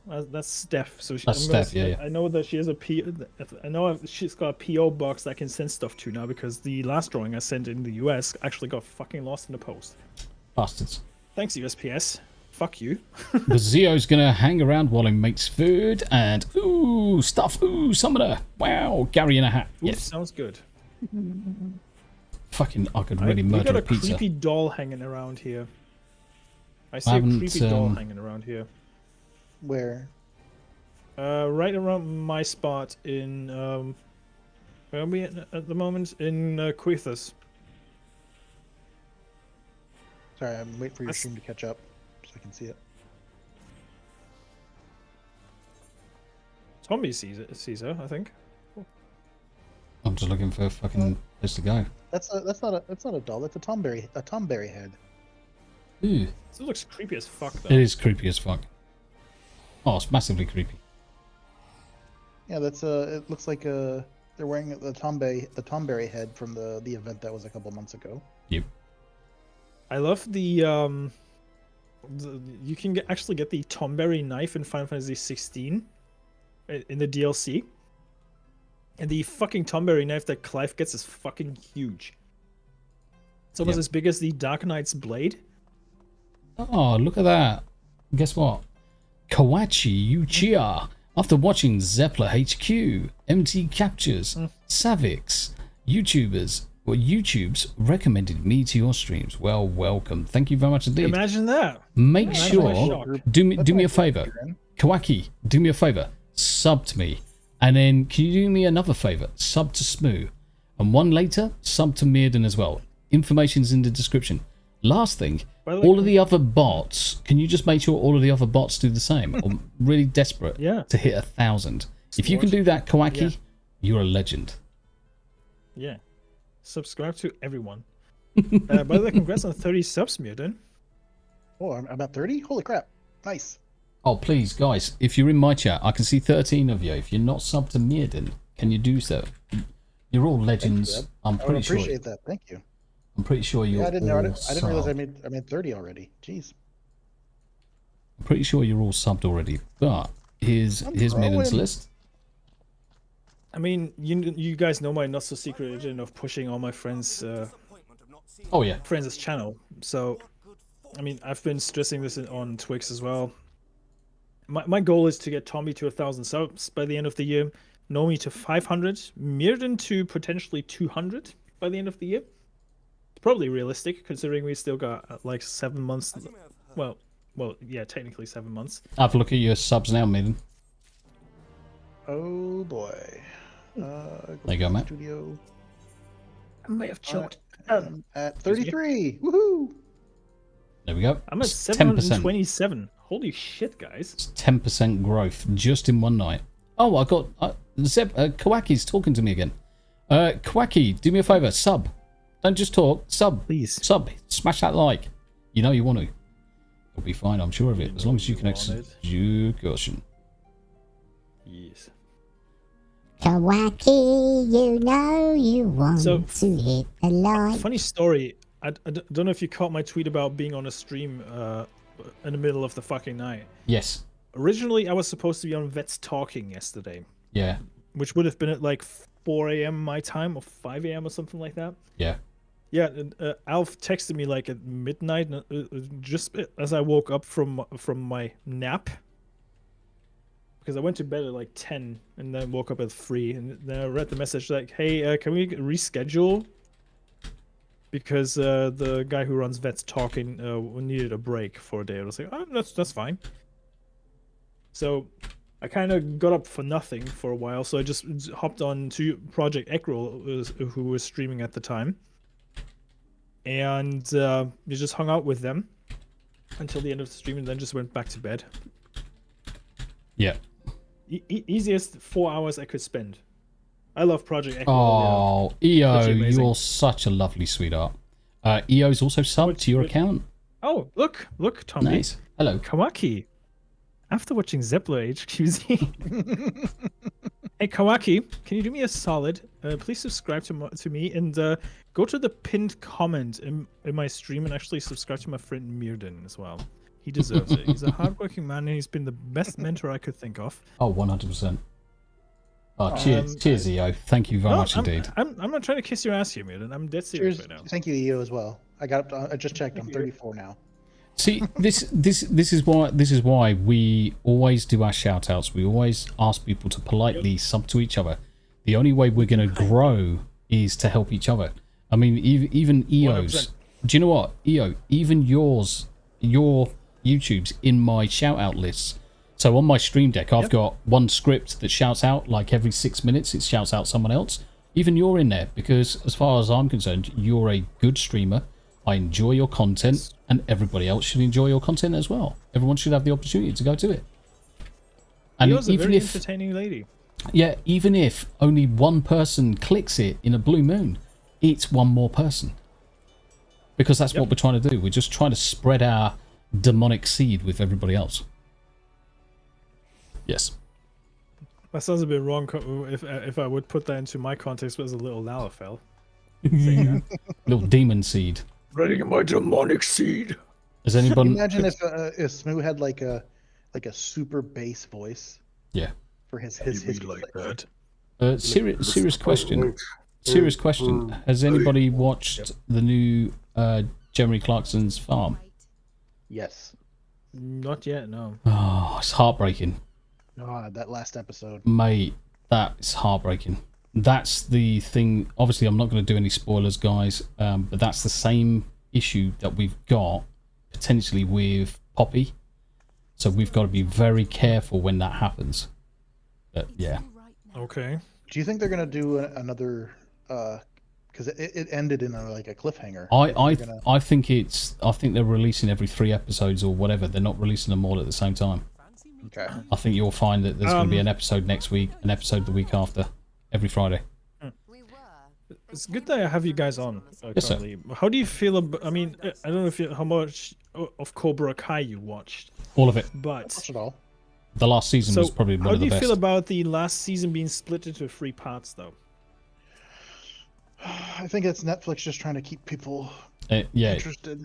That's Steph. So That's Steph, yeah. I know that she has a P. I know she's got a PO box that I can send stuff to now because the last drawing I sent in the US actually got fucking lost in the post. Bastards. Thanks, USPS. Fuck you. The Zio's gonna hang around while he makes food and ooh stuff. Ooh, summoner. Wow, Gary in a hat. Ooh, Yes. sounds good. Fucking, I could really We murder got a a pizza. creepy doll hanging around here. I see a haven't, creepy doll hanging around here. Where? Right around my spot in Where are we at the moment? In Quethus. Sorry, I'm waiting for your stream to catch up so I can see it. Tommy sees her, I think. I'm just looking for a fucking place to go. That's not a doll. That's a Tomberry head. Ooh. This looks creepy as fuck, though. It is creepy as fuck. Oh, it's massively creepy. Yeah, that's it looks like they're wearing the Tomberry head from the event that was a couple months ago. Yep. I love the you can actually get the Tomberry knife in Final Fantasy 16 in the DLC. And the fucking Tomberry knife that Clive gets is fucking huge. It's almost as big as the Dark Knight's blade. Oh, look at that. Guess what? Kawachi Uchiha. After watching Zeppler HQ, MT Captures, Savix, YouTube's recommended me to your streams. Well, welcome. Thank you very much indeed. Imagine that. Make sure, do me a favor. Kawaki, do me a favor. Sub to me. And then can you do me another favor? Sub to Smoo. And one later, sub to Myrddin as well. Information's in the description. Last thing, all of the other bots, can you just make sure all of the other bots do the same? I'm really desperate to hit 1,000. If you can do that, Kawaki, you're a legend. Yeah. Subscribe to everyone. By the way, congrats on 30 subs, Myrddin. Oh, I'm at 30? Holy crap. Nice. Oh, please, guys, if you're in my chat, I can see 13 of you. If you're not subbed to Myrddin, can you do so? You're all legends. I'm pretty sure. I appreciate that. Thank you. I'm pretty sure you're all I didn't realize I made 30 already. Jeez. I'm pretty sure you're all subbed already. But here's Myrddin's list. I mean, you guys know my not so secret agenda of pushing all my friends' friends' channel. So, I mean, I've been stressing this on Twix as well. My goal is to get Tommy to 1,000 subs by the end of the year, Nomi to 500, Myrddin to potentially 200 by the end of the year. It's probably realistic considering we still got like 7 months. Well, yeah, technically 7 months. Have a look at your subs now, Myrddin. Oh boy. There you go, Matt. Studio. I may have choked. At 33. Woohoo! There we go. I'm at 727. Holy shit, guys. It's 10% growth just in one night. Oh, I got... Kawaki's talking to me again. Kawaki, do me a favor. Sub. Don't just talk. Sub. Please. Sub. Smash that like. You know you want to. You'll be fine, I'm sure of it. As long as you can execute caution. Yes. Kawaki, you know you want to hit the like. Funny story. I don't know if you caught my tweet about being on a stream in the middle of the fucking night. Yes. Originally, I was supposed to be on Vets Talking yesterday. Yeah. Which would have been at like 4 a.m. my time or 5 a.m. or something like that. Yeah. Yeah, Alf texted me like at midnight, just as I woke up from my nap. Because I went to bed at like 10 and then woke up at 3. And then I read the message like, hey, can we reschedule? Because the guy who runs Vets Talking needed a break for a day. I was like, oh, that's fine. So I kind of got up for nothing for a while. So I just hopped on to Project Ekril, who was streaming at the time. And we just hung out with them until the end of the stream and then just went back to bed. Yeah. Easiest 4 hours I could spend. I love Project Echo. Oh, EO, you're such a lovely sweetheart. EO's also subbed to your account. Oh, look, Tommy. Nice. Hello. Kawaki. After watching Zeppler HQZ. Hey, Kawaki, can you do me a solid? Please subscribe to me and go to the pinned comment in my stream and actually subscribe to my friend Myrddin as well. He deserves it. He's a hardworking man and he's been the best mentor I could think of. Oh, 100%. Oh, cheers, EO. Thank you very much indeed. I'm not trying to kiss your ass here, Myrddin. I'm dead serious right now. Thank you, EO, as well. I just checked. I'm 34 now. See, this is why we always do our shout outs. We always ask people to politely sub to each other. The only way we're going to grow is to help each other. I mean, even EO's. 100%. Do you know what, EO? Even your YouTube's in my shout out lists. So on my stream deck, I've got one script that shouts out like every 6 minutes. It shouts out someone else. Even you're in there because, as far as I'm concerned, you're a good streamer. I enjoy your content, and everybody else should enjoy your content as well. Everyone should have the opportunity to go to it. And She was a even very if, entertaining lady. yeah, even if only one person clicks it in a blue moon, it's one more person. Because that's what we're trying to do. We're just trying to spread our demonic seed with everybody else. Yes. That sounds a bit wrong if I would put that into my context as a little Lalafell. Little demon seed. Spreading my demonic seed. Has anybody... Imagine if Smoo had like a super bass voice. Yeah. For his like that. Serious question. Serious question. Has anybody watched the new Jeremy Clarkson's Farm? Yes. Not yet, no. Oh, it's heartbreaking. God, that last episode. Mate, that's heartbreaking. That's the thing. Obviously, I'm not going to do any spoilers, guys, but that's the same issue that we've got potentially with Poppy. So we've got to be very careful when that happens. But yeah. Okay. Do you think they're going to do another... because it ended in a cliffhanger. I think they're releasing every 3 episodes or whatever. They're not releasing them all at the same time. Okay. I think you'll find that there's going to be an episode next week, an episode the week after, every Friday. It's good that I have you guys on Yes, sir. currently. How do you feel about? I mean, I don't know how much of Cobra Kai you watched. All of it. But Watch it all. The last season was probably one of the best. How do you feel about the last season being split into 3 parts, though? I think it's Netflix just trying to keep people interested.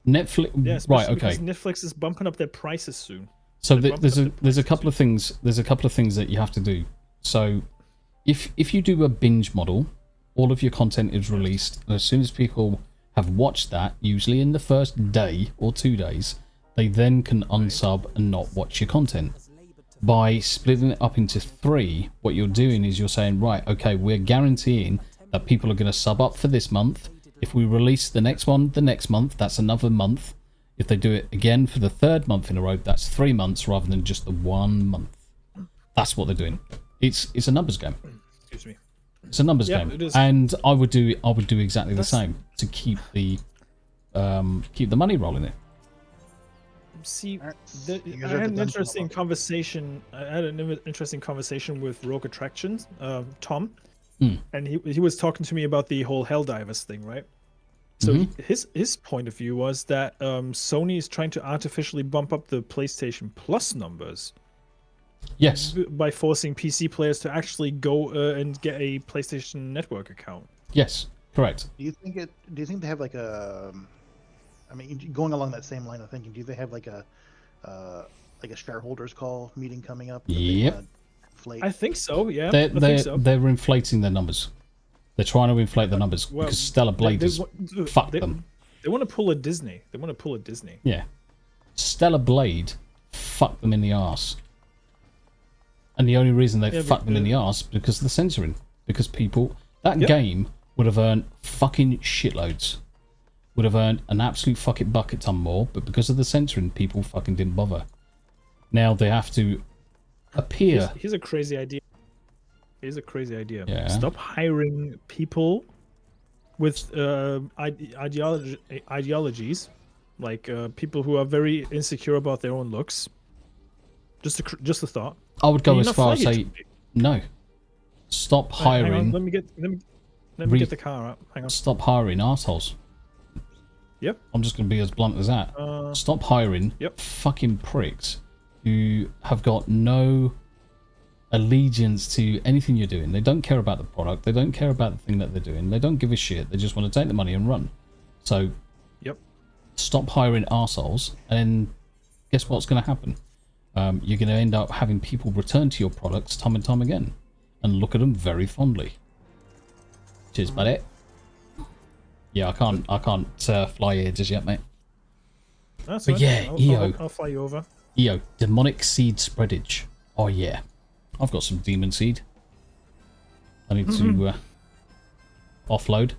Netflix, Yes, right? Okay. Because Netflix is bumping up their prices soon. So there's a couple of things. There's a couple of things that you have to do. So, if you do a binge model, all of your content is released, and as soon as people have watched that, usually in the first day or 2 days, they then can unsub and not watch your content. By splitting it up into 3, what you're doing is you're saying, right, okay, we're guaranteeing that people are going to sub up for this month. If we release the next one the next month, that's another month. If they do it again for the 3rd month in a row, that's 3 months rather than just the 1 month. That's what they're doing. It's a numbers game. Excuse me. It's a numbers game, it is. and I would do exactly the same to keep the money rolling in. See, You guys I are had an the interesting conversation. I had an interesting conversation with Rogue Attractions, Tom, and he was talking to me about the whole Helldivers thing, right? So his point of view was that Sony is trying to artificially bump up the PlayStation Plus numbers. Yes. By forcing PC players to actually go and get a PlayStation Network account. Yes. Correct. Do you think they have like a? I mean, going along that same line of thinking, do they have like a shareholders call meeting coming up? Yep. I think so. Yeah. They're inflating their numbers. They're trying to inflate the numbers because Stellar Blade has fucked them. They want to pull a Disney. Yeah. Stellar Blade fucked them in the arse. And the only reason they fucked them in the arse because of the censoring. Because people... That game would have earned fucking shitloads. Would have earned an absolute fucking bucket ton more, but because of the censoring, people fucking didn't bother. Now they have to appear... Here's a crazy idea. Yeah. Stop hiring people with ideologies, like people who are very insecure about their own looks. Just a thought. I would go as far as say no. Stop hiring. Hang on, let me get the car up. Hang on. Stop hiring assholes. Yep. I'm just going to be as blunt as that. Stop hiring fucking pricks who have got no allegiance to anything you're doing. They don't care about the product. They don't care about the thing that they're doing. They don't give a shit. They just want to take the money and run. So, stop hiring assholes, and then guess what's going to happen? You're going to end up having people return to your products time and time again, and look at them very fondly. Cheers, buddy. Yeah, I can't fly here just yet, mate. That's but right. yeah, EO. I'll fly you over. EO, demonic seed spreadage. Oh yeah, I've got some demon seed. I need to offload.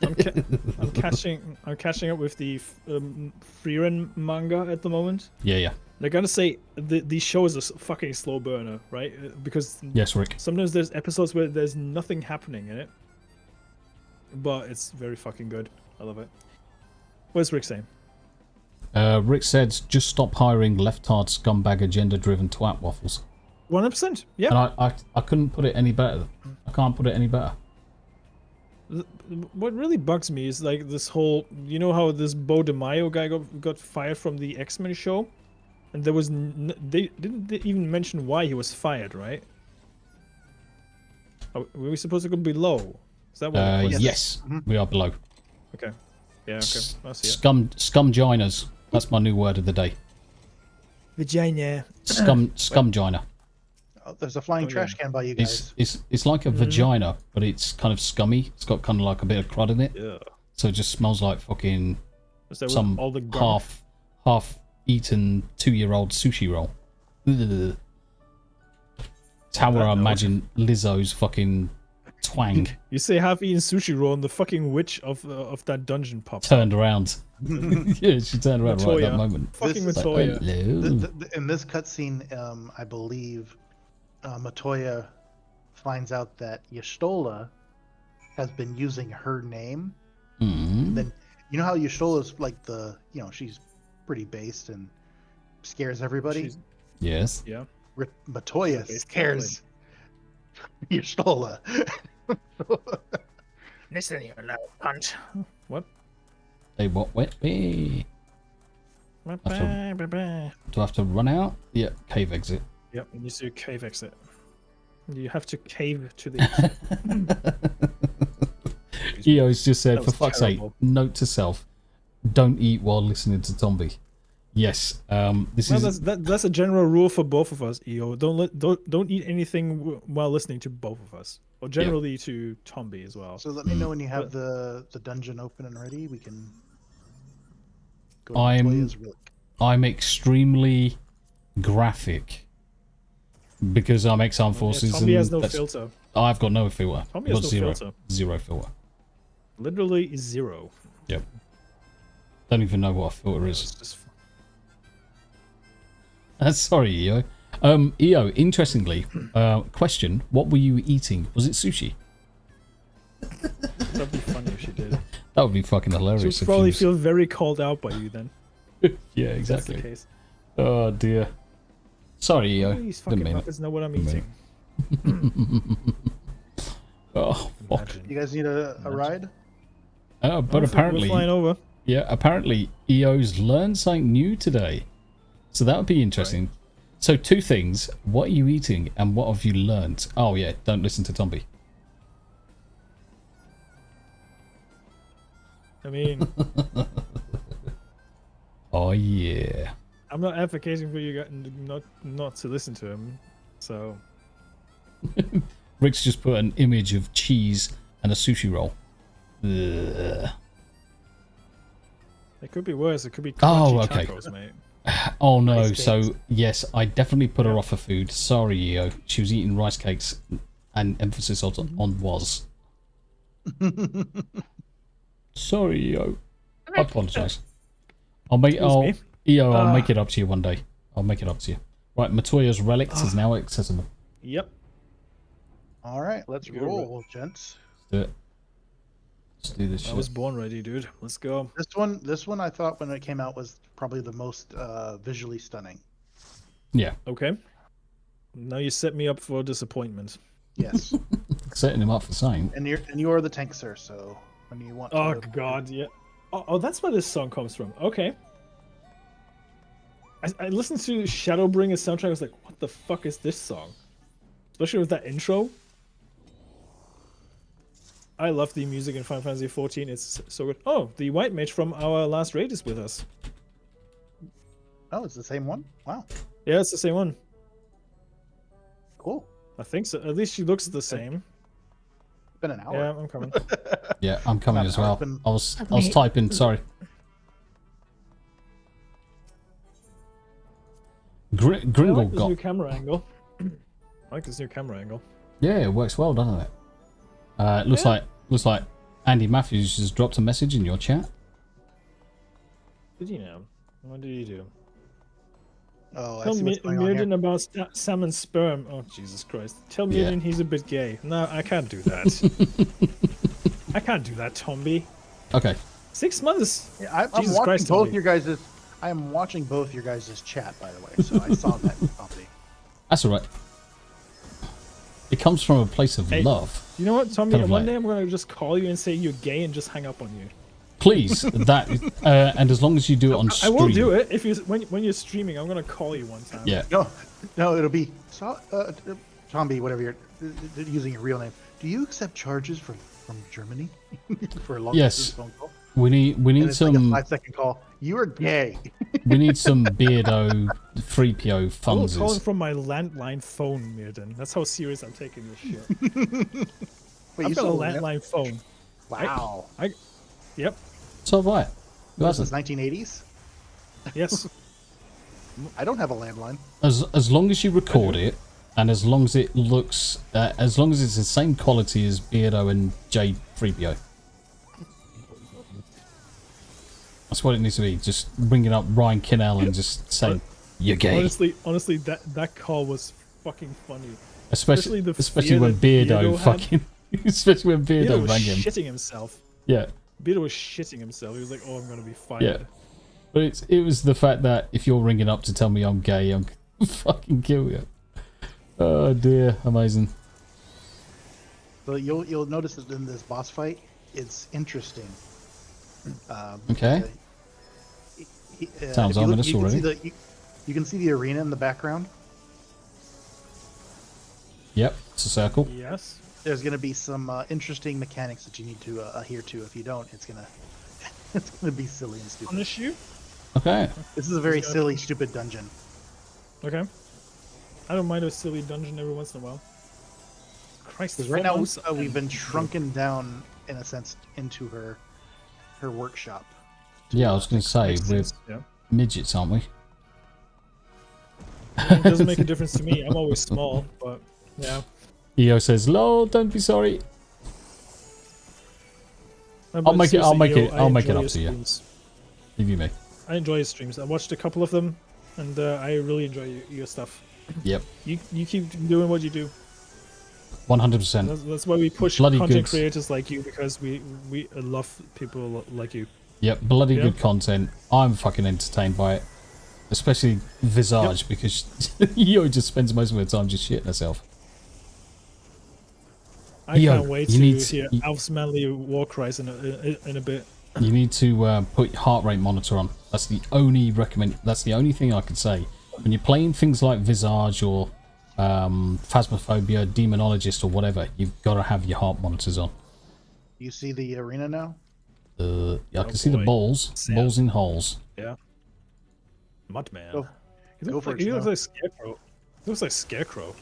I'm catching up with the Frieren manga at the moment. Yeah. I gotta say, these shows are fucking slow burner, right? Because Yes, Rick. sometimes there's episodes where there's nothing happening in it, but it's very fucking good. I love it. What's Rick saying? Rick said, just stop hiring left-hard scumbag agenda-driven twat waffles. 100%. Yeah. And I couldn't put it any better. I can't put it any better. What really bugs me is like this whole, you know how this Bo DeMaio guy got fired from the X-Men show, and there was they didn't even mention why he was fired, right? Were we supposed to go below? Is that what? it was? Yes, we are below. Okay. Yeah. Okay. I see it. Scumginas. That's my new word of the day. Vagina. Scumgina. Oh, there's a flying trash can by you guys. It's like a vagina, but it's kind of scummy. It's got kind of like a bit of crud in it. Yeah. So it just smells like fucking some all the half-eaten 2-year-old sushi roll. Ugh. It's how I imagine Lizzo's fucking twang You say half-eaten sushi roll, and the fucking witch of that dungeon pops. turned around. Yeah, she turned around right at that moment. Fucking This is Matoya. Hello. In this cutscene, I believe Matoya finds out that Y'shtola has been using her name. Then you know how Y'shtola's like she's pretty based and scares everybody. Yes. Yeah. Matoya scares Y'shtola. Listen, you little cunt. What? Hey, what? Wait, me. Do I have to run out? Yeah, cave exit. Yep, you need to cave exit. You have to cave to the exit. EO's just said, That for was fuck's terrible. sake, note to self, don't eat while listening to Tombi. Yes, this is... That's a general rule for both of us, EO. Don't eat anything while listening to both of us, or generally to Tombi as well. So let me know when you have the dungeon open and ready. We can go to I'm Matoya's relic. extremely graphic because I'm ex-armed forces. Tombi has no that's- filter. I've got no filter. Tombi I've has got no filter. Zero filter. Literally zero. Yep. Don't even know what a filter is. It's just Sorry, EO. EO, interestingly, question, what were you eating? Was it sushi? that'd be funny if she did. That would be fucking hilarious. She'd if probably she was... feel very called out by you then. Yeah, If that's the exactly. case. Oh dear. Sorry, EO. These Didn't fucking mean it. fuckers know what I'm Didn't mean eating. Oh, fuck. You guys need a ride? Oh, but We're apparently, flying over. yeah, apparently EO's learned something new today. So that would be interesting. So two things. What are you eating and what have you learned? Oh yeah, don't listen to Tombi. I mean, Oh yeah. I'm not advocating for you guys not to listen to him. So Rick's just put an image of cheese and a sushi roll. Ugh. it could be worse. It could be Oh, crunchy okay. tacos, mate. Oh no, Rice so cakes. yes, I definitely put her off her food. Sorry, EO. She was eating rice cakes and emphasis on was. Sorry, EO. I apologise. I'll make me. EO, I'll make it up to you one day. I'll make it up to you. Right, Matoya's relics is now accessible. Yep. All right, let's Good roll, gents. Let's do it. Let's do this I shit. was born ready, dude. Let's go. This one I thought when it came out was probably the most visually stunning. Yeah, Okay. Now you set me up for disappointment. Yes, setting him up for saying. and you are the tank, sir. So when you want. Oh to, god, yeah. Oh, that's where this song comes from. Okay. I listened to Shadowbringers soundtrack. I was like, what the fuck is this song? Especially with that intro. I love the music in Final Fantasy XIV. It's so good. Oh, the white mage from our last raid is with us. Oh, it's the same one. Wow, Yeah, it's the same one. cool. I think so. At least she looks the same. It's been an hour. Yeah, I'm coming. Yeah, I'm coming Not as well. open. I was typing. Sorry. I Gringle like this got. new camera angle. I like this new camera angle. Yeah, it works well, doesn't it? It looks like Andy Matthews just dropped a message in your chat. Did you know? What did you do? Oh, I Tell see what's going on here. Myrddin about salmon's sperm. Oh, Jesus Christ. Tell Yeah. Myrddin he's a bit gay. No, I can't do that. I can't do that, Tomby. Okay. 6 months. Yeah, I'm Jesus watching Christ, both Tomby. your guys'. I am watching both your guys' chat, by the way. So I saw that. Tommy. That's all right. It comes from a place of Hey. love. You know what, Tommy? Kind of One like- day I'm going to just call you and say you're gay and just hang up on you. Please, that and as long as you do it on I stream. will do it if you when you're streaming. I'm going to call you one time. Yeah. No, it'll be Tomby, whatever you're using your real name. Do you accept charges from Germany for a long distance phone call? We need And it's some like a 5-second call. You are gay. we need some beardo 3PO I'm calling funsies. from my landline phone, Myrddin. That's how serious I'm taking this shit. Wait, I've you got a still landline phone. Wow. Yep. So have I. Who This is hasn't? 1980s. Yes. I don't have a landline. As long as you record it, and as long as it looks, as long as it's the same quality as Beardo and J3PO. That's what it needs to be. Just bringing up Ryan Kinnell and just saying, you're gay. Honestly, that call was fucking funny. Especially fear when that Beardo had. fucking... Especially when Beardo Beardo was rang him. shitting himself. Yeah. Beardo was shitting himself. He was like, "Oh, I'm gonna be fired." Yeah. But it was the fact that if you're ringing up to tell me I'm gay, I'm gonna fucking kill you. Oh dear, amazing. So you'll notice that in this boss fight, it's interesting. Okay. Sounds if you look- ominous you can already. see you can see the arena in the background. Yep, it's a circle. Yes. There's going to be some interesting mechanics that you need to adhere to. If you don't, it's gonna be silly and stupid. Punish you. Okay. This is a very silly, stupid dungeon. Okay. I don't mind a silly dungeon every once in a while. Christ. Because 4 right now months we've been and- shrunken down, in a sense, into her workshop. Yeah, I was going to say, Makes we're sense, yeah. midgets, aren't we? It doesn't make a difference to me. I'm always small, but yeah. EO says, "Lol, don't be sorry." I'll make it. I'll make it. I'll make it up to you. Leave you me. I enjoy your streams. I watched a couple of them, and I really enjoy your stuff. Yep. You keep doing what you do. 100%. That's why we push Bloody content good. creators like you, because we love people like you. Yep. Bloody Yeah. good content. I'm fucking entertained by it, especially Visage because EO just spends most of her time just shitting herself. I Yo, can't wait you to need- hear Alf's manly war cries in a bit. You need to put your heart rate monitor on. That's the only That's the only thing I could say. When you're playing things like Visage or Phasmophobia, Demonologist or whatever, you've got to have your heart monitors on. You see the arena now? I can see the boy. balls. Sam. Balls in holes. Yeah. Mudman. Go- He go looks for like, it, he looks Snow. like Scarecrow. He looks like Scarecrow.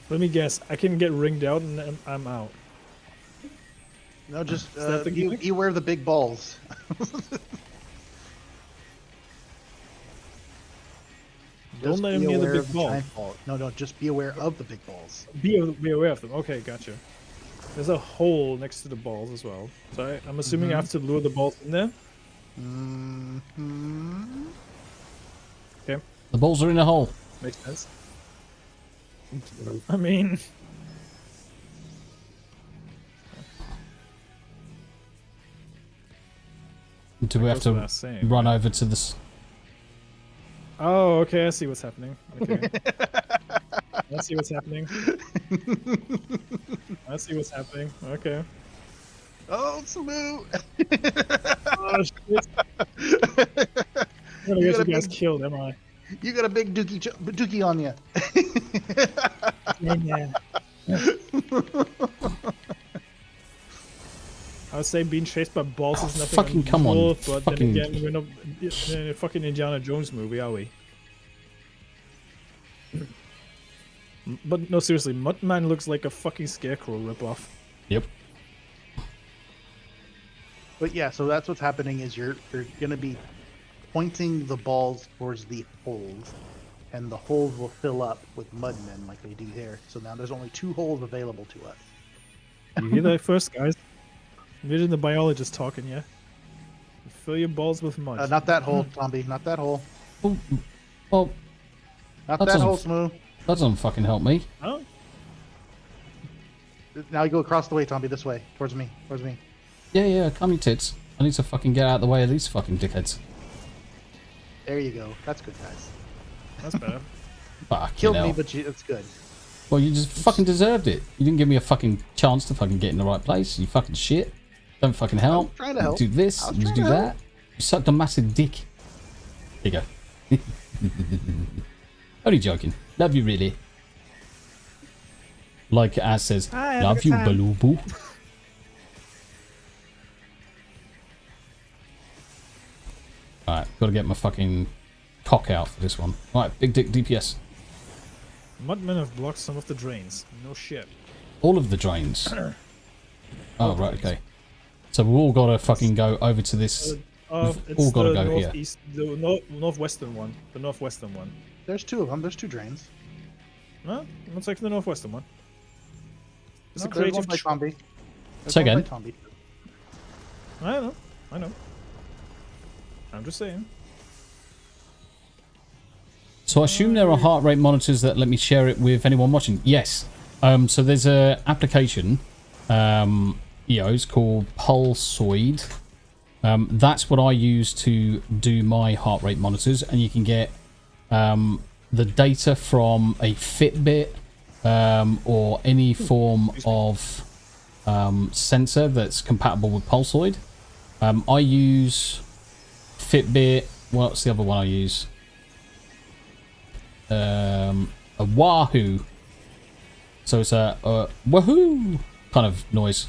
Let me guess. I can get ringed out and I'm out. No, just that the gimmick? beware of the big balls. Don't Just let him be near the aware big of ball. giant ball. No, just be aware of the big balls. Be aware of them. Okay, gotcha. There's a hole next to the balls as well. So I'm assuming I have to lure the balls in there. Mm-hmm. Okay, The balls are in a hole. makes sense. I mean, Do we have That's what I to was saying, run over to this? oh, okay, I see what's happening. Okay. I see what's happening. I see what's happening. Okay. Oh, Samu! Oh, shit. I'm gonna You get got you a guys big- killed, am I? You got a big dookie on you. Yeah. I would say being chased by balls is nothing fucking come on, unusual, but fucking- then again, we're not in a fucking Indiana Jones movie, are we? But no, seriously, Mudman looks like a fucking Scarecrow ripoff. Yep. But yeah, so that's what's happening is you're gonna be pointing the balls towards the holes, and the holes will fill up with mudmen like they do here. So now there's only 2 holes available to us. You hear that first, guys? We're in the biologist talking, yeah? You fill your balls with mud. Not that hole, Zombie. Not that hole. Oh, well, Not That that doesn't hole, f- Smooth. that doesn't fucking help me. Oh, Now you go across the way, Tomby, this way. Towards me. Towards me. Yeah, come you tits. I need to fucking get out of the way of these fucking dickheads. There you go. That's good, guys. that's better. Fuck, Killed you know. me, but it's good. Well, you just fucking deserved it. You didn't give me a fucking chance to fucking get in the right place. You fucking shit. Don't fucking help. I'm trying to help. You do this. I was You trying do to that. help. You sucked a massive dick. There you go. Only joking. Love you, really. Like Az says, Hi, love you, Balubu. Alright, gotta get my fucking cock out for this one. Alright, big dick DPS. Mudmen have blocked some of the drains. No shit. All of the drains. Oh, right, okay. So we've all gotta fucking go over to this. We've It's all gotta the go here. northeast, the northwestern one. The northwestern one. There's two of them. There's two drains. No, looks like the northwestern one. It's No, a there's one creative. by Tomby. There's Say one by again. Tomby. I know. I'm just saying. So I assume there are heart rate monitors that let me share it with anyone watching. Yes. So there's a application. It's called Pulsoid. That's what I use to do my heart rate monitors, and you can get the data from a Fitbit or any form of sensor that's compatible with Pulsoid. I use Fitbit. What's the other one I use? A wahoo. So it's a wahoo kind of noise.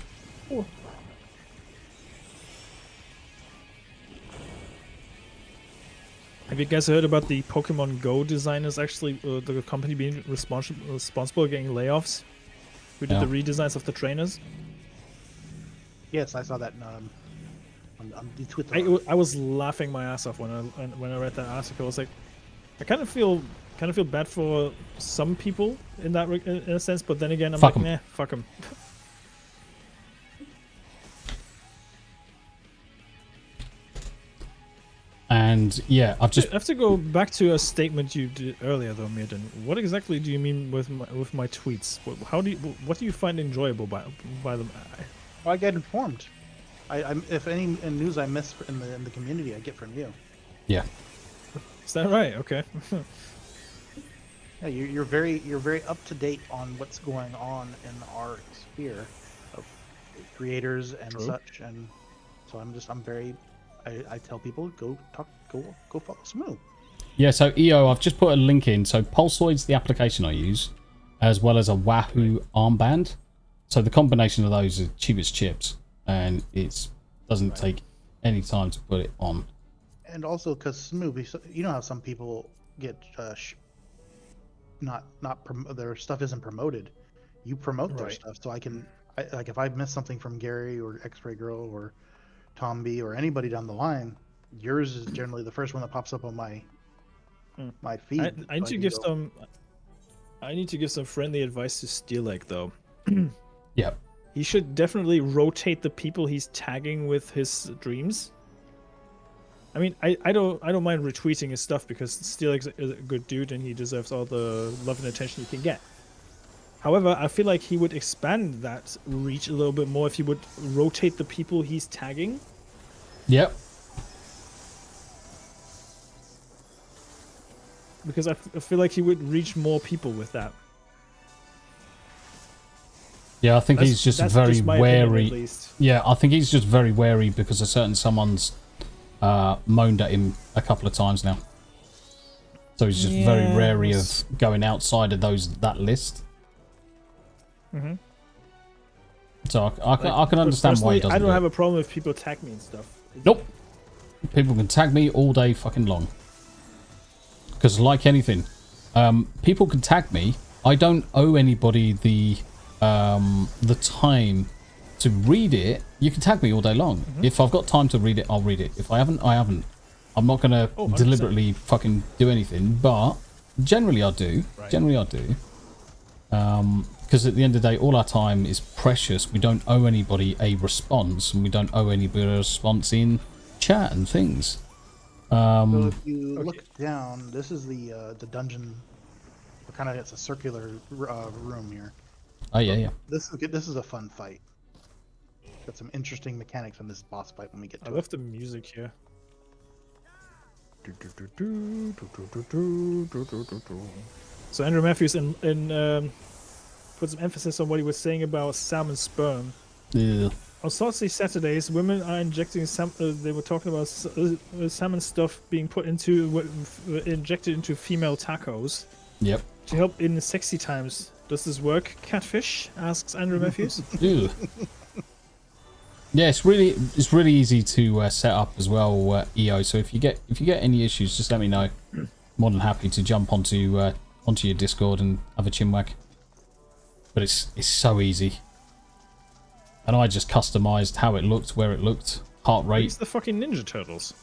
Have you guys heard about the Pokemon Go designers actually, the company being responsible for getting layoffs? Who did Yeah. the redesigns of the trainers? Yes, I saw that on the Twitter. I was laughing my ass off when I read that article. I was like, I kind of feel bad for some people in that in a sense, but then again, I'm Fuck like, 'em. nah, fuck them. And yeah, I've just I have to go back to a statement you did earlier, though, Myrddin. What exactly do you mean with my tweets? What do you find enjoyable by them? I get informed. If any news I miss in the community, I get from you. yeah. Is that right? Okay. Yeah, you're very up to date on what's going on in our sphere of creators and True. such, and so I'm very. I tell people go follow Smooth. Yeah, so EO, I've just put a link in. So Pulsoid's the application I use, as well as a Wahoo armband. So the combination of those are cheap as chips, and it doesn't take any time to put it on. And also because Smooth, you know how some people get their stuff isn't promoted. You promote their Right. stuff, so like if I miss something from Gary or X-Ray Girl or Tomby or anybody down the line, yours is generally the first one that pops up on my feed. I need so to can give go- some. I need to give some friendly advice to Steelegg, though. Yeah. He should definitely rotate the people he's tagging with his dreams. I mean, I don't mind retweeting his stuff because Steelegg's a good dude and he deserves all the love and attention he can get. However, I feel like he would expand that reach a little bit more if he would rotate the people he's tagging. Yep. Because I feel like he would reach more people with that. Yeah, I think he's just That's very just my opinion, wary. at least. Yeah, I think he's just very wary because a certain someone's moaned at him a couple of times now. So he's just very wary of going outside of that list. Mm-hmm. So I can understand why he doesn't. I don't do have it. a problem if people tag me and stuff. Nope. People can tag me all day fucking long. Because like anything, people can tag me. I don't owe anybody the time to read it. You can tag me all day long. Mm-hmm. If I've got time to read it, I'll read it. If I haven't, I haven't. I'm not going to 100%. deliberately fucking do anything, but generally I do. Right. Generally I do. Because at the end of the day, all our time is precious. We don't owe anybody a response, and we don't owe anybody a response in chat and things. So if you look down, this is the dungeon. Kind of, it's a circular room here. Oh yeah, yeah. This is a fun fight. Got some interesting mechanics on this boss fight when we get to I it. love the music here. So Andrew Matthews put some emphasis on what he was saying about salmon sperm. Yeah. On Saturdays, women are injecting they were talking about salmon stuff being injected into female tacos. Yep. To help in sexy times. Does this work, catfish? Asks Andrew Matthews. Ew. Yeah, it's really easy to set up as well, EO. So if you get any issues, just let me know. More than happy to jump onto your Discord and have a chinwag. But it's so easy. And I just customized how it looked, where it looked, heart rate. It's the fucking Ninja Turtles.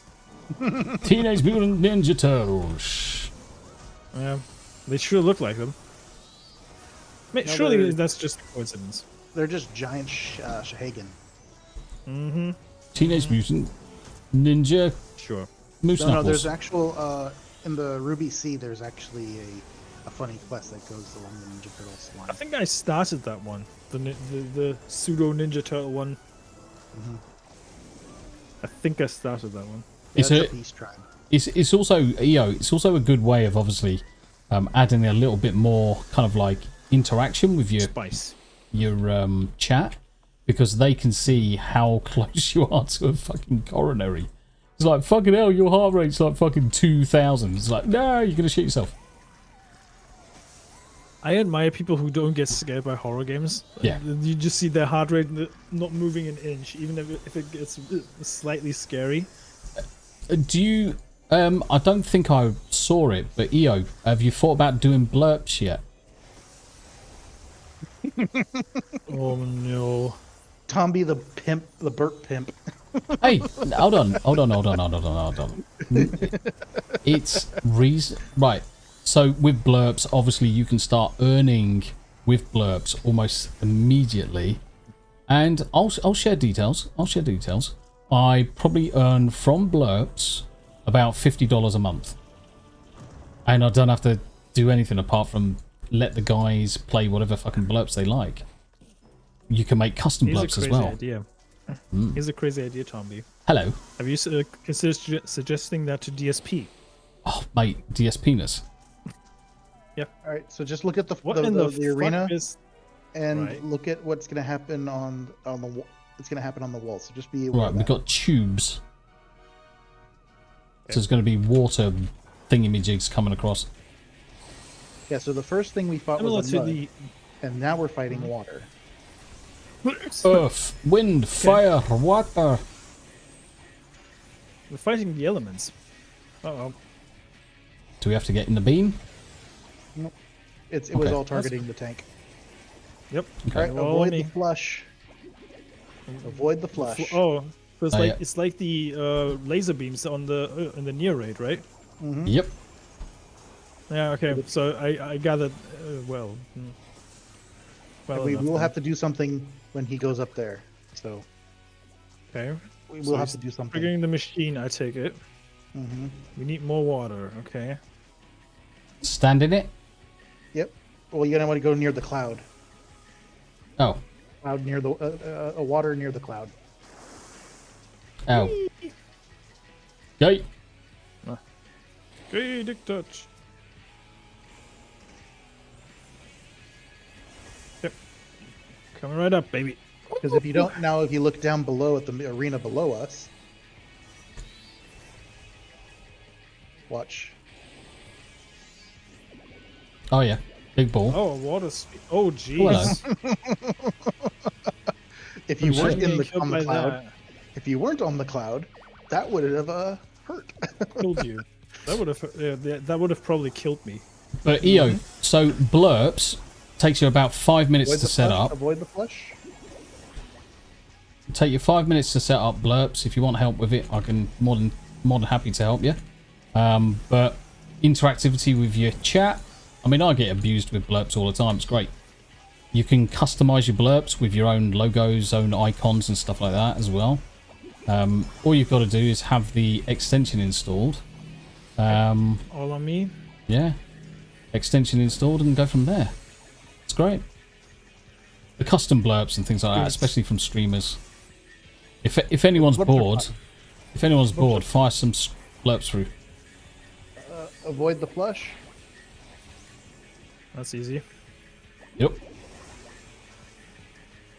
Teenage Mutant Ninja Turtles. Yeah, they sure look like them. Surely that's just a coincidence. They're just giant Shahagan. Mm-hmm. Teenage Mutant Ninja. Sure. Moose No, Knuckles. there's actual in the Ruby Sea. There's actually a funny quest that goes along the Ninja Turtles line. I think I started that one. The pseudo Ninja Turtle one. Mm-hmm. I think I started that one. Yeah, It's a Beast Tribe. It's also EO. It's also a good way of obviously adding a little bit more kind of like interaction with your Spice. Your chat, because they can see how close you are to a fucking coronary. It's like, fucking hell, your heart rate's like fucking 2,000. It's like, no, you're gonna shoot yourself. I admire people who don't get scared by horror games. Yeah. You just see their heart rate not moving an inch, even if it gets slightly scary. Do you... I don't think I saw it, but EO, have you thought about doing blurps yet? Oh no. Tomby the pimp, the burp pimp. Hey, hold on. It's reason... Right. So with blurps, obviously you can start earning with blurps almost immediately. And I'll share details. I probably earn from blurps about $50 a month. And I don't have to do anything apart from let the guys play whatever fucking blurps they like. You can make custom blurps as well. Idea. Here's a crazy idea, Tomby. Hello. Have you considered suggesting that to DSP? Oh, mate, DSPness. Yep. All right, so just look at the arena and look at what's gonna happen on the it's gonna happen on the wall. So just be aware Right, of we've that. got tubes. So there's going to be water thingamajigs coming across. Yeah, so the first thing we fought was a mud, and now we're fighting water. Earth, wind, fire, water. We're fighting the elements. Uh-oh. Do we have to get in the beam? Nope. It was all targeting the tank. Yep. Okay. All right, avoid the flush. Avoid the flush. So it's like the laser beams on the in the near raid, right? Mm-hmm. Yep. Yeah. Okay. So I gathered well. Well, we will have to do something when he goes up there. So. Okay. We will have to do something. Triggering the machine, I take it. Mm-hmm. We need more water. Okay. Stand in it. Yep. Well, you're gonna want to go near the cloud. Oh. Cloud near the water near the cloud. Ow. Yay. Okay, dick touch. Yep. Coming right up, baby. Because if you don't now, if you look down below at the arena below us, watch. Oh yeah, big ball. Oh, water speed. Oh, jeez. If you weren't on the cloud, that. if you weren't on the cloud, that would have hurt. Killed you. That would have probably killed me. But EO, so blurps takes you about 5 minutes to set up. Avoid the flush. Take you 5 minutes to set up blurps. If you want help with it, I can more than happy to help you. But interactivity with your chat. I mean, I get abused with blurps all the time. It's great. You can customize your blurps with your own logos, own icons, and stuff like that as well. All you've got to do is have the extension installed. All on me. Yeah, extension installed and go from there. It's great. The custom blurbs and things like that, especially from streamers. If anyone's bored, fire some blurbs through. Avoid the flush. That's easy. Yep.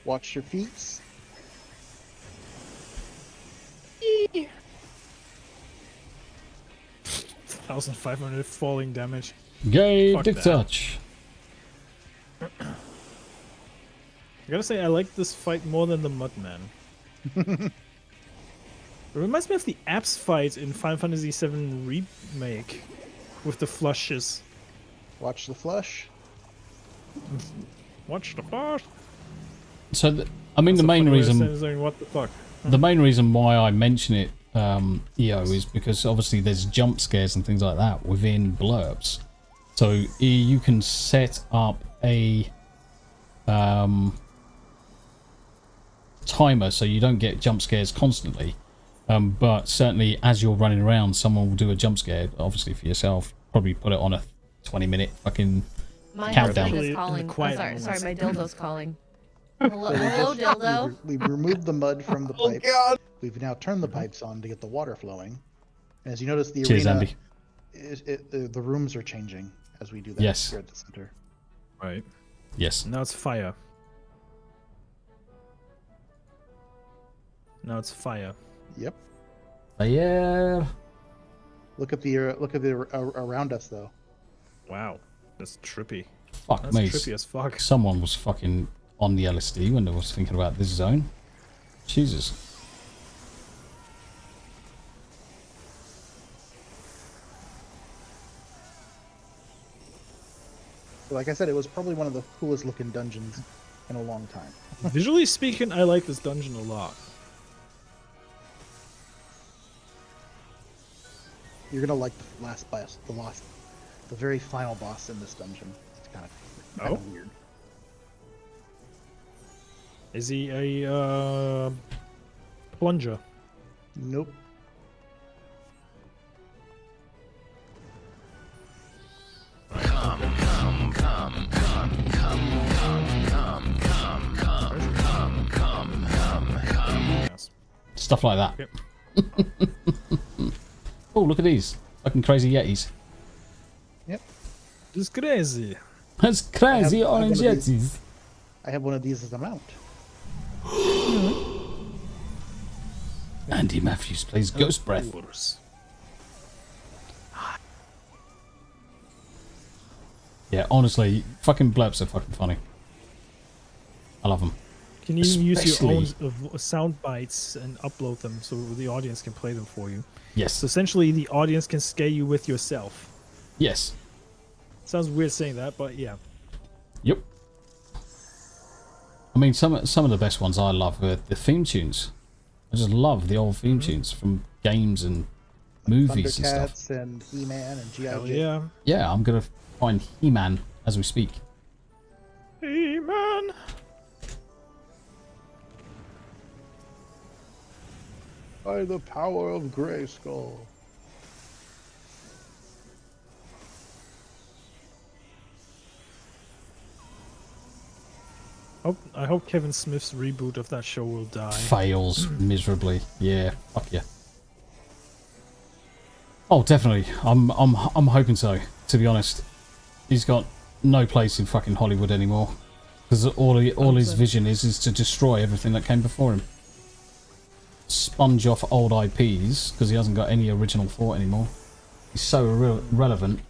Watch your feet. 1,500 falling damage. Gay Fuck dick that. touch. I gotta say, I like this fight more than the Mudman. It reminds me of the Apps fight in Final Fantasy VII Remake with the flushes. Watch the flush. Watch the flush. So, I mean, the main reason, Saying, what the fuck? the main reason why I mention it, EO, is because obviously there's jump scares and things like that within blurbs. So you can set up a timer so you don't get jump scares constantly. But certainly as you're running around, someone will do a jump scare, obviously for yourself. Probably put it on a 20-minute fucking My countdown. husband is calling. I'm sorry, my dildo's calling. Hello, dildo. We've removed the mud from the pipe. God. We've now turned the pipes on to get the water flowing. And as you notice, the Cheers, arena, Andy. the rooms are changing as we do that Yes. here at the center. Right. Yes. Now it's fire. Now it's fire. Yep. Yeah. Look at the around us though. Wow. That's trippy. Fuck That's me. trippy as fuck. Someone was fucking on the LSD when they was thinking about this zone. Jesus. Like I said, it was probably one of the coolest looking dungeons in a long time. Visually speaking, I like this dungeon a lot. You're gonna like the last boss, the very final boss in this dungeon. It's kind of weird. Is he a plunger? Nope. Yes. Stuff like that. Yep. Oh, look at these. Fucking crazy Yetis. Yep. It's crazy. That's crazy I have orange one of these. Yetis. I have one of these as a mount. Andy Matthews plays Ghost Breath. Yeah, honestly, fucking blurbs are fucking funny. I love them. Can you even use your own Especially- sound bites and upload them so the audience can play them for you? Yes. So essentially, the audience can scare you with yourself. Yes. Sounds weird saying that, but yeah. Yep. I mean, some of the best ones I love are the theme tunes. I just love the old theme tunes from games and movies and stuff. Thundercats and He-Man and G.I. Hell Jane. yeah. Yeah, I'm gonna find He-Man as we speak. Hey, man. By the power of Grayskull. I hope Kevin Smith's reboot of that show will die. Fails miserably. Yeah, fuck yeah. Oh, definitely. I'm hoping so. To be honest, he's got no place in fucking Hollywood anymore because all his vision is to destroy everything that came before him. Sponge off old IPs because he hasn't got any original thought anymore. He's so relevant.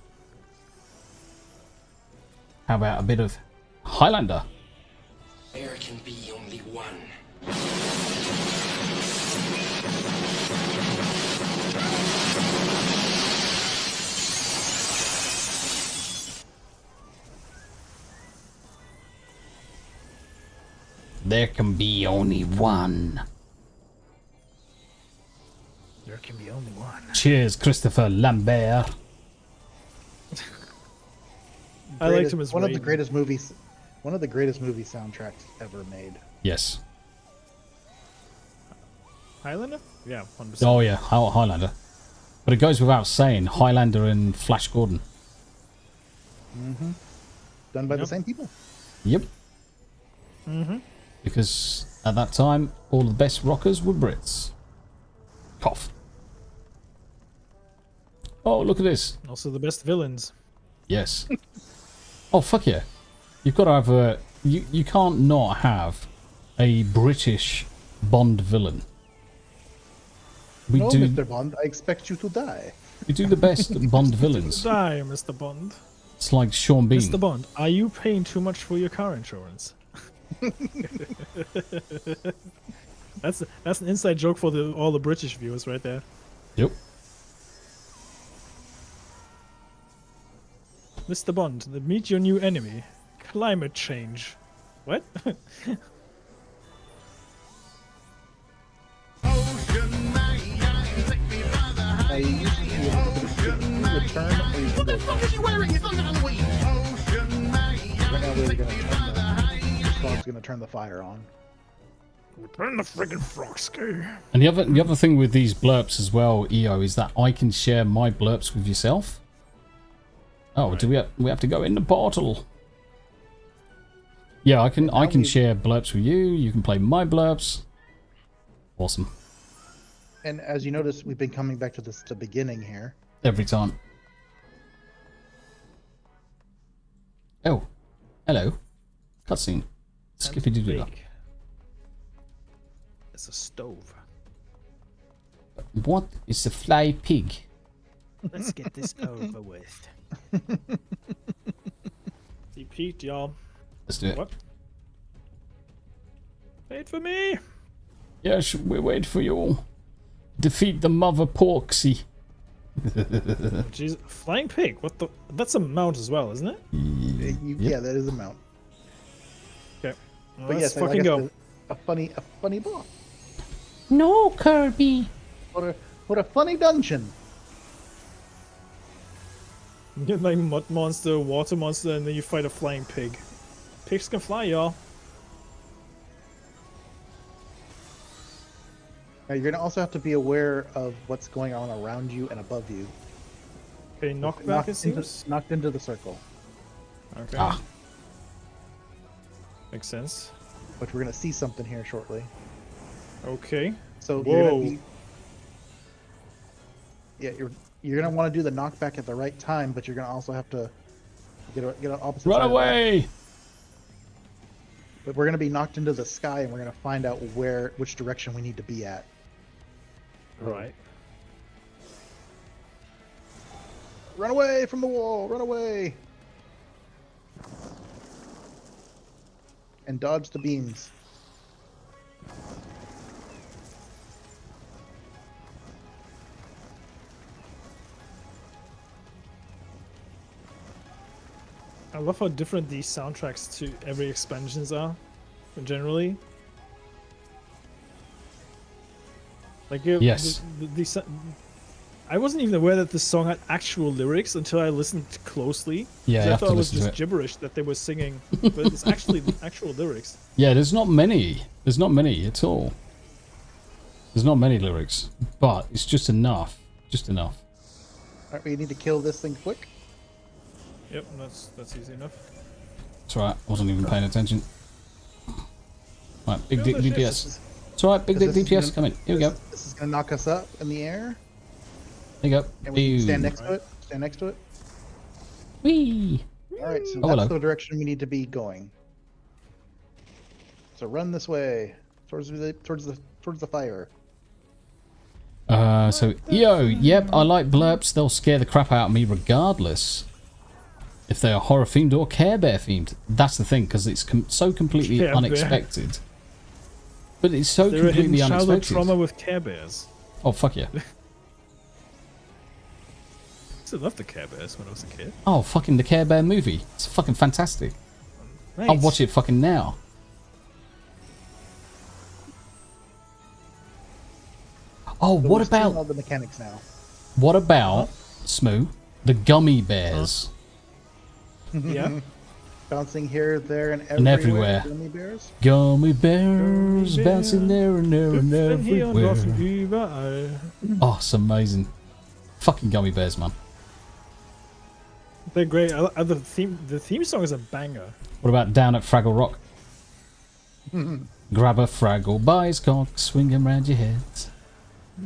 How about a bit of Highlander? There can be only one. There can be only one. There can be only one. Cheers, Christopher Lambert. I liked him as one of the Raiden. greatest movies. One of the greatest movie soundtracks ever made. Yes. Highlander? Yeah, 100%. Oh yeah, Highlander. But it goes without saying, Highlander and Flash Gordon. Mm-hmm. Done by the same people. Yep. Mm-hmm. Because at that time, all the best rockers were Brits. Cough. Oh, look at this. Also the best villains. Yes. Oh, fuck yeah. You've got to have a... You can't not have a British Bond villain. We No, do... Mr. Bond, I expect you to die. We do the best Bond villains. Die, Mr. Bond. It's like Sean Bean. Mr. Bond, are you paying too much for your car insurance? That's an inside joke for all the British viewers right there. Yep. Mr. Bond, meet your new enemy. Climate change. What? You used to be able to return or you can go. What the fuck are you wearing? It's not Halloween! Right now we're gonna turn the fire on. Turn the friggin' frog. And the other thing with these blurps as well, EO, is that I can share my blurps with yourself. Oh, right. Do we have to go in the portal? Yeah, I can share blurps with you. You can play my blurps. Awesome. And as you notice, we've been coming back to the beginning here. Every time. Oh, hello. Cutscene. Skippy doo doo. It's a stove. What is a fly pig? Let's get this over with. He peeked, y'all. Let's do it. What? Wait for me. Yes, we wait for you. Defeat the mother porksy. Jeez, flying pig. What the? That's a mount as well, isn't it? Yeah, that is a mount. Okay, well, But let's yes, fucking go. A funny boss. No, Kirby. What a funny dungeon. You get like mud monster, water monster, and then you fight a flying pig. Pigs can fly, y'all. Now you're gonna also have to be aware of what's going on around you and above you. Okay, knockback it seems. Knocked into the circle. Okay. Ah. Makes sense. But we're gonna see something here shortly. Okay. So Whoa. you're gonna want to do the knockback at the right time, but you're gonna also have to get an opposite. Run side away! But we're gonna be knocked into the sky, and we're gonna find out which direction we need to be at. Right. Run away from the wall! Run away! And dodge the beams. I love how different these soundtracks to every expansions are, generally. Like, yes. I wasn't even aware that this song had actual lyrics until I listened closely. Yeah, I thought it was just gibberish that they were singing, but it's actually actual lyrics. Yeah, there's not many. There's not many at all. There's not many lyrics, but it's just enough. Just enough. Alright, we need to kill this thing quick. Yep, that's easy enough. It's alright, I wasn't even paying attention. Right, big dick DPS. It's alright, big dick DPS, come in. Here we go. This is gonna knock us up in the air. There you go. And we can stand next to it. Stand next to it. Whee! Alright, so hello. that's the direction we need to be going. So run this way. Towards the fire. So, yo, yep, I like blurps. They'll scare the crap out of me regardless. If they are horror themed or Care Bear themed. That's the thing, because it's so completely unexpected. But it's so completely childhood unexpected. trauma with Care Bears. Oh, fuck yeah. I still loved the Care Bears when I was a kid. Oh, fucking the Care Bear movie. It's fucking fantastic. Nice. I'll watch it fucking now. Oh, So what we're seeing about... all the mechanics now? What about, Smoo, the gummy bears? Yeah. Bouncing here, there, and everywhere. Gummy bears. Gummy bears bouncing there and there and Hüpfen hier und laufen everywhere. überall. Oh, it's amazing. Fucking gummy bears, man. They're great. The theme song is a banger. What about down at Fraggle Rock? Grab a Fraggle by his cock, swing him round your head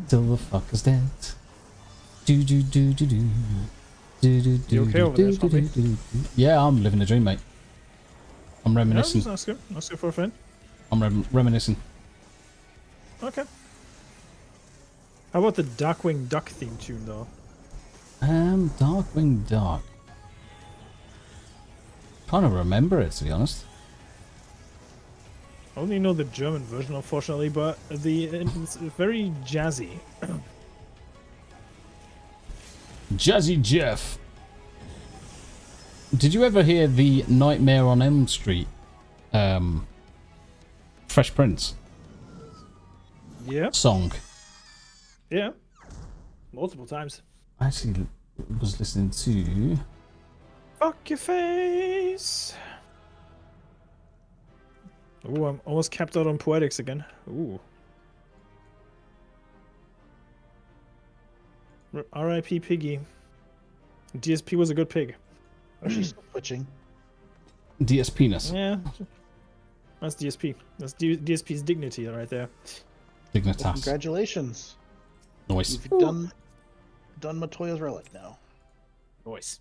till the fucker's dead. Do do do do do. Do do do. You okay over there, Tommy? Yeah, I'm living the dream, mate. I'm reminiscing. Yeah, just asking for a friend. I'm reminiscing. Okay. How about the Darkwing Duck theme tune, though? Darkwing Duck. Trying to remember it, to be honest. I only know the German version, unfortunately, but it's very jazzy. Jazzy Jeff. Did you ever hear the Nightmare on Elm Street Fresh Prince song? Yeah. Multiple times. I actually was listening to... Fuck your face! Ooh, I'm almost capped out on poetics again. Ooh. R.I.P. Piggy. DSP was a good pig. Oh, she's still twitching. DS Penis. Yeah. That's DSP. That's DSP's dignity right there. Dignitas. Well, congratulations. Nice. You've done Matoya's relic now. Nice.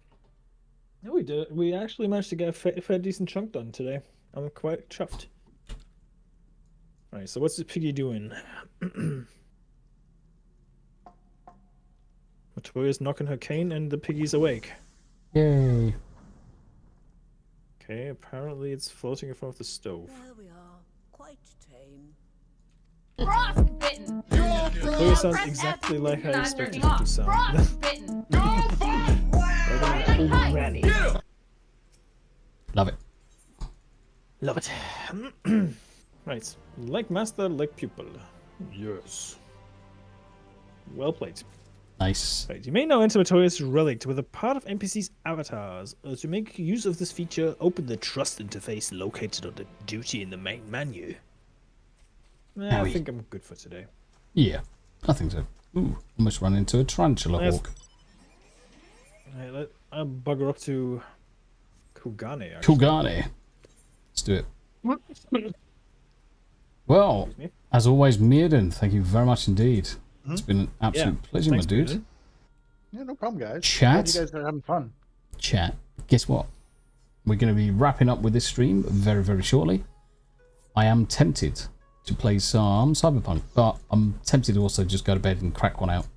No, we did. We actually managed to get a fair decent chunk done today. I'm quite chuffed. Alright, so what's the piggy doing? Matoya's knocking her cane and the piggy's awake. Yay. Okay, apparently it's floating in front of the stove. There we are, quite tame. Frostbitten. Matoya sounds exactly like I expected it to sound. Frostbitten. Like an old granny. Love it. Love it. Right. Like master, like pupil. Yes. Well played. Nice. Right. You may now enter Matoya's relic with a part of NPC's avatars. To make use of this feature, open the trust interface located under duty in the main menu. I think I'm good for today. Yeah, I think so. Ooh, almost run into a tarantula hawk. Right, I'll bugger up to Kugane, actually. Kugane. Let's do it. Well, as always, Myrddin, thank you very much indeed. It's been an absolute pleasure, Thanks, my dude. Myrddin. Yeah, no problem, guys. Chat. Glad you guys are having fun. Chat. Guess what? We're going to be wrapping up with this stream very, very shortly. I am tempted to play some Cyberpunk, but I'm tempted to also just go to bed and crack one out.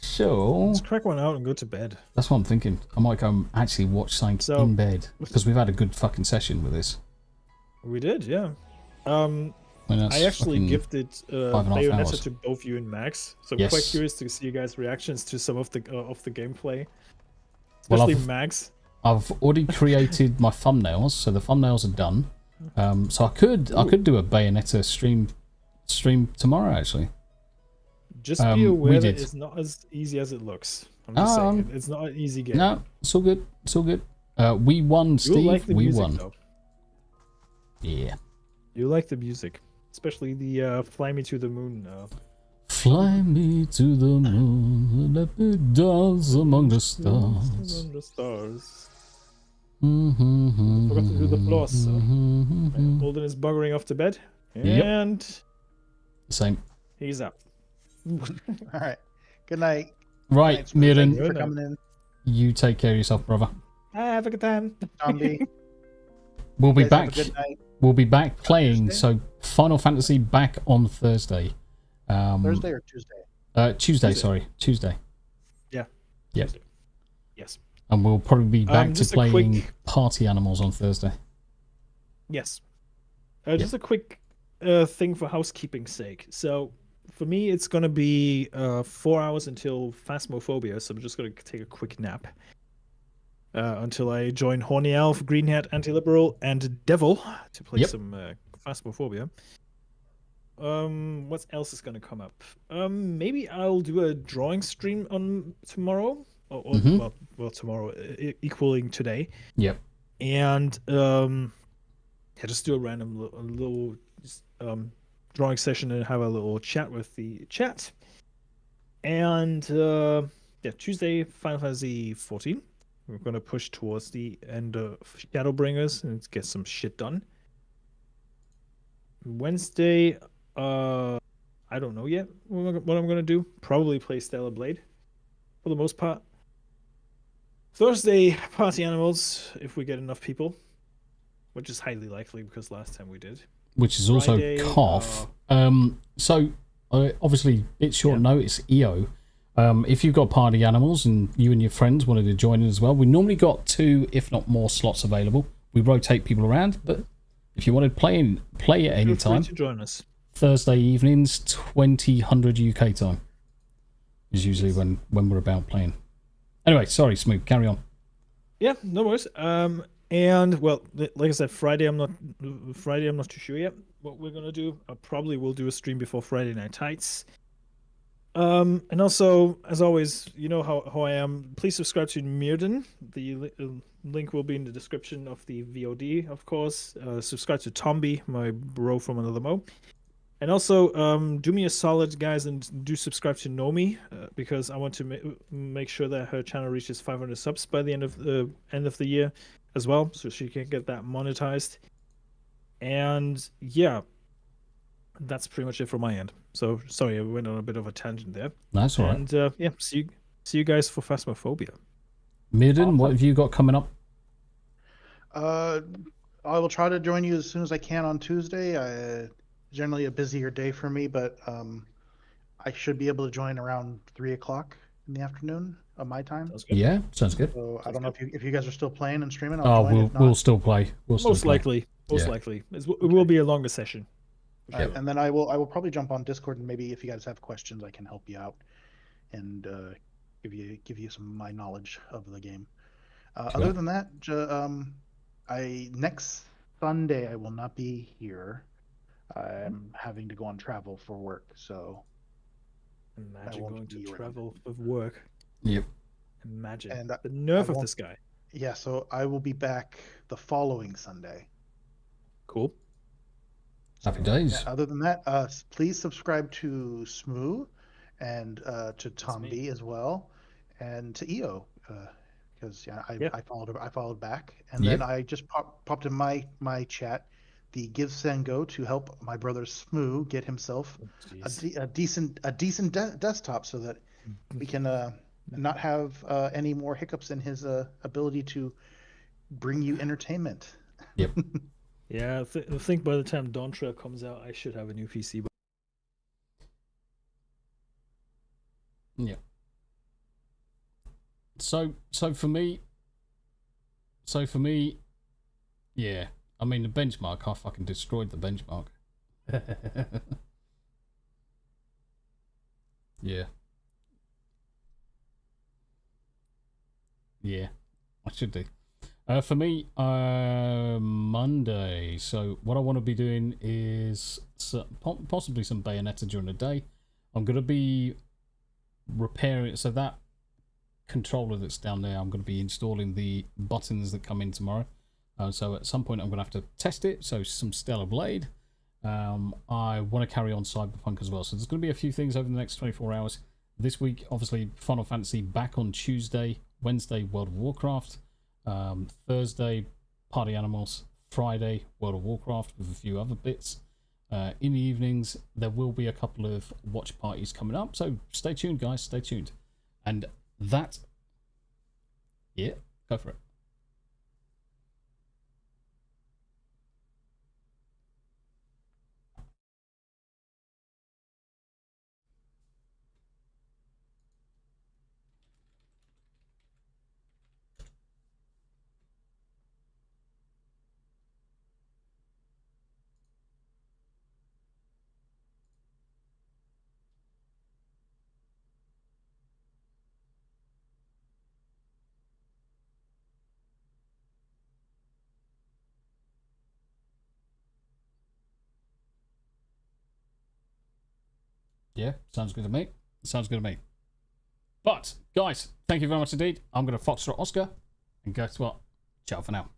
So let's crack one out and go to bed. That's what I'm thinking. I might go and actually watch something in bed because we've had a good fucking session with this. We did, yeah. I actually gifted Bayonetta hours. to both you and Max, so I'm Yes. quite curious to see you guys' reactions to some of the gameplay, especially Max. I've already created my thumbnails, so the thumbnails are done. So I could do a Bayonetta stream tomorrow actually. Just be aware that it's not as easy as it looks. I'm just saying, it's not an easy game. No, it's all good. It's all good. We won, Steve. Like the we music, won. Though. Yeah. You like the music, especially the "Fly Me to the Moon." Fly me to the moon, let me dance among the stars. Among the stars. Mm-hmm. Forgot to do the floss. So. Holden is buggering off to bed, and same. He's up. All right. Good night. Right, Thanks for coming Myrddin. in. You take care of yourself, brother. Have a good time. Zombie. We'll be You guys have back. a good night. We'll be back playing. So Final Fantasy back on Thursday. Thursday or Tuesday? Tuesday. Sorry, Tuesday. Yeah. Yep. Tuesday. Yes. And we'll probably be back to just a playing quick- Party Animals on Thursday. Yes. Just a quick thing for housekeeping's sake. So for me, it's gonna be 4 hours until Phasmophobia. So I'm just gonna take a quick nap until I join Horny Elf, Greenhead, Anti-Liberal, and Devil to play some Phasmophobia. What else is gonna come up? Maybe I'll do a drawing stream on tomorrow. Or well, tomorrow equaling today. Yep. and just do a random little drawing session and have a little chat with the chat. And Tuesday, Final Fantasy 14. We're gonna push towards the end of Shadowbringers and get some shit done. Wednesday, I don't know yet what I'm gonna do. Probably play Stellar Blade for the most part. Thursday, party animals if we get enough people, which is highly likely because last time we did. Which is Friday, also cough. So obviously it's short notice, EO. If you've got party animals and you and your friends wanted to join in as well, we normally got 2, if not more, slots available. We rotate people around, but if you wanted to play at any time, to join us. Thursday evenings, 2000 UK time is usually when we're about playing. Anyway, sorry, Smooth, carry on. Yeah, no worries. And well, like I said, Friday I'm not too sure yet what we're gonna do. I probably will do a stream before Friday Night Tights. And also, as always, you know how I am. Please subscribe to Myrddin. The link will be in the description of the VOD, of course. Subscribe to Tomby, my bro from another Mo. And also, do me a solid, guys, and do subscribe to Nomi, because I want to make sure that her channel reaches 500 subs by the end of the year as well, so she can get that monetized. And yeah, that's pretty much it from my end. So sorry, I went on a bit of a tangent there. That's all right. And yeah, see you guys for Phasmophobia. Myrddin, what have you got coming up? I will try to join you as soon as I can on Tuesday. Generally a busier day for me, but I should be able to join around 3 o'clock in the afternoon of my time. Yeah, sounds good. So I don't know if you guys are still playing and streaming. We'll still play. Most likely. It will be a longer session. Sure. And then I will probably jump on Discord, and maybe if you guys have questions, I can help you out and give you some of my knowledge of the game. Sure. Other than that, next Sunday I will not be here. I'm having to go on travel for work, so imagine going to travel for work. Yep. Imagine and the nerve of this guy. Yeah, so I will be back the following Sunday. Cool. Happy days. Yeah, other than that, please subscribe to Smoo and to Tomby as well, and to EO, because I followed back, and then I just popped in my chat the Give Send Go to help my brother Smoo get himself a decent desktop so that we can not have any more hiccups in his ability to bring you entertainment. Yep. Yeah, I think by the time Dawntrail comes out, I should have a new PC. Yeah. So for me, yeah. I mean, the benchmark, I fucking destroyed the benchmark. Yeah. Yeah, I should do. For me, Monday. So what I want to be doing is possibly some Bayonetta during the day. I'm going to be repairing. So that controller that's down there, I'm going to be installing the buttons that come in tomorrow. So at some point I'm going to have to test it. So some Stellar Blade. I want to carry on Cyberpunk as well. So there's going to be a few things over the next 24 hours. This week, obviously, Final Fantasy back on Tuesday. Wednesday, World of Warcraft. Thursday, Party Animals. Friday, World of Warcraft with a few other bits. In the evenings, there will be a couple of watch parties coming up. So stay tuned, guys. Stay tuned. And that... Yeah, go for it. Yeah, sounds good to me. Sounds good to me. But, guys, thank you very much indeed. I'm going to Foxtrot Oscar. And guess what? Ciao for now.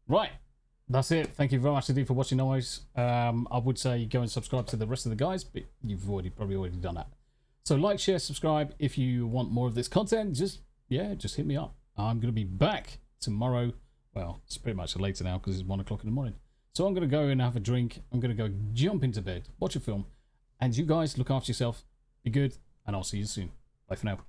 Right. That's it. Thank you very much indeed for watching, guys. I would say go and subscribe to the rest of the guys, but you've probably already done that. So like, share, subscribe. If you want more of this content, just hit me up. I'm going to be back tomorrow. Well, it's pretty much later now because it's 1 o'clock in the morning. So I'm going to go and have a drink. I'm going to go jump into bed, watch a film. And you guys look after yourself. Be good. And I'll see you soon. Bye for now.